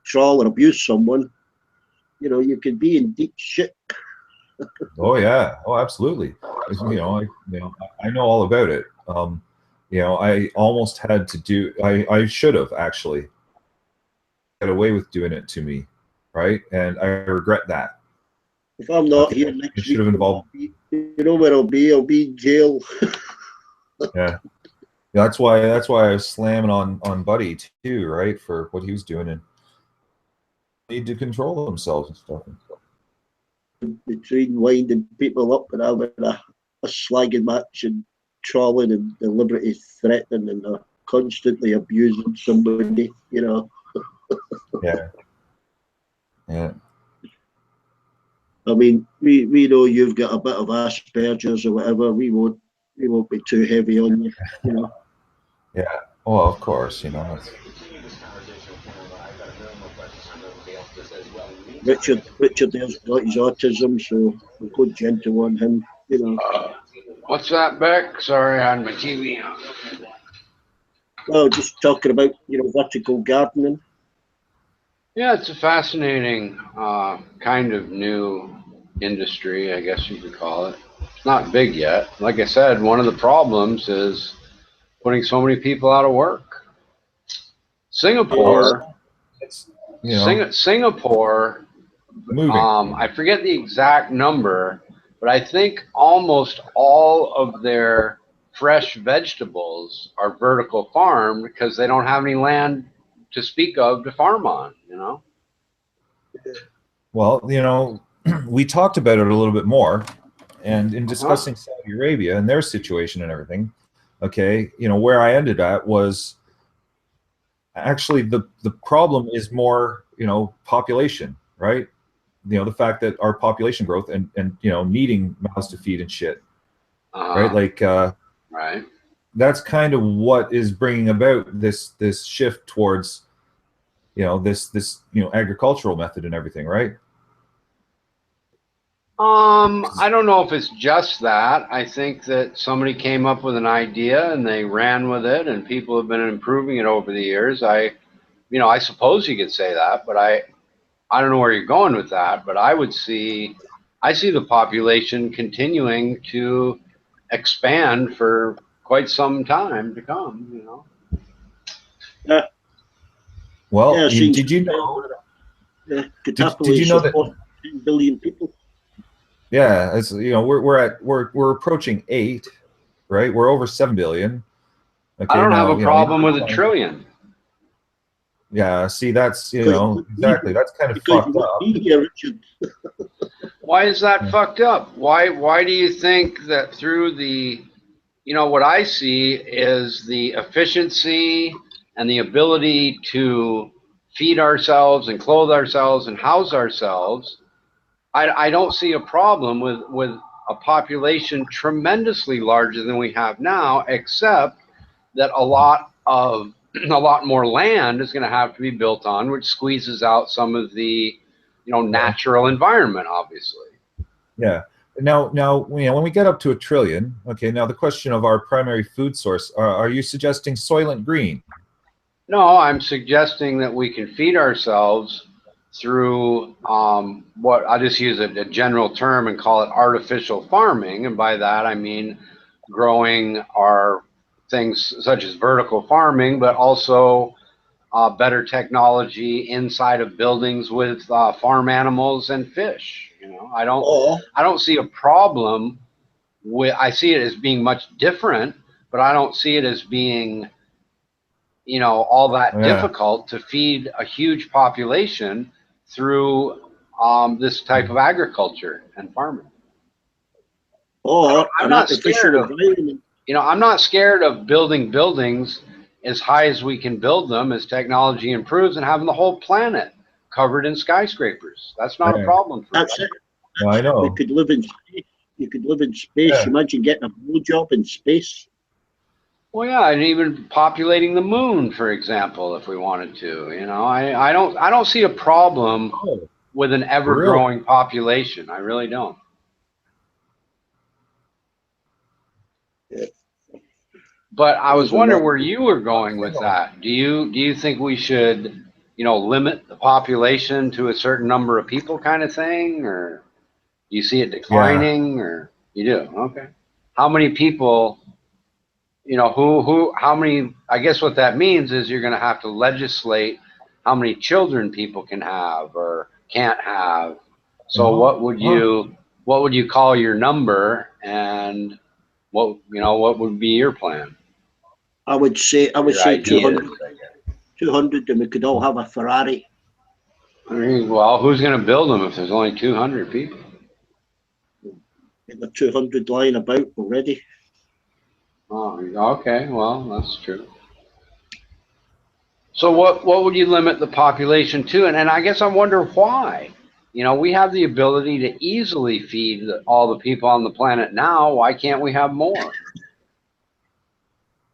troll or abuse someone, you know, you can be in deep shit. Oh yeah, oh absolutely. You know, I know all about it. You know, I almost had to do. I should have actually get away with doing it to me, right? And I regret that. If I'm not here next week, should have involved. You know where I'll be? I'll be in jail. Yeah, that's why I was slamming on Buddy too, right, for what he was doing, and need to control themselves and stuff. Between winding people up and having a slagging match and trolling and deliberately threatening and constantly abusing somebody, you know. Yeah. Yeah. I mean, we know you've got a bit of Asperger's or whatever. We won't be too heavy on you, you know. Yeah. Well, of course, you know. Richard there's got his autism, so we'll go gentle on him, you know. What's that, Beck? Sorry, I had my TV on. Well, just talking about, you know, vertical gardening. Yeah, it's a fascinating kind of new industry, I guess you could call it. It's not big yet. Like I said, one of the problems is putting so many people out of work. Singapore, you know, Singapore, moving. I forget the exact number, but I think almost all of their fresh vegetables are vertical farmed because they don't have any land to speak of to farm on, you know? Well, you know, we talked about it a little bit more, and in discussing Saudi Arabia and their situation and everything, okay, you know, where I ended at was actually the problem is more, you know, population, right? You know, the fact that our population growth and you know, needing mouths to feed and shit, right? Like, right. That's kind of what is bringing about this shift towards, you know, this you know, agricultural method and everything, right? I don't know if it's just that. I think that somebody came up with an idea and they ran with it, and people have been improving it over the years. You know, I suppose you could say that, but I don't know where you're going with that, but I see the population continuing to expand for quite some time to come, you know. Yeah. Well, Yeah, did you know? Did you know that? 10 billion people. Yeah, it's, you know, we're approaching 8, right? We're over 7 billion. Okay, I don't have now, a problem with a trillion. Yeah, see, that's, you know, exactly. That's kind of Because fucked you up. won't be here, Richard. Why is that fucked up? Why do you think that through the, you know, what I see is the efficiency and the ability to feed ourselves and clothe ourselves and house ourselves. I don't see a problem with a population tremendously larger than we have now, except that a lot more land is going to have to be built on, which squeezes out some of the, you know, natural environment, obviously. Yeah. Now, you know, when we get up to 1 trillion, okay, now the question of our primary food source, are you suggesting Soylent Green? No, I'm suggesting that we can feed ourselves through what I'll just use a general term and call it artificial farming. And by that, I mean growing our things such as vertical farming, but also better technology inside of buildings with farm animals and fish. You know, I don't see a problem with. I see it as being much different, but I don't see it as being, you know, all that difficult to feed a huge population through this type of agriculture and farming. I'm not scared of, you know, I'm not scared of building buildings as high as we can build them as technology improves and having the whole planet covered in skyscrapers. That's not a problem for me. That's it. Well, I know. We could live in space. You could live in space. Yeah. Imagine getting a blowjob in space. Well, yeah, and even populating the moon, for example, if we wanted to. You know, I don't see a problem with an ever-growing population. I really don't. Yeah. But I was wondering where you were going with that. Do you think we should, you know, limit the population to a certain number of people, kind of thing, or do you see it declining, or you do? Okay. How many people? You know, how many? I guess what that means is you're going to have to legislate how many children people can have or can't have. So what would you call your number, and what would be your plan? I would say 200, and we could all have a Ferrari. Well, who's going to build them if there's only 200 people? The 200 lying about already. Oh, okay. Well, that's true. So what would you limit the population to? And I guess I wonder why. You know, we have the ability to easily feed all the people on the planet now. Why can't we have more?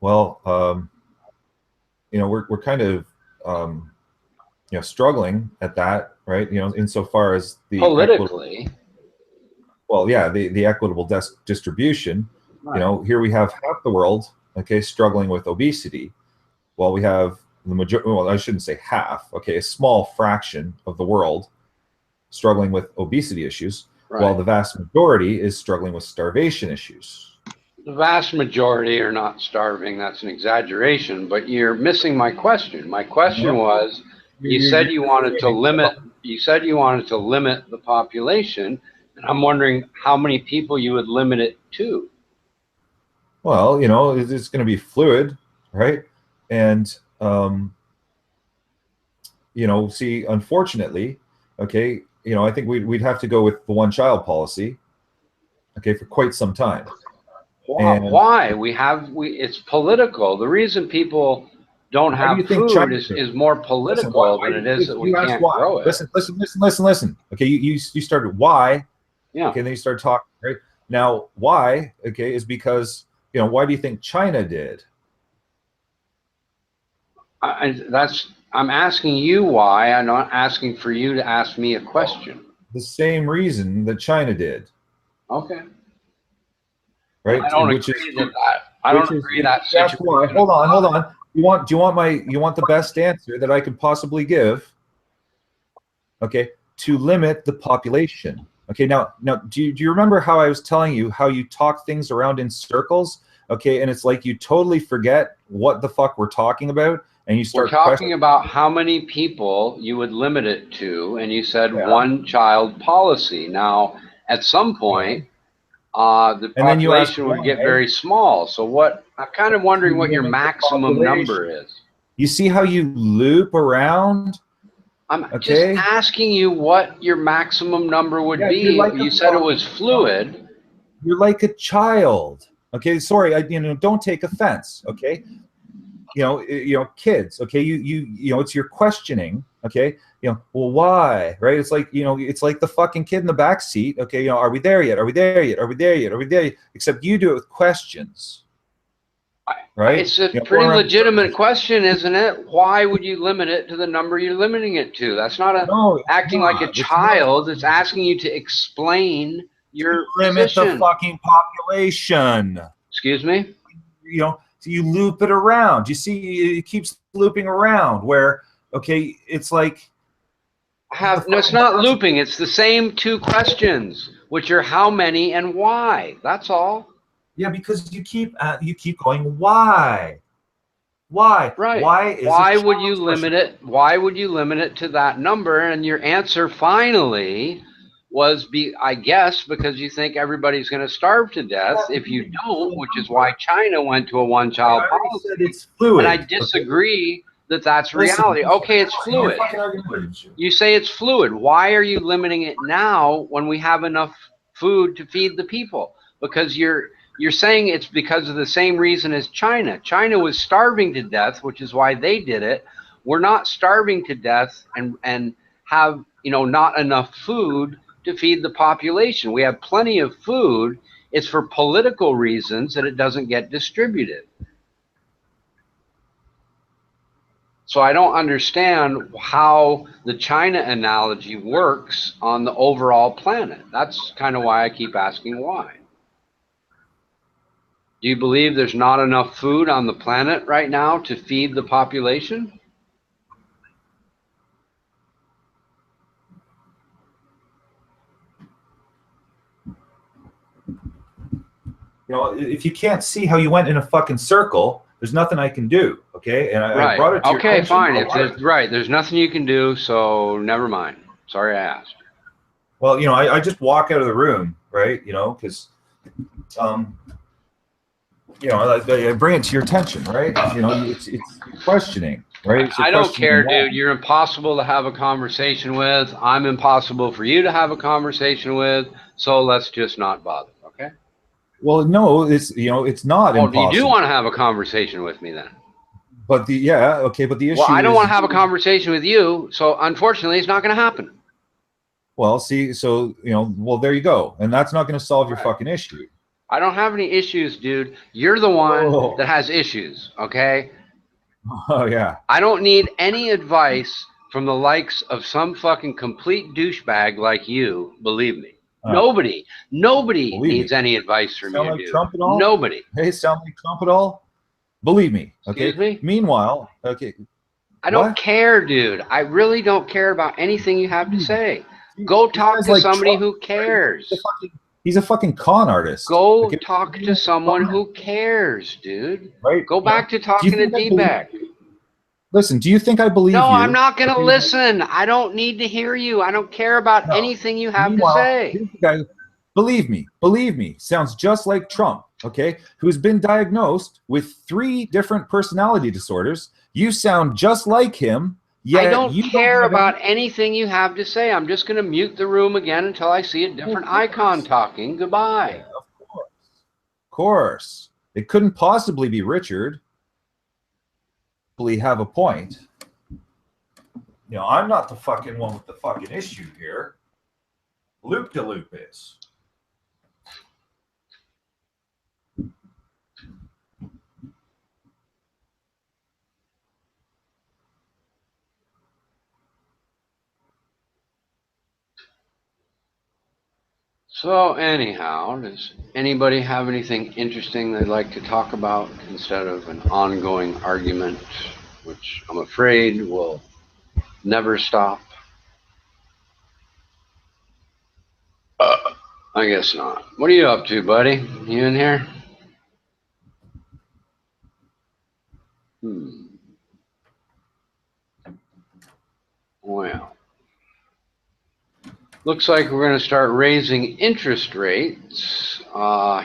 Well, you know, we're kind of you know, struggling at that, right? You know, insofar as the politically. Well, yeah, the equitable distribution. Right. You know, here we have half the world, okay, struggling with obesity, while we have the majority. Well, I shouldn't say half. Okay, a small fraction of the world struggling with obesity issues, while the vast majority is struggling with starvation issues. The vast majority are not starving. That's an exaggeration, but you're missing my question. My question was, you said you wanted to limit the population, and I'm wondering how many people you would limit it to. Well, you know, it's going to be fluid, right? And you know, see, unfortunately, okay, you know, I think we'd have to go with the one-child policy, okay, for quite some time. Why? It's political. The reason people don't have food is more political than it is that we can't grow it. Listen. Okay, you started why? Yeah. Okay, then you start talking. Right now, why? Okay, is because, you know, why do you think China did? I'm asking you why. I'm not asking for you to ask me a question. The same reason that China did. Okay. Right. I don't agree that. I don't agree that situation. Why. Hold on. Do you want the best answer that I could possibly give? okay, to limit the population. Okay, now do you remember how I was telling you how you talk things around in circles? Okay, and it's like you totally forget what the fuck we're talking about, and you start We're talking about how many people you would limit it to, and you said one child policy. Now, at some point, the and then you ask population would get very small. So what? I'm kind of wondering what your limit the maximum number is. You see how you loop around? I'm just asking you what your maximum number would be. Like you said it was fluid. You're like a child. Okay, sorry, don't take offense. Okay, kids. Okay, it's your questioning. Okay, well, why? Right? It's like it's like the fucking kid in the back seat. Okay, are we there yet? Are we there yet? Are we there yet? Are we there yet? Except you do it with questions. Right? It's a pretty legitimate question, isn't it? Why would you limit it to the number you're limiting it to? That's not acting like a child. It's asking you to explain your limit position. The fucking population. Excuse me? So you loop it around. You see, it keeps looping around where, okay, it's like... No, it's not looping. It's the same two questions, which are how many and why. That's all. Yeah, because you keep going, why? Why? Right. Why would you limit it? Why would you limit it to that number? And your answer finally was, I guess, because you think everybody's going to starve to death if you don't, which is why China went to a one-child policy. It's fluid. And I disagree that that's reality. Okay, it's fluid. You say it's fluid. Why are you limiting it now when we have enough food to feed the people? Because you're saying it's because of the same reason as China. China was starving to death, which is why they did it. We're not starving to death and have not enough food to feed the population. We have plenty of food. It's for political reasons that it doesn't get distributed. So I don't understand how the China analogy works on the overall planet. That's kind of why I keep asking why. Do you believe there's not enough food on the planet right now to feed the population? If you can't see how you went in a fucking circle, there's nothing I can do. Okay, and I brought it to your attention. Okay, fine. There's nothing you can do, so never mind. Sorry I asked. Well, I just walk out of the room, right? Because I bring it to your attention, right? It's questioning, right? I don't care, dude. You're impossible to have a conversation with. I'm impossible for you to have a conversation with. So let's just not bother, okay? Well, no, it's not impossible. Oh, you do want to have a conversation with me then? But the issue. Well, I don't want to have a conversation with you, so unfortunately, it's not going to happen. Well, see, so well, there you go, and that's not going to solve your fucking issue. I don't have any issues, dude. You're the one that has issues, okay? Oh, yeah. I don't need any advice from the likes of some fucking complete douchebag like you, believe me. Nobody needs any advice from you, dude. Trump at all? Nobody. Hey, sound like Trump at all? Believe me, okay? Excuse me? Meanwhile, okay. I don't care, dude. I really don't care about anything you have to say. Go talk to somebody who cares. He's a fucking con artist. Go talk to someone who cares, dude. Right? Go back to talking to D-Bag. Listen, do you think I believe you? No, I'm not going to listen. I don't need to hear you. I don't care about anything you have to say. Believe me, sounds just like Trump, okay? Who's been diagnosed with 3 different personality disorders. You sound just like him. I don't care about anything you have to say. I'm just going to mute the room again until I see a different icon talking. Goodbye. Yeah, of course. It couldn't possibly be Richard. Have a point. I'm not the fucking one with the fucking issue here. Loop de loop is. So anyhow, does anybody have anything interesting they'd like to talk about instead of an ongoing argument, which I'm afraid will never stop? I guess not. What are you up to, buddy? You in here? Well, looks like we're going to start raising interest rates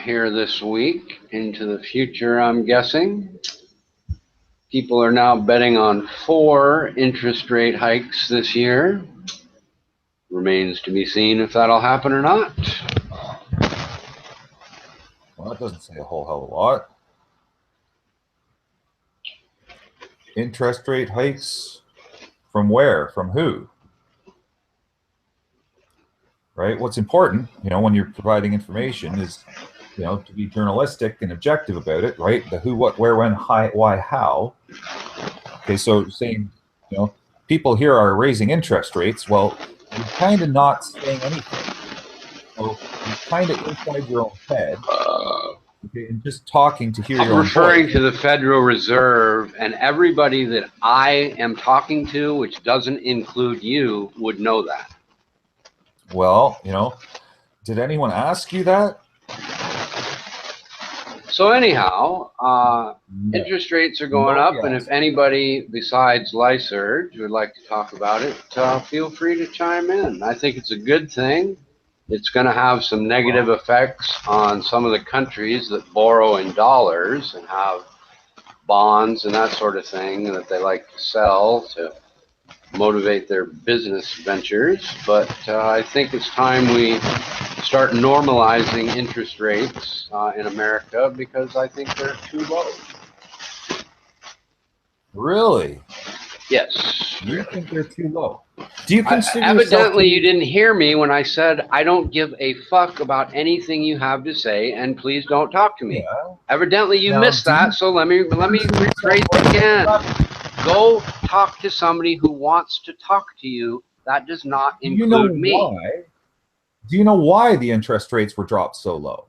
here this week into the future, I'm guessing. People are now betting on 4 interest rate hikes this year. Remains to be seen if that'll happen or not. Well, that doesn't say a whole hell of a lot. Interest rate hikes from where? From who? Right? What's important, when you're providing information is, to be journalistic and objective about it, right? The who, what, where, when, why, how. Okay, so saying, people here are raising interest rates. Well, you're kind of not saying anything. So you're kind of inside your own head. Okay, and just talking to hear your own voice. I'm referring to the Federal Reserve, and everybody that I am talking to, which doesn't include you, would know that. Well, did anyone ask you that? So anyhow, interest rates are going up, and if anybody besides Lysurge would like to talk about it, feel free to chime in. I think it's a good thing. It's going to have some negative effects on some of the countries that borrow in dollars and have bonds and that sort of thing that they like to sell to motivate their business ventures. But I think it's time we start normalizing interest rates in America because I think they're too low. Really? Yes. You think they're too low? Do you consider evidently you didn't hear me when I said I don't give a fuck about anything you have to say, and please don't talk to me. Yeah. Evidently you missed that, so let me rephrase it again. Go talk to somebody who wants to talk to you. That does not include me. Why? Do you know why the interest rates were dropped so low?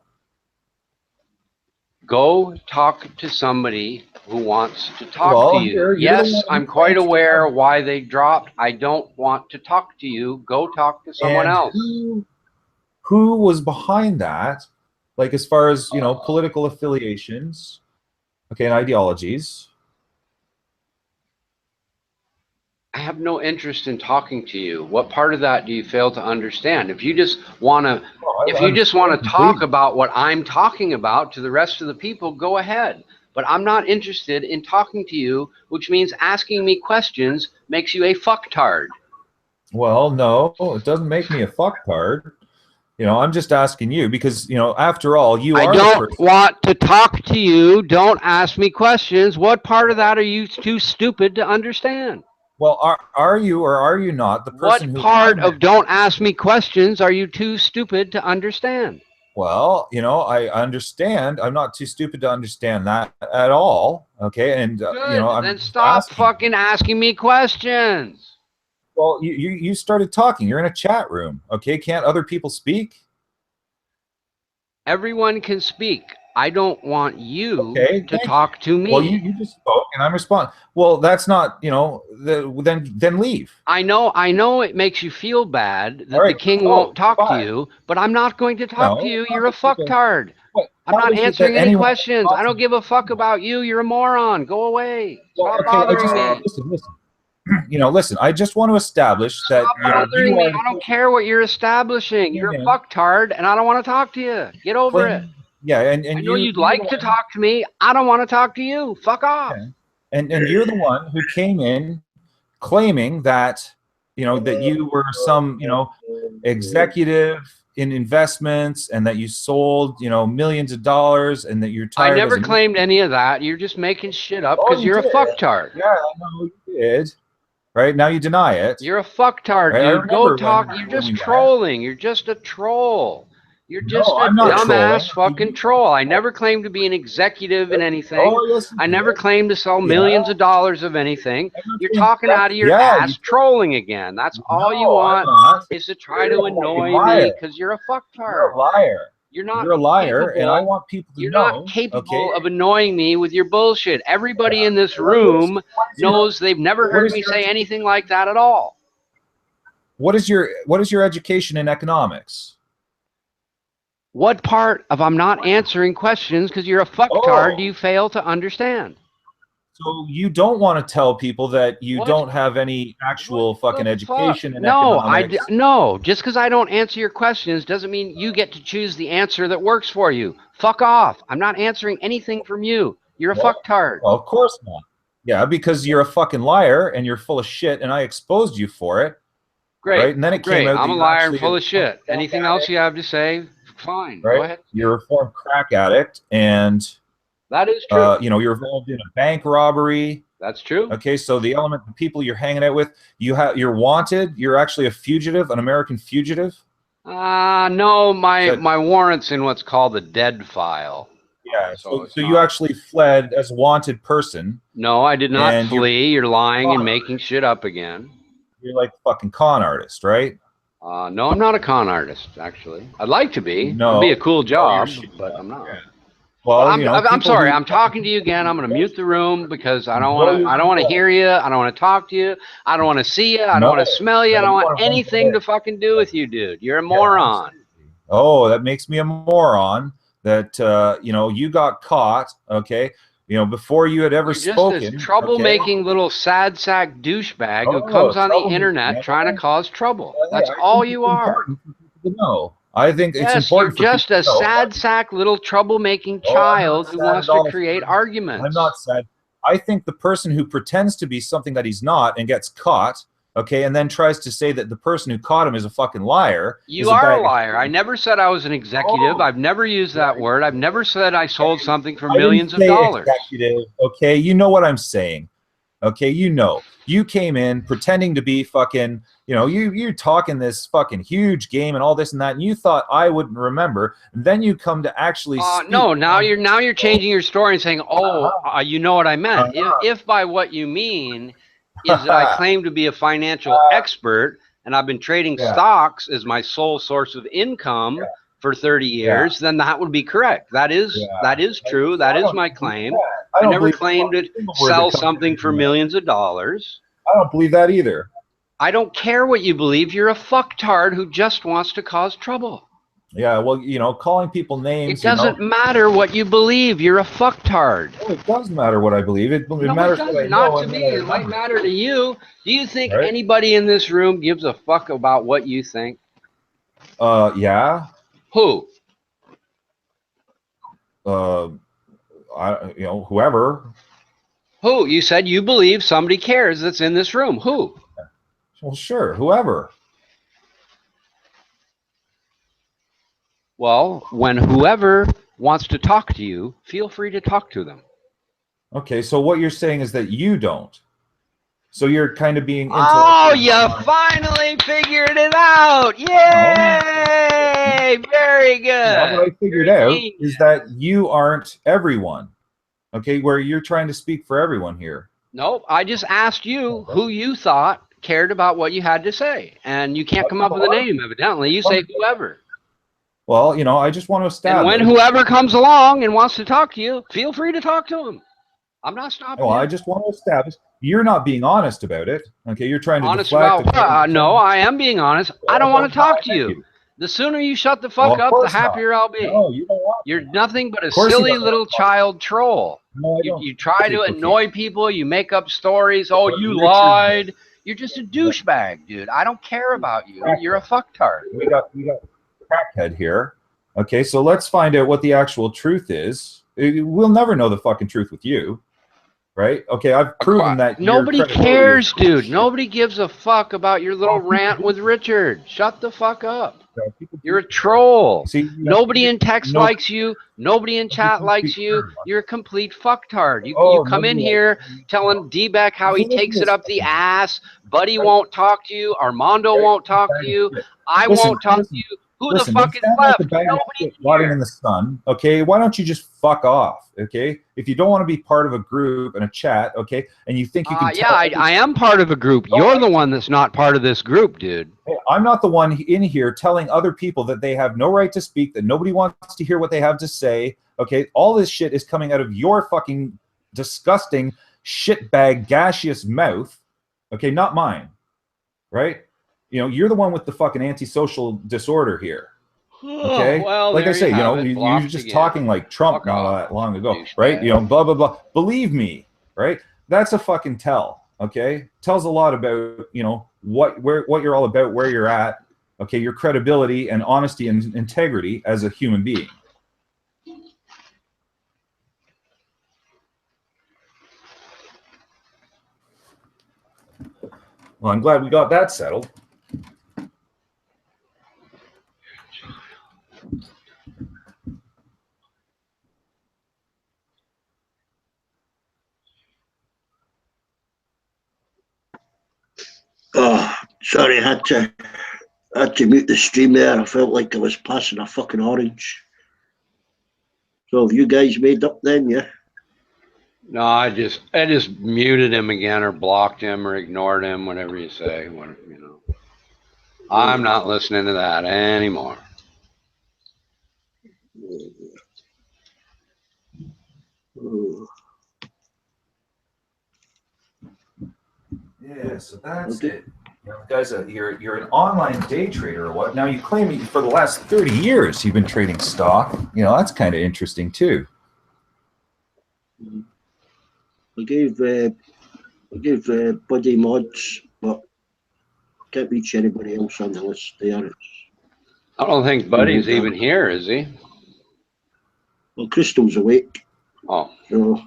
Go talk to somebody who wants to talk to you. Yes, I'm quite aware why they dropped. I don't want to talk to you. Go talk to someone else. Who was behind that? Like, as far as, political affiliations, okay, and ideologies. I have no interest in talking to you. What part of that do you fail to understand? If you just want to, talk about what I'm talking about to the rest of the people, go ahead. But I'm not interested in talking to you, which means asking me questions makes you a fucktard. Well, no, it doesn't make me a fucktard. I'm just asking you because, after all, I don't want to talk to you. Don't ask me questions. What part of that are you too stupid to understand? Well, are you or are you not the person What part of don't ask me questions are you too stupid to understand? Well, I understand. I'm not too stupid to understand that at all. Okay, and then stop fucking asking me questions. Well, you started talking. You're in a chat room. Okay, can't other people speak? Everyone can speak. I don't want you to talk to me. Well, you just spoke, and I'm responding. Well, that's not, then leave. I know it makes you feel bad that the king won't talk to you, but I'm not going to talk to you. You're a fucktard. I'm not answering any questions. I don't give a fuck about you. You're a moron. Go away. Stop bothering me. Listen, I just want to establish that bothering me. I don't care what you're establishing. You're a fucktard, and I don't want to talk to you. Get over it. Yeah, and I know you'd like to talk to me. I don't want to talk to you. Fuck off. Yeah. And you're the one who came in claiming that, that you were some, executive in investments and that you sold, millions of dollars and that you're tired. I never claimed any of that. You're just making shit up because you're a fucktard. Yeah, I know you did. Right now you deny it. You're a fucktard, dude. Go talk. You're just trolling. You're just a troll. You're just a dumbass fucking troll. I never claimed to be an executive in anything. I never claimed to sell millions of dollars of anything. You're talking out of your ass, trolling again. That's all you want is to try to annoy me because you're a fucktard. You're a liar. You're a liar, and I want people to know. You're not capable of annoying me with your bullshit. Everybody in this room knows they've never heard me say anything like that at all. What is your education in economics? What part of I'm not answering questions because you're a fucktard do you fail to understand? So you don't want to tell people that you What? don't have any actual fucking education in No, economics. no. Just because I don't answer your questions doesn't mean you get to choose the answer that works for you. Fuck off. I'm not answering anything from you. You're a fucktard. Well, of course not. Yeah, because you're a fucking liar and you're full of shit, and I exposed you for it. Great. Right? And then it Great. came out I'm that a you're liar and actually full a of shit. Anything else you have to say? Fine. right? Go ahead. You're a reformed crack addict, and that is true. You know, you're involved in a bank robbery. That's true. Okay, so the people you're hanging out with, you're wanted. You're actually a fugitive, an American fugitive. No, my warrant's in what's called the dead file. Yeah, so you actually fled as a wanted person. No, I did not flee. You're lying and making shit up again. You're like a fucking con artist, right? No, I'm not a con artist, actually. I'd like to be. No. It'd be a cool job, but I'm not. Yeah. Well, I'm sorry. I'm talking to you again. I'm going to mute the room because I don't want to hear you. I don't want to talk to you. I don't want to see you. I don't want to smell you. I don't want anything to fucking do with you, dude. You're a moron. Oh, that makes me a moron. That you got caught. Okay. Before you had ever spoken. Just this troublemaking little sad sack douchebag who comes on the internet trying to cause trouble. That's all you are. No, I think it's important. You're just a sad sack little troublemaking child who wants to create arguments. I'm not sad. I think the person who pretends to be something that he's not and gets caught, okay, and then tries to say that the person who caught him is a fucking liar. You are a liar. I never said I was an executive. I've never used that word. I've never said I sold something for millions of dollars. Executive, okay, you know what I'm saying. Okay, you came in pretending to be fucking, you're talking this fucking huge game and all this and that, and you thought I wouldn't remember, and then you come to actually no, now you're changing your story and saying, you know what I meant. If by what you mean is that I claim to be a financial expert and I've been trading stocks as my sole source of income for 30 years, then that would be correct. That is true. That is my claim. I never claimed to sell something for millions of dollars. I don't believe that either. I don't care what you believe. You're a fucktard who just wants to cause trouble. Yeah, well, calling people names. It doesn't matter what you believe. You're a fucktard. Well, it does matter what I believe. It matters what I know. Not to me. It might matter to you. Do you think anybody in this room gives a fuck about what you think? Yeah. Who? Whoever. Who? You said you believe somebody cares that's in this room. Who? Well, sure, whoever. Well, when whoever wants to talk to you, feel free to talk to them. Okay, so what you're saying is that you don't. So you're kind of being Oh, you finally figured it out. Yay! Very good. What I figured out is that you aren't everyone. Okay, where you're trying to speak for everyone here. Nope, I just asked you who you thought cared about what you had to say. And you can't come up with a name, evidently. You say whoever. Well, I just want to establish. And when whoever comes along and wants to talk to you, feel free to talk to him. I'm not stopping you. I just want to establish you're not being honest about it. Okay, you're trying to honest deflect. About no, I am being honest. I don't want to talk to you. The sooner you shut the fuck up, the happier I'll be. No, you don't want You're nothing but a silly little child troll. No, you try to annoy people. You make up stories. Oh, you lied. You're just a douchebag, dude. I don't care about you. You're a fucktard. We got crackhead here. Okay, so let's find out what the actual truth is. We'll never know the fucking truth with you. Right? Okay, I've proven that. Nobody cares, dude. Nobody gives a fuck about your little rant with Richard. Shut the fuck up. You're a troll. See, nobody in text likes you. Nobody in chat likes you. You're a complete fucktard. You come in here telling D-Beck how he takes it up the ass. Buddy won't talk to you. Armando won't talk to you. I won't talk to you. Who the fuck is left? Nobody rotting in the sun. Okay, why don't you just fuck off? Okay, if you don't want to be part of a group and a chat, okay, and you think you can. I am part of a group. You're the one that's not part of this group, dude. Hey, I'm not the one in here telling other people that they have no right to speak, that nobody wants to hear what they have to say. Okay, all this shit is coming out of your fucking disgusting shitbag gaseous mouth. Okay, not mine. Right? You're the one with the fucking antisocial disorder here. Okay, well, like I there say, you have it. you were Blocked just again. talking like Trump Fuck not off, that long ago, douchebag. right? Blah blah blah. Believe me, right? That's a fucking tell. Okay, tells a lot about what you're all about, where you're at. Okay, your credibility and honesty and integrity as a human being. Well, I'm glad we got that settled. Oh, sorry, I had to mute the stream there. I felt like I was passing a fucking orange. So have you guys made up then, yeah? No, I just muted him again, or blocked him, or ignored him, whatever you say. I'm not listening to that anymore. Yeah, so that's it. Guys, you're an online day trader or what? Now you claim for the last 30 years you've been trading stock. That's kind of interesting too. I gave Buddy mods, but can't reach anybody else on the list there. I don't think Buddy's even here, is he? Well, Crystal's awake. Oh. So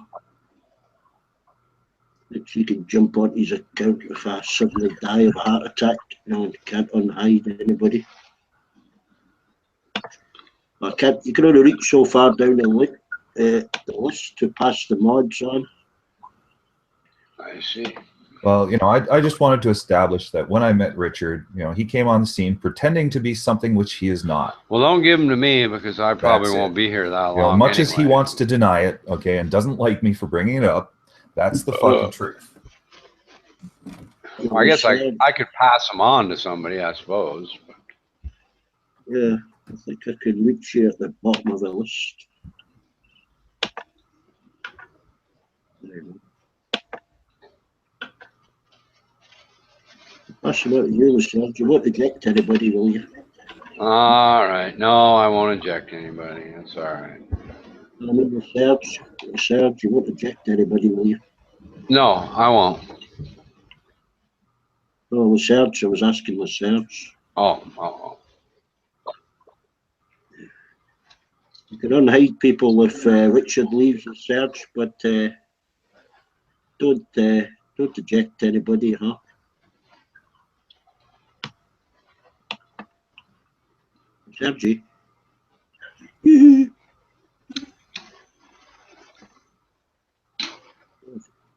if she can jump on his account if I suddenly die of a heart attack, and can't unhide anybody. You can only reach so far down the list to pass the mods on. I see. Well, I just wanted to establish that when I met Richard, he came on the scene pretending to be something which he is not. Well, don't give him to me because I probably won't be here that long. Much as he wants to deny it, okay, and doesn't like me for bringing it up, that's the fucking truth. I guess I could pass him on to somebody, I suppose. Yeah, I think I can reach you at the bottom of the list. Pass him out to you, Serge. You won't eject anybody, will you? All right. No, I won't eject anybody. That's all right. I mean, Serge, you won't eject anybody, will you? No, I won't. No, with Serge, I was asking with Serge. Oh. You can unhide people if Richard leaves with Serge, but don't eject anybody, huh? Sergi.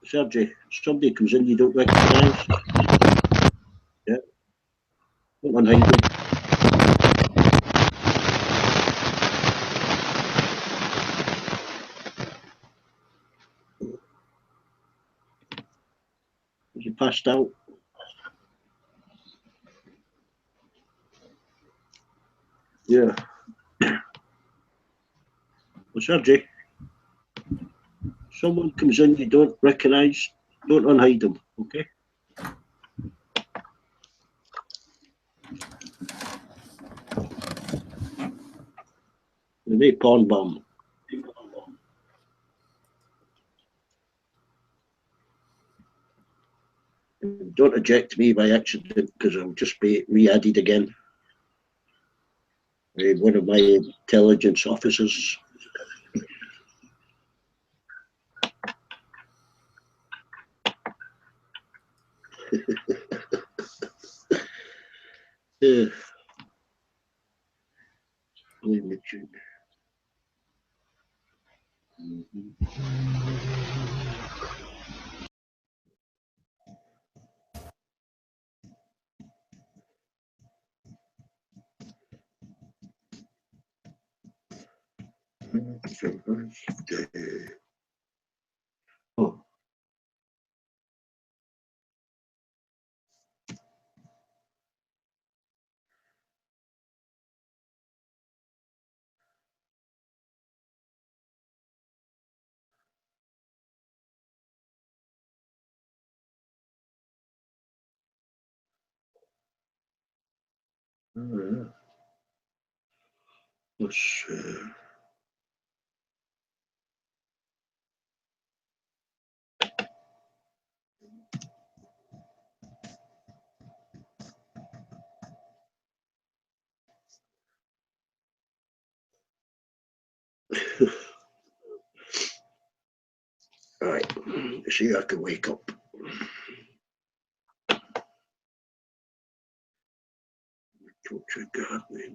Sergi, somebody comes in you don't recognise. Yeah. Don't unhide them. You passed out. Yeah. Well, Sergi, someone comes in you don't recognise, don't unhide them, okay? They may pawn bomb. Don't eject me by accident because I'll just be re-added again. One of my intelligence officers. Yeah. Oh. Oh, yeah. Let's, right, see, I can wake up. Gardening.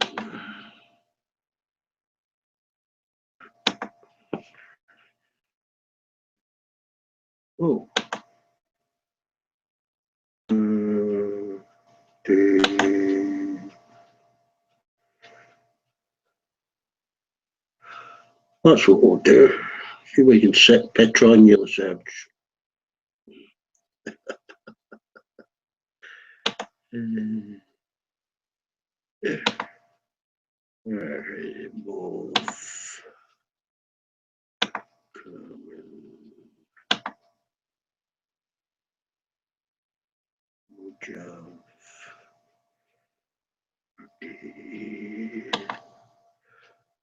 Oh. That's what we'll do. See if we can set Petra on your search. Move.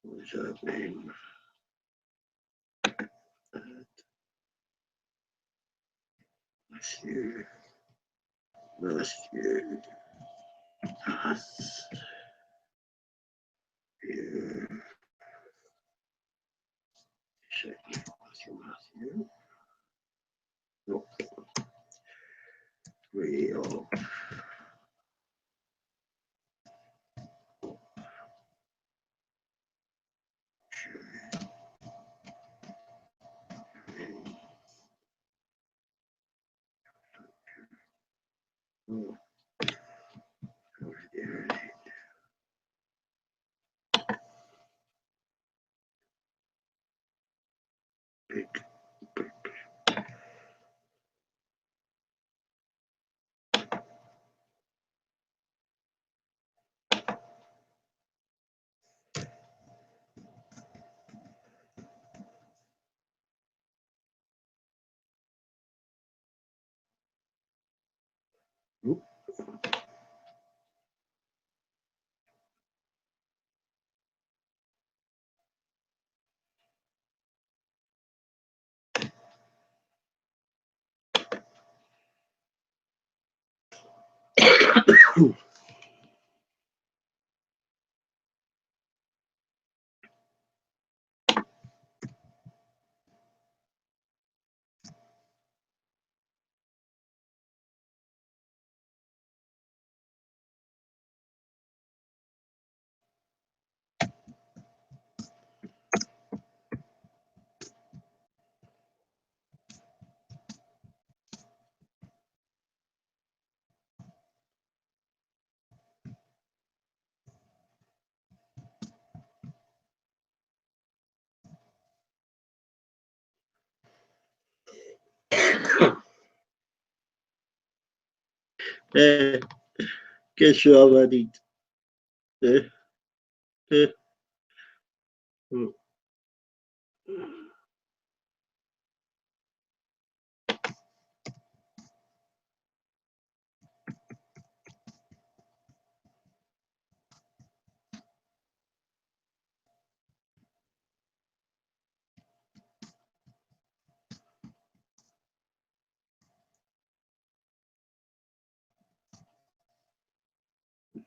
What's that name? Matthew. Matthew. Matthew. Nope. Real. Oh. Big. Oop. Guess what I need?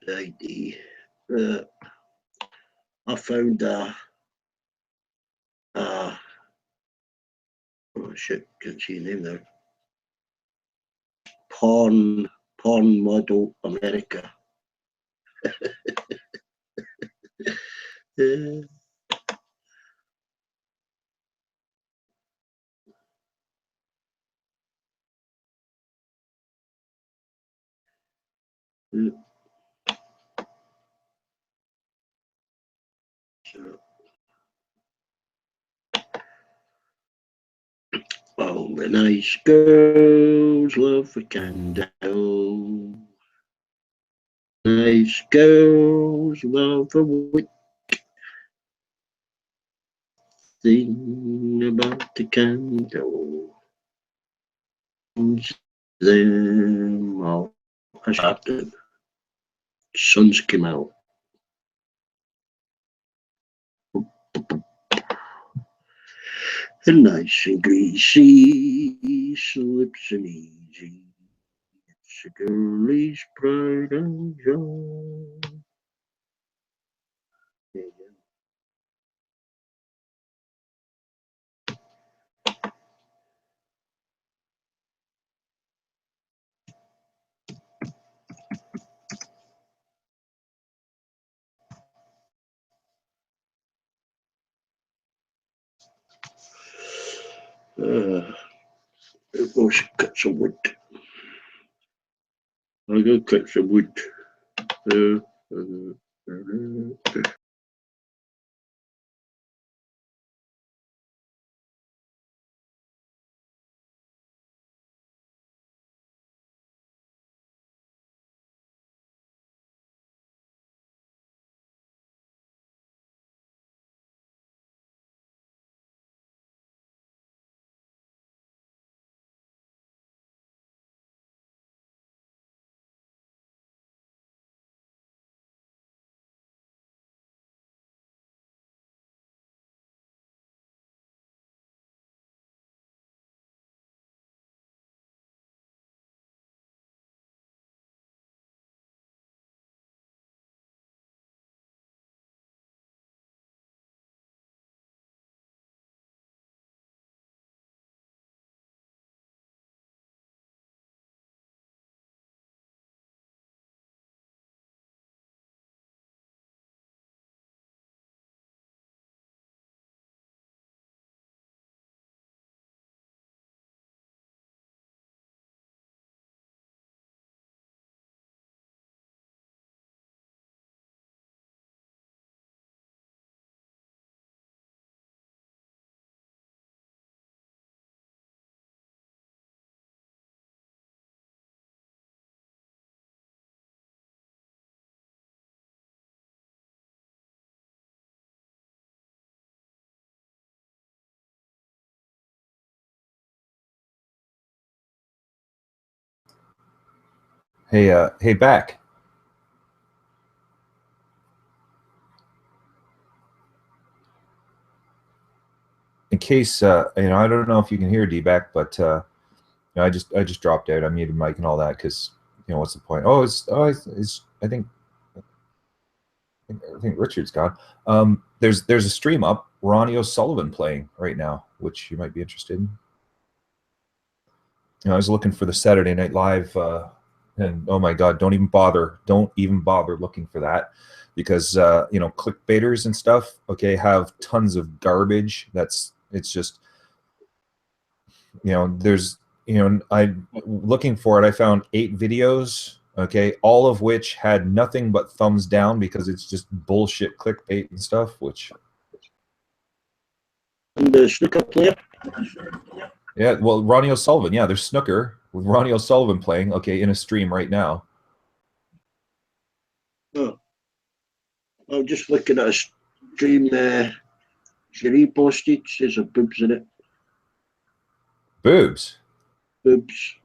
ID. I found oh shit, can't see your name there. Porn model America. All the nice girls love a candle. Nice girls love a wick. Thing about the candle. Them all attractive. Sun's come out. And nice and greasy, slips and easy. It's a girlie's pride and joy. Go cut some wood. I'll go cut some wood. Hey, back. In case I don't know if you can hear D-back, but I just dropped out. I muted mic and all that because what's the point? I think Richard's gone. There's a stream up, Ronnie O'Sullivan playing right now, which you might be interested in. I was looking for the Saturday Night Live, and oh my God, don't even bother looking for that, because clickbaiters and stuff, have tons of garbage. It's just there's I'm looking for it. I found 8 videos, all of which had nothing but thumbs down because it's just bullshit clickbait and stuff. Which and the snooker player. Yeah, well, Ronnie O'Sullivan. Yeah, there's snooker with Ronnie O'Sullivan playing. In a stream right now. Oh, I'm just looking at a stream. Cherie posted. Says a boobs in it. Boobs. Boobs.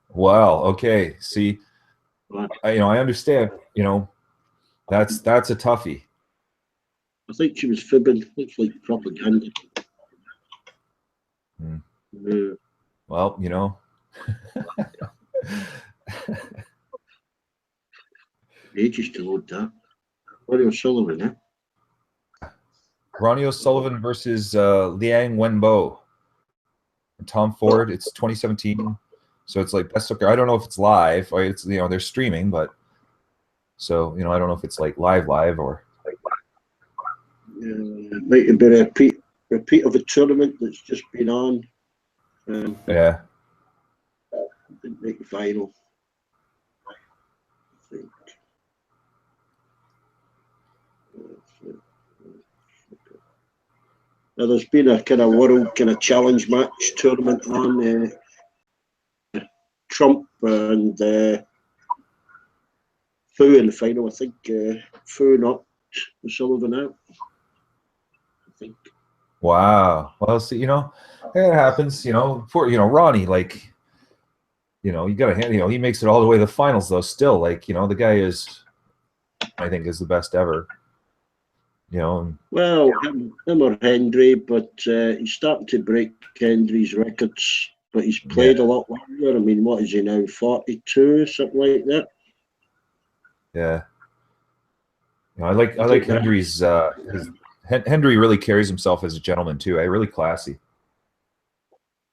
Wow. Okay. See, I understand. That's a toughie. I think she was fibbing. Looks like propaganda. Well, ages to load that. Ronnie O'Sullivan, Ronnie O'Sullivan versus Liang Wenbo and Tom Ford. It's 2017, so it's like best snooker. I don't know if it's live or it's they're streaming, but so I don't know if it's like live or. Might have been a repeat of a tournament that's just been on. Yeah. Didn't make the final. I think. Now there's been a kind of world kind of challenge match tournament on. Trump and Fu in the final. I think Fu knocked Sullivan out. I think. Wow. Well, see, it happens. For Ronnie, like, you got to he makes it all the way to the finals though. Still, like, the guy is, I think, is the best ever. Well, him or Hendry, but he's starting to break Hendry's records. But he's played a lot longer. I mean, what is he now? 42, something like that. Yeah. I like Hendry's. Hendry really carries himself as a gentleman too. Really classy.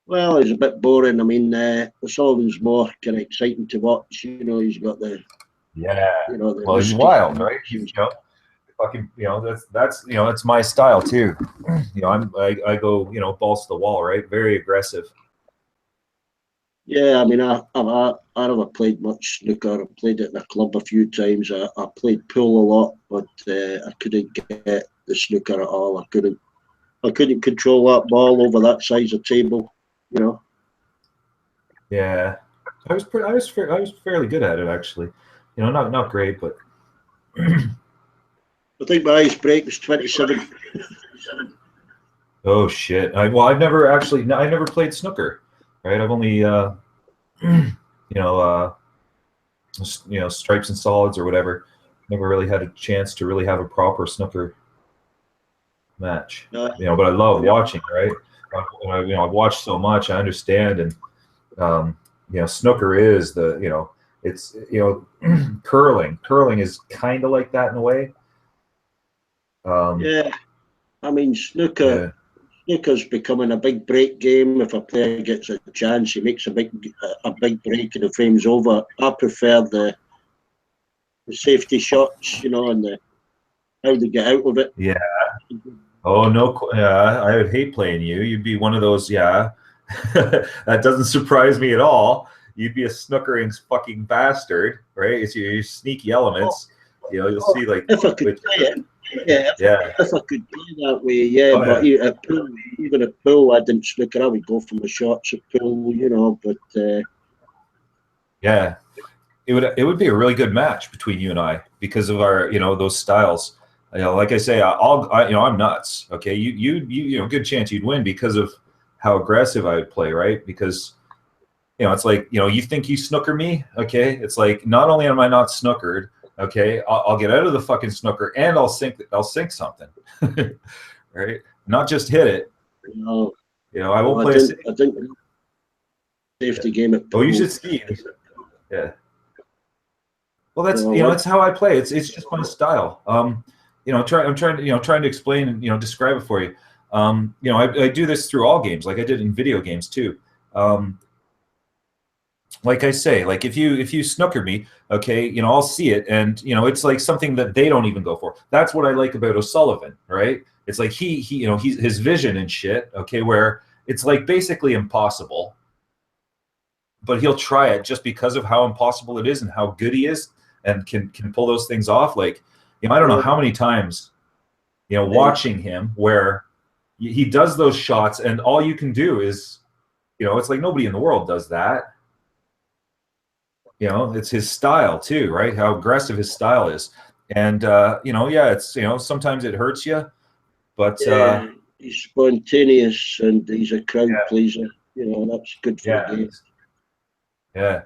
Well, he's a bit boring. I mean, Sullivan's more kind of exciting to watch. He's got the Well, he's wild, right? He's fucking that's my style too. I go balls to the wall, right? Very aggressive. Yeah, I mean, I never played much snooker. I played it in a club a few times. I played pool a lot, but I couldn't get the snooker at all. I couldn't control that ball over that size of table. Yeah, I was fairly good at it actually. Not great, but I think my ice break was 27. Oh shit! I never played snooker, right? I've only stripes and solids or whatever. Never really had a chance to really have a proper snooker match. But I love watching, right? I've watched so much, I understand, and snooker is it's curling. Curling is kind of like that in a way. Yeah, I mean snooker. Snooker's becoming a big break game. If a player gets a chance, he makes a big break and the frame's over. I prefer the safety shots, and how they get out of it. Yeah. Oh no. Yeah, I would hate playing you. You'd be one of those. Yeah. That doesn't surprise me at all. You'd be a snookering fucking bastard, right? It's your sneaky elements. You'll see like if I could play it. If I could play that way, but at pool, even at pool, I didn't snooker. I would go for my shots at pool, but yeah, it would be a really good match between you and I because of our those styles. Like I say, I'm nuts. Okay, you good chance you'd win because of how aggressive I would play, right? Because it's like you think you snooker me, okay? It's like not only am I not snookered. Okay, I'll get out of the fucking snooker and I'll sink something, right? Not just hit it. I won't play. I think safety game at pool. Oh, you should see. Yeah. Well, that's it's how I play. It's just my style. I'm trying to explain and describe it for you. I do this through all games, like I did in video games too. Like I say, like if you snooker me, okay, I'll see it, and it's like something that they don't even go for. That's what I like about O'Sullivan, right? It's like he's his vision and shit, okay, where it's like basically impossible, but he'll try it just because of how impossible it is and how good he is and can pull those things off. Like, I don't know how many times, watching him where he does those shots and all you can do is, it's like nobody in the world does that. It's his style too, right? How aggressive his style is. And, it's, sometimes it hurts you, but he's spontaneous and he's a crowd pleaser. That's good for the game. Yeah.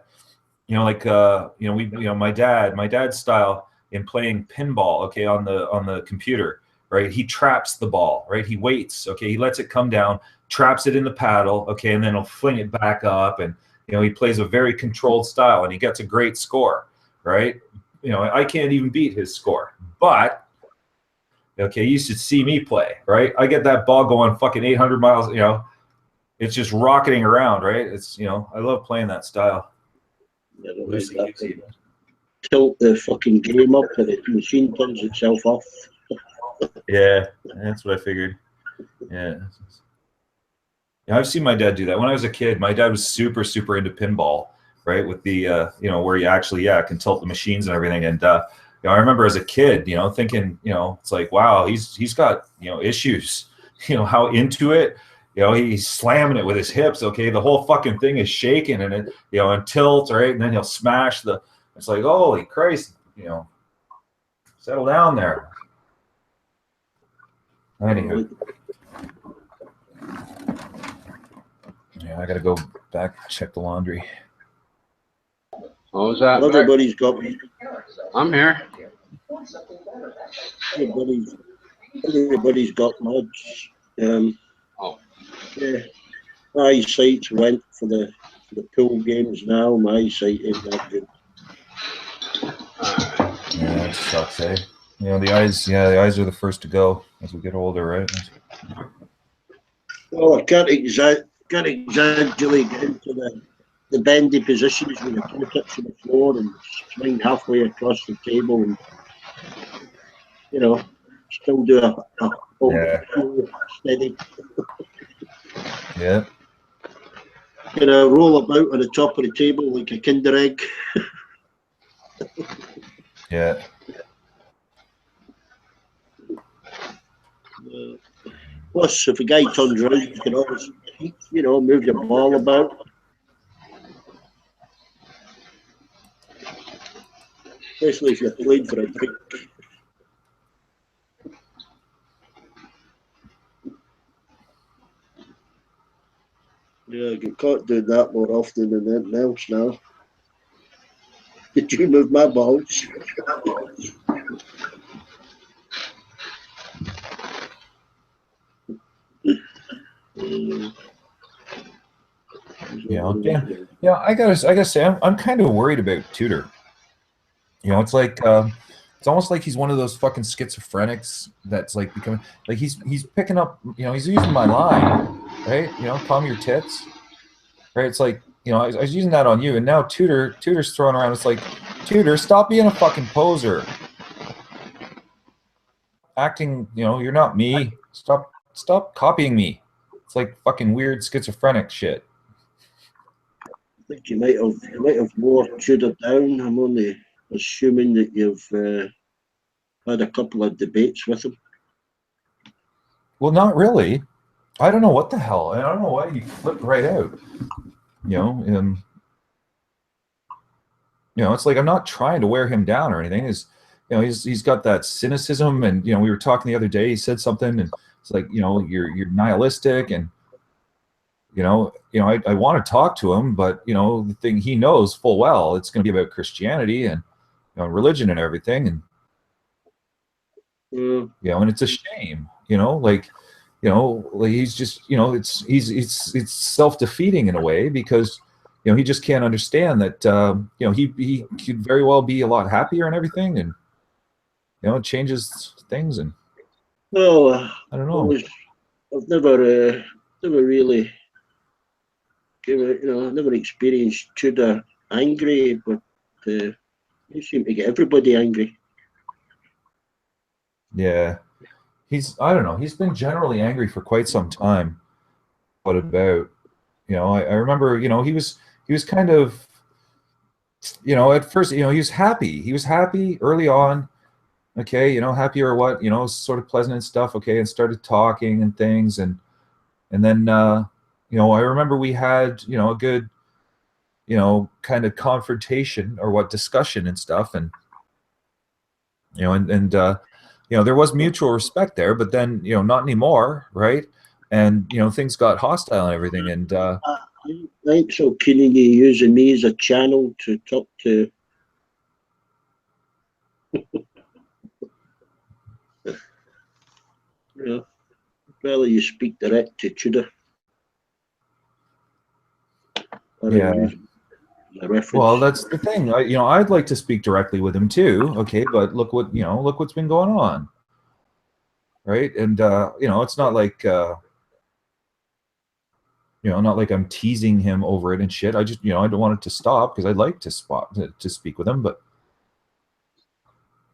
My dad's style in playing pinball, okay, on the computer, right? He traps the ball, right? He waits, okay? He lets it come down, traps it in the paddle, okay, and then he'll fling it back up, and he plays a very controlled style and he gets a great score, right? I can't even beat his score. But okay, you should see me play, right? I get that ball going fucking 800 miles, it's just rocketing around, right? It's I love playing that style. Tilt the fucking game up and the machine turns itself off. Yeah, that's what I figured. Yeah. I've seen my dad do that. When I was a kid, my dad was super, super into pinball, right? With the, where you actually, can tilt the machines and everything. And, I remember as a kid, thinking, it's like, wow, he's got, issues, how into it, he's slamming it with his hips. Okay. The whole fucking thing is shaking and it, and tilts, right? And then he'll smash it's like, holy Christ, settle down there. Anywho. Yeah, I gotta go back check the laundry. What was that? Everybody's got me. I'm here. Everybody's Everybody's got mods. Oh, Yeah, my sights went for the pool games now. My sight ain't that good. Yeah, it sucks, eh? You know, the eyes. Yeah, the eyes are the first to go as we get older, right? Well, I can't exactly get into the bendy positions with the toe tips on the floor and swing halfway across the table and, still do a hold Yeah. steady. Yeah. Roll about on the top of the table like a Kinder Egg. Yeah. Plus, if a guy turns around, you can always, move your ball about. Especially if you're playing for a drink. Yeah, I get caught doing that more often than anything else now. Did you move my balls? Damn. Yeah, I gotta say, I'm kind of worried about Tudor. It's like it's almost like he's one of those fucking schizophrenics that's like becoming like he's picking up. He's using my line, right? Calm your tits, right? It's like I was using that on you, and now Tudor's throwing around. It's like Tudor, stop being a fucking poser. Acting, you're not me. Stop copying me. It's like fucking weird schizophrenic shit. I think you might have wore Tudor down. I'm only assuming that you've had a couple of debates with him. Well, not really. I don't know what the hell. I don't know why he flipped right out. It's like I'm not trying to wear him down or anything. He's got that cynicism, and we were talking the other day. He said something, and it's like you're nihilistic, and I want to talk to him, but the thing he knows full well it's going to be about Christianity and religion and everything, and and it's a shame, like he's just it's self-defeating in a way because he just can't understand that he could very well be a lot happier and everything, and it changes things, and I don't know. I've never really I've never experienced Tudor angry, but you seem to get everybody angry. Yeah, I don't know, he's been generally angry for quite some time. What about I remember he was kind of at first he was happy early on, okay, happy or what, sort of pleasant and stuff, okay, and started talking and things, and then I remember we had a good kind of confrontation or what discussion and stuff, and there was mutual respect there, but then not anymore, right? And things got hostile and everything, and I think so. Keenan, you using me as a channel to talk to. Rather you speak direct to Tudor. Yeah. Well, that's the thing. I'd like to speak directly with him too. Okay, but look what's been going on, right? And it's not like not like I'm teasing him over it and shit. I just I don't want it to stop because I'd like to speak with him, but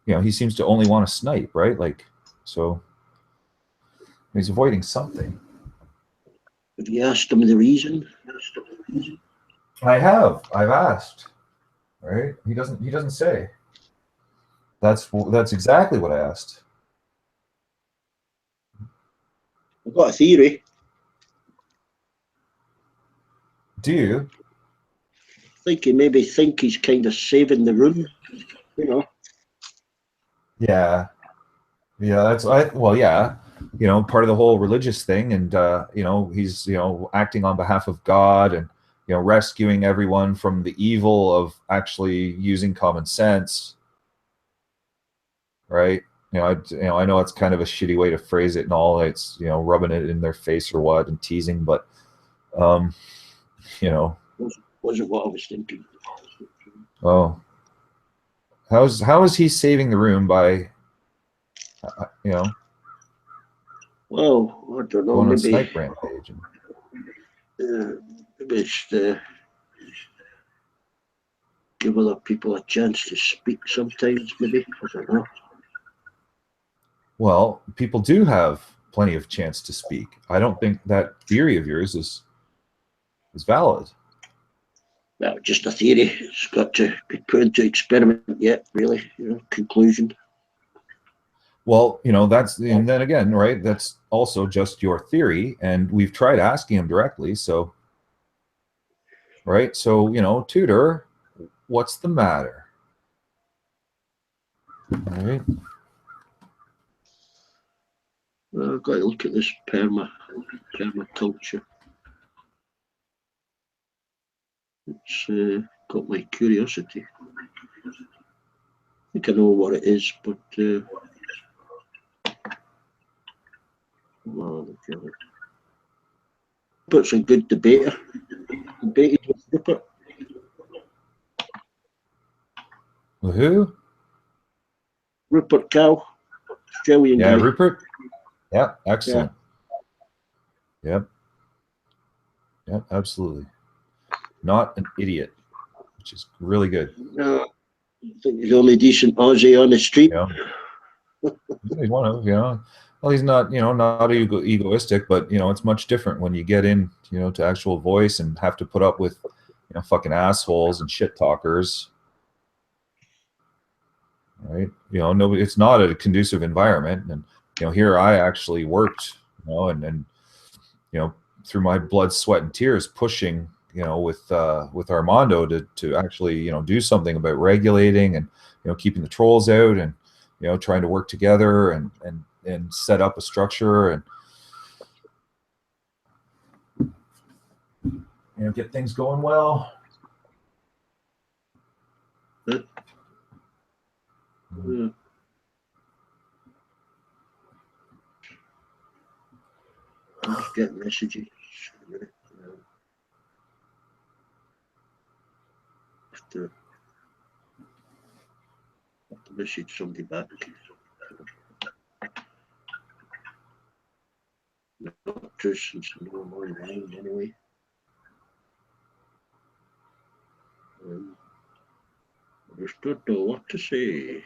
he seems to only want to snipe, right? Like, so he's avoiding something. Have you asked him the reason? I've asked, right? He doesn't say. That's exactly what I asked. I've got a theory. Do you? I think he maybe think he's kind of saving the room, Yeah. Yeah, yeah, part of the whole religious thing, and he's acting on behalf of God, and rescuing everyone from the evil of actually using common sense, right? I know it's kind of a shitty way to phrase it and all. It's rubbing it in their face or what and teasing, but wasn't what I was thinking. Oh, how is he saving the room by Well, I don't know. going on Maybe snipe rampage? maybe it's give other people a chance to speak sometimes. Maybe I don't know. Well, people do have plenty of chance to speak. I don't think that theory of yours is valid. Well, just a theory. It's got to be put into experiment yet, really. Conclusion. Well, and then again, right? That's also just your theory, and we've tried asking him directly. So, right? So, Tudor, what's the matter? All right. Well, I've got to look at this permaculture. It's got my curiosity. I think I know what it is, but Rupert's a good debater. Debated with Rupert. Who? Rupert Cow, Australian guy. Yeah, Rupert. Yeah, excellent. Yeah. Yep, absolutely. Not an idiot, which is really good. No, I think he's the only decent Aussie on the street. Yeah. He's one of, well, he's not, not egoistic, but, it's much different when you get in, to actual voice and have to put up with, fucking assholes and shit talkers. Right? Nobody, it's not a conducive environment. And, here I actually worked, and through my blood, sweat, and tears pushing, with Armando to actually, do something about regulating and, keeping the trolls out and, trying to work together and set up a structure and, get things going well. Yeah. I'm just getting messages. Have to message somebody back. Not true since no more mind anyway. I just don't know what to say.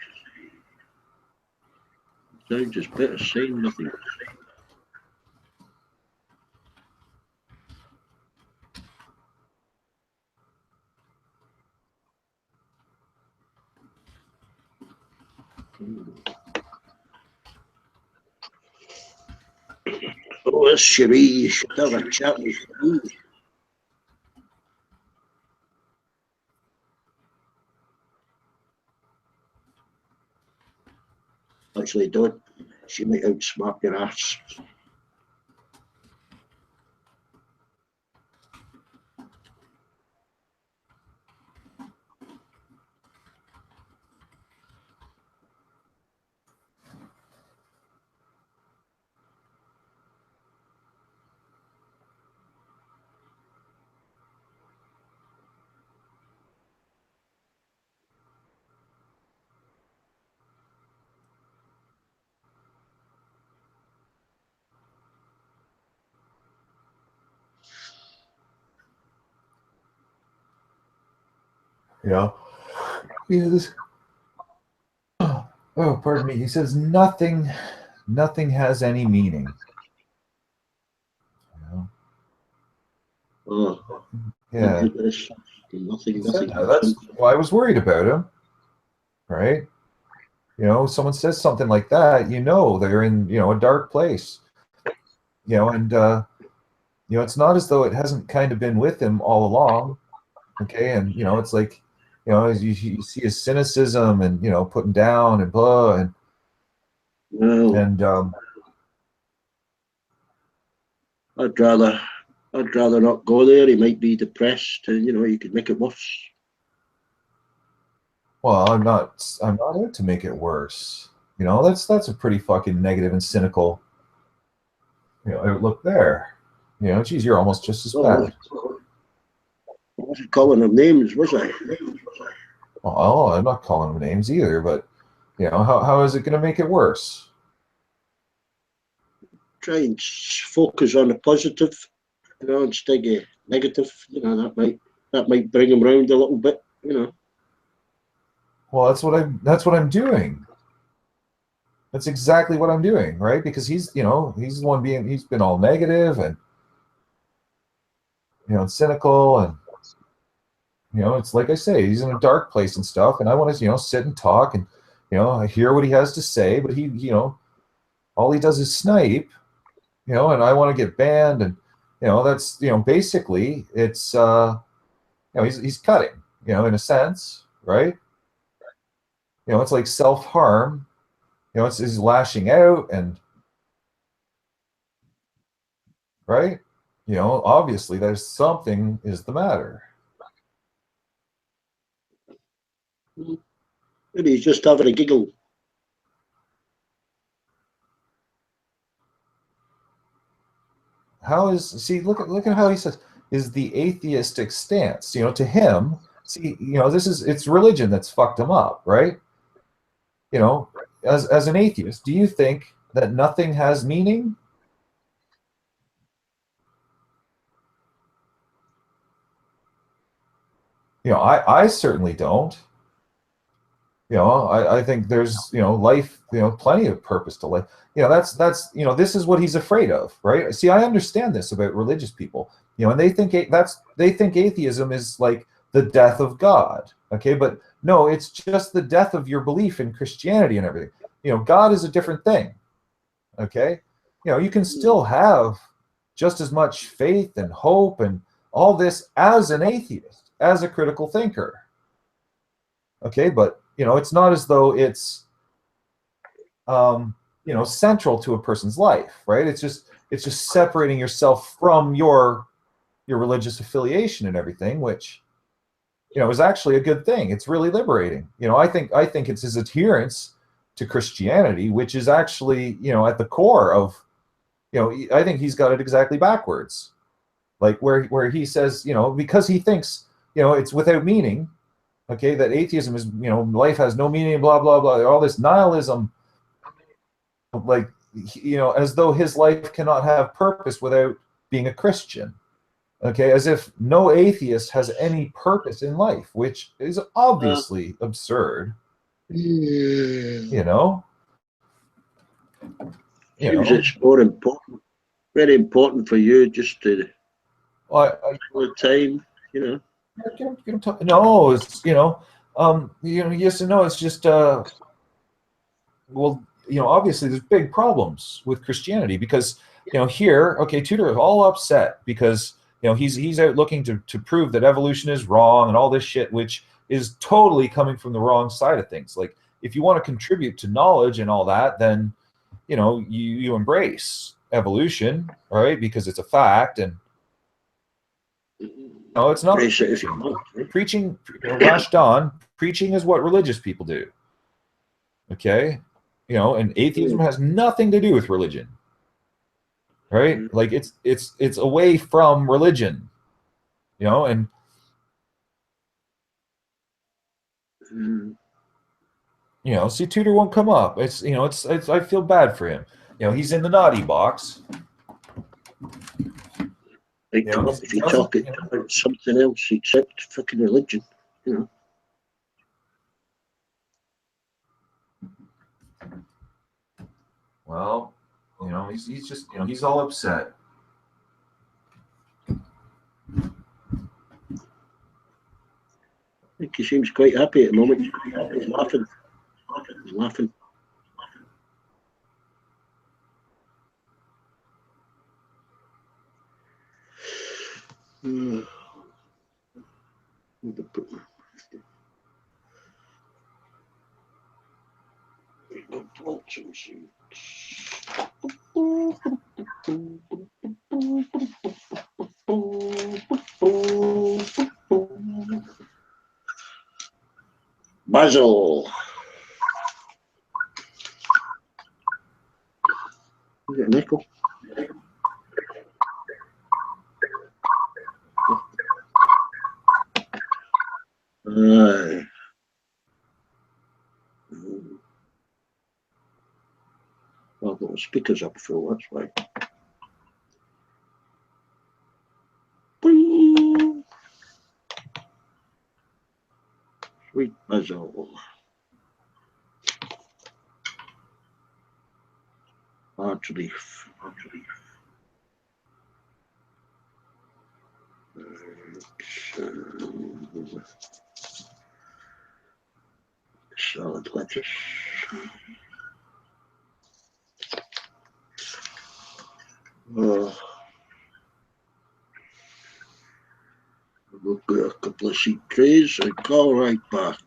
Sounds just better saying nothing. Oh, that's Cherie. You should have a chat with Cherie. Actually, don't. She might outsmart your ass. This. Oh, pardon me. He says nothing has any meaning. Oh, yeah. Nothing. Well, I was worried about him, right? Someone says something like that, they're in, a dark place, and, it's not as though it hasn't kind of been with him all along. Okay. And, it's like, you see his cynicism and, putting down and blah, and, I'd rather not go there. He might be depressed, and you could make it worse. Well, I'm not out to make it worse. You know, that's a pretty fucking negative and cynical, you know, outlook there. You know, geez, you're almost just as bad. I wasn't calling them names, was I? Well, I'm not calling them names either, but you know, how is it going to make it worse? Try and focus on the positive, you know, instead of negative. You know, that might bring them round a little bit. You know. Well, that's what I'm doing. That's exactly what I'm doing, right? Because he's the one he's been all negative and, you know, cynical, and, you know, it's like I say, he's in a dark place and stuff, and I want to, you know, sit and talk and, you know, I hear what he has to say, but he, you know, all he does is snipe, you know, and I want to get banned, and, you know, that's, you know, basically it's, you know, he's cutting, you know, in a sense, right? You know, it's like self-harm. You know, he's lashing out, and right, you know, obviously there's something is the matter. Maybe he's just having a giggle. Look at how he says is the atheistic stance. You know, to him, see, you know, it's religion that's fucked him up, right? You know, as an atheist, do you think that nothing has meaning? You know, I certainly don't. You know, I think there's, you know, life, you know, plenty of purpose to life. You know, that's you know, this is what he's afraid of, right? See, I understand this about religious people, you know, and they think atheism is like the death of God. Okay, but no, it's just the death of your belief in Christianity and everything. You know, God is a different thing. Okay, you know, you can still have just as much faith and hope and all this as an atheist, as a critical thinker. Okay, but you know, it's not as though it's you know, central to a person's life, right? It's just separating yourself from your religious affiliation and everything, which, you know, is actually a good thing. It's really liberating. You know, I think it's his adherence to Christianity, which is actually, you know, at the core of, you know, I think he's got it exactly backwards. Like where he says, you know, because he thinks, you know, it's without meaning, okay, that atheism is, you know, life has no meaning, blah, blah, blah, all this nihilism, like, you know, as though his life cannot have purpose without being a Christian. Okay, as if no atheist has any purpose in life, which is obviously absurd. You know? Seems it's more important, very important for you just to all the time, you know. No, it's, you know, yes and no. It's just, well, you know, obviously there's big problems with Christianity because, you know, here, okay, Tudor is all upset because, you know, he's out looking to prove that evolution is wrong and all this shit, which is totally coming from the wrong side of things. Like, if you want to contribute to knowledge and all that, then, you know, you embrace evolution, right? Because it's a fact, and no, it's not preaching. Rashdan, preaching is what religious people do. Okay, you know, and atheism has nothing to do with religion, right? Like it's away from religion, you know, and you know, see, Tudor won't come up. It's, you know, it's I feel bad for him. You know, he's in the naughty box. Like, you know, if you talk about something else except fucking religion, you know. Well, you know, he's just, you know, he's all upset. I think he seems quite happy at the moment. He's laughing. He's laughing. Basil. Aye. Well, I've got the speakers up full, that's why. Bing. Sweet muzzle. Large leaf. Solid lettuce. We'll get a couple of seed trays and call right back.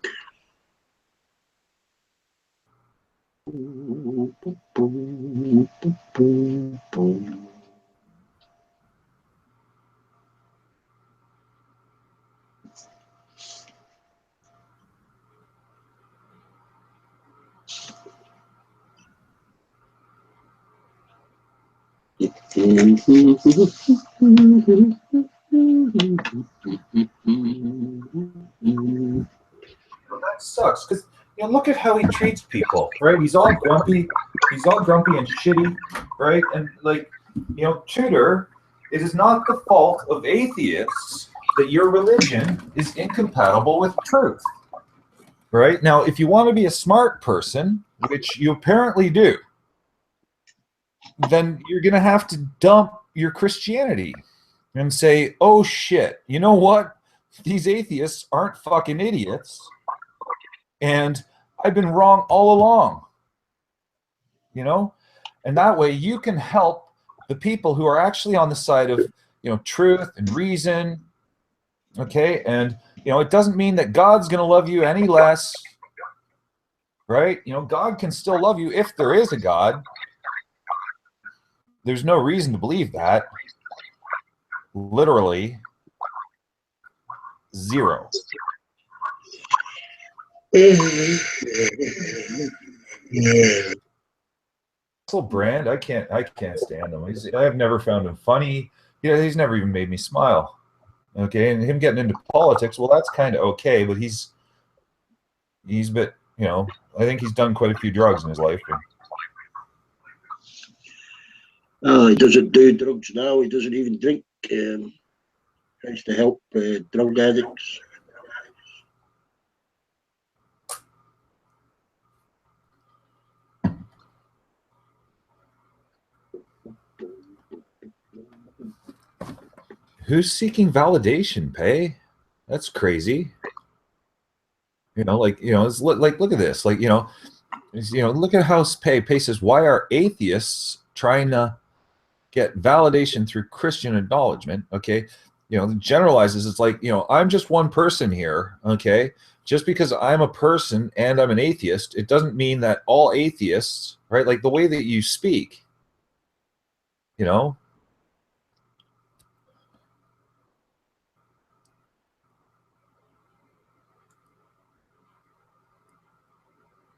That sucks because look at how he treats people, right? He's all grumpy and shitty, right? And Tudor, it is not the fault of atheists that your religion is incompatible with truth, right? Now, if you want to be a smart person, which you apparently do, then you're going to have to dump your Christianity and say, oh shit, you know what? These atheists aren't fucking idiots. And I've been wrong all along, and that way you can help the people who are actually on the side of, truth and reason. Okay. And, it doesn't mean that God's going to love you any less, right? God can still love you if there is a God. There's no reason to believe that. Literally zero. Russell Brand, I can't stand him. I've never found him funny. He's never even made me smile. Okay, and him getting into politics, well, that's kind of okay, but he's been, I think he's done quite a few drugs in his life. Oh, he doesn't do drugs now. He doesn't even drink. Tries to help drug addicts. Who's seeking validation, Pay? That's crazy. Look at this. Look at how Pay says, why are atheists trying to get validation through Christian acknowledgement? Okay. Generalizes, it's like, I'm just one person here. Okay. Just because I'm a person and I'm an atheist, it doesn't mean that all atheists, right? Like the way that you speak,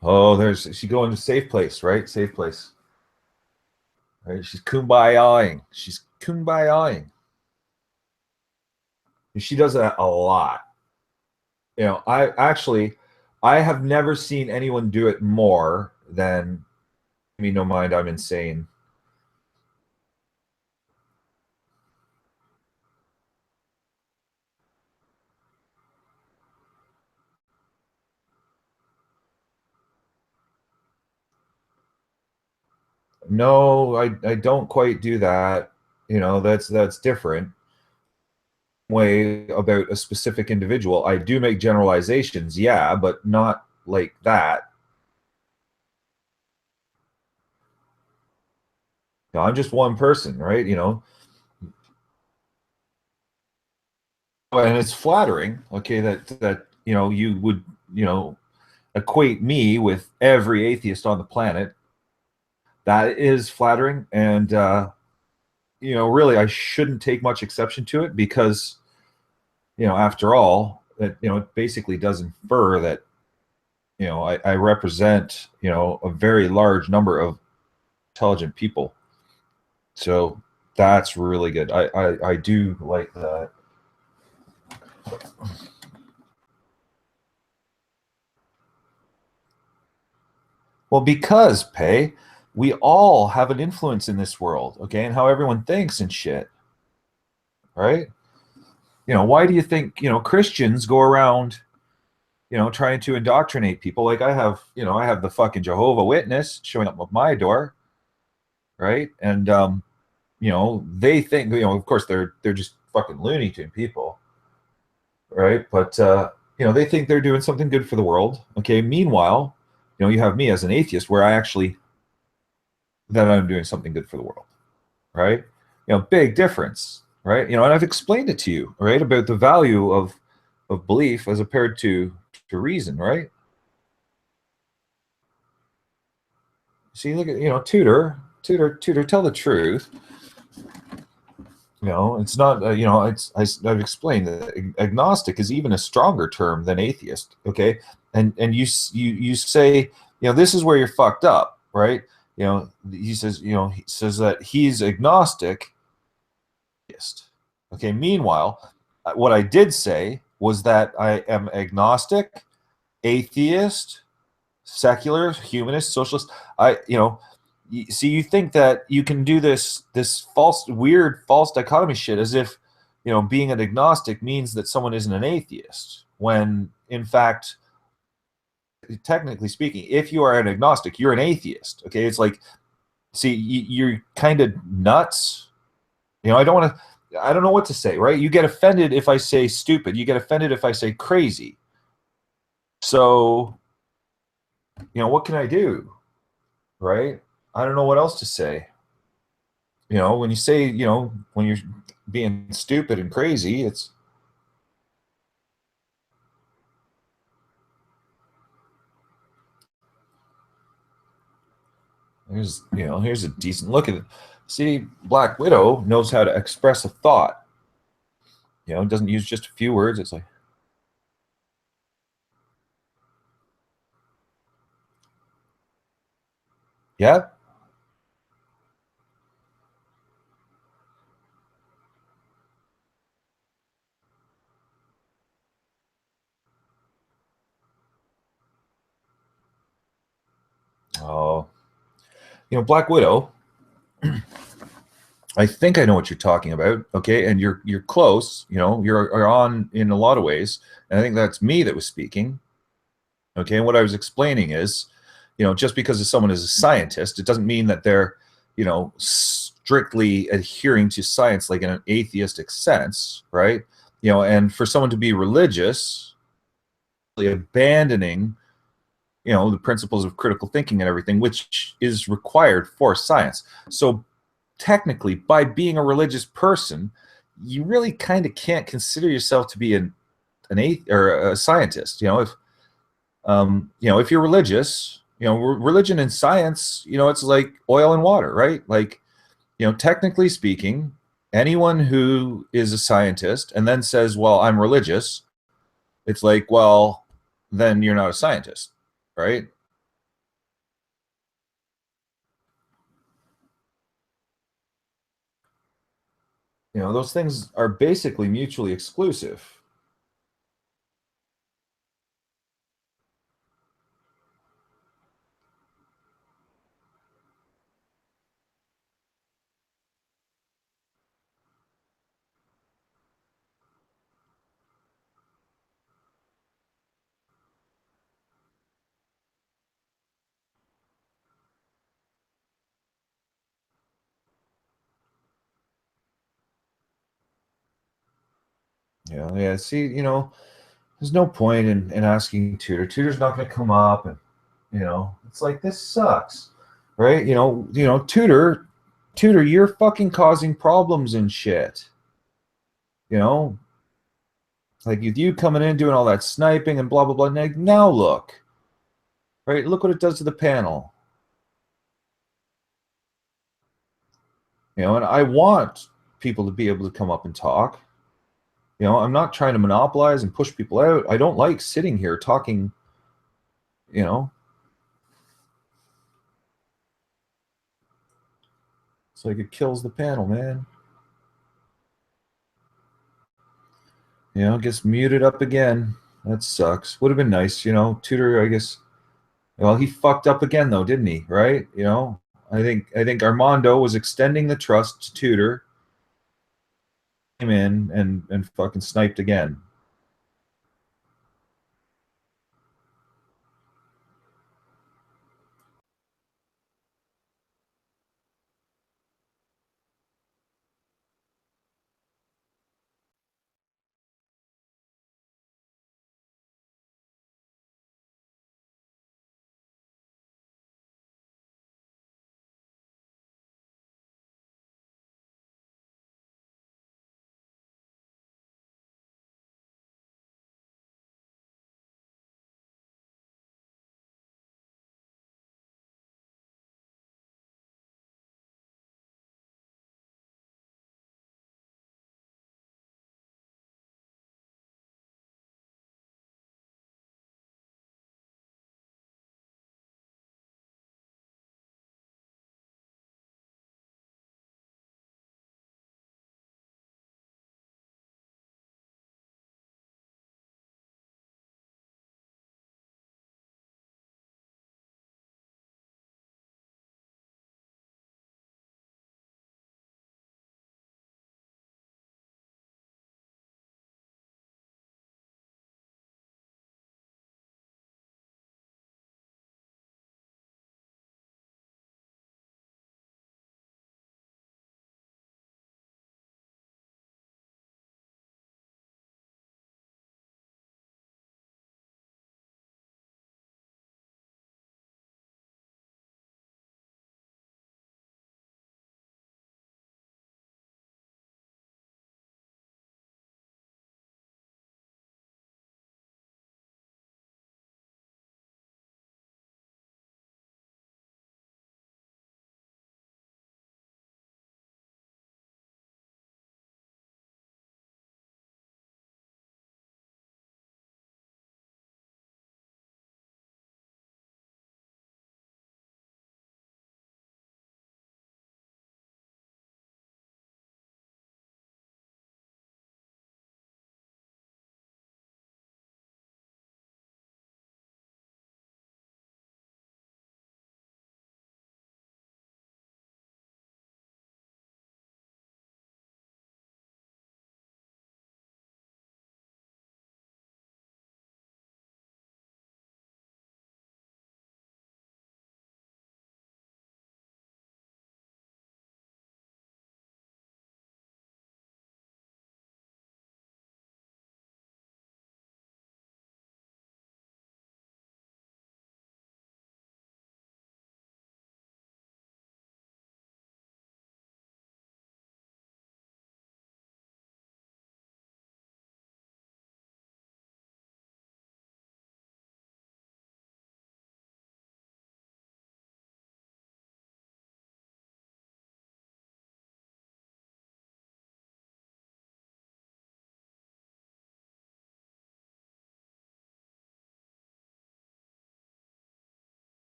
Oh, she's going to safe place, right? Safe place. Right? She's kumbaya-ing. She's kumbaya-ing. She does that a lot. I have never seen anyone do it more than me. No mind, I'm insane. No, I don't quite do that. That's different way about a specific individual. I do make generalizations, yeah, but not like that. I'm just one person, right? And it's flattering, okay, that you would equate me with every atheist on the planet. That is flattering, and really, I shouldn't take much exception to it because, after all, it basically does infer that, I represent, a very large number of intelligent people. So that's really good. I do like that. Well, because, Pay, we all have an influence in this world, okay, and how everyone thinks and shit, right? Why do you think, Christians go around, trying to indoctrinate people? Like I have the fucking Jehovah Witness showing up at my door, right? And, they think, of course they're just fucking Looney Tune people, right? But, they think they're doing something good for the world, okay? Meanwhile, you have me as an atheist where that I'm doing something good for the world, right? Big difference, right? And I've explained it to you, right, about the value of belief as compared to reason, right? See, look at Tudor, tell the truth. It's not. I've explained that agnostic is even a stronger term than atheist. Okay, and you say this is where you're fucked up, right? He says that he's agnostic. Okay. Meanwhile, what I did say was that I am agnostic, atheist, secular, humanist, socialist. See, you think that you can do this weird false dichotomy shit as if being an agnostic means that someone isn't an atheist, when in fact, technically speaking, if you are an agnostic, you're an atheist. Okay, it's like, see, you're kind of nuts. I don't know what to say, right? You get offended if I say stupid. You get offended if I say crazy. So, what can I do? Right? I don't know what else to say. When you say, when you're being stupid and crazy, it's here's a decent look at it. See, Black Widow knows how to express a thought. Doesn't use just a few words. It's like, yeah. Oh, Black Widow. I think I know what you're talking about. Okay, and you're close. You're on in a lot of ways, and I think that's me that was speaking. Okay, and what I was explaining is, just because someone is a scientist, it doesn't mean that they're, strictly adhering to science like in an atheistic sense, right? And for someone to be religious, abandoning, the principles of critical thinking and everything, which is required for science. So technically, by being a religious person, you really kind of can't consider yourself to be an or a scientist. If you're religious, religion and science, it's like oil and water, right? Like, technically speaking, anyone who is a scientist and then says, well, I'm religious, it's like, well, then you're not a scientist, right? Those things are basically mutually exclusive. Yeah. See, there's no point in asking Tutor. Tutor's not going to come up, and it's like, this sucks, right? Tutor, you're fucking causing problems and shit. Like with you coming in doing all that sniping and blah blah blah. Now look, right? Look what it does to the panel. And I want people to be able to come up and talk. I'm not trying to monopolize and push people out. I don't like sitting here talking, it's like it kills the panel, man. Gets muted up again. That sucks. Would have been nice, Tutor, I guess, Well, he fucked up again though, didn't he? Right? You know, I think Armando was extending the trust to Tudor. Came in and fucking sniped again.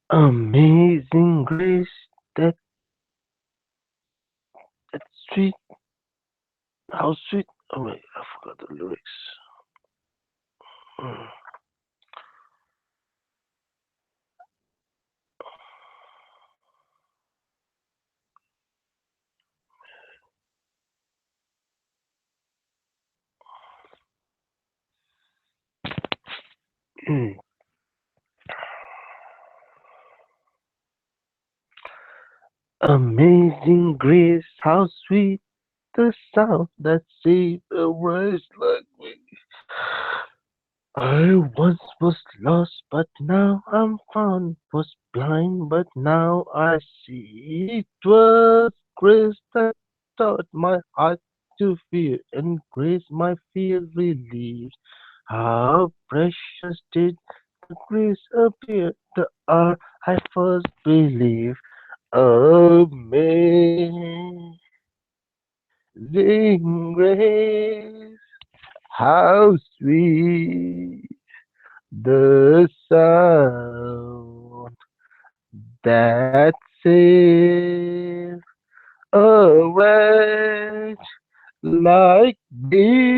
Amazing grace, that that sweet, how sweet. Oh wait, I forgot the lyrics. Amazing grace, how sweet the sound that saved a wretch like me. I once was lost, but now I'm found. Was blind, but now I see. It was grace that taught my heart to fear, and grace my fear relieved. How precious did the grace appear the hour I first believed. Amazing grace, how sweet the sound that saved a wretch like me.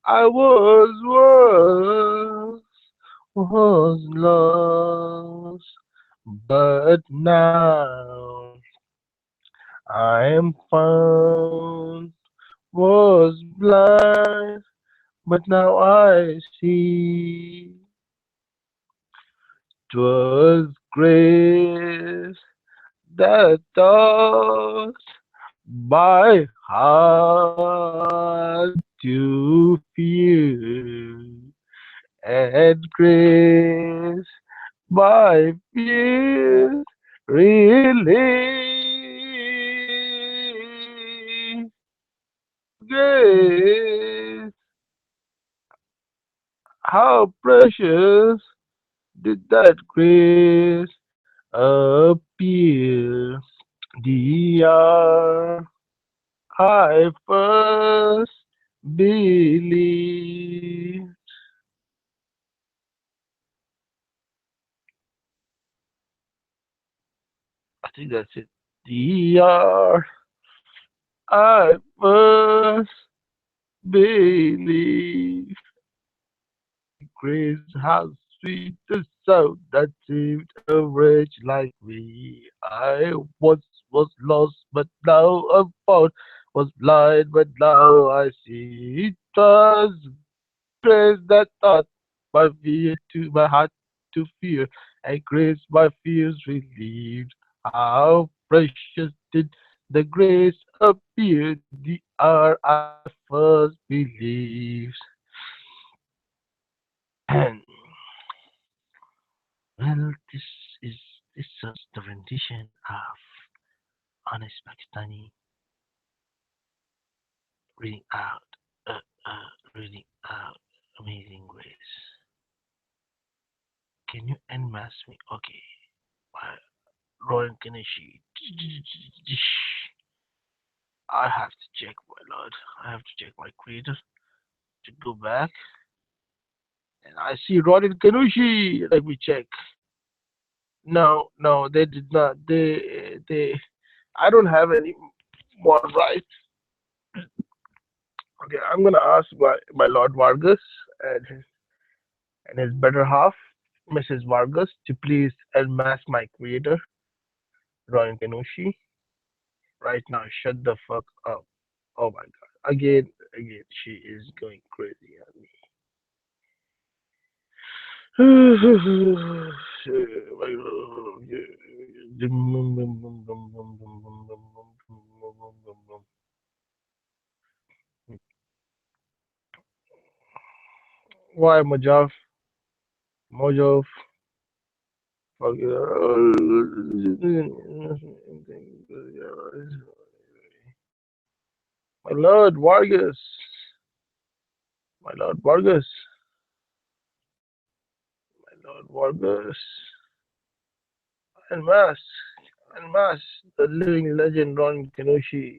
I was lost, but now I am found. Was blind, but now I see. 'Twas grace that taught my heart to fear, and grace my fears relieved. Grace, how precious did that grace appear the hour I first believed. I think that's it. The hour I first believed. Grace, how sweet the sound that saved a wretch like me. I once was lost, but now I'm found. Was blind, but now I see. It was grace that taught my heart to fear, and grace my fears relieved. How precious did the grace appear the hour I first believed. And well, is this was the rendition of Honest Pakistani reading out, reading out Amazing Grace. Can you unmask me? Okay. Uh, Royal Ganeshi. I have to check, my lord. I have to check my creator to go back. And I see Ronin Kanushi. Let me check. No, no, they did not. I don't have any more rights. Okay, I'm gonna ask my Lord Vargas and his better half, Mrs. Vargas, to please unmask my creator, Ryan Kenushi. Right now, shut the fuck up. Oh my god. Again, she is going crazy on me. Why, Mojaf? Mojaf? Fuck my Lord Vargas. My Lord Vargas. My Lord Vargas. Unmask. Unmask the living legend Ron Kenoshi.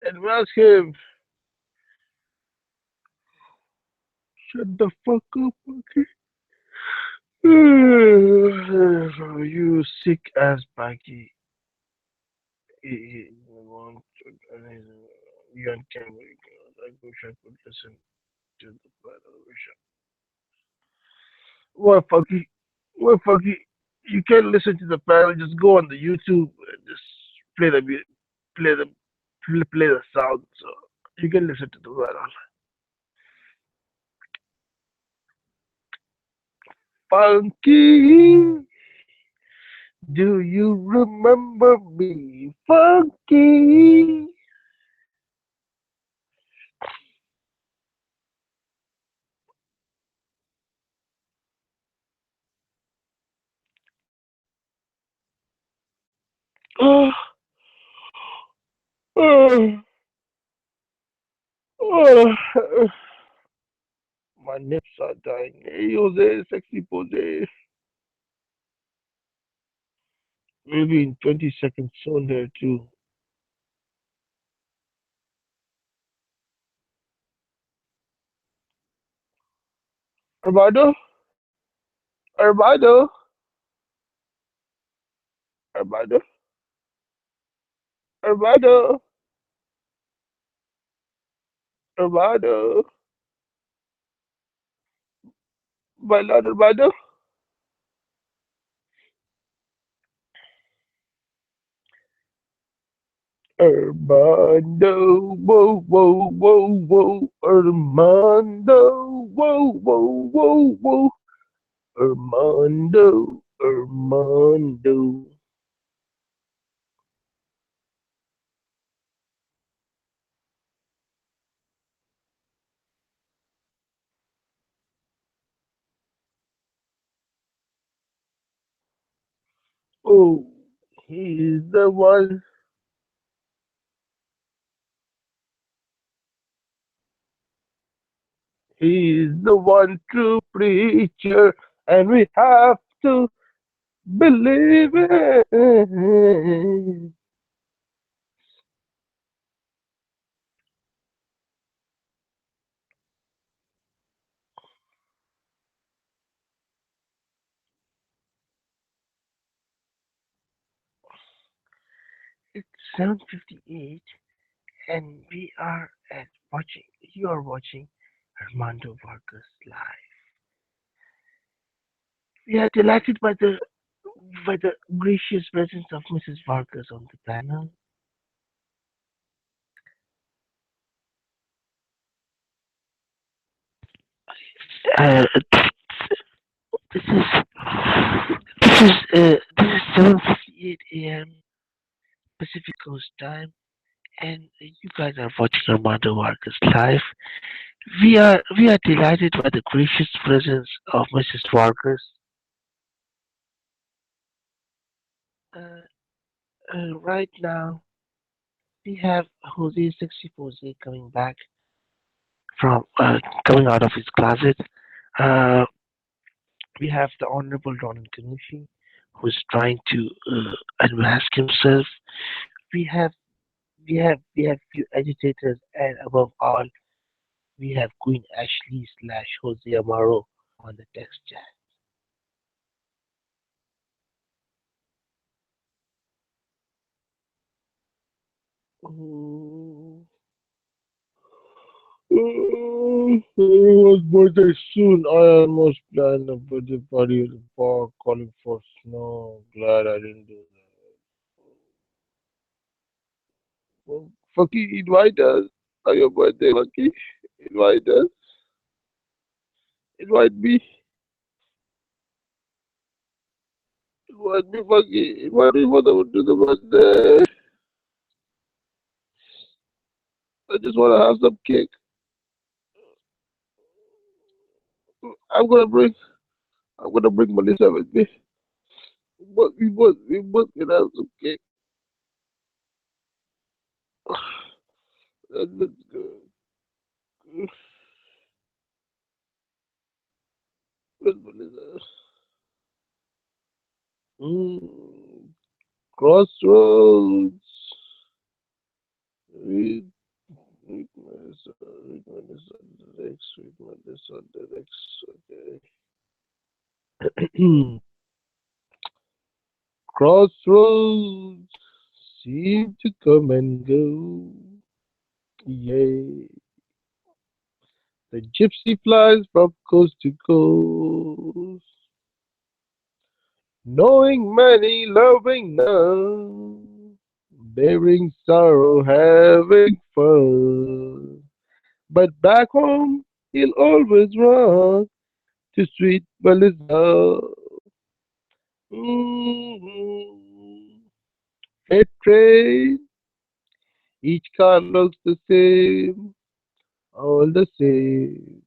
Unmask him. Shut the fuck up, okay? You sick ass Becky. You on camera. I wish I could listen to the battle. What fucky? What fucky? You can't listen to the panel. Just go on the YouTube and just play the play the play the sound. So you can listen to the panel. Funky, do you remember me? Funky. Oh, oh, oh. My nips are dying. Hey, Jose, sexy Jose. Maybe in 20 seconds soon here too. Armando? Armando? Armando? Armando? Armando? My lord Armando? Armando, whoa, whoa, whoa, whoa, Armando, whoa, whoa, whoa, whoa, Armando, Armando. Oh, he's the one. He's the one true preacher, and we have to believe it. It's 7:58, and we are at watching. You are watching Armando Vargas live. We are delighted by the gracious presence of Mrs. Vargas on the panel. Uh, this is this is 7:58 a.m. Pacific Coast time, and you guys are watching Armando Vargas live. We are delighted by the gracious presence of Mrs. Vargas. Uh, right now, we have Jose 64 coming back from coming out of his closet. Uh, we have the Honorable Ronan Kanushi, who's trying to unmask himself. We have we have few agitators, and above all, we have Queen Ashley / Jose Amaro on the text chat. Mm. Everyone's birthday soon. I almost planned a birthday party at the park, calling for snow. Glad I didn't do that. Well, Fucky, invite us on your birthday, Fucky. Invite us. Invite me. Invite me, Fucky. Invite me for to the birthday. I just want to have some cake. I'm gonna bring. I'm gonna bring Melissa with me. But we both can have some cake. Let's go. Where's Melissa? Mm, Crossroads. Read, read Melissa. Read Melissa. Rex. Read Melissa. Rex. Okay. Crossroads seem to come and go. Yay. The gypsy flies from coast to coast, knowing many, loving none, bearing sorrow, having fun. But back home, he'll always run to sweet Melissa. Mm-hmm. Freight train, each car looks the same, all the same,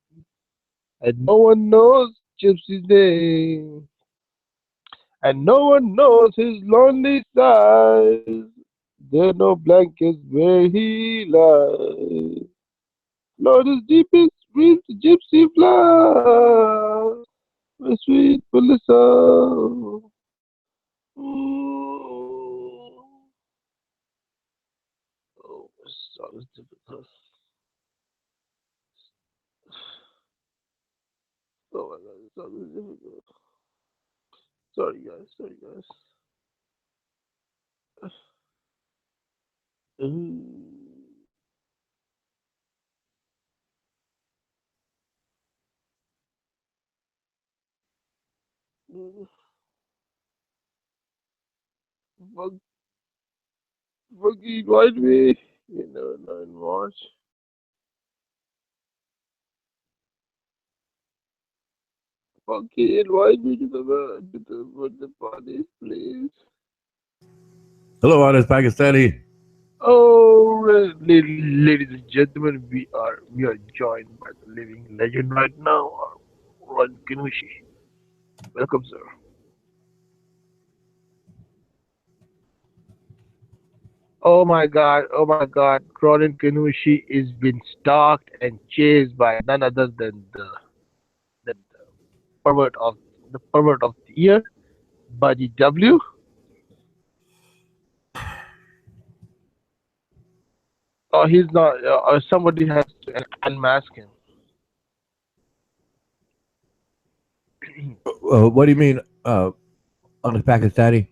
and no one knows Gypsy's name. And no one knows his lonely sighs. There are no blankets where he lies. Lord, his deepest dreams, the gypsy flies. My sweet Melissa. Ooh. Oh, this song is difficult. Oh my god, this song is difficult. Sorry guys, sorry guys. Ooh. Ooh. Fuck, fucking invite me. You know, not in March. Fucking invite me to the party, please. Hello, honest Pakistani. Oh, ladies and gentlemen, we are joined by the living legend right now, Ron Kinushi. Welcome, sir. Oh my God, Ron Kinushi is being stalked and chased by none other than the pervert of the year, Buddy W. Oh, he's not. Somebody has to unmask him. What do you mean, honest Pakistani?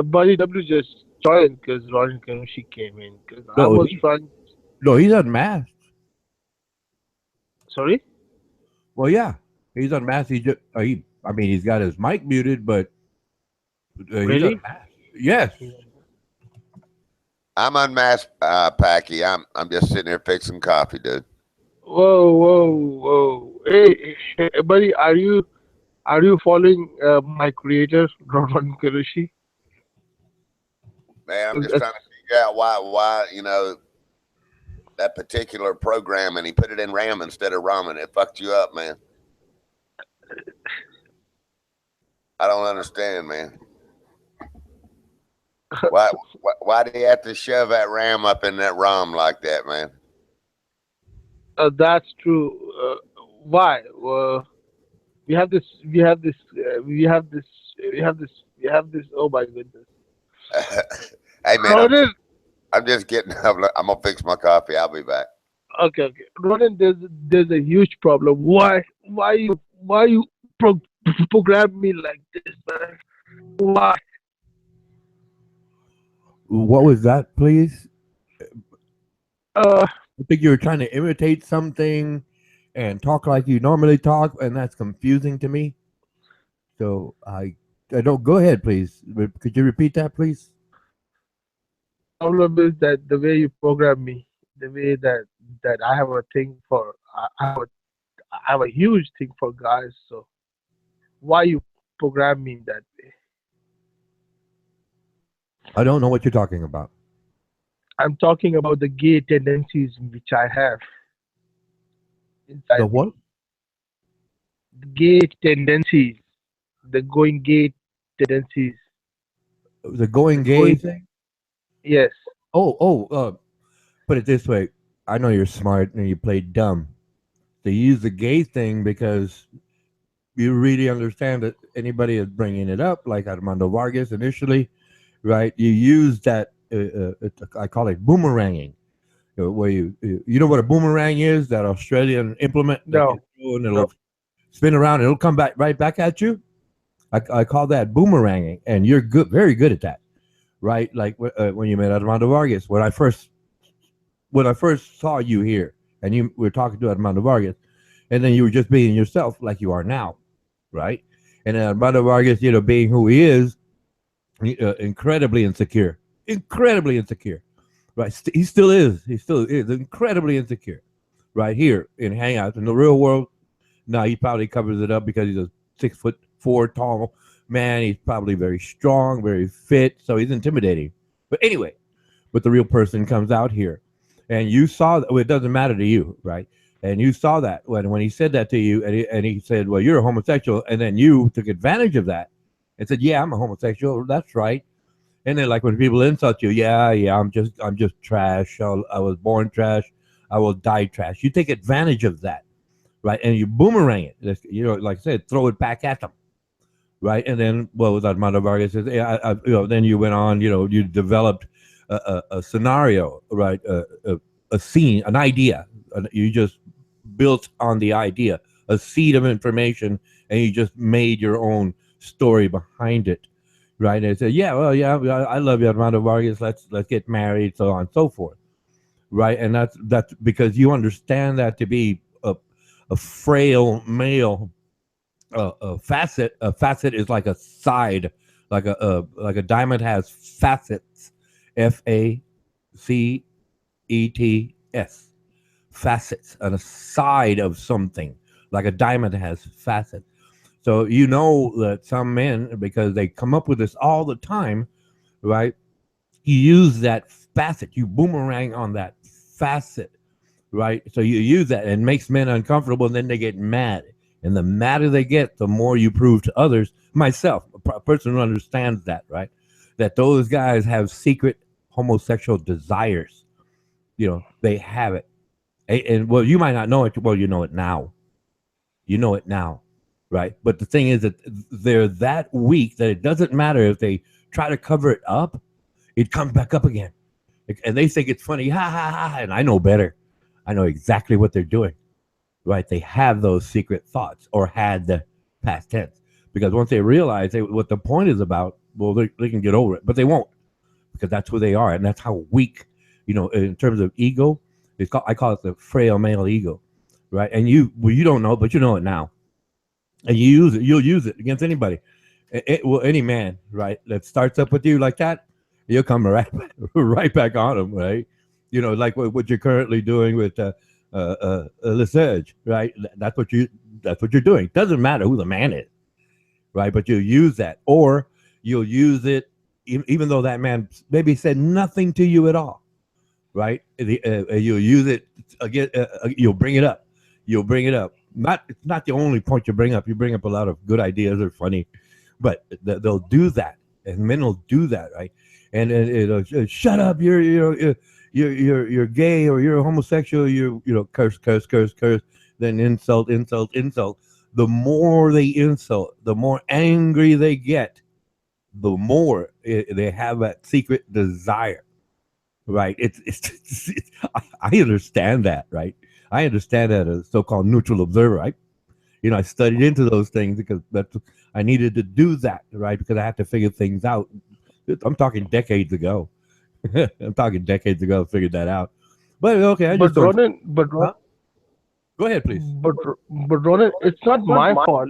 Buddy W just joined because Ron Kanushi came in. Because I No, was trying. no, he's unmasked. Sorry. Well, yeah, he's unmasked. I mean, he's got his mic muted, but he's Really? unmasked. Yes. I'm unmasked, Packy. I'm just sitting here fixing coffee, dude. Whoa. Hey, buddy, are you following my creator, Ron Kanushi? Man, I'm just trying to figure out why that particular program, and he put it in RAM instead of ramen. It fucked you up, man. I don't understand, man. Why do you have to shove that RAM up in that ROM like that, man? That's true. Why? We have this. We have this. We have this. We have this. We have this. Oh my goodness. Hey, man, I'm just getting. I'm gonna fix my coffee. I'll be back. Okay, okay. Ronan, there's a huge problem. Why you program me like this, man? Why? What was that, please? Uh, I think you were trying to imitate something and talk like you normally talk, and that's confusing to me. So I don't. Go ahead, please. Could you repeat that, please? problem is that the way you program me, the way that I have a thing for, I have a huge thing for guys. So why you program me that way? I don't know what you're talking about. I'm talking about the gay tendencies which I have The inside what? me. The gay tendencies, the going gay tendencies, The going the gay going. thing? Yes. Put it this way. I know you're smart and you play dumb. They use the gay thing because you really understand that anybody is bringing it up, like Armando Vargas initially, right? You use that. I call it boomeranging, where you know what a boomerang is? That Australian implement that you No. throw and No. it'll spin around and it'll come back right back at you. I call that boomeranging, and you're good, very good at that, right? Like when you met Armando Vargas, when I first saw you here, and you were talking to Armando Vargas, and then you were just being yourself like you are now, right? And Armando Vargas, being who he is, incredibly insecure, right? He still is. He still is incredibly insecure, right here in Hangouts. In the real world, no, he probably covers it up because he's a 6'4" tall man. He's probably very strong, very fit, so he's intimidating. But anyway, but the real person comes out here, and you saw that. Well, it doesn't matter to you, right? And you saw that when he said that to you, and he said, "Well, you're a homosexual," and then you took advantage of that and said, "Yeah, I'm a homosexual. That's right." And then, like when people insult you, yeah, I'm just trash. I was born trash. I will die trash. You take advantage of that, right? And you boomerang it. Like I said, throw it back at them, right? And then, well, with Armando Vargas, then you went on. You developed a scenario, right? A scene, an idea. You just built on the idea, a seed of information, and you just made your own story behind it, right? And they said, yeah, well, yeah, I love you, Armando Vargas. Let's get married, so on and so forth, right? And that's because you understand that to be a frail male a facet. A facet is like a side, like a diamond has facets, FACETS, facets, on a side of something, like a diamond has facets. So you know that some men, because they come up with this all the time, right? You use that facet, you boomerang on that facet, right? So you use that and it makes men uncomfortable, and then they get mad. And the madder they get, the more you prove to others, myself, a person who understands that, right? That those guys have secret homosexual desires. They have it. And well, you might not know it. Well, you know it now. You know it now, right? But the thing is that they're that weak that it doesn't matter if they try to cover it up, it comes back up again. And they think it's funny, ha ha ha. And I know better. I know exactly what they're doing, right? They have those secret thoughts, or had the past tense, because once they realize what the point is about, well, they can get over it, but they won't, because that's who they are, and that's how weak, in terms of ego. I call it the frail male ego, right? And you don't know, but you know it now, and you'll use it against anybody. Well, any man, right, that starts up with you like that, you'll come right back on him, right? Like what you're currently doing with Lesage, right? That's what you're doing. Doesn't matter who the man is, right? But you'll use that, or you'll use it even though that man maybe said nothing to you at all, right? You'll use it again. You'll bring it up. You'll bring it up. It's not the only point you bring up. You bring up a lot of good ideas or funny, but they'll do that, and men will do that, right? And it'll shut up. You're gay, or you're homosexual. Curse, curse, curse, curse. Then insult, insult, insult. The more they insult, the more angry they get. The more they have that secret desire, right? I understand that, right? I understand that as a so-called neutral observer. I studied into those things because I needed to do that, right? Because I had to figure things out. I'm talking decades ago. I'm talking decades ago. I figured that out. But okay, I just But don't. Ronan, Huh? Go ahead, please. but Ronan, it's not my fault.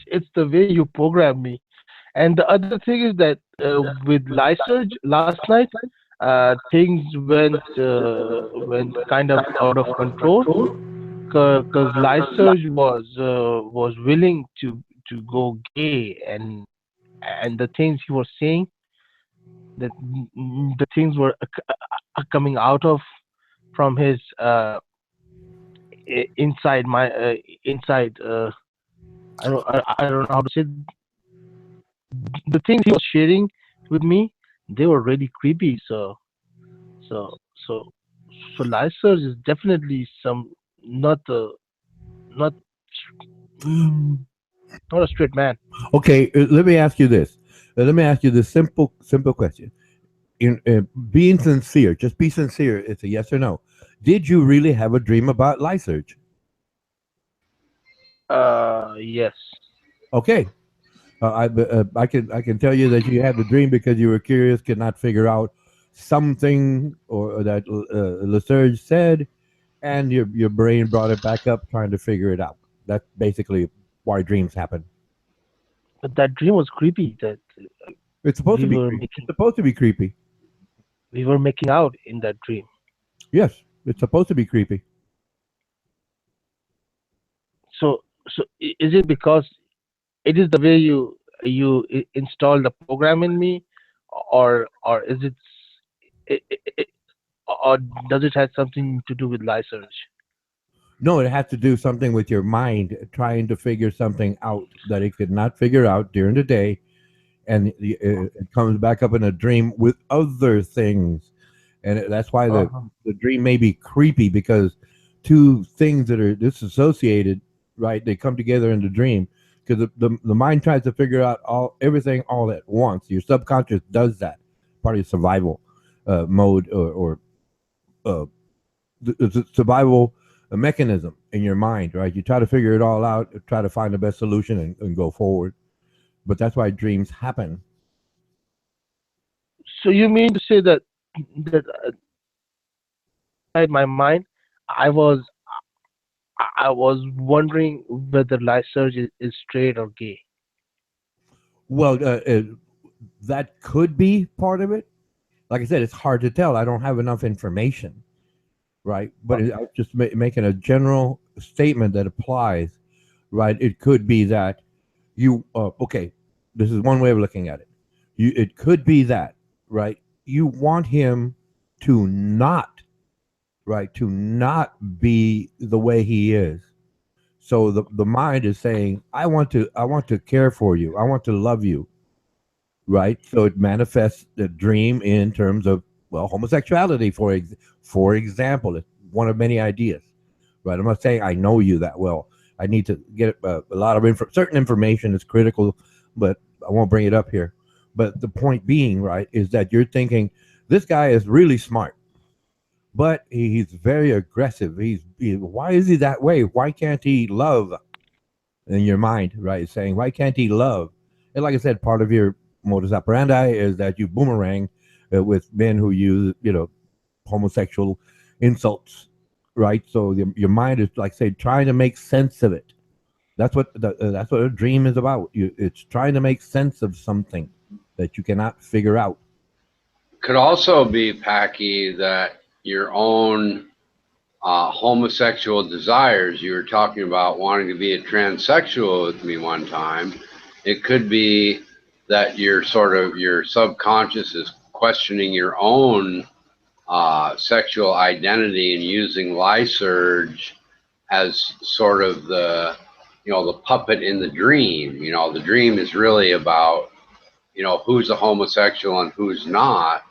It's the way you programmed me. And the other thing is that with Lysurge last night, things went kind of out of control because Lysurge was willing to go gay, and the things he was saying, that the things were coming out of from his inside my inside. I don't know how to say. The things he was sharing with me, they were really creepy. So so so Lysurge is definitely some not a not mm, not a straight man. Okay, let me ask you this. Let me ask you this simple question. Being sincere, just be sincere. It's a yes or no. Did you really have a dream about Lysurge? Yes. Okay, I can tell you that you had the dream because you were curious, could not figure out something or that Lysurge said, and your brain brought it back up, trying to figure it out. That's basically why dreams happen. But that dream was creepy. That It's supposed to we be were creepy. It's making supposed to be creepy. we were making out in that dream. Yes, it's supposed to be creepy. So is it because it is the way you install the program in me, or is it or does it have something to do with Lysurge? No, it has to do something with your mind trying to figure something out that it could not figure out during the day, and it comes back up in a dream with other things, and that's why the Uh-huh. the dream may be creepy because two things that are disassociated, right? They come together in the dream because the mind tries to figure out everything all at once. Your subconscious does that, part of your survival mode or uh, the survival mechanism in your mind, right? You try to figure it all out, try to find the best solution, and go forward. But that's why dreams happen. So you mean to say that inside my mind, I was I was wondering whether Lysurge is straight or gay. Well, that could be part of it. Like I said, it's hard to tell. I don't have enough information, right? But I'm just making a general statement that applies, right? It could be that okay, this is one way of looking at it. It could be that, right? You want him to not, right, to not be the way he is. So the mind is saying, I want to care for you. I want to love you, right? So it manifests the dream in terms of, well, homosexuality, for example. It's one of many ideas, right? I'm not saying I know you that well. I need to get a lot of certain information is critical, but I won't bring it up here. But the point being, right, is that you're thinking this guy is really smart, but he's very aggressive. Why is he that way? Why can't he love? In your mind, right? Saying, why can't he love? And like I said, part of your modus operandi is that you boomerang with men who use, homosexual insults, right? So your mind is, like, say, trying to make sense of it. That's what a dream is about. It's trying to make sense of something that you cannot figure out. Could also be, Packy, that your own homosexual desires. You were talking about wanting to be a transsexual with me one time. It could be that your subconscious is questioning your own sexual identity and using Lysurge as sort of the puppet in the dream. The dream is really about who's a homosexual and who's not.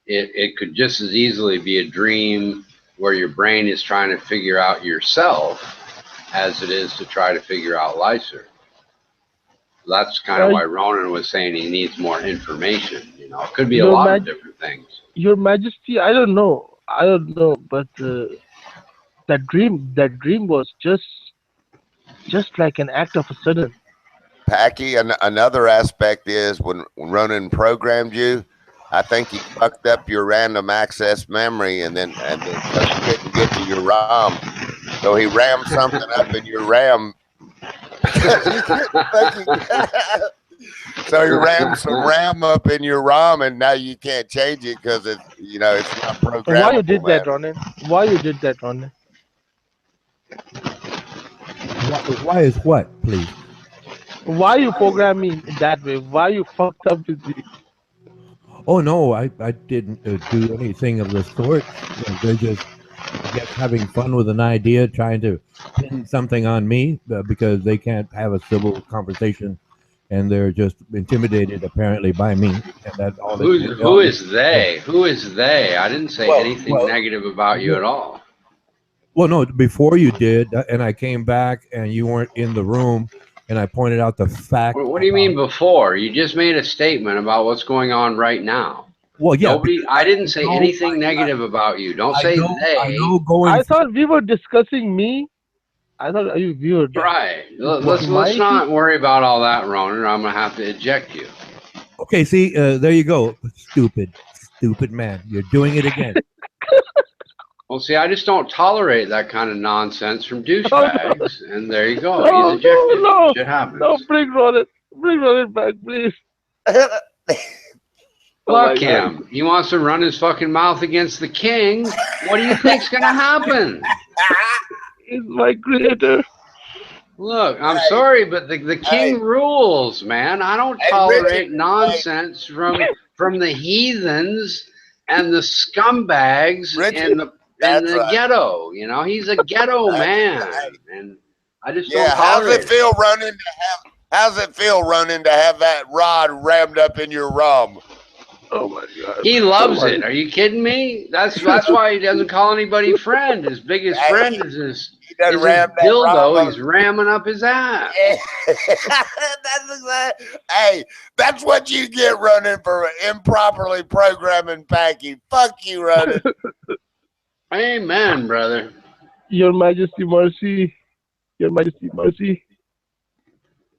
It could just as easily be a dream where your brain is trying to figure out yourself as it is to try to figure out Lyser. That's kind of why Ronan was saying he needs more information. It could be a You lot of imagine different things. Your Majesty, I don't know, but that dream was just like an act of a sudden. Packy, another aspect is when Ronan programmed you, I think he fucked up your random access memory, and then because he couldn't get to your ROM, so he rammed something up in your RAM because he couldn't fucking. So he rammed some RAM up in your ROM, and now you can't change it because it's not programmable. Why you did man. that, Ronan? Why you did that, Ronan? Why is what, please? Why you program me in that way? Why you fucked up with me? Oh no, I didn't do anything of the sort. They're just, I guess, having fun with an idea, trying to pin something on me because they can't have a civil conversation, and they're just intimidated apparently by me, and that's all. Who is they? Who is they? I didn't say anything well, negative about you at all. Well, no, before you did, and I came back and you weren't in the room, and I pointed out the fact. What do you mean before? You just made a statement about what's going on right now. Well, yeah. I didn't say anything negative about you. Don't say they. I thought we were discussing me. I thought we were right. Let's not worry about all that, Ronan. Or I'm gonna have to eject you. Okay, see, there you go. Stupid man. You're doing it again. Well, see, I just don't tolerate that kind of nonsense from douchebags, and there you go. No, He's ejected. no, Shit happens. no, bring Ronan back, please. Fuck him. He wants to run his fucking mouth against the king. What do you think's gonna happen? He's my creator. Look, I'm sorry, but the king rules, man. I don't tolerate nonsense from the heathens and the scumbags in the ghetto. You know, he's a ghetto man, and I just don't tolerate How's it feel, Ronan, to have that rod rammed up in your ROM? Oh my God! He loves it. Are you kidding me? That's why he doesn't call anybody friend. His biggest friend is his dildo. He's ramming up his ass. That's what you get, Ronan, for improperly programming Packy. Fuck you, Ronan. Amen, brother. Your Majesty, mercy. Your Majesty, mercy.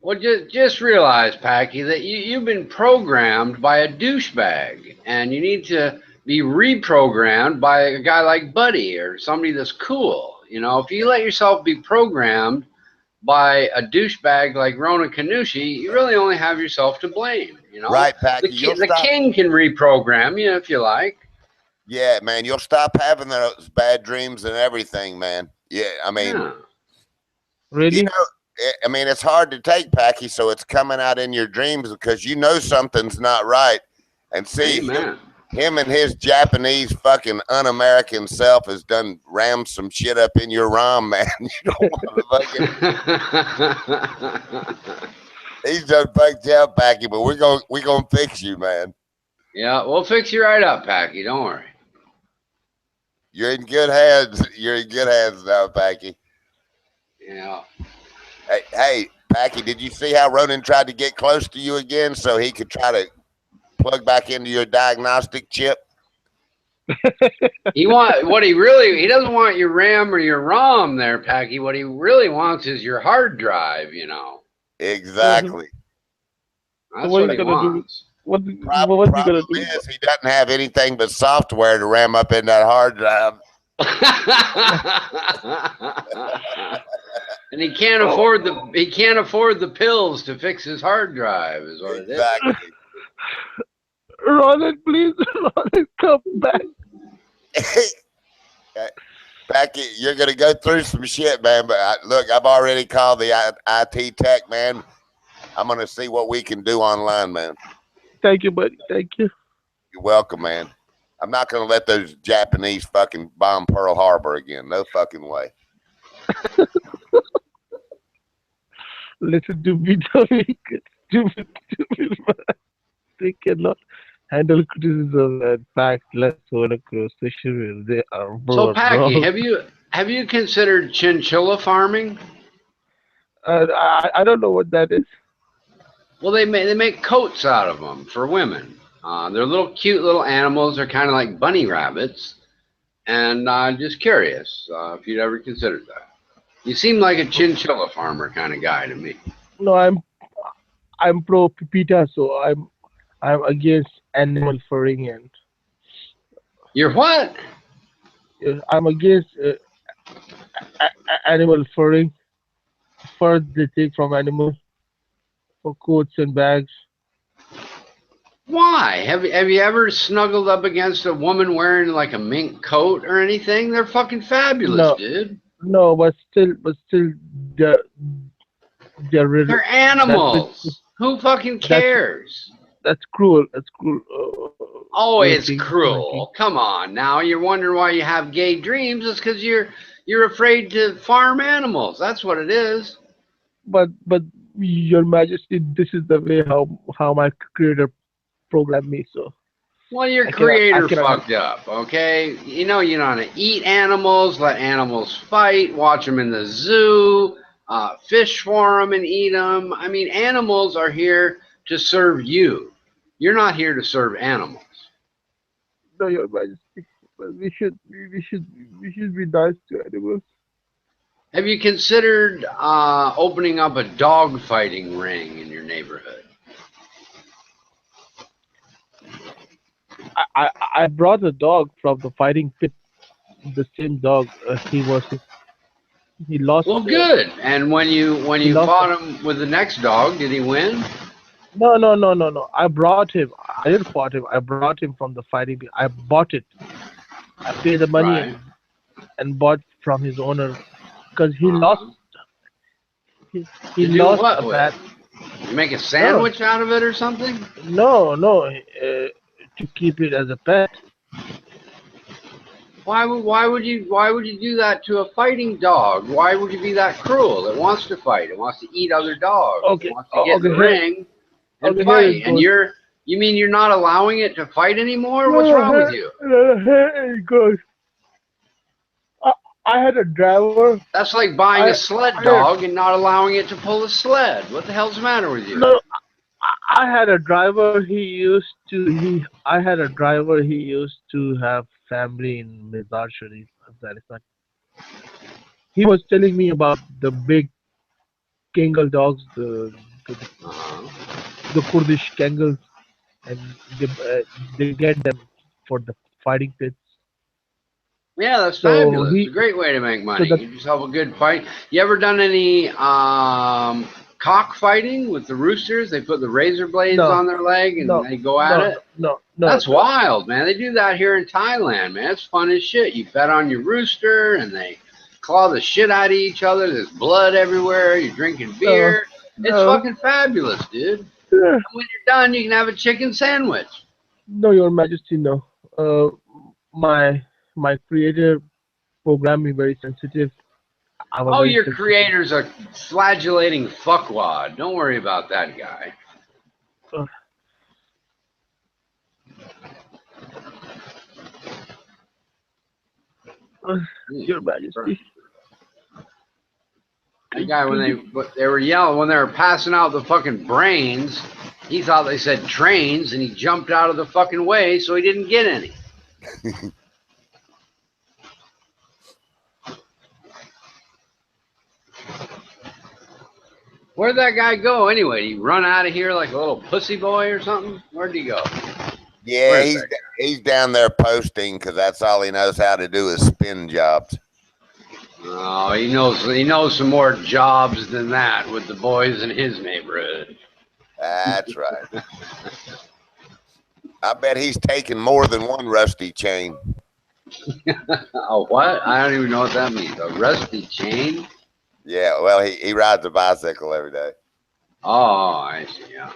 Well, just realize, Packy, that you've been programmed by a douchebag, and you need to be reprogrammed by a guy like Buddy or somebody that's cool. You know, if you let yourself be programmed by a douchebag like Rona Kanushi, you really only have yourself to blame. You know, right, Packy? The king can reprogram you if you like. Yeah, man, you'll stop having those bad dreams and everything, man. Yeah, I mean, really? You know, I mean, it's hard to take, Packy, so it's coming out in your dreams because you know something's not right. And see, him and his Japanese fucking un-American self has done rammed some shit up in your ROM, man. You don't want to fucking... He's done fucked you up, Packy, but we're gonna fix you, man. Yeah, we'll fix you right up, Packy. Don't worry. You're in good hands. You're in good hands now, Packy. Yeah. Hey, Packy, did you see how Ronan tried to get close to you again so he could try to plug back into your diagnostic chip? He doesn't want your RAM or your ROM there, Packy. What he really wants is your hard drive, you know. Exactly. That's what he wants. What's he gonna do? He doesn't have anything but software to ram up in that hard drive. And he can't afford the pills to fix his hard drive, is what it is. Exactly. Ronan, please, Ronan, come back. Packy, you're gonna go through some shit, man. But look, I've already called the IT tech, man. I'm gonna see what we can do online, man. Thank you, buddy. Thank you. You're welcome, man. I'm not gonna let those Japanese fucking bomb Pearl Harbor again. No fucking way. Listen to me, stupid man. They cannot handle criticism and facts, less so in a conversation where they are So, Packy, wrong. have you considered chinchilla farming? I don't know what that is. Well, they make coats out of them for women. They're little cute little animals. They're kind of like bunny rabbits. And I'm just curious if you'd ever considered that. You seem like a chinchilla farmer kind of guy to me. No, I'm pro PETA, so I'm against animal furring, and You're what? I'm against animal furring. Fur they take from animals for coats and bags. Why? Have you ever snuggled up against a woman wearing like a mink coat or anything? They're fucking fabulous, No, dude. no, but still, they're they're They're that's animals. Who fucking that's cares? that's cruel. That's cruel. Oh, it's Raping monkey. cruel. Come on. Now you're wondering why you have gay dreams. It's because you're afraid to farm animals. That's what it is. But Your Majesty, this is the way how my creator programmed me. So Well, your I creator cannot. fucked up, okay? You know you don't want to eat animals, let animals fight, watch them in the zoo, fish for them and eat them. I mean, animals are here to serve you. You're not here to serve animals. No, Your Majesty. But we should be nice to animals. Have you considered opening up a dog fighting ring in your neighborhood? I brought a dog from the fighting pit. The same dog. He lost. Well, good. And when He you lost. fought him with the next dog, did he win? No. I brought him. I didn't fight him. I brought him from the fighting pit. I bought it. I paid the money Right. and bought from his owner because he lost. Uh-huh. He To do lost what a with bad. it? You make a No, sandwich out of it or something? no. To keep it as a pet. Why would you do that to a fighting dog? Why would you be that cruel? It wants to fight. It wants to eat other dogs. It Okay. wants to get in Okay. the ring and Here fight. it And goes. you mean you're not allowing it to fight anymore? What's No, wrong with you? here it goes. I, I had a driver. That's like buying a I sled I had dog and not allowing it to pull a sled. What the hell's the matter with you? no. I had a driver. I had a driver. He used to have family in Mizar Sharif, Afghanistan. He was telling me about the big Kangal dogs, the, Uh-huh. the Kurdish Kangals, and they get them for the fighting pits. Yeah, that's So fabulous. It's a great way to make so money. that Get yourself a good fight. You ever done any cockfighting with the roosters? They put the razor blades no, on their leg and no, they go at no, it. no, That's wild, man. They do that here in Thailand, man. It's fun as shit. You bet on your rooster and they claw the shit out of each other. There's blood everywhere. You're drinking no, beer. It's no. fucking fabulous, dude. And Yeah. when you're done, you can have a chicken sandwich. No, Your Majesty, no. Uh, my my creator programmed me very sensitive. I'm a Oh, very your sensitive. creator's a flagellating fuckwad. Don't worry about that guy. Uh, Your Majesty. That guy, when they were yelling, when they were passing out the fucking brains, he thought they said trains, and he jumped out of the fucking way, so he didn't get any. Where'd that guy go anyway? Did he run out of here like a little pussy boy or something? Where'd he go? Yeah, Where's that guy? he's down there posting because that's all he knows how to do is spin jobs. Oh, he knows some more jobs than that with the boys in his neighborhood. That's right. I bet he's taken more than one rusty chain. Oh, what? I don't even know what that means. A rusty chain? Yeah, well, he rides a bicycle every day. Oh, I see. Yeah.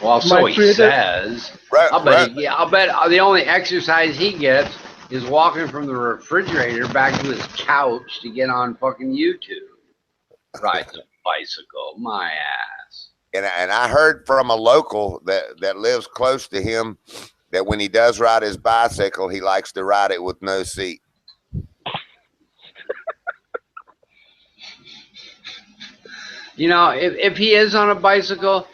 Well, so My he creator. says. Right, I'll bet the only exercise he gets is walking from the refrigerator back to his couch to get on fucking YouTube. Rides a bicycle, my ass. And I heard from a local that lives close to him that when he does ride his bicycle, he likes to ride it with no seat. You know, if he is on a bicycle,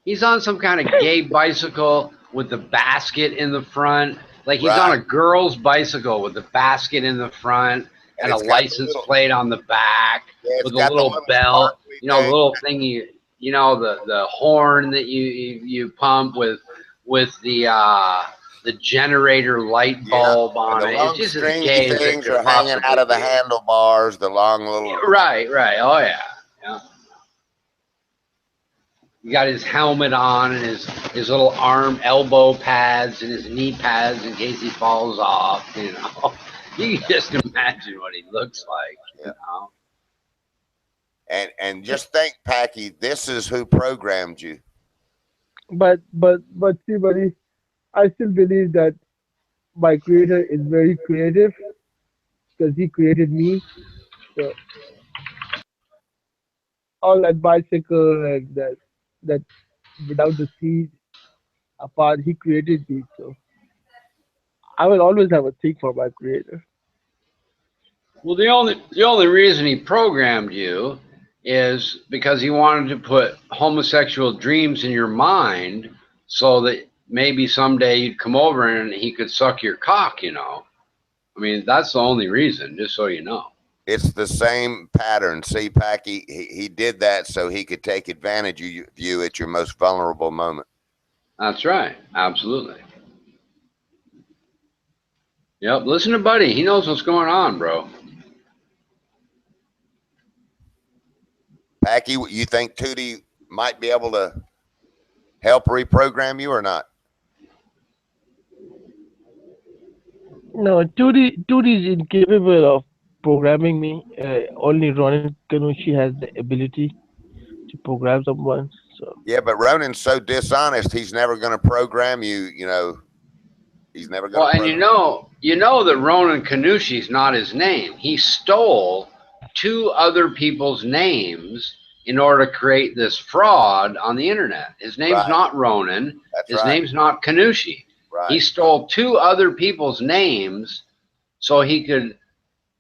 he's on some kind of gay bicycle with the basket in the front. Like he's on a girl's bicycle with the basket in the front and a license plate on the back with a little belt. You know, the little thing you know, the horn that you pump with the generator light bulb on it. It's just as gay as it could hanging out of the handlebars, the long little. Right. Oh yeah. He got his helmet on and his little elbow pads and his knee pads in case he falls off. You know, you can just imagine what he looks like. You know. And just think, Packy, this is who programmed you. But see, buddy, I still believe that my creator is very creative because he created me. So all that bicycle and that without the seat apart, he created me. So I will always have a thing for my creator. Well, the only reason he programmed you is because he wanted to put homosexual dreams in your mind so that maybe someday you'd come over and he could suck your cock, you know. I mean, that's the only reason, just so you know. It's the same pattern. See, Packy, he did that so he could take advantage of you at your most vulnerable moment. That's right. Absolutely. Yep. Listen to Buddy. He knows what's going on, bro. Packy, you think Tootie might be able to help reprogram you or not? No, Tootie is incapable of programming me. Only Ronan Kanushi has the ability to program someone. So yeah, but Ronan's so dishonest. He's never going to program you. You know, he's never going to. Well, and you know that Ronan Kanushi's not his name. He stole 2 other people's names in order to create this fraud on the internet. His name's not Ronan. His name's not Kanushi. Right. He stole 2 other people's names so he could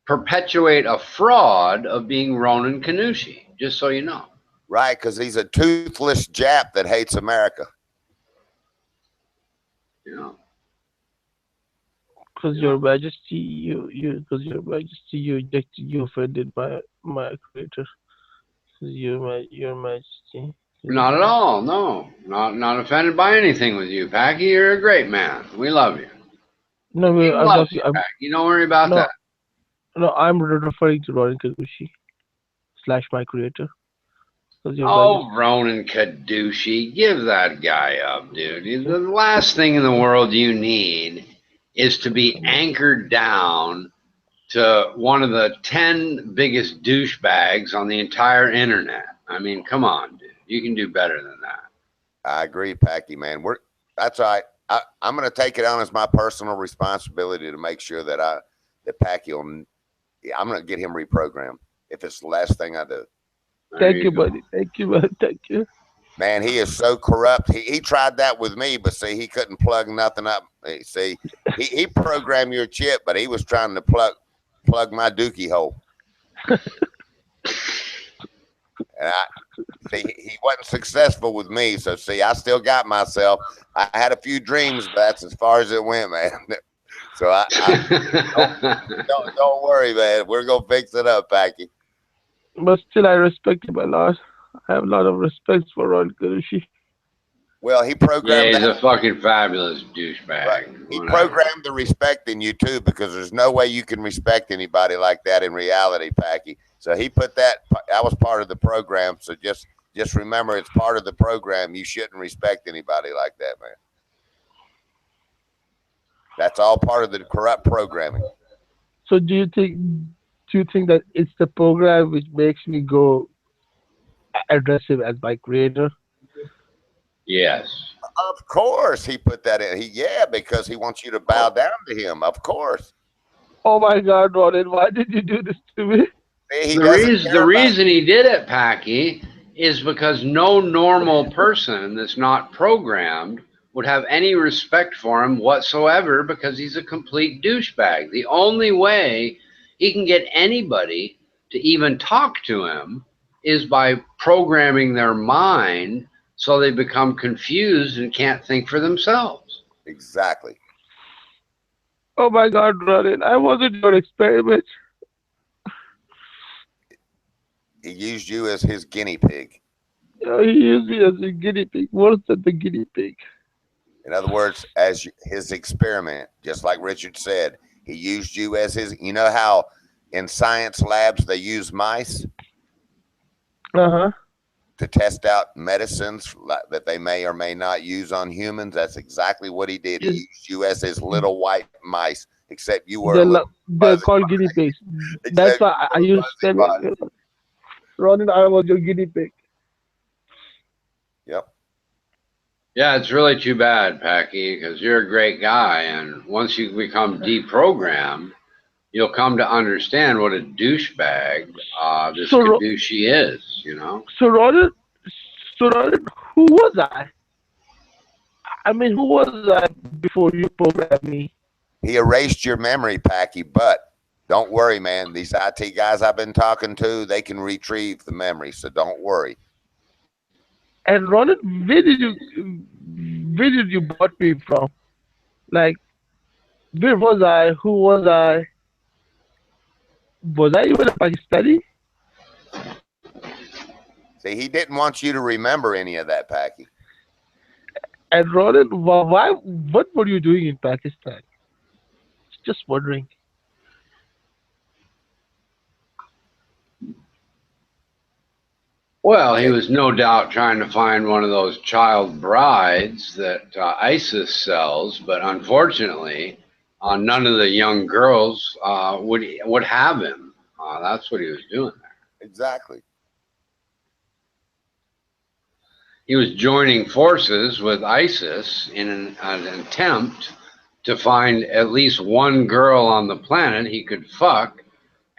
perpetuate a fraud of being Ronan Kanushi, just so you know. Right, because he's a toothless Jap that hates America. Yeah. Because Your Majesty, you offended my creator. Your Majesty. Not at all. No, not offended by anything with you, Packy. You're a great man. We love you. No, I'm not. You don't worry about that. No, I'm referring to Ronan Kadushi / my creator. Oh, Ronan Kadushi, give that guy up, dude. The last thing in the world you need is to be anchored down to one of the 10 biggest douchebags on the entire internet. I mean, come on, dude. You can do better than that. I agree, Packy, man. That's all right. I'm going to take it on as my personal responsibility to make sure that Packy I'm going to get him reprogrammed if it's the last thing I do. Thank you, buddy. Thank you, buddy. Thank you. Man, he is so corrupt. He tried that with me, but see, he couldn't plug nothing up. See, he programmed your chip, but he was trying to plug my dookie hole. And he wasn't successful with me. So see, I still got myself. I had a few dreams, but that's as far as it went, man. So don't worry, man. We're gonna fix it up, Packy. But still, I respect him a lot. I have a lot of respect for Ron Karushi. Well, he programmed. Yeah, he's a fucking fabulous douchebag. Right. He programmed the respect in you too, because there's no way you can respect anybody like that in reality, Packy. So he put that was part of the program. So just remember, it's part of the program. You shouldn't respect anybody like that, man. That's all part of the corrupt programming. So do you think that it's the program which makes me go aggressive as my creator? Yes. Of course he put that in. Because he wants you to bow down to him. Of course. Oh my God, Ronan, why did you do this to me? The reason he did it, Packy, is because no normal person that's not programmed would have any respect for him whatsoever, because he's a complete douchebag. The only way he can get anybody to even talk to him is by programming their mind so they become confused and can't think for themselves. Exactly. Oh my God, Ronan, I wasn't your experiment. He used you as his guinea pig. He used me as a guinea pig, worse than the guinea pig. In other words, as his experiment, just like Richard said, he used you as his. You know how in science labs they use mice Uh-huh. to test out medicines that they may or may not use on humans? That's exactly what he did. He Yes, used you as his little white mice, except you were a they're, little they're fuzzy. called guinea pigs. That's Except you why I were a used fuzzy them. body. Ronan, I was your guinea pig. Yep. Yeah, it's really too bad, Packy, because you're a great guy, and once you become deprogrammed, you'll come to understand what a douchebag this So, Kadushi is. so Ronan, who was I? I mean, who was I before you programmed me? He erased your memory, Packy, but don't worry, man. These IT guys I've been talking to, they can retrieve the memory, so don't worry. And Ronan, where did you bought me from? Like, where was I? Who was I? Was I even a Pakistani? See, he didn't want you to remember any of that, Packy. And Ronan, why? What were you doing in Pakistan? Just wondering. Well, he was no doubt trying to find one of those child brides that ISIS sells, but unfortunately, none of the young girls would have him. That's what he was doing there. Exactly. He was joining forces with ISIS in an attempt to find at least one girl on the planet he could fuck,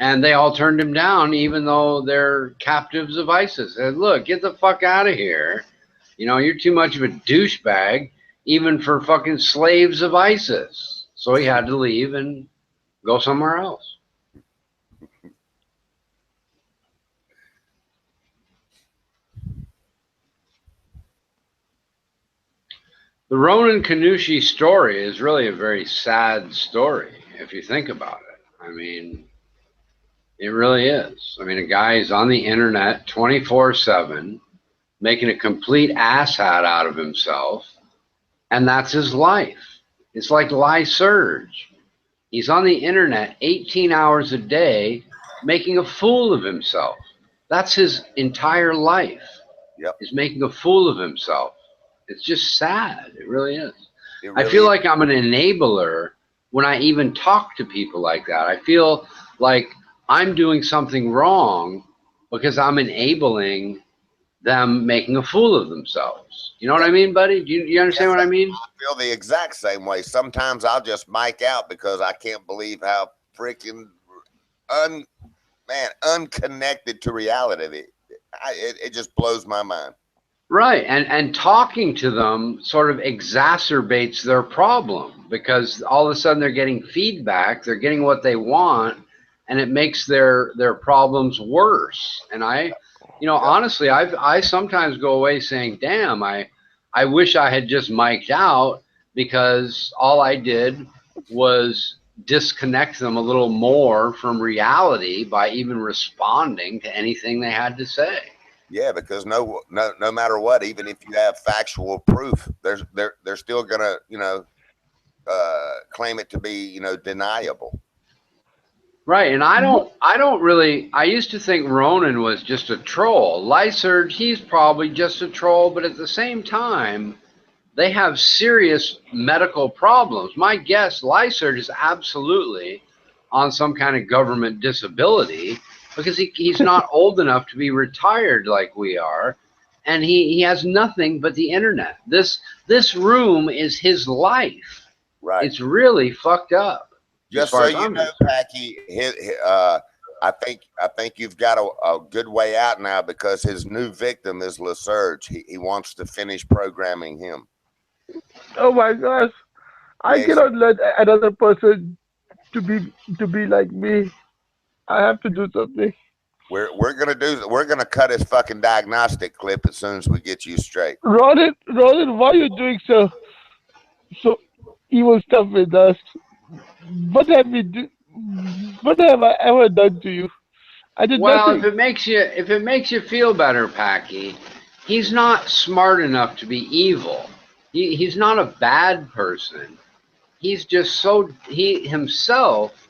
and they all turned him down, even though they're captives of ISIS. They said, look, get the fuck out of here. You're too much of a douchebag, even for fucking slaves of ISIS. So he had to leave and go somewhere else. The Ronan Kanushi story is really a very sad story, if you think about it. I mean, it really is. I mean, a guy is on the internet 24/7, making a complete asshat out of himself, and that's his life. It's like Lysurge. He's on the internet 18 hours a day, making a fool of himself. That's his entire life. Yep. Is making a fool of himself. It's just sad. It really is. It really I feel is. like I'm an enabler when I even talk to people like that. I feel like I'm doing something wrong because I'm enabling them making a fool of themselves. You know what I mean, buddy? Do you understand what I mean? I feel the exact same way. Sometimes I'll just mic out because I can't believe how freaking unconnected to reality. It just blows my mind. Right, and talking to them sort of exacerbates their problem because all of a sudden they're getting feedback, they're getting what they want, and it makes their problems worse. And honestly, I sometimes go away saying, "Damn, I wish I had just mic'd out because all I did was disconnect them a little more from reality by even responding to anything they had to say." Yeah, because no matter what, even if you have factual proof, they're still gonna claim it to be deniable. Right, and I don't really. I used to think Ronan was just a troll. Lysurge, he's probably just a troll, but at the same time, they have serious medical problems. My guess, Lysurge is absolutely on some kind of government disability because he's not old enough to be retired like we are, and he has nothing but the internet. This room is his life. Right. It's really fucked up. Just so you know, Packy, I think you've got a good way out now because his new victim is Lysurge. He wants to finish programming him. Oh my gosh! I cannot let another person to be like me. I have to do something. We're gonna cut his fucking diagnostic clip as soon as we get you straight. Ronan, why are you doing so evil stuff with us. What have we do? What have I ever done to you? I did Well, nothing. if it makes you feel better, Packy, he's not smart enough to be evil. He's not a bad person. He's just he himself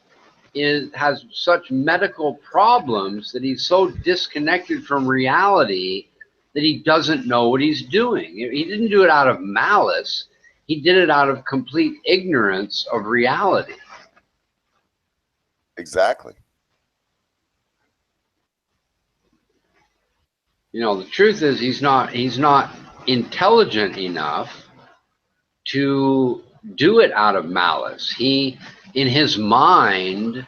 has such medical problems that he's so disconnected from reality that he doesn't know what he's doing. He didn't do it out of malice. He did it out of complete ignorance of reality. Exactly. You know, the truth is he's not intelligent enough to do it out of malice. He, in his mind,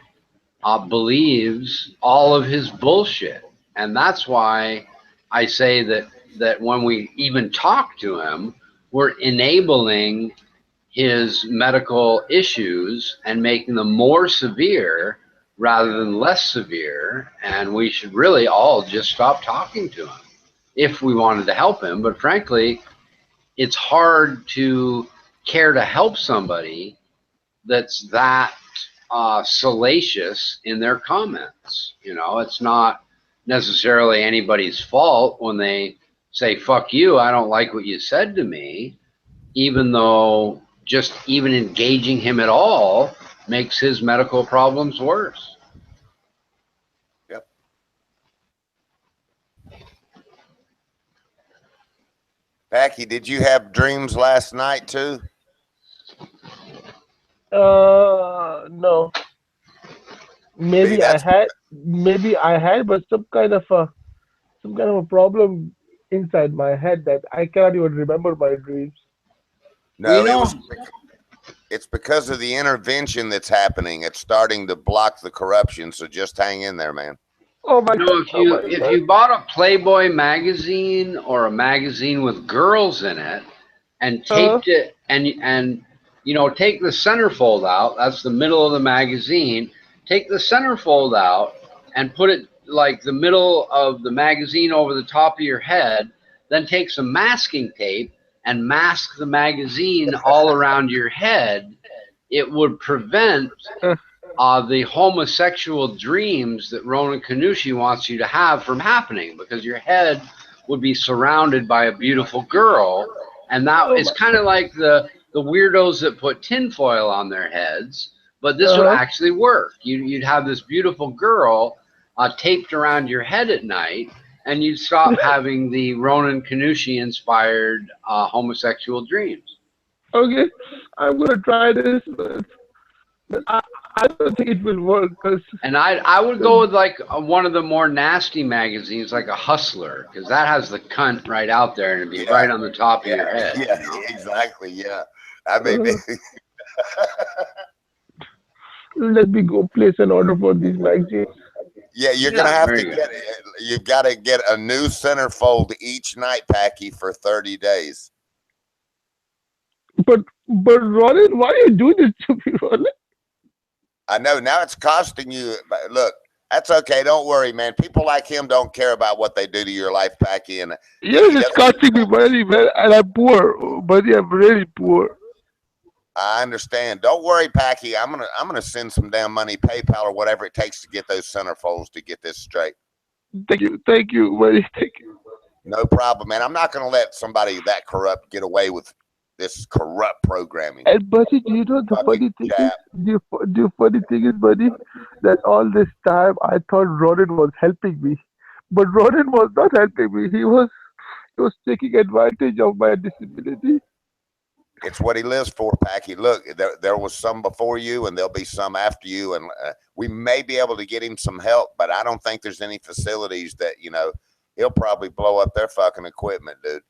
believes all of his bullshit, and that's why I say that when we even talk to him, we're enabling his medical issues and making them more severe rather than less severe. And we should really all just stop talking to him if we wanted to help him. But frankly, it's hard to care to help somebody that's that salacious in their comments. You know, it's not necessarily anybody's fault when they say, fuck you, I don't like what you said to me, even though just even engaging him at all makes his medical problems worse. Yep. Packy, did you have dreams last night too? No. Maybe See, I had, but some kind of a problem inside my head that I cannot even remember my dreams. no, it's because of the intervention that's happening. It's starting to block the corruption. So just hang in there, man. Oh my You God! know, if you bought a Playboy magazine or a magazine with girls in it and taped it and you know, take the centerfold out, that's the middle of the magazine, take the centerfold out and put it like the middle of the magazine over the top of your head, then take some masking tape and mask the magazine all around your head, it would prevent the homosexual dreams that Ronan Kanushi wants you to have from happening, because your head would be surrounded by a beautiful girl. And that is kind of like the weirdos that put tinfoil on their heads, but this would actually work. You'd have this beautiful girl taped around your head at night, and you'd stop having the Ronan Kanushi inspired homosexual dreams. Okay, I'm gonna try this, but I don't think it will work. And I would go with like one of the more nasty magazines, like a Hustler, because that has the cunt right out there and it'd be right on the top of your head. Yeah, you know? Exactly. Yeah. I mean, let me go place an order for these magazines. yeah, you're gonna have to get it. You've got to get a new centerfold each night, Packy, for 30 days. But Ronan, why are you doing this to me, Ronan? I know now it's costing you. But look, that's okay. Don't worry, man. People like him don't care about what they do to your life, Packy. And yes, it's costing me money, man. And I'm poor, buddy. I'm really poor. I understand. Don't worry, Packy. I'm gonna send some damn money, PayPal or whatever it takes to get those centerfolds to get this straight. Thank you, buddy. Thank you. No problem, man. I'm not gonna let somebody that corrupt get away with this corrupt programming. And buddy, do you know the funny thing is? The funny thing is, buddy, that all this time I thought Ronan was helping me, but Ronan was not helping me. He was taking advantage of my disability. It's what he lives for, Packy. Look, there was some before you, and there'll be some after you, and we may be able to get him some help, but I don't think there's any facilities that, you know, he'll probably blow up their fucking equipment, dude.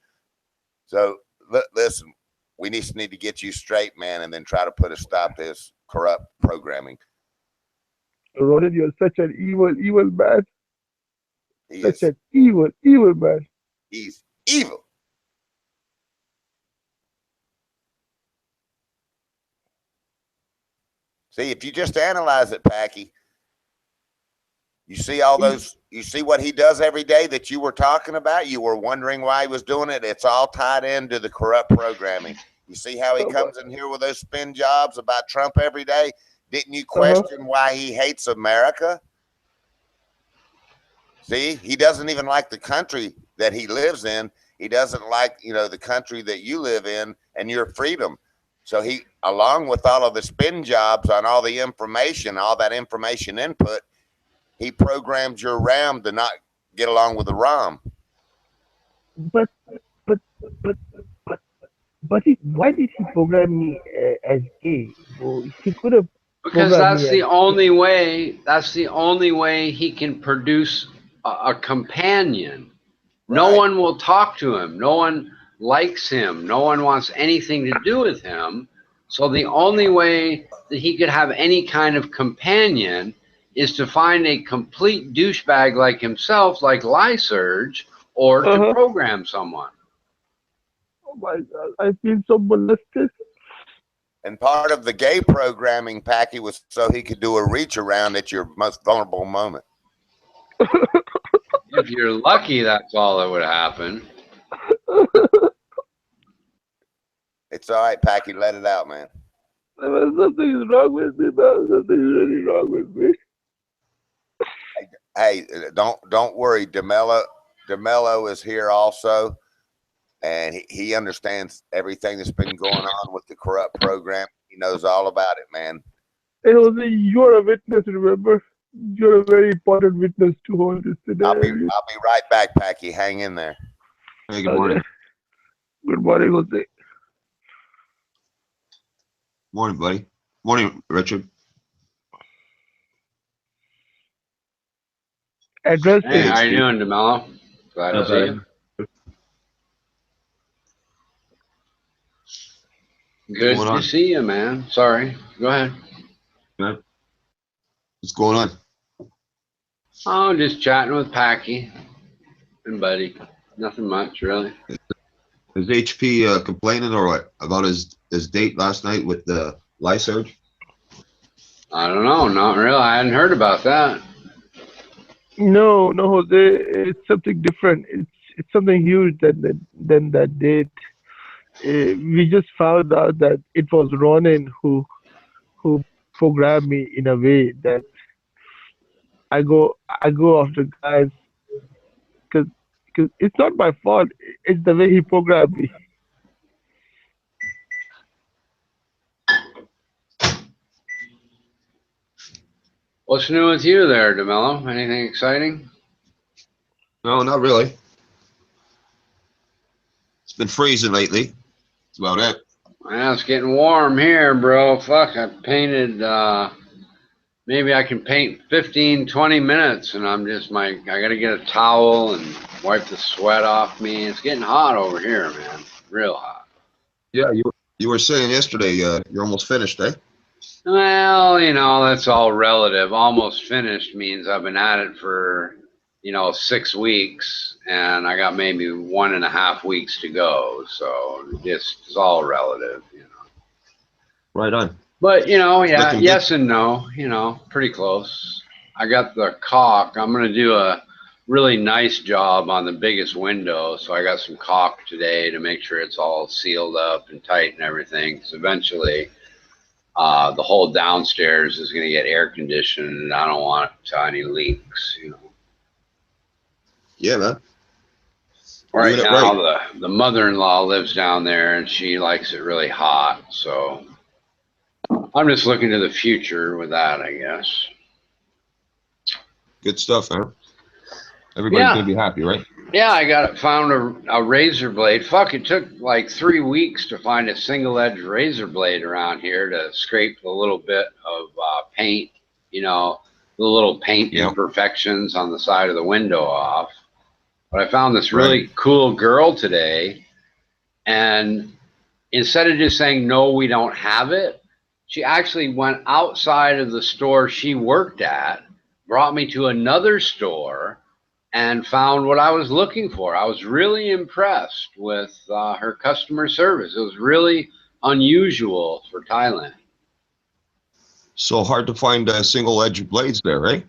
So listen, we need to get you straight, man, and then try to put a stop to this corrupt programming. Ronan, you're such an evil man. Such an evil man. He's evil. See, if you just analyze it, Packy, you see all those, you see what he does every day that you were talking about. You were wondering why he was doing it. It's all tied into the corrupt programming. You see how he comes in here with those spin jobs about Trump every day? Didn't you question why he hates America? See, he doesn't even like the country that he lives in. He doesn't like, you know, the country that you live in and your freedom. So he, along with all of the spin jobs on all the information, all that information input, he programs your RAM to not get along with the ROM. But why did he program me as gay? Well, he could have Because programmed me that's as the only way. That's the only way he can produce a companion. No Right. one will talk to him. No one likes him. No one wants anything to do with him. So the only way that he could have any kind of companion is to find a complete douchebag like himself, like Lysurge, or to program someone. Oh my God, I feel so molested. And part of the gay programming, Packy, was so he could do a reach around at your most vulnerable moment. If you're lucky, that's all that would happen. It's all right, Packy. Let it out, man. Something's wrong with me, man. Something's really wrong with me. Hey, don't worry. DeMello is here also, and he understands everything that's been going on with the corrupt program. He knows all about it, man. Hey, Jose, you're a witness, remember? You're a very important witness to all this today. I'll be right back, Packy. Hang in there. Hey, good morning. Good morning, Jose. Morning, buddy. Morning, Richard. Address Hey, how you doing, DeMello? Glad to see you. Good to see you, man. Sorry. Go ahead. What's going on? Oh, just chatting with Packy and Buddy. Nothing much, really. Is HP complaining or what about his date last night with the Lysurge? I don't know. Not really. I hadn't heard about that. No, Jose. It's something different. It's something huge than that date. We just found out that it was Ronin who programmed me in a way that I go after guys because it's not my fault. It's the way he programmed me. What's new with you there, DeMello? Anything exciting? No, not really. It's been freezing lately. That's about it. Well, it's getting warm here, bro. Fuck, I painted, maybe I can paint 15, 20 minutes, and I'm just, I gotta get a towel and wipe the sweat off me. It's getting hot over here, man. Real hot. Yeah, you were saying yesterday you're almost finished, eh? Well, you know, that's all relative. Almost finished means I've been at it for, 6 weeks, and I got maybe 1.5 weeks to go. So it's all relative, Right on. But, yeah, yes good. and no, pretty close. I got the caulk. I'm going to do a really nice job on the biggest window. So I got some caulk today to make sure it's all sealed up and tight and everything. Because eventually the whole downstairs is going to get air conditioned, and I don't want any leaks, Yeah, man. Right now, the mother-in-law lives down there, and she likes it really hot. So I'm just looking to the future with that, I guess. Good stuff, man. Everybody's gonna be happy, right? Yeah, I found a razor blade. Fuck, it took like 3 weeks to find a single-edge razor blade around here to scrape the little bit of paint, the little paint imperfections on the side of the window off. But I found this really cool girl today, and instead of just saying, no, we don't have it, she actually went outside of the store she worked at, brought me to another store, and found what I was looking for. I was really impressed with her customer service. It was really unusual for Thailand. So hard to find single edge blades there, right?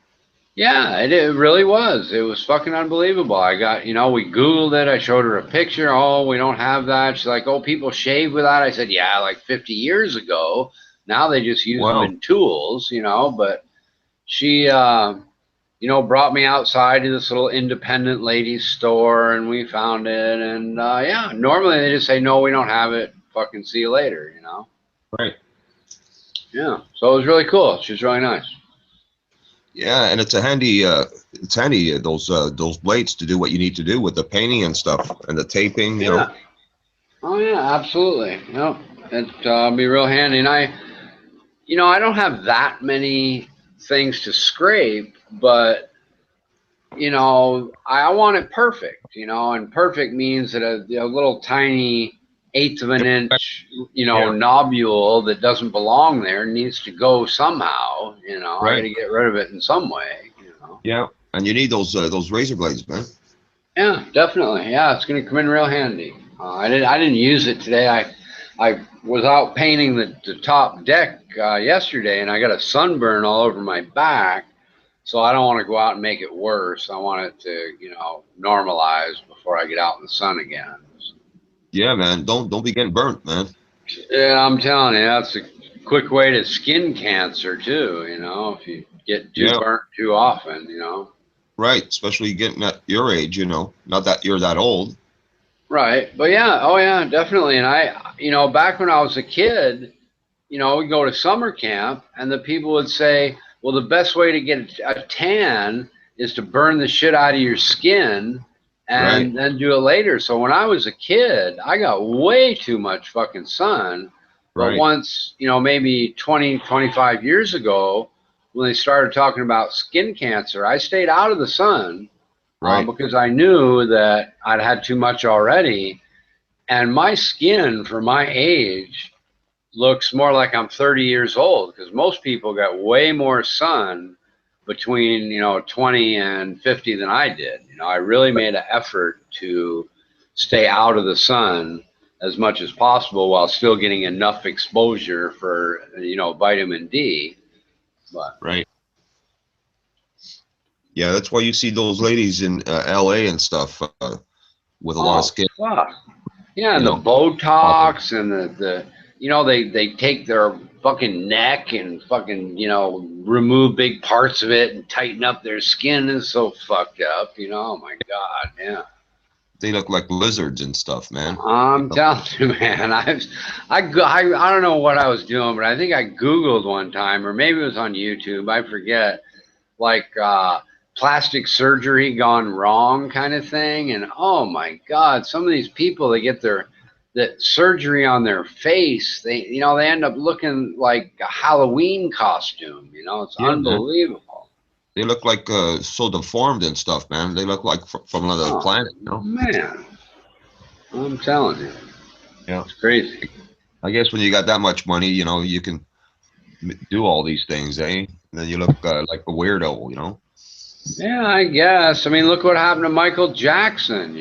Yeah, it really was. It was fucking unbelievable. I got, we Googled it. I showed her a picture. Oh, we don't have that. She's like, oh, people shave with that. I said, yeah, like 50 years ago. Now they just use them Wow. in tools, but she, brought me outside to this little independent ladies store and we found it. And yeah, normally they just say, no, we don't have it. Fucking see you later, Right. Yeah. So it was really cool. She was really nice. Yeah, and it's handy those blades to do what you need to do with the painting and stuff and the taping, you know. Yeah. Oh yeah, absolutely. Yep. It'd be real handy. And I don't have that many things to scrape, but I want it perfect, and perfect means that a little tiny eighth of an inch, Yeah. nobule that doesn't belong there needs to go somehow, I got Right. to get rid of it in some way, Yeah, and you need those razor blades, man. Yeah, definitely. Yeah, it's going to come in real handy. I didn't use it today. I was out painting the top deck yesterday, and I got a sunburn all over my back. So I don't want to go out and make it worse. I want it to, normalize before I get out in the sun again. Yeah, man. Don't be getting burnt, man. Yeah, I'm telling you, that's a quick way to skin cancer too. If you get too Yeah. burnt too often, Right, especially getting at your age, not that you're that old. Right. But yeah, oh yeah, definitely. And I, back when I was a kid, we go to summer camp and the people would say, well, the best way to get a tan is to burn the shit out of your skin and then do it later. So when I was a kid, I got way too much fucking sun. But Right. once, maybe 20, 25 years ago, when they started talking about skin cancer, I stayed out of the sun Right. because I knew that I'd had too much already. And my skin for my age looks more like I'm 30 years old because most people got way more sun between 20 and 50 than I did. I really made an effort to stay out of the sun as much as possible while still getting enough exposure for vitamin D. But Right. Yeah, that's why you see those ladies in LA and stuff with a lot of skin. Fuck. Yeah, and You the know. Botox and the they take their fucking neck and fucking remove big parts of it and tighten up their skin is so fucked up. Oh my god, yeah. They look like lizards and stuff, man. I'm telling you, man. I don't know what I was doing, but I think I Googled one time, or maybe it was on YouTube. I forget. Like plastic surgery gone wrong kind of thing. And oh my God, some of these people, they get that surgery on their face. They end up looking like a Halloween costume. It's Yeah, man. unbelievable. They look like so deformed and stuff, man. They look like from another planet, Man, I'm telling you. Yeah. It's crazy. I guess when you got that much money, you can do all these things, eh? And then you look like a weirdo, Yeah, I guess. I mean, look what happened to Michael Jackson.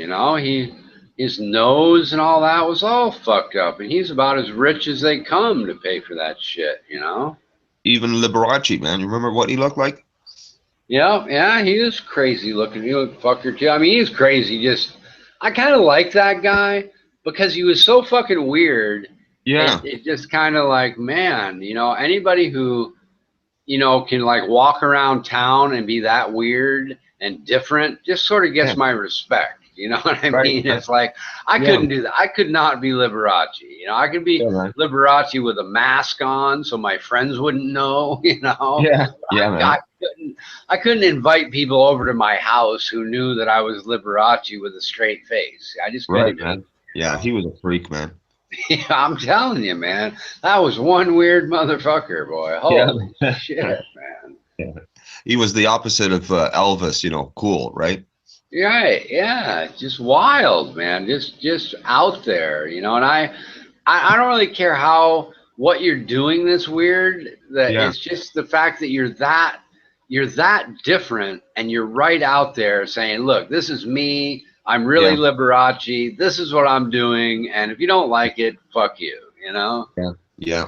His nose and all that was all fucked up, and he's about as rich as they come to pay for that shit. Even Liberace, man. You remember what he looked like? Yeah, he was crazy looking. He looked fucker too. I mean, he's crazy. I kind of like that guy because he was so fucking weird. Yeah. It just kind of like, man, anybody who can like walk around town and be that weird and different just sort of gets my respect. You know what I mean? It's like, I couldn't do that. I could not be Liberace. I could be Liberace with a mask on so my friends wouldn't know, Yeah, man. I couldn't invite people over to my house who knew that I was Liberace with a straight face. I just couldn't do it. Man. Yeah, he was a freak, man. Yeah, I'm telling you, man. That was one weird motherfucker, boy. Holy shit, man. Yeah. He was the opposite of Elvis, cool, right? Right, yeah. Just wild, man. Just out there, and I don't really care what you're doing that's weird. It's just the fact that you're that different and you're right out there saying, look, this is me. I'm really Liberace. This is what I'm doing. And if you don't like it, fuck you, Yeah.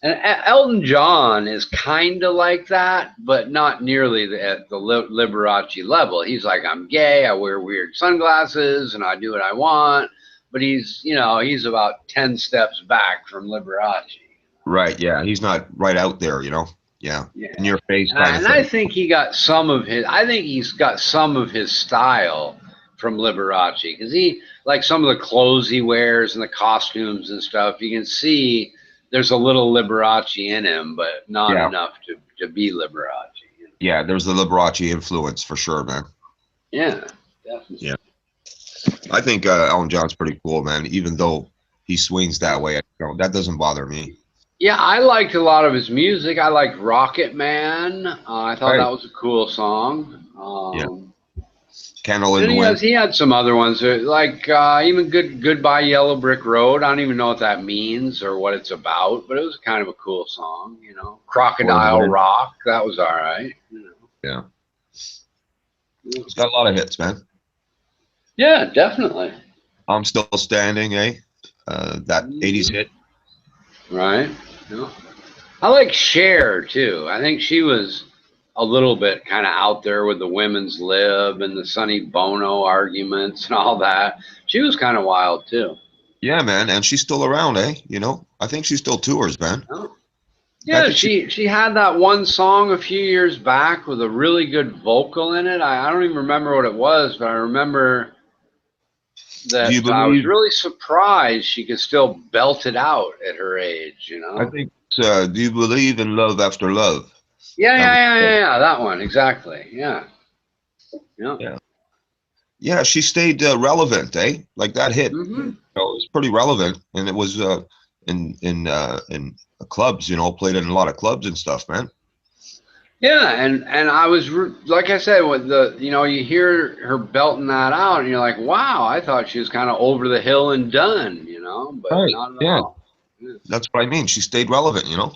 And Elton John is kind of like that, but not nearly at the Liberace level. He's like, I'm gay, I wear weird sunglasses, and I do what I want. But he's, you know, he's about 10 steps back from Liberace. Right. Yeah. He's not right out there, you know. Yeah. In your face kind of And thing. I think he got some of his. I think he's got some of his style from Liberace because he, like some of the clothes he wears and the costumes and stuff. You can see there's a little Liberace in him, but not enough to be Liberace. You know? Yeah, there's the Liberace influence for sure, man. Yeah, definitely. Yeah, I think Elton John's pretty cool, man. Even though he swings that way, that doesn't bother me. Yeah, I liked a lot of his music. I liked Rocket Man. I thought that was a cool song. Yeah. Candle in the Wind. He had some other ones like even Goodbye Yellow Brick Road. I don't even know what that means or what it's about, but it was kind of a cool song, you know. Crocodile Rock, that was all right. You know. Yeah. It's got a lot of hits, man. Yeah, definitely. I'm Still Standing, eh? That 80s hit. Right. Yeah. I like Cher too. I think she was a little bit kind of out there with the women's lib and the Sonny Bono arguments and all that. She was kind of wild too. Yeah, man, and she's still around, eh? You know, I think she still tours, man. Oh. Yeah, she had that one song a few years back with a really good vocal in it. I don't even remember what it was, but I remember that I was really surprised she could still belt it out at her age, you know? I think Do You Believe in Love After Love? Yeah, that one, exactly. Yeah. Yeah, she stayed relevant, eh? Like that hit. Mm-hmm. You know, it was pretty relevant, and it was in clubs, you know, played in a lot of clubs and stuff, man. Yeah, and I was like I said, with the, you know, you hear her belting that out, and you're like, wow, I thought she was kind of over the hill and done, you know, but not at all. Yeah, that's what I mean. She stayed relevant, you know.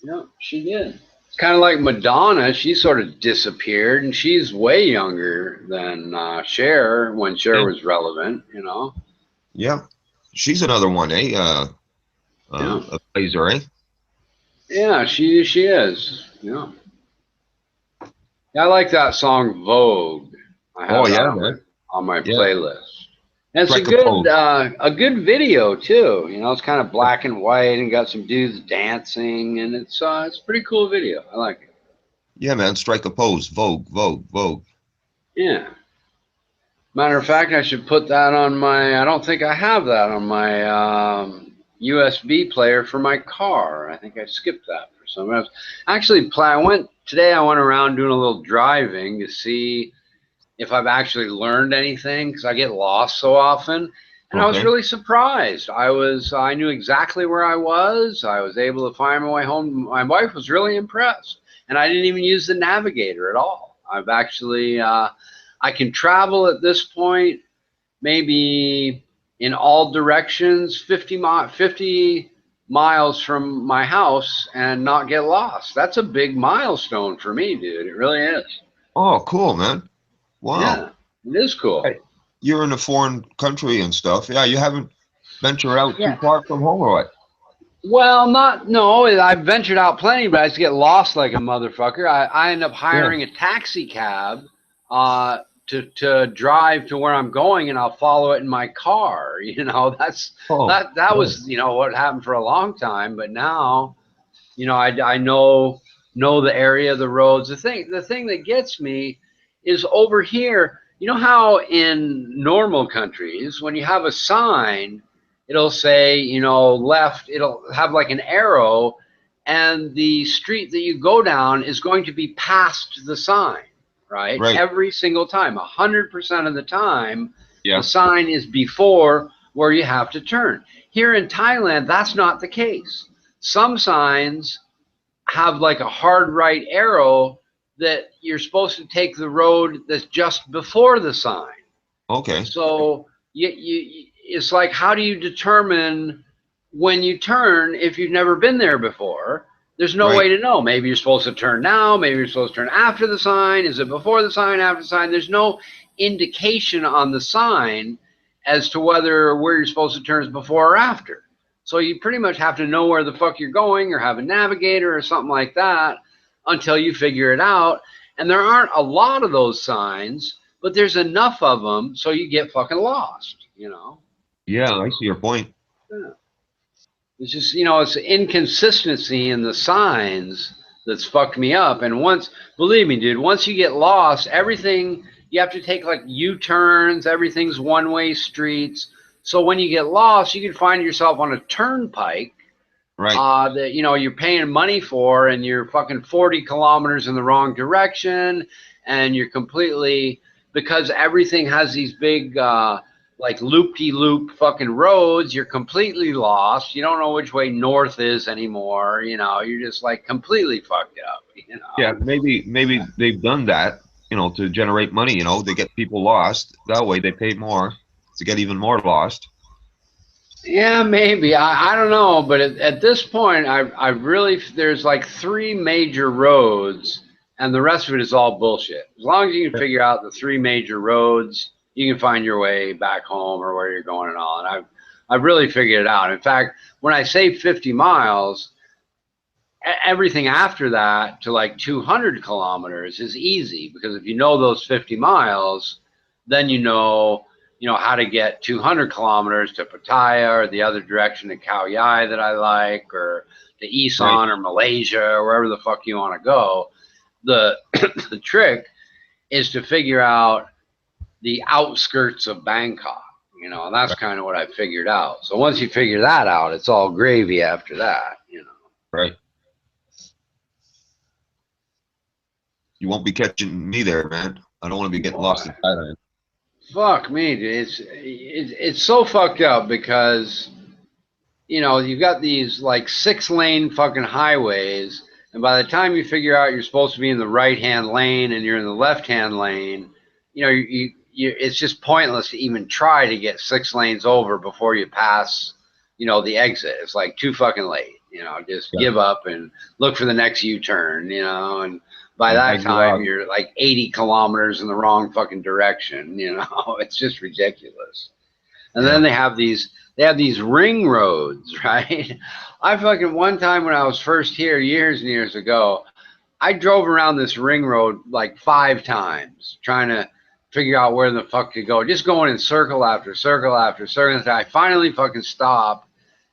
Yeah, she did. It's kind of like Madonna. She sort of disappeared, and she's way younger than Cher when Cher was relevant, you know. Yeah, she's another one, eh? A Blazer, eh? Yeah, she is. Yeah. Yeah, I like that song Vogue. I have it on my playlist. And it's a good video too. You know, it's kind of black and white and got some dudes dancing, and it's a pretty cool video. I like it. Yeah, man, strike a pose. Vogue, Vogue, Vogue. Yeah. Matter of fact, I should put that on my. I don't think I have that on my USB player for my car. I think I skipped that for some reason. Actually, I went around doing a little driving to see if I've actually learned anything because I get lost so often. And I was really surprised. I knew exactly where I was. I was able to find my way home. My wife was really impressed. And I didn't even use the navigator at all. I've actually, I can travel at this point maybe in all directions 50 miles from my house and not get lost. That's a big milestone for me, dude. It really is. Oh, cool, man. Wow. Yeah, it is cool. Hey, you're in a foreign country and stuff. Yeah, you haven't ventured out too far from home, or what? Well, I've ventured out plenty, but I just get lost like a motherfucker. I end up hiring a taxi cab to drive to where I'm going, and I'll follow it in my car. You know, that was, you know, what happened for a long time, but now, you know, I know the area, the roads. The thing that gets me is over here. You know how in normal countries, when you have a sign, it'll say, you know, left, it'll have like an arrow, and the street that you go down is going to be past the sign, right? Every single time, 100% of the time, the sign is before where you have to turn. Here in Thailand, that's not the case. Some signs have like a hard right arrow that you're supposed to take the road that's just before the sign. Okay. So it's like, how do you determine when you turn if you've never been there before? There's no way to know. Maybe you're supposed to turn now. Maybe you're supposed to turn after the sign. Is it before the sign, after the sign? There's no indication on the sign as to where you're supposed to turn is before or after. So you pretty much have to know where the fuck you're going or have a navigator or something like that until you figure it out. And there aren't a lot of those signs, but there's enough of them so you get fucking lost, you know? Yeah, I see your point. Yeah. It's just, you know, it's inconsistency in the signs that's fucked me up. And once, believe me, dude, once you get lost, everything, you have to take like U-turns, everything's one-way streets. So when you get lost, you can find yourself on a turnpike that, you know, you're paying money for, and you're fucking 40 kilometers in the wrong direction, and you're completely, because everything has these big, like loop-de-loop fucking roads, you're completely lost. You don't know which way north is anymore. You know, you're just like completely fucked up, you know? Yeah, maybe they've done that, you know, to generate money. You know, they get people lost. That way they pay more to get even more lost. Yeah, maybe. I don't know. But at this point, I really, there's like 3 major roads, and the rest of it is all bullshit. As long as you can figure out the 3 major roads, you can find your way back home or where you're going and all. And I've really figured it out. In fact, when I say 50 miles, everything after that to like 200 kilometers is easy, because if you know those 50 miles, then you know how to get 200 kilometers to Pattaya or the other direction to Khao Yai that I like, or to Isan or Malaysia or wherever the fuck you want to go. The the trick is to figure out the outskirts of Bangkok, you know, and that's kind of what I figured out. So once you figure that out, it's all gravy after that, you know. Right. You won't be catching me there, man. I don't want to be getting lost in Thailand. Fuck me, dude. It's so fucked up because, you know, you've got these like 6-lane fucking highways, and by the time you figure out you're supposed to be in the right-hand lane and you're in the left-hand lane, you know, it's just pointless to even try to get 6 lanes over before you pass, you know, the exit. It's like too fucking late, you know, just give up and look for the next U-turn, you know, and by that time you're like 80 kilometers in the wrong fucking direction, you know. It's just ridiculous. And then they have these ring roads, right? I fucking, one time when I was first here years and years ago, I drove around this ring road like 5 times trying to figure out where the fuck to go, just going in circle after circle after circle. Until I finally fucking stopped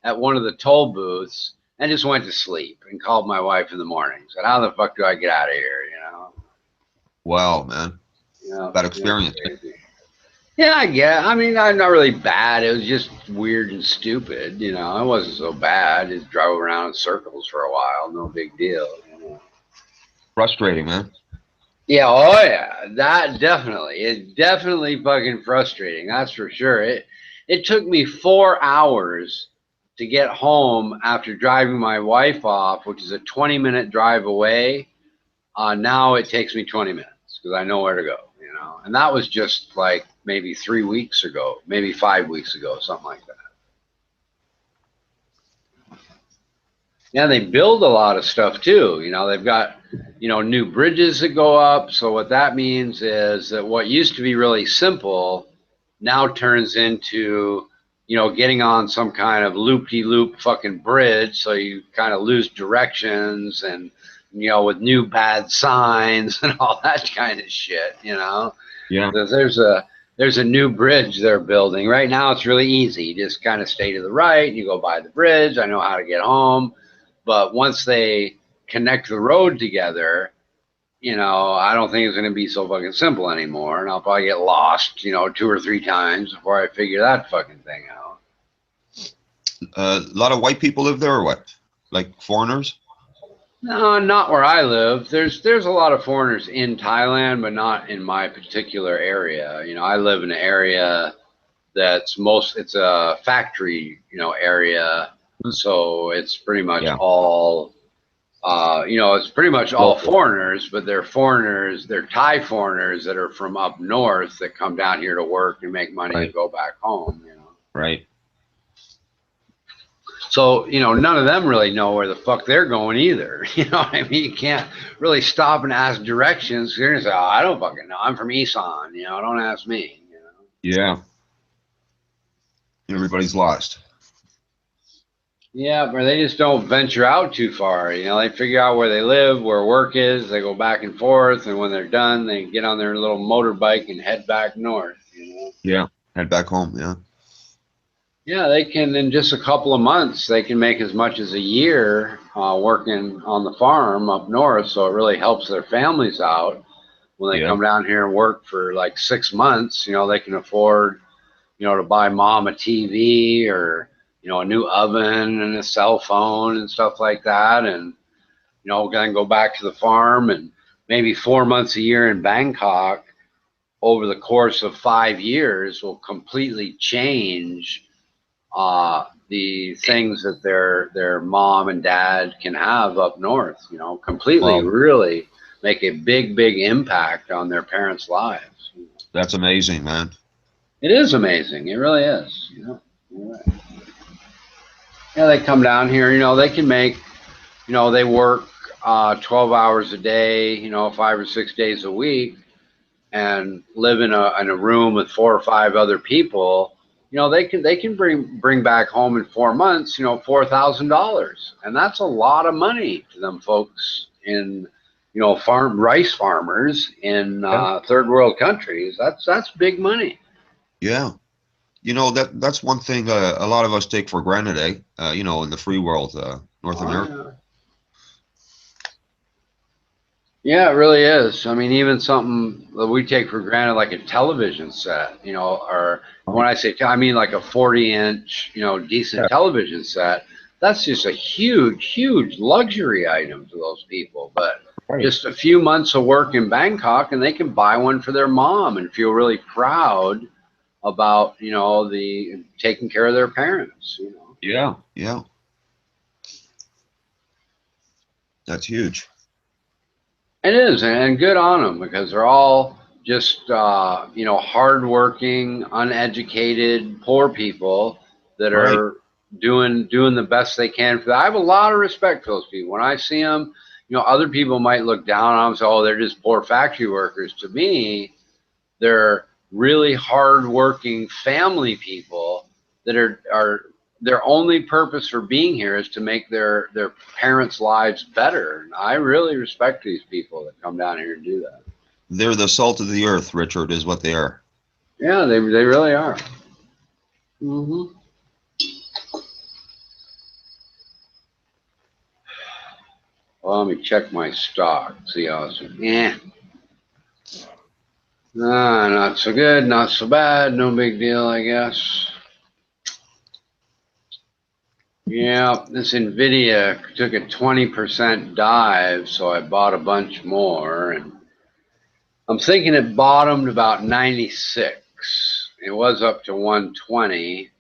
at one of the toll booths and just went to sleep and called my wife in the morning. Said, how the fuck do I get out of here, you know? Wow, man. You know, bad experience. Yeah, I get. I mean, not really bad. It was just weird and stupid. You know, it wasn't so bad. Just drove around in circles for a while. No big deal. You know? Frustrating, man. Yeah. Oh, yeah. That definitely. It's definitely fucking frustrating. That's for sure. It took me 4 hours to get home after driving my wife off, which is a 20-minute drive away. Now it takes me 20 minutes because I know where to go. You know, and that was just like maybe 3 weeks ago, maybe 5 weeks ago, something like that. Yeah, they build a lot of stuff too. You know, they've got, you know, new bridges that go up. So what that means is that what used to be really simple now turns into, you know, getting on some kind of loop-de-loop fucking bridge. So you kind of lose directions, and, you know, with new bad signs and all that kind of shit, you know. Yeah. There's a new bridge they're building. Right now it's really easy. You just kind of stay to the right, you go by the bridge. I know how to get home. But once they connect the road together, you know, I don't think it's going to be so fucking simple anymore. And I'll probably get lost, you know, 2 or 3 times before I figure that fucking thing out. A lot of white people live there, or what? Like foreigners? No, not where I live. There's a lot of foreigners in Thailand, but not in my particular area. You know, I live in an area that's it's a factory, you know, area. So it's pretty much all, you know, it's pretty much all foreigners, but they're Thai foreigners that are from up north that come down here to work and make money and go back home, you know. Right. So, you know, none of them really know where the fuck they're going either. You know what I mean? You can't really stop and ask directions. You're going to say, oh, I don't fucking know. I'm from Isan, you know, don't ask me. You know? Yeah. Everybody's lost. Yeah, but they just don't venture out too far. You know, they figure out where they live, where work is. They go back and forth, and when they're done, they get on their little motorbike and head back north. You know. Yeah, head back home. Yeah. Yeah, they can in just a couple of months. They can make as much as a year working on the farm up north. So it really helps their families out when they Yeah. come down here and work for like 6 months. You know, they can afford, you know, to buy mom a TV or, you know, a new oven and a cell phone and stuff like that. And, you know, then go back to the farm and maybe 4 months a year in Bangkok over the course of 5 years will completely change the things that their mom and dad can have up north. You know, completely, Wow. really make a big impact on their parents' lives. That's amazing, man. It is amazing. It really is. You know, you're right. Yeah, they come down here. You know, they can make. You know, they work 12 hours a day. You know, 5 or 6 days a week, and live in a room with 4 or 5 other people. You know, they can bring back home in 4 months. You know, $4,000, and that's a lot of money to them folks in, you know, rice farmers in third world countries. That's big money. Yeah. You know, that's one thing a lot of us take for granted, eh? You know, in the free world, North America. Yeah. Yeah, it really is. I mean, even something that we take for granted, like a television set, you know, or when I say, I mean like a 40-inch, you know, decent Yeah. television set. That's just a huge luxury item to those people. But Right. just a few months of work in Bangkok, and they can buy one for their mom and feel really proud about, you know, the taking care of their parents. You know. Yeah. Yeah. That's huge. It is, and good on them because they're all just you know, hardworking, uneducated, poor people that Right. are doing the best they can for that. I have a lot of respect for those people. When I see them, you know, other people might look down on them and say, "Oh, they're just poor factory workers." To me, they're really hardworking family people that are their only purpose for being here is to make their parents' lives better. And I really respect these people that come down here and do that. They're the salt of the earth, Richard, is what they are. Yeah, they really are. Mm-hmm. Well, let me check my stock. See how it's. Yeah. Not so good, not so bad. No big deal, I guess. Yeah, this NVIDIA took a 20% dive, so I bought a bunch more. And I'm thinking it bottomed about 96. It was up to 120,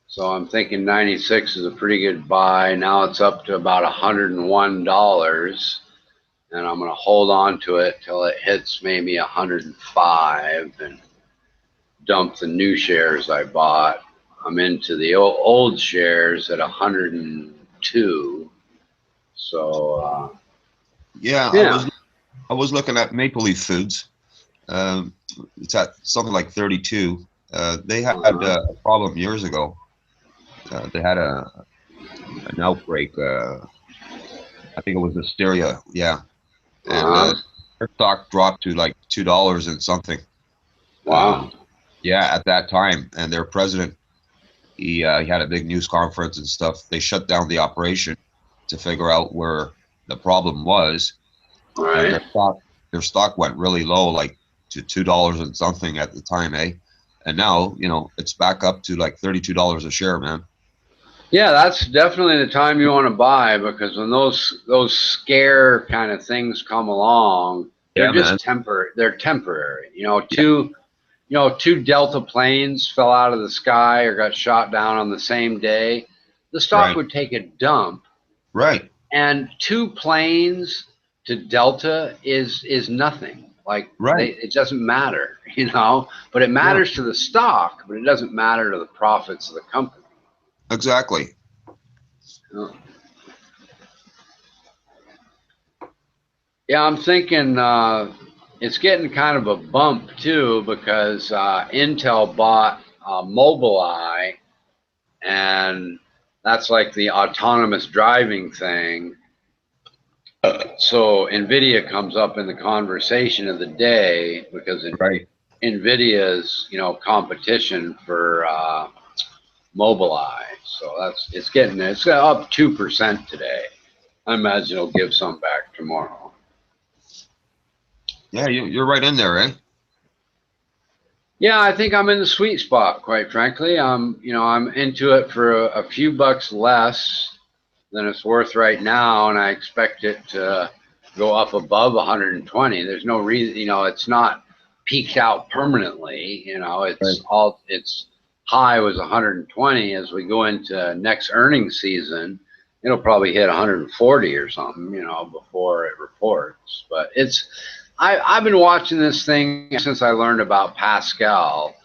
so I'm thinking 96 is a pretty good buy. Now it's up to about $101, and I'm going to hold on to it till it hits maybe 105 and dump the new shares I bought. I'm into the old shares at 102. So Yeah, yeah. I was looking at Maple Leaf Foods. It's at something like 32. They had a problem years ago. They had an outbreak. I think it was hysteria. Yeah, and their stock dropped to like $2 and something. Wow. Yeah, at that time, and their president, he had a big news conference and stuff. They shut down the operation to figure out where the problem was, and Right. their stock went really low, like to $2 and something at the time, eh? And now, you know, it's back up to like $32 a share, man. Yeah, that's definitely the time you want to buy, because when those scare kind of things come along, they're Yeah, man. just temporary. They're temporary. You know, Yeah. two Delta planes fell out of the sky or got shot down on the same day. The stock Right. would take a dump. Right. And 2 planes to Delta is nothing. Like Right. it doesn't matter, you know. But it Yeah. matters to the stock, but it doesn't matter to the profits of the company. Exactly. Yeah, I'm thinking it's getting kind of a bump too, because Intel bought Mobileye, and that's like the autonomous driving thing. So NVIDIA comes up in the conversation of the day because NVIDIA's, competition for Mobileye. So it's up 2% today. I imagine it'll give some back tomorrow. Yeah, you're right in there, eh? Yeah, I think I'm in the sweet spot, quite frankly. I'm into it for a few bucks less than it's worth right now, and I expect it to go up above 120. There's no reason, it's not peaked out permanently. Its high was 120. As we go into next earnings season, it'll probably hit 140 or something, before it reports. But I've been watching this thing since I learned about Pascal,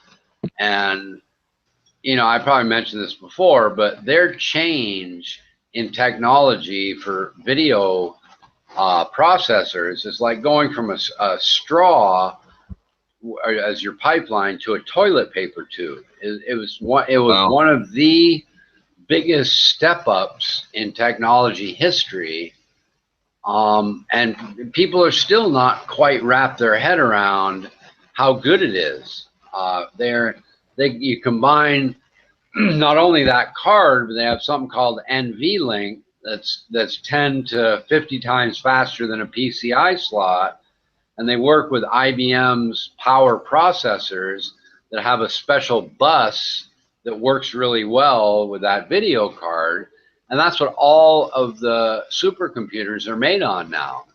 and I probably mentioned this before, but their change in technology for video processors is like going from a straw as your pipeline to a toilet paper tube. It was one of the biggest step ups in technology history. And people are still not quite wrapped their head around how good it is. You combine not only that card, but they have something called NVLink that's 10 to 50 times faster than a PCI slot, and they work with IBM's power processors that have a special bus that works really well with that video card. And that's what all of the supercomputers are made on now.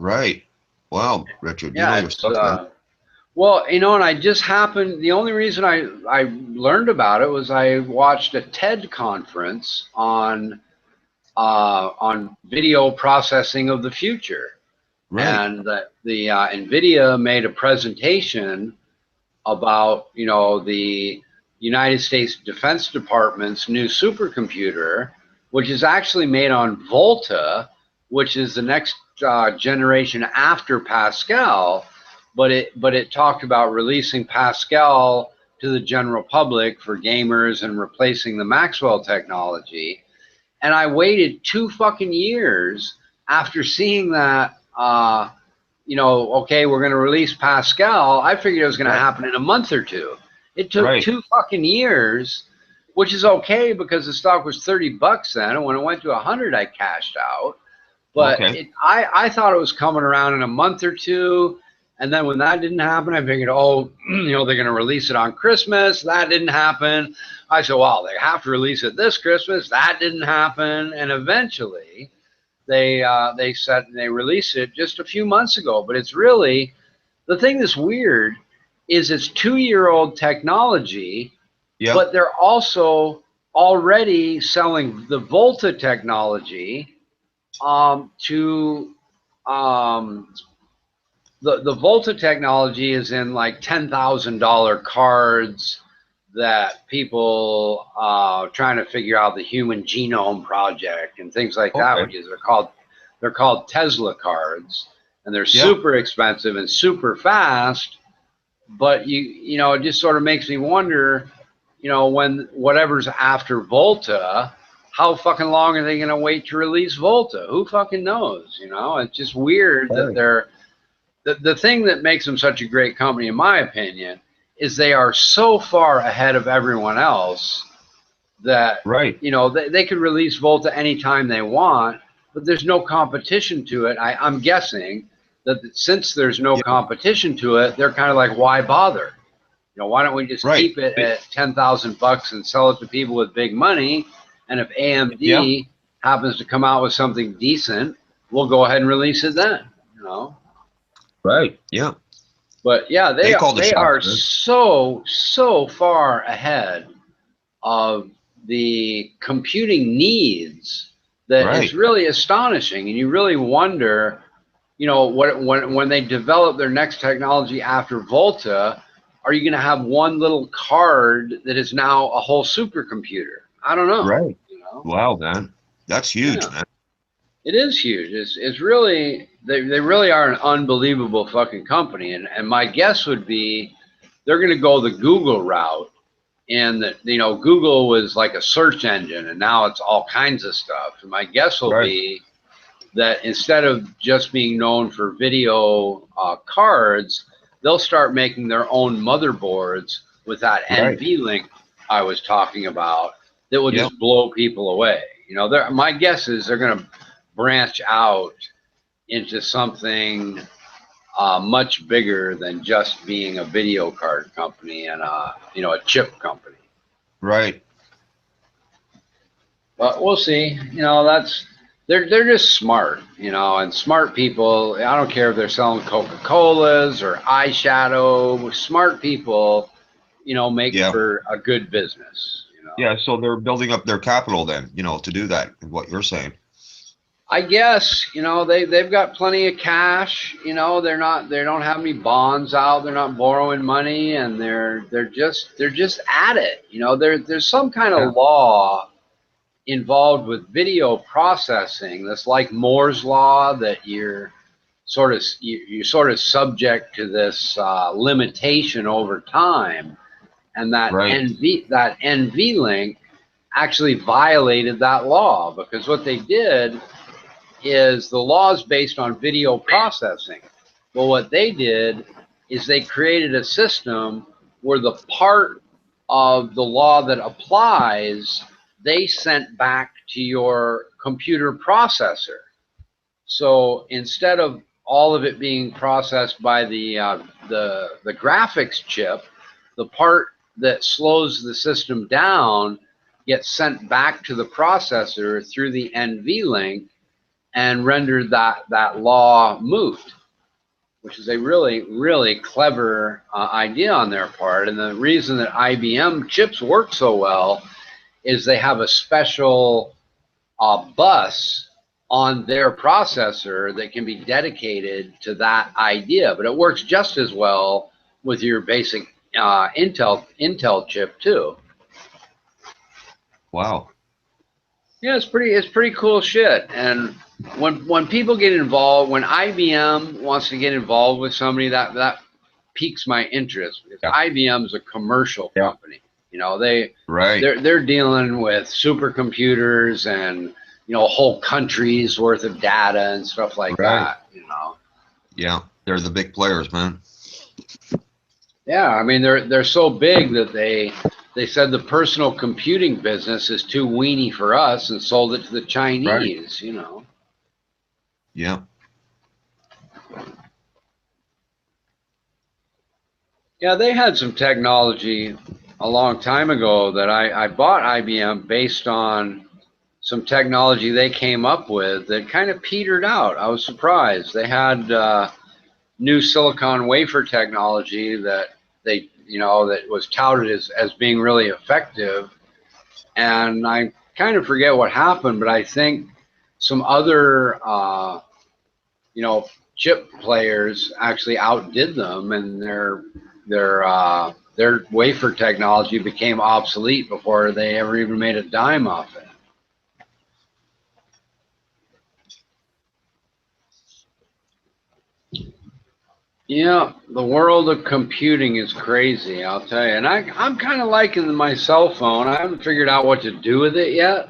Right. Wow, Richard. Yeah, you know your stuff, man. Well, and I just happened, the only reason I learned about it was I watched a TED conference on video processing of the future. Right. And the NVIDIA made a presentation about, the United States Defense Department's new supercomputer, which is actually made on Volta, which is the next generation after Pascal, but it talked about releasing Pascal to the general public for gamers and replacing the Maxwell technology. And I waited 2 fucking years after seeing that, okay, we're going to release Pascal. I figured it was going to happen in a month or two. It took 2 fucking years, which is okay because the stock was $30 then, and when it went to 100, I cashed out. But I thought it was coming around in a month or two, and then when that didn't happen, I figured, they're going to release it on Christmas. That didn't happen. I said, well, they have to release it this Christmas. That didn't happen, and eventually, they released it just a few months ago. But it's really, the thing that's weird is it's 2-year-old technology, but they're also already selling the Volta technology the Volta technology is in like $10,000 cards that people trying to figure out the Human Genome Project and things like that, which is they're called Tesla cards, and they're super expensive and super fast. But it just sort of makes me wonder, when whatever's after Volta, how fucking long are they going to wait to release Volta? Who fucking knows? It's just weird that the thing that makes them such a great company, in my opinion, is they are so far ahead of everyone else that they could release Volta anytime they want, but there's no competition to it. I'm guessing that since there's no competition to it, they're kind of like, why bother? Why don't we just keep it at $10,000 and sell it to people with big money? And if AMD happens to come out with something decent, we'll go ahead and release it then. Right. Yeah. But yeah, they are so far ahead of the computing needs that it's really astonishing, and you really wonder, when they develop their next technology after Volta, are you going to have one little card that is now a whole supercomputer? I don't know. Right. Wow, man, that's huge, man. It is huge. It's really, they really are an unbelievable fucking company. And my guess would be they're going to go the Google route and that, you know, Google was like a search engine, and now it's all kinds of stuff. And my guess will be that instead of just being known for video cards, they'll start making their own motherboards with that NVLink I was talking about that will just blow people away. You know, my guess is they're going to branch out into something much bigger than just being a video card company and you know, a chip company. Right. But we'll see. You know, they're just smart, you know, and smart people. I don't care if they're selling Coca-Colas or eyeshadow. Smart people, you know, make for a good business. You know? Yeah. So they're building up their capital then, you know, to do that. What you're saying. I guess, you know, they've got plenty of cash. You know, they don't have any bonds out. They're not borrowing money, and they're just at it. You know, there's some kind of law involved with video processing that's like Moore's law, that you're sort of subject to this limitation over time, and that NVLink actually violated that law, because what they did is, the law is based on video processing. Well, what they did is they created a system where the part of the law that applies, they sent back to your computer processor. So instead of all of it being processed by the graphics chip, the part that slows the system down gets sent back to the processor through the NVLink, and rendered that law moot, which is a really, really clever idea on their part. And the reason that IBM chips work so well is they have a special bus on their processor that can be dedicated to that idea. But it works just as well with your basic Intel chip too. Wow. Yeah, it's pretty cool shit. And when people get involved, when IBM wants to get involved with somebody, that piques my interest, because IBM is a commercial company. You know, they're dealing with supercomputers and, you know, whole countries worth of data and stuff like that. You know. Yeah, they're the big players, man. Yeah, I mean, they're so big that they said the personal computing business is too weenie for us, and sold it to the Chinese. You know. Yeah. Yeah, they had some technology a long time ago that I bought IBM based on some technology they came up with that kind of petered out. I was surprised. They had new silicon wafer technology that that was touted as being really effective. And I kind of forget what happened, but I think some other chip players actually outdid them, and their wafer technology became obsolete before they ever even made a dime off it. Yeah, the world of computing is crazy, I'll tell you. And I'm kind of liking my cell phone. I haven't figured out what to do with it yet,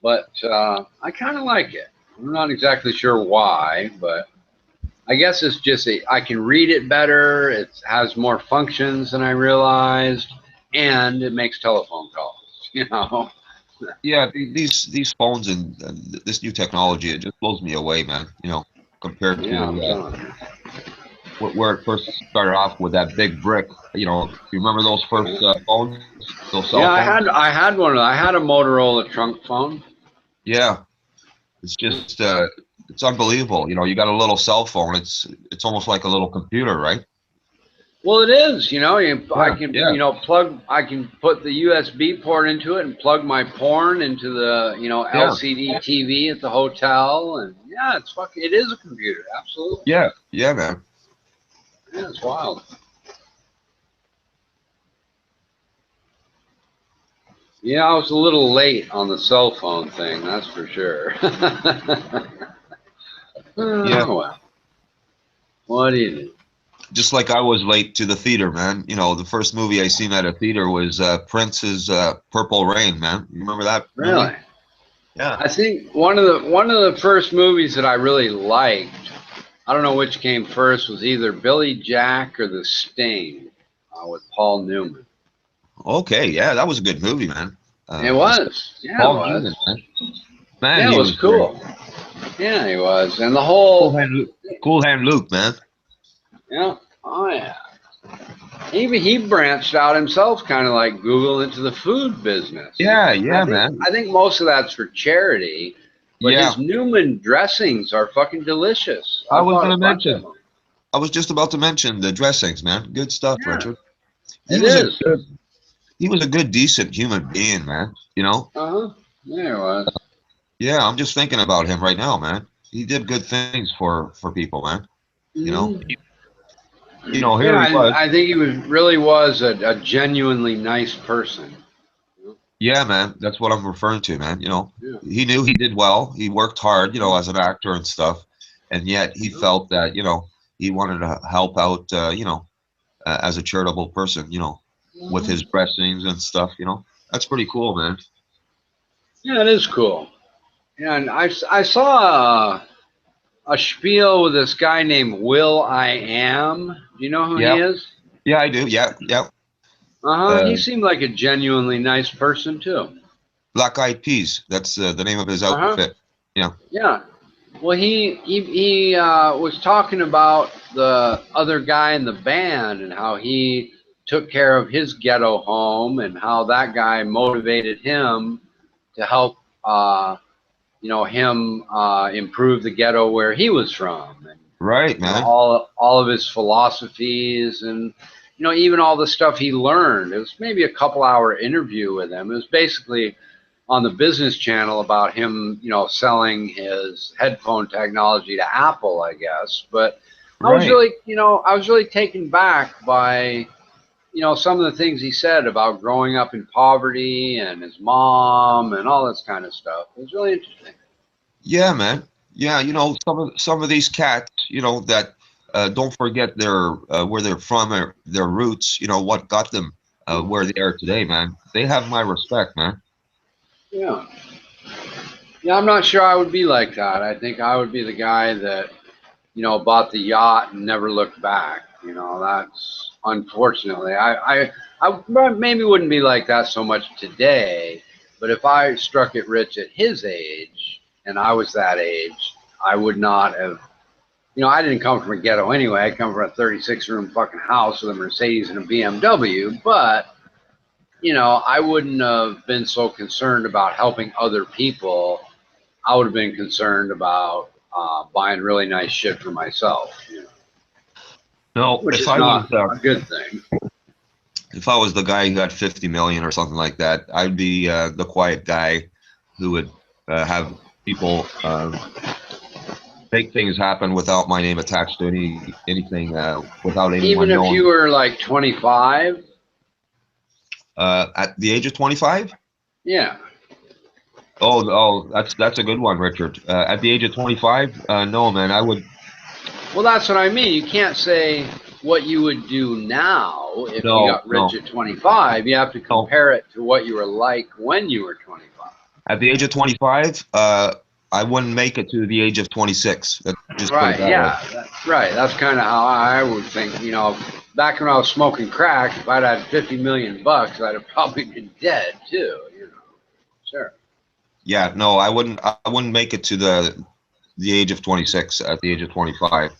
but I kind of like it. I'm not exactly sure why, but I guess it's just I can read it better. It has more functions than I realized, and it makes telephone calls. You know. Yeah, these phones and this new technology, it just blows me away, man. You know, compared to where it first started off with that big brick. You know, you remember those first phones? Those cell phones? I had one. I had a Motorola trunk phone. Yeah, it's just it's unbelievable. You know, you got a little cell phone. It's almost like a little computer, right? Well, it is. You know, I can put the USB port into it and plug my porn into the LCD TV at the hotel, and it is a computer. Absolutely. Yeah, man. Yeah, it's wild. Yeah, I was a little late on the cell phone thing, that's for sure. Yeah. Well, what do you do? just like I was late to the theater, man. You know, the first movie I seen at a theater was Prince's Purple Rain, man. You remember that movie? Really? Yeah. I think one of the first movies that I really liked, I don't know which came first, was either Billy Jack or The Sting with Paul Newman. Okay, yeah, that was a good movie, man. It was. Yeah, Paul it was. Newman, man. Yeah, He it was great. cool. Yeah, he was. And the whole... Cool Hand Luke, man. Yeah. Oh, yeah. He branched out himself, kind of like Google, into the food business. Yeah, yeah, man. I think most of that's for charity, but Yeah. his Newman dressings are fucking delicious. I was bought going a to bunch of mention. them. I was just about to mention the dressings, man. Good stuff, Yeah, Richard. it is. He was a good, decent human being, man. You know? Uh-huh. Yeah, it was. Yeah, I'm just thinking about him right now, man. He did good things for people, man. You know? You know, here he was. I think he really was a genuinely nice person. Yeah, man. That's what I'm referring to, man. You know, Yeah. he knew he did well. He worked hard, you know, as an actor and stuff. And yet he felt that, you know, he wanted to help out, you know, as a charitable person, you know, with his dressings and stuff, you know. That's pretty cool, man. Yeah, it is cool. Yeah, and I saw a spiel with this guy named Will I Am. Do you know who he is? Yeah, I do. Yeah, yeah. He seemed like a genuinely nice person too. Black Eyed Peas. That's the name of his outfit. Yeah. Yeah. Well, he was talking about the other guy in the band and how he took care of his ghetto home and how that guy motivated him to help, you know, him improve the ghetto where he was from. And, right, man. You know, all of his philosophies and, you know, even all the stuff he learned. It was maybe a couple-hour interview with him. It was basically on the business channel about him, you know, selling his headphone technology to Apple, I guess. But I was really, you know, I was really taken back by, you know, some of the things he said about growing up in poverty and his mom and all this kind of stuff. It was really interesting. Yeah, man. Yeah, you know, some of these cats, you know, that don't forget their where they're from, or their roots. You know what got them where they are today, man. They have my respect, man. Yeah. Yeah, I'm not sure I would be like that. I think I would be the guy that, you know, bought the yacht and never looked back. You know, that's unfortunately, I maybe wouldn't be like that so much today, but if I struck it rich at his age and I was that age, I would not have, you know, I didn't come from a ghetto anyway. I come from a 36-room fucking house with a Mercedes and a BMW, but, you know, I wouldn't have been so concerned about helping other people. I would have been concerned about buying really nice shit for myself. You know? No, Which if is I not was a good thing. if I was the guy who got 50 million or something like that, I'd be the quiet guy who would have people make things happen without my name attached to anything, without anyone Even if knowing. you were like 25? At the age of 25? Yeah. Oh, that's a good one, Richard. At the age of 25, no, man, I would. Well, that's what I mean. You can't say what you would do now if you got rich at 25. You have to compare it to what you were like when you were 25. At the age of 25, I wouldn't make it to the age of 26. Just put it that way. That's right. That's kind of how I would think. You know, back when I was smoking crack, if I'd had 50 million bucks, I'd have probably been dead too. You know, sure. Yeah, no, I wouldn't make it to the age of 26 at the age of 25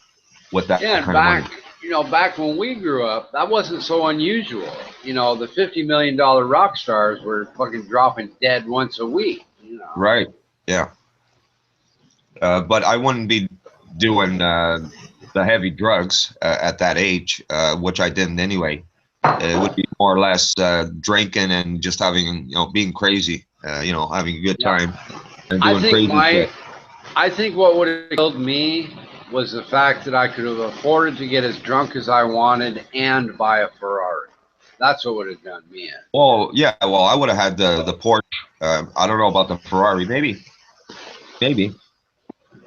with that Yeah, and kind of money. you know, back when we grew up, that wasn't so unusual. You know, the $50 million rock stars were fucking dropping dead once a week. You know. Right. Yeah. But I wouldn't be doing the heavy drugs at that age, which I didn't anyway. It would be more or less drinking and just having, you know, being crazy, you know, having a good time and doing crazy shit. I think what would have killed me was the fact that I could have afforded to get as drunk as I wanted and buy a Ferrari. That's what would have done me in. Oh, yeah. Well, I would have had the Porsche. I don't know about the Ferrari. Maybe.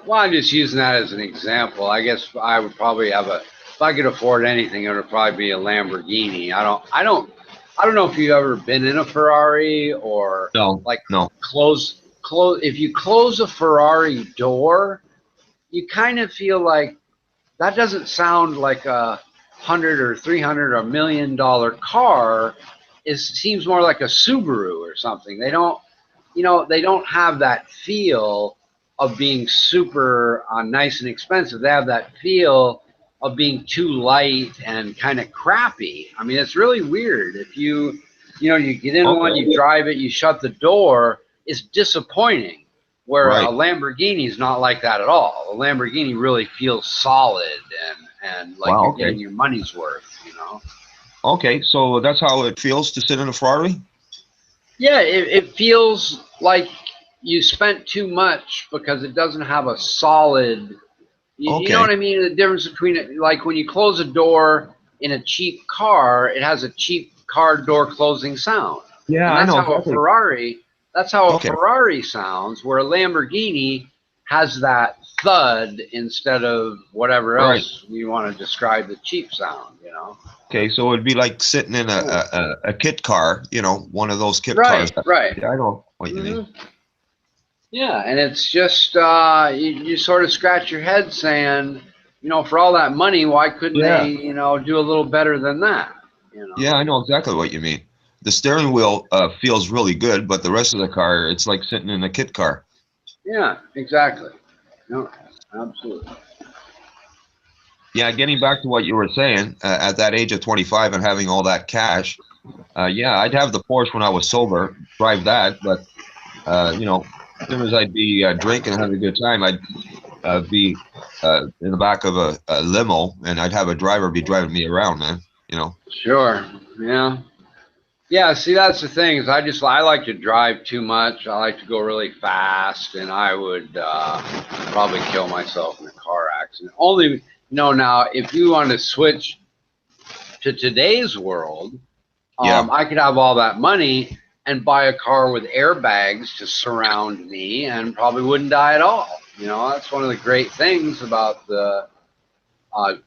Well, I'm just using that as an example. I guess I would probably have a if I could afford anything, it would probably be a Lamborghini. I don't know if you've ever been in a Ferrari or No, like no. close. If you close a Ferrari door, you kind of feel like that doesn't sound like a $100 or $300 or $1 million car. It seems more like a Subaru or something. They don't, they don't have that feel of being super nice and expensive. They have that feel of being too light and kind of crappy. I mean, it's really weird. If you get in one, you drive it, you shut the door, it's disappointing. Where a Lamborghini is not like that at all. A Lamborghini really feels solid and like you're getting your money's worth, Okay, so that's how it feels to sit in a Ferrari? Yeah, it feels like you spent too much because it doesn't have a solid, you know what I mean? The difference between it, like when you close a door in a cheap car, it has a cheap car door closing sound. Yeah, And I that's know how exactly. that's how a Ferrari sounds, where a Lamborghini has that thud instead of whatever else you want to describe the cheap sound, Okay, so it'd be like sitting in a kit car, one of those kit cars. Right. Yeah, I know what you mean. Yeah, and it's just you sort of scratch your head saying, for all that money, why couldn't they, do a little better than that? Yeah, I know exactly what you mean. The steering wheel feels really good, but the rest of the car, it's like sitting in a kit car. Yeah, exactly. No, absolutely. Yeah, getting back to what you were saying, at that age of 25 and having all that cash, yeah, I'd have the Porsche when I was sober, drive that, but as soon as I'd be drinking and having a good time, I'd be in the back of a limo, and I'd have a driver be driving me around, man. Sure. Yeah. Yeah. See, that's the thing is I like to drive too much. I like to go really fast, and I would probably kill myself in a car accident. Only now if you want to switch to today's world, I could have all that money and buy a car with airbags to surround me and probably wouldn't die at all. That's one of the great things about the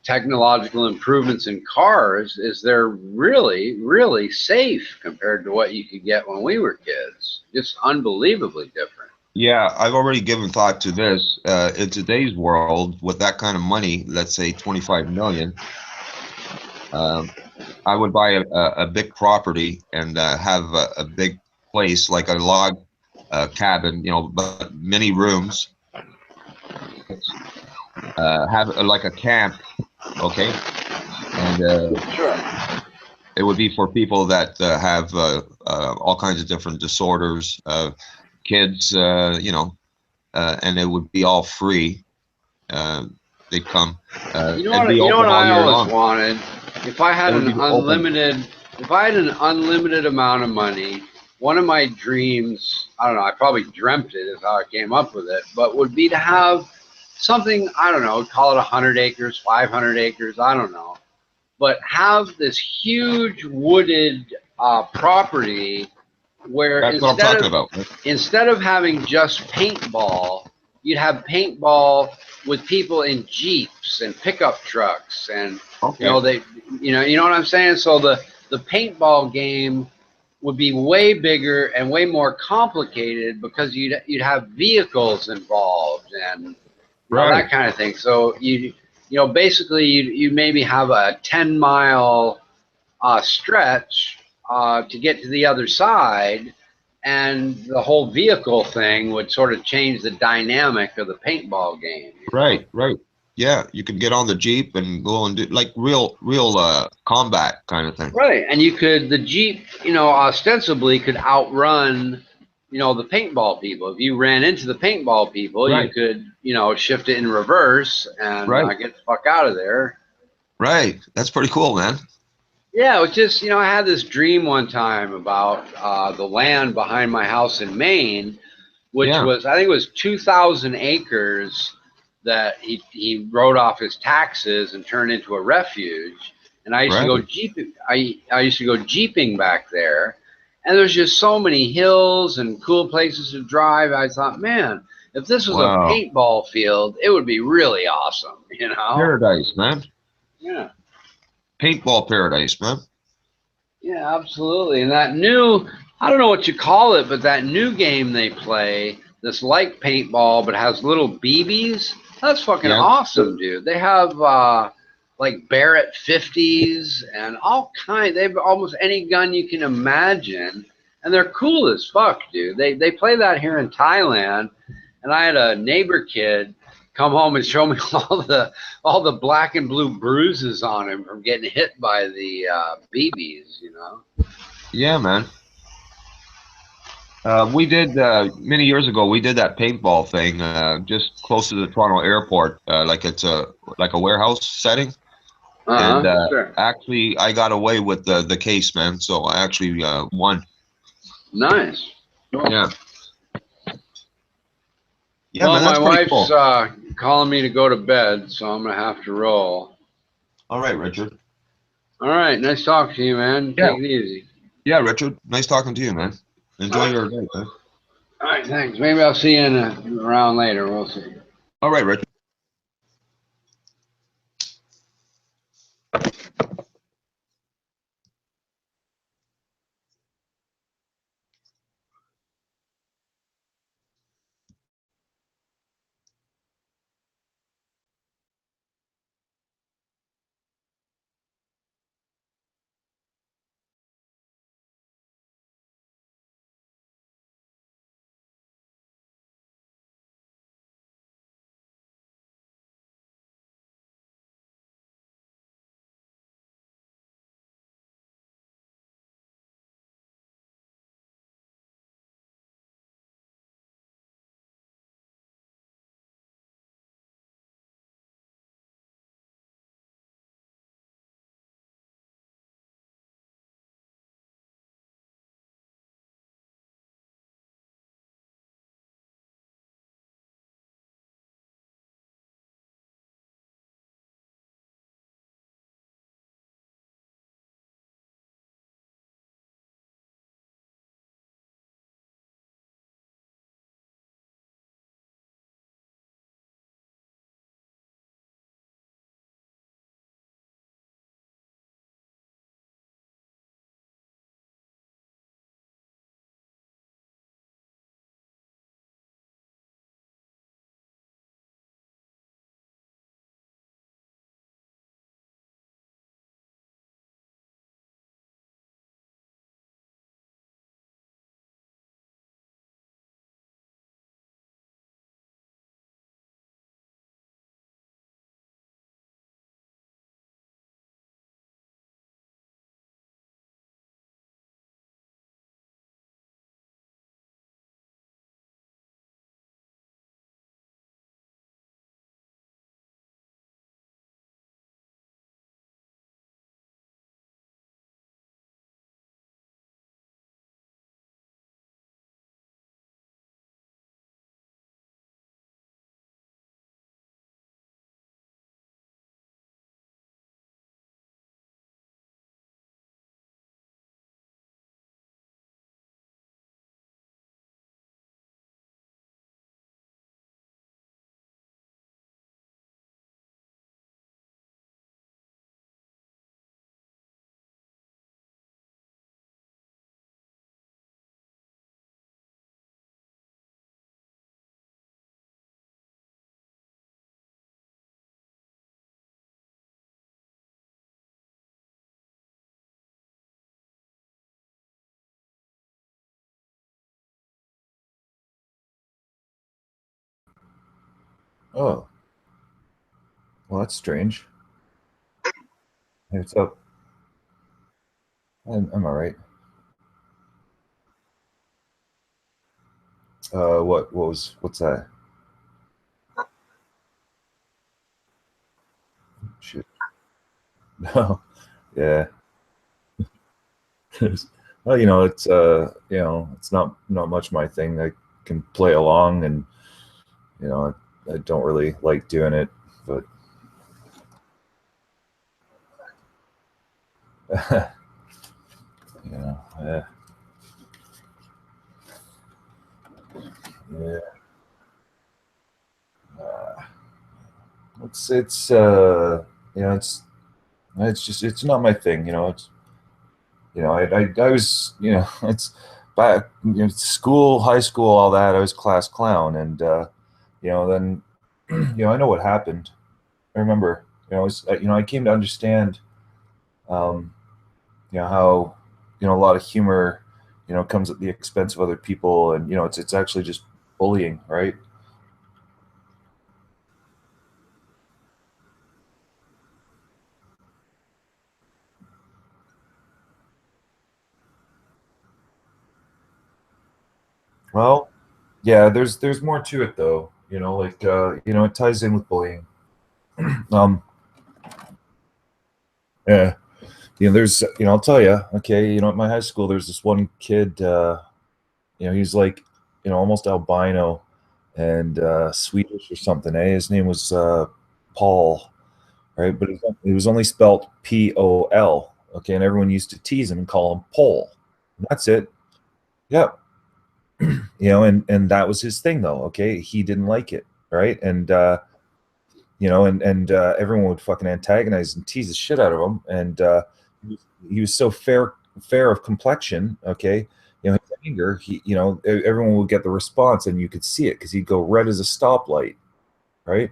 technological improvements in cars is they're really, really safe compared to what you could get when we were kids. Just unbelievably different. Yeah, I've already given thought to this. In today's world, with that kind of money, let's say 25 million, I would buy a big property and have a big place like a log cabin, but many rooms. Have like a camp, okay, and it would be for people that have all kinds of different disorders, kids, and it would be all free. They'd come. You know And what? be You know open what all I year always long. wanted. If I had It would an be open. unlimited amount of money, one of my dreams, I don't know, I probably dreamt it is how I came up with it, but would be to have something, I don't know, call it 100 acres, 500 acres, I don't know, but have this huge wooded property where That's what I'm talking about. instead of having just paintball, you'd have paintball with people in Jeeps and pickup trucks, and you know what I'm saying. So the paintball game would be way bigger and way more complicated because you'd have vehicles involved and that kind of thing. So basically you maybe have a 10-mile stretch to get to the other side, and the whole vehicle thing would sort of change the dynamic of the paintball game. Right. Yeah, you could get on the Jeep and go and do like real combat kind of thing. Right, and the Jeep, ostensibly could outrun, the paintball people. If you ran into the paintball people, you could, shift it in reverse and get the fuck out of there. Right, that's pretty cool, man. Yeah, it was just, I had this dream one time about the land behind my house in Maine, which was, I think it was 2,000 acres that he wrote off his taxes and turned into a refuge. And I used to go jeeping. I used to go jeeping back there, and there's just so many hills and cool places to drive. I thought, man, if this was a paintball field, it would be really awesome, Paradise, man. Yeah. Paintball paradise, man. Yeah, absolutely. And that new, I don't know what you call it, but that new game they play that's like paintball but has little BBs, that's fucking Yeah. awesome, dude. They have like Barrett 50s and all kind. They have almost any gun you can imagine, and they're cool as fuck, dude. They play that here in Thailand, and I had a neighbor kid come home and show me all the black and blue bruises on him from getting hit by the BBs, you know. Yeah, man. We did many years ago. We did that paintball thing just close to the Toronto airport, like it's a warehouse setting. And Sure. actually, I got away with the case, man. So I actually won. Nice. Yeah. Yeah, Well, man, my that's pretty wife's cool. calling me to go to bed, so I'm gonna have to roll. All right, Richard. All right, nice talking to you, man. Yeah. Take it easy. Yeah, Richard. Nice talking to you, man. Enjoy your day, man. All right, thanks. Maybe I'll see you around later. We'll see. All right, Richard. Oh, well, that's strange. Hey, what's up? I'm all right. What's that? Shit. No. Yeah. Well, it's not much my thing. I can play along, and I don't really like doing it, but yeah, yeah. Uh, it's it's not my thing. It's I was it's back school, high school, all that. I was class clown, and then I know what happened. I remember I came to understand um, how a lot of humor comes at the expense of other people, and it's actually just bullying, right? Well, yeah, there's more to it though. It ties in with bullying. um yeah, there's I'll tell you, okay, at my high school there's this one kid, he's like almost albino and Swedish or something, eh? His name was Paul, right? But it was only spelt Pol, okay, and everyone used to tease him and call him Pole. And that's it. Yep. And that was his thing though, okay? He didn't like it, right? And everyone would fucking antagonize and tease the shit out of him, and he was so fair of complexion, okay? His anger, everyone would get the response, and you could see it because he'd go red as a stoplight, right?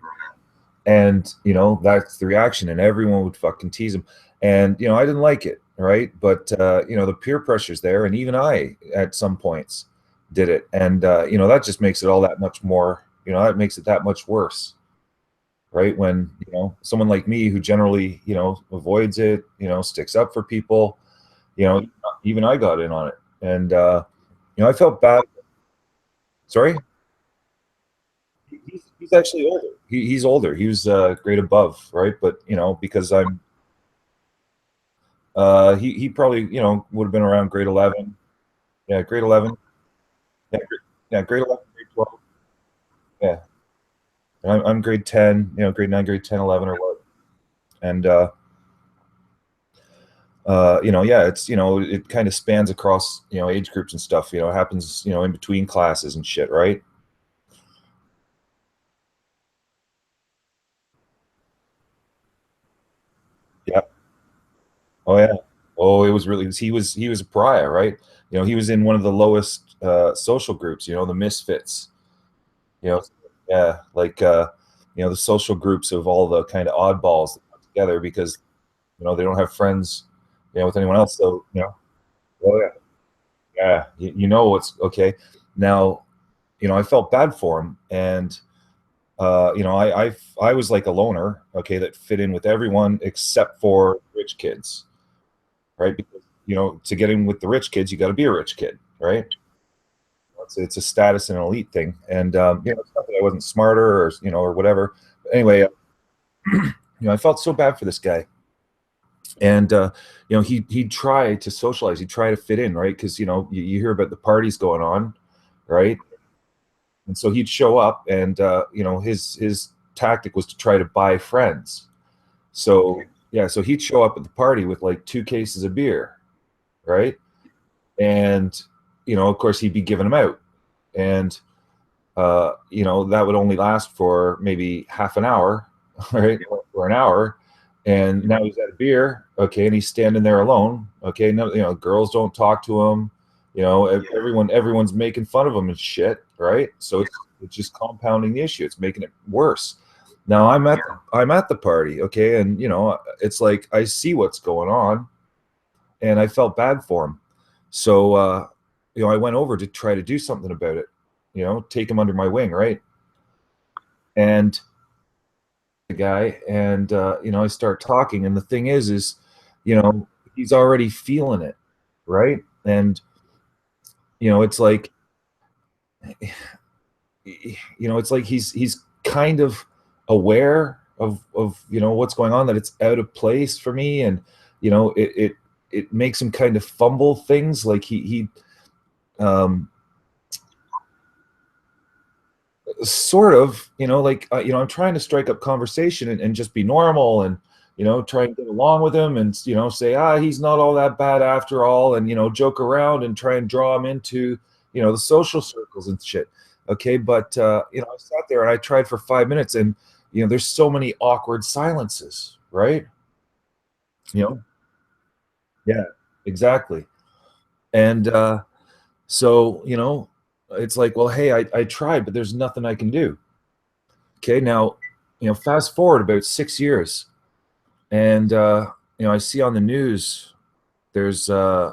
And that's the reaction, and everyone would fucking tease him, and I didn't like it, right? But the peer pressure's there, and even I at some points did it, and that just makes it all that much more, that makes it that much worse, right? When someone like me who generally avoids it, sticks up for people, you know even I got in on it, and I felt bad. Sorry. He's actually older. He's older. He was grade above, right? But because I'm he probably would have been around grade 11. Yeah, grade 11. Yeah, yeah, grade 11, grade 12. Yeah, and I'm grade 10. Grade 9, grade 10, 11, or what? And yeah, it's it kind of spans across age groups and stuff. It happens in between classes and shit, right? Yeah. Oh yeah. Oh, it was really, he was a pariah, right? He was in one of the lowest social groups, the misfits. you know yeah, like the social groups of all the kind of oddballs that come together because they don't have friends with anyone else. So oh yeah, yeah, you know what's okay. Now I felt bad for him, and I was like a loner, okay, that fit in with everyone except for rich kids, right? Because to get in with the rich kids you got to be a rich kid, right? It's a status and an elite thing, and it's not that I wasn't smarter or or whatever. But anyway, I felt so bad for this guy, and he'd try to socialize, he'd try to fit in, right? Because you hear about the parties going on, right? And so he'd show up, and his tactic was to try to buy friends. So yeah, so he'd show up at the party with like 2 cases of beer, right? And of course he'd be giving them out, and that would only last for maybe half an hour, right, or an hour. And now he's at a beer, okay, and he's standing there alone, okay. No, girls don't talk to him, everyone's making fun of him and shit, right? So it's just compounding the issue. It's making it worse. Now I'm at the party, okay, and it's like I see what's going on, and I felt bad for him. So I went over to try to do something about it, take him under my wing, right? And the guy, and I start talking, and the thing is he's already feeling it, right? And it's like it's like he's kind of aware of what's going on, that it's out of place for me, and it makes him kind of fumble things, like he um sort of, like I'm trying to strike up conversation, and just be normal, and try and get along with him, and say, he's not all that bad after all, and joke around and try and draw him into the social circles and shit, okay. But I sat there and I tried for 5 minutes, and there's so many awkward silences, right? You know, yeah, exactly. And so, it's like, well, hey, I tried, but there's nothing I can do. Okay, now, fast forward about 6 years, and I see on the news there's uh,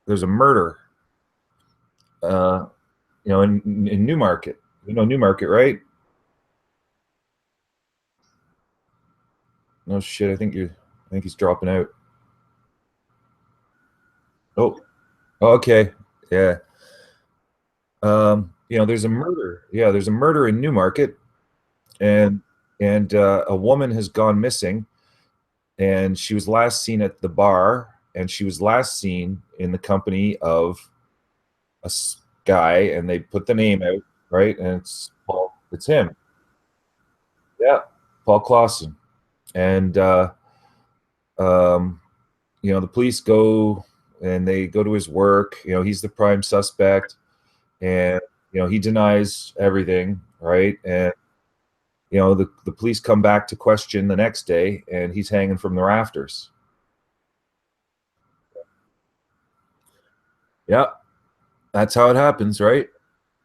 there's a murder, uh, in Newmarket. You know Newmarket, right? No shit. I think he's dropping out. Oh, okay, yeah. There's a murder. Yeah, there's a murder in Newmarket, and a woman has gone missing, and she was last seen at the bar, and she was last seen in the company of guy, and they put the name out, right, and it's Paul. It's him. Yeah, Paul Clausen. And um, the police go and they go to his work. He's the prime suspect, and he denies everything, right? And the police come back to question the next day, and he's hanging from the rafters. Yeah, that's how it happens, right?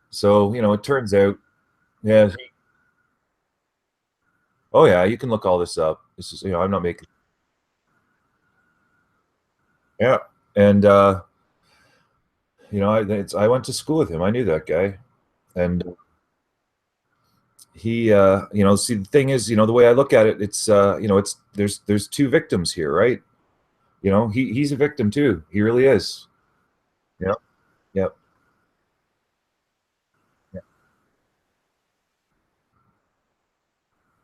So it turns out, yeah. Oh yeah, you can look all this up. This is, I'm not making. Yeah, and I went to school with him. I knew that guy, and he, see, the thing is, the way I look at it, it's, it's there's two victims here, right? He's a victim too. He really is. Yeah, yeah, yeah,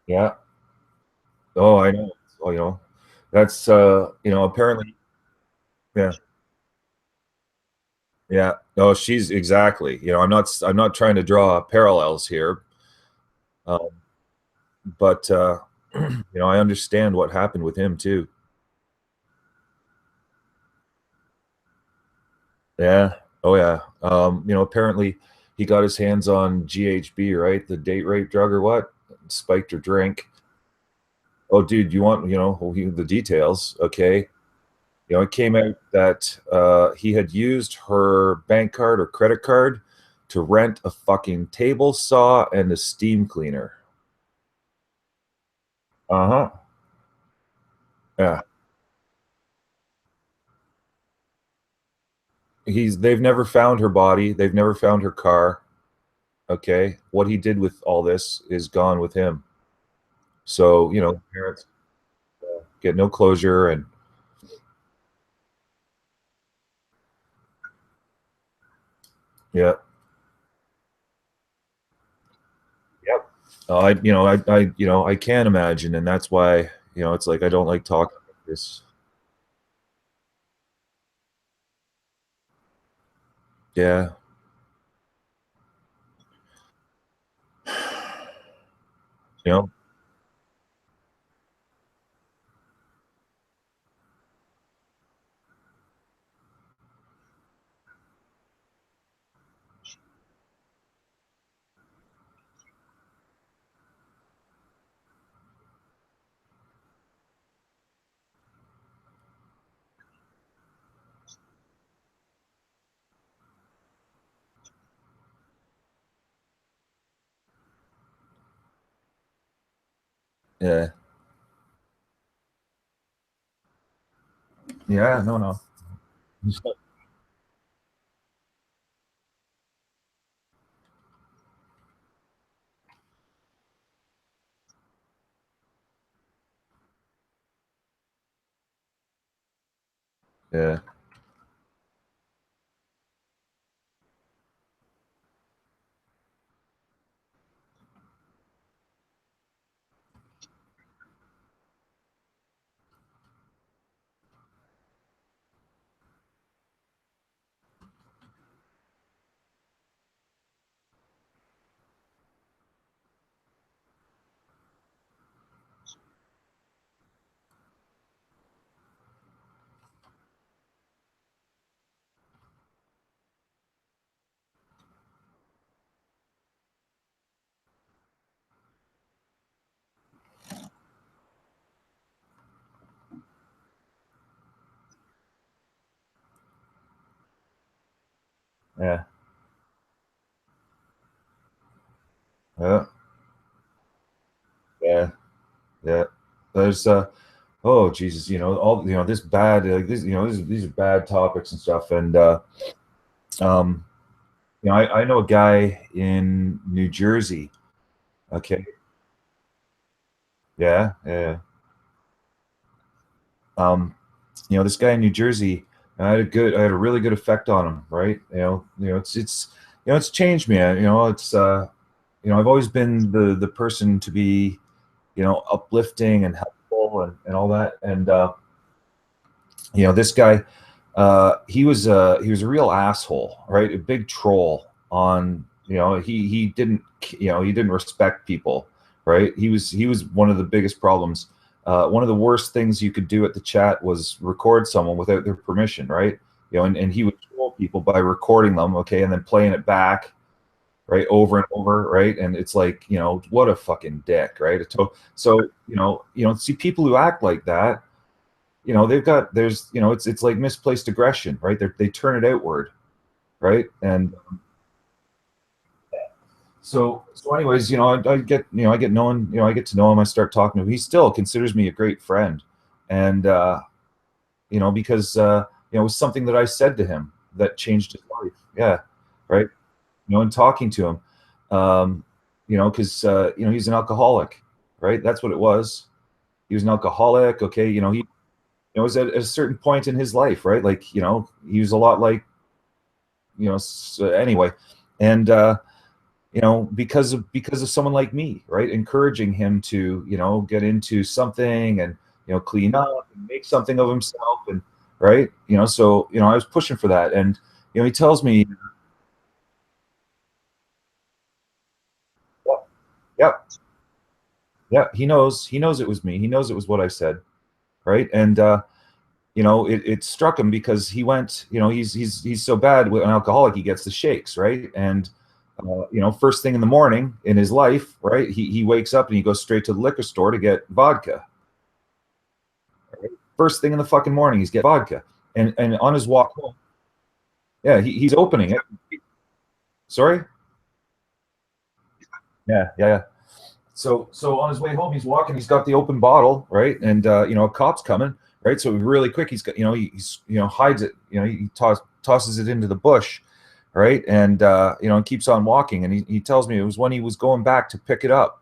yeah. Oh, I know. Oh, that's apparently, yeah, yeah. Oh, she's exactly. I'm not trying to draw parallels here, um, but I understand what happened with him too. Yeah. Oh yeah. Apparently he got his hands on GHB, right? The date rape drug or what? Spiked her drink. Oh, dude, you want, the details, okay? It came out that he had used her bank card or credit card to rent a fucking table saw and a steam cleaner. Uh-huh. Yeah. They've never found her body. They've never found her car. Okay. What he did with all this is gone with him. So, parents get no closure, and yeah. Yep. I can imagine, and that's why, it's like I don't like talking about this. Yeah. You know, yeah. Yeah, no, no. Yeah. Yeah. Yeah. Yeah. Yeah. There's oh Jesus, all this bad this these are bad topics and stuff. And um I know a guy in New Jersey. Okay. Yeah, yeah. Um this guy in New Jersey, I had a really good effect on him, right? It's changed me. I've always been the person to be, uplifting and helpful and all that. And this guy, he was a real asshole, right? A big troll on, he didn't respect people, right? He was one of the biggest problems. One of the worst things you could do at the chat was record someone without their permission, right? And he would troll people by recording them, okay, and then playing it back, right, over and over, right? And it's like, what a fucking dick, right? So see people who act like that, it's like misplaced aggression, right? They turn it outward, right? And so anyways, I get known, I get to know him, I start talking to him. He still considers me a great friend. And because it was something that I said to him that changed his life. Yeah. Right. And talking to him, because he's an alcoholic, right? That's what it was. He was an alcoholic. Okay. He was at a certain point in his life, right? Like, he was a lot like, so anyway. And because of someone like me, right, encouraging him to get into something and clean up and make something of himself, and right, so I was pushing for that. And he tells me, yeah, yeah, he knows it was me, he knows it was what I said, right? And it struck him because he went, he's so bad with an alcoholic, he gets the shakes, right? And first thing in the morning in his life, right, he wakes up and he goes straight to the liquor store to get vodka. Right? First thing in the fucking morning, he's get vodka, and on his walk home, yeah, he's opening it. Sorry. Yeah, yeah, yeah. So on his way home, he's walking. He's got the open bottle, right, and a cop's coming, right. So really quick, he's got he's hides it. He tosses it into the bush, right, and and keeps on walking. And he tells me it was when he was going back to pick it up,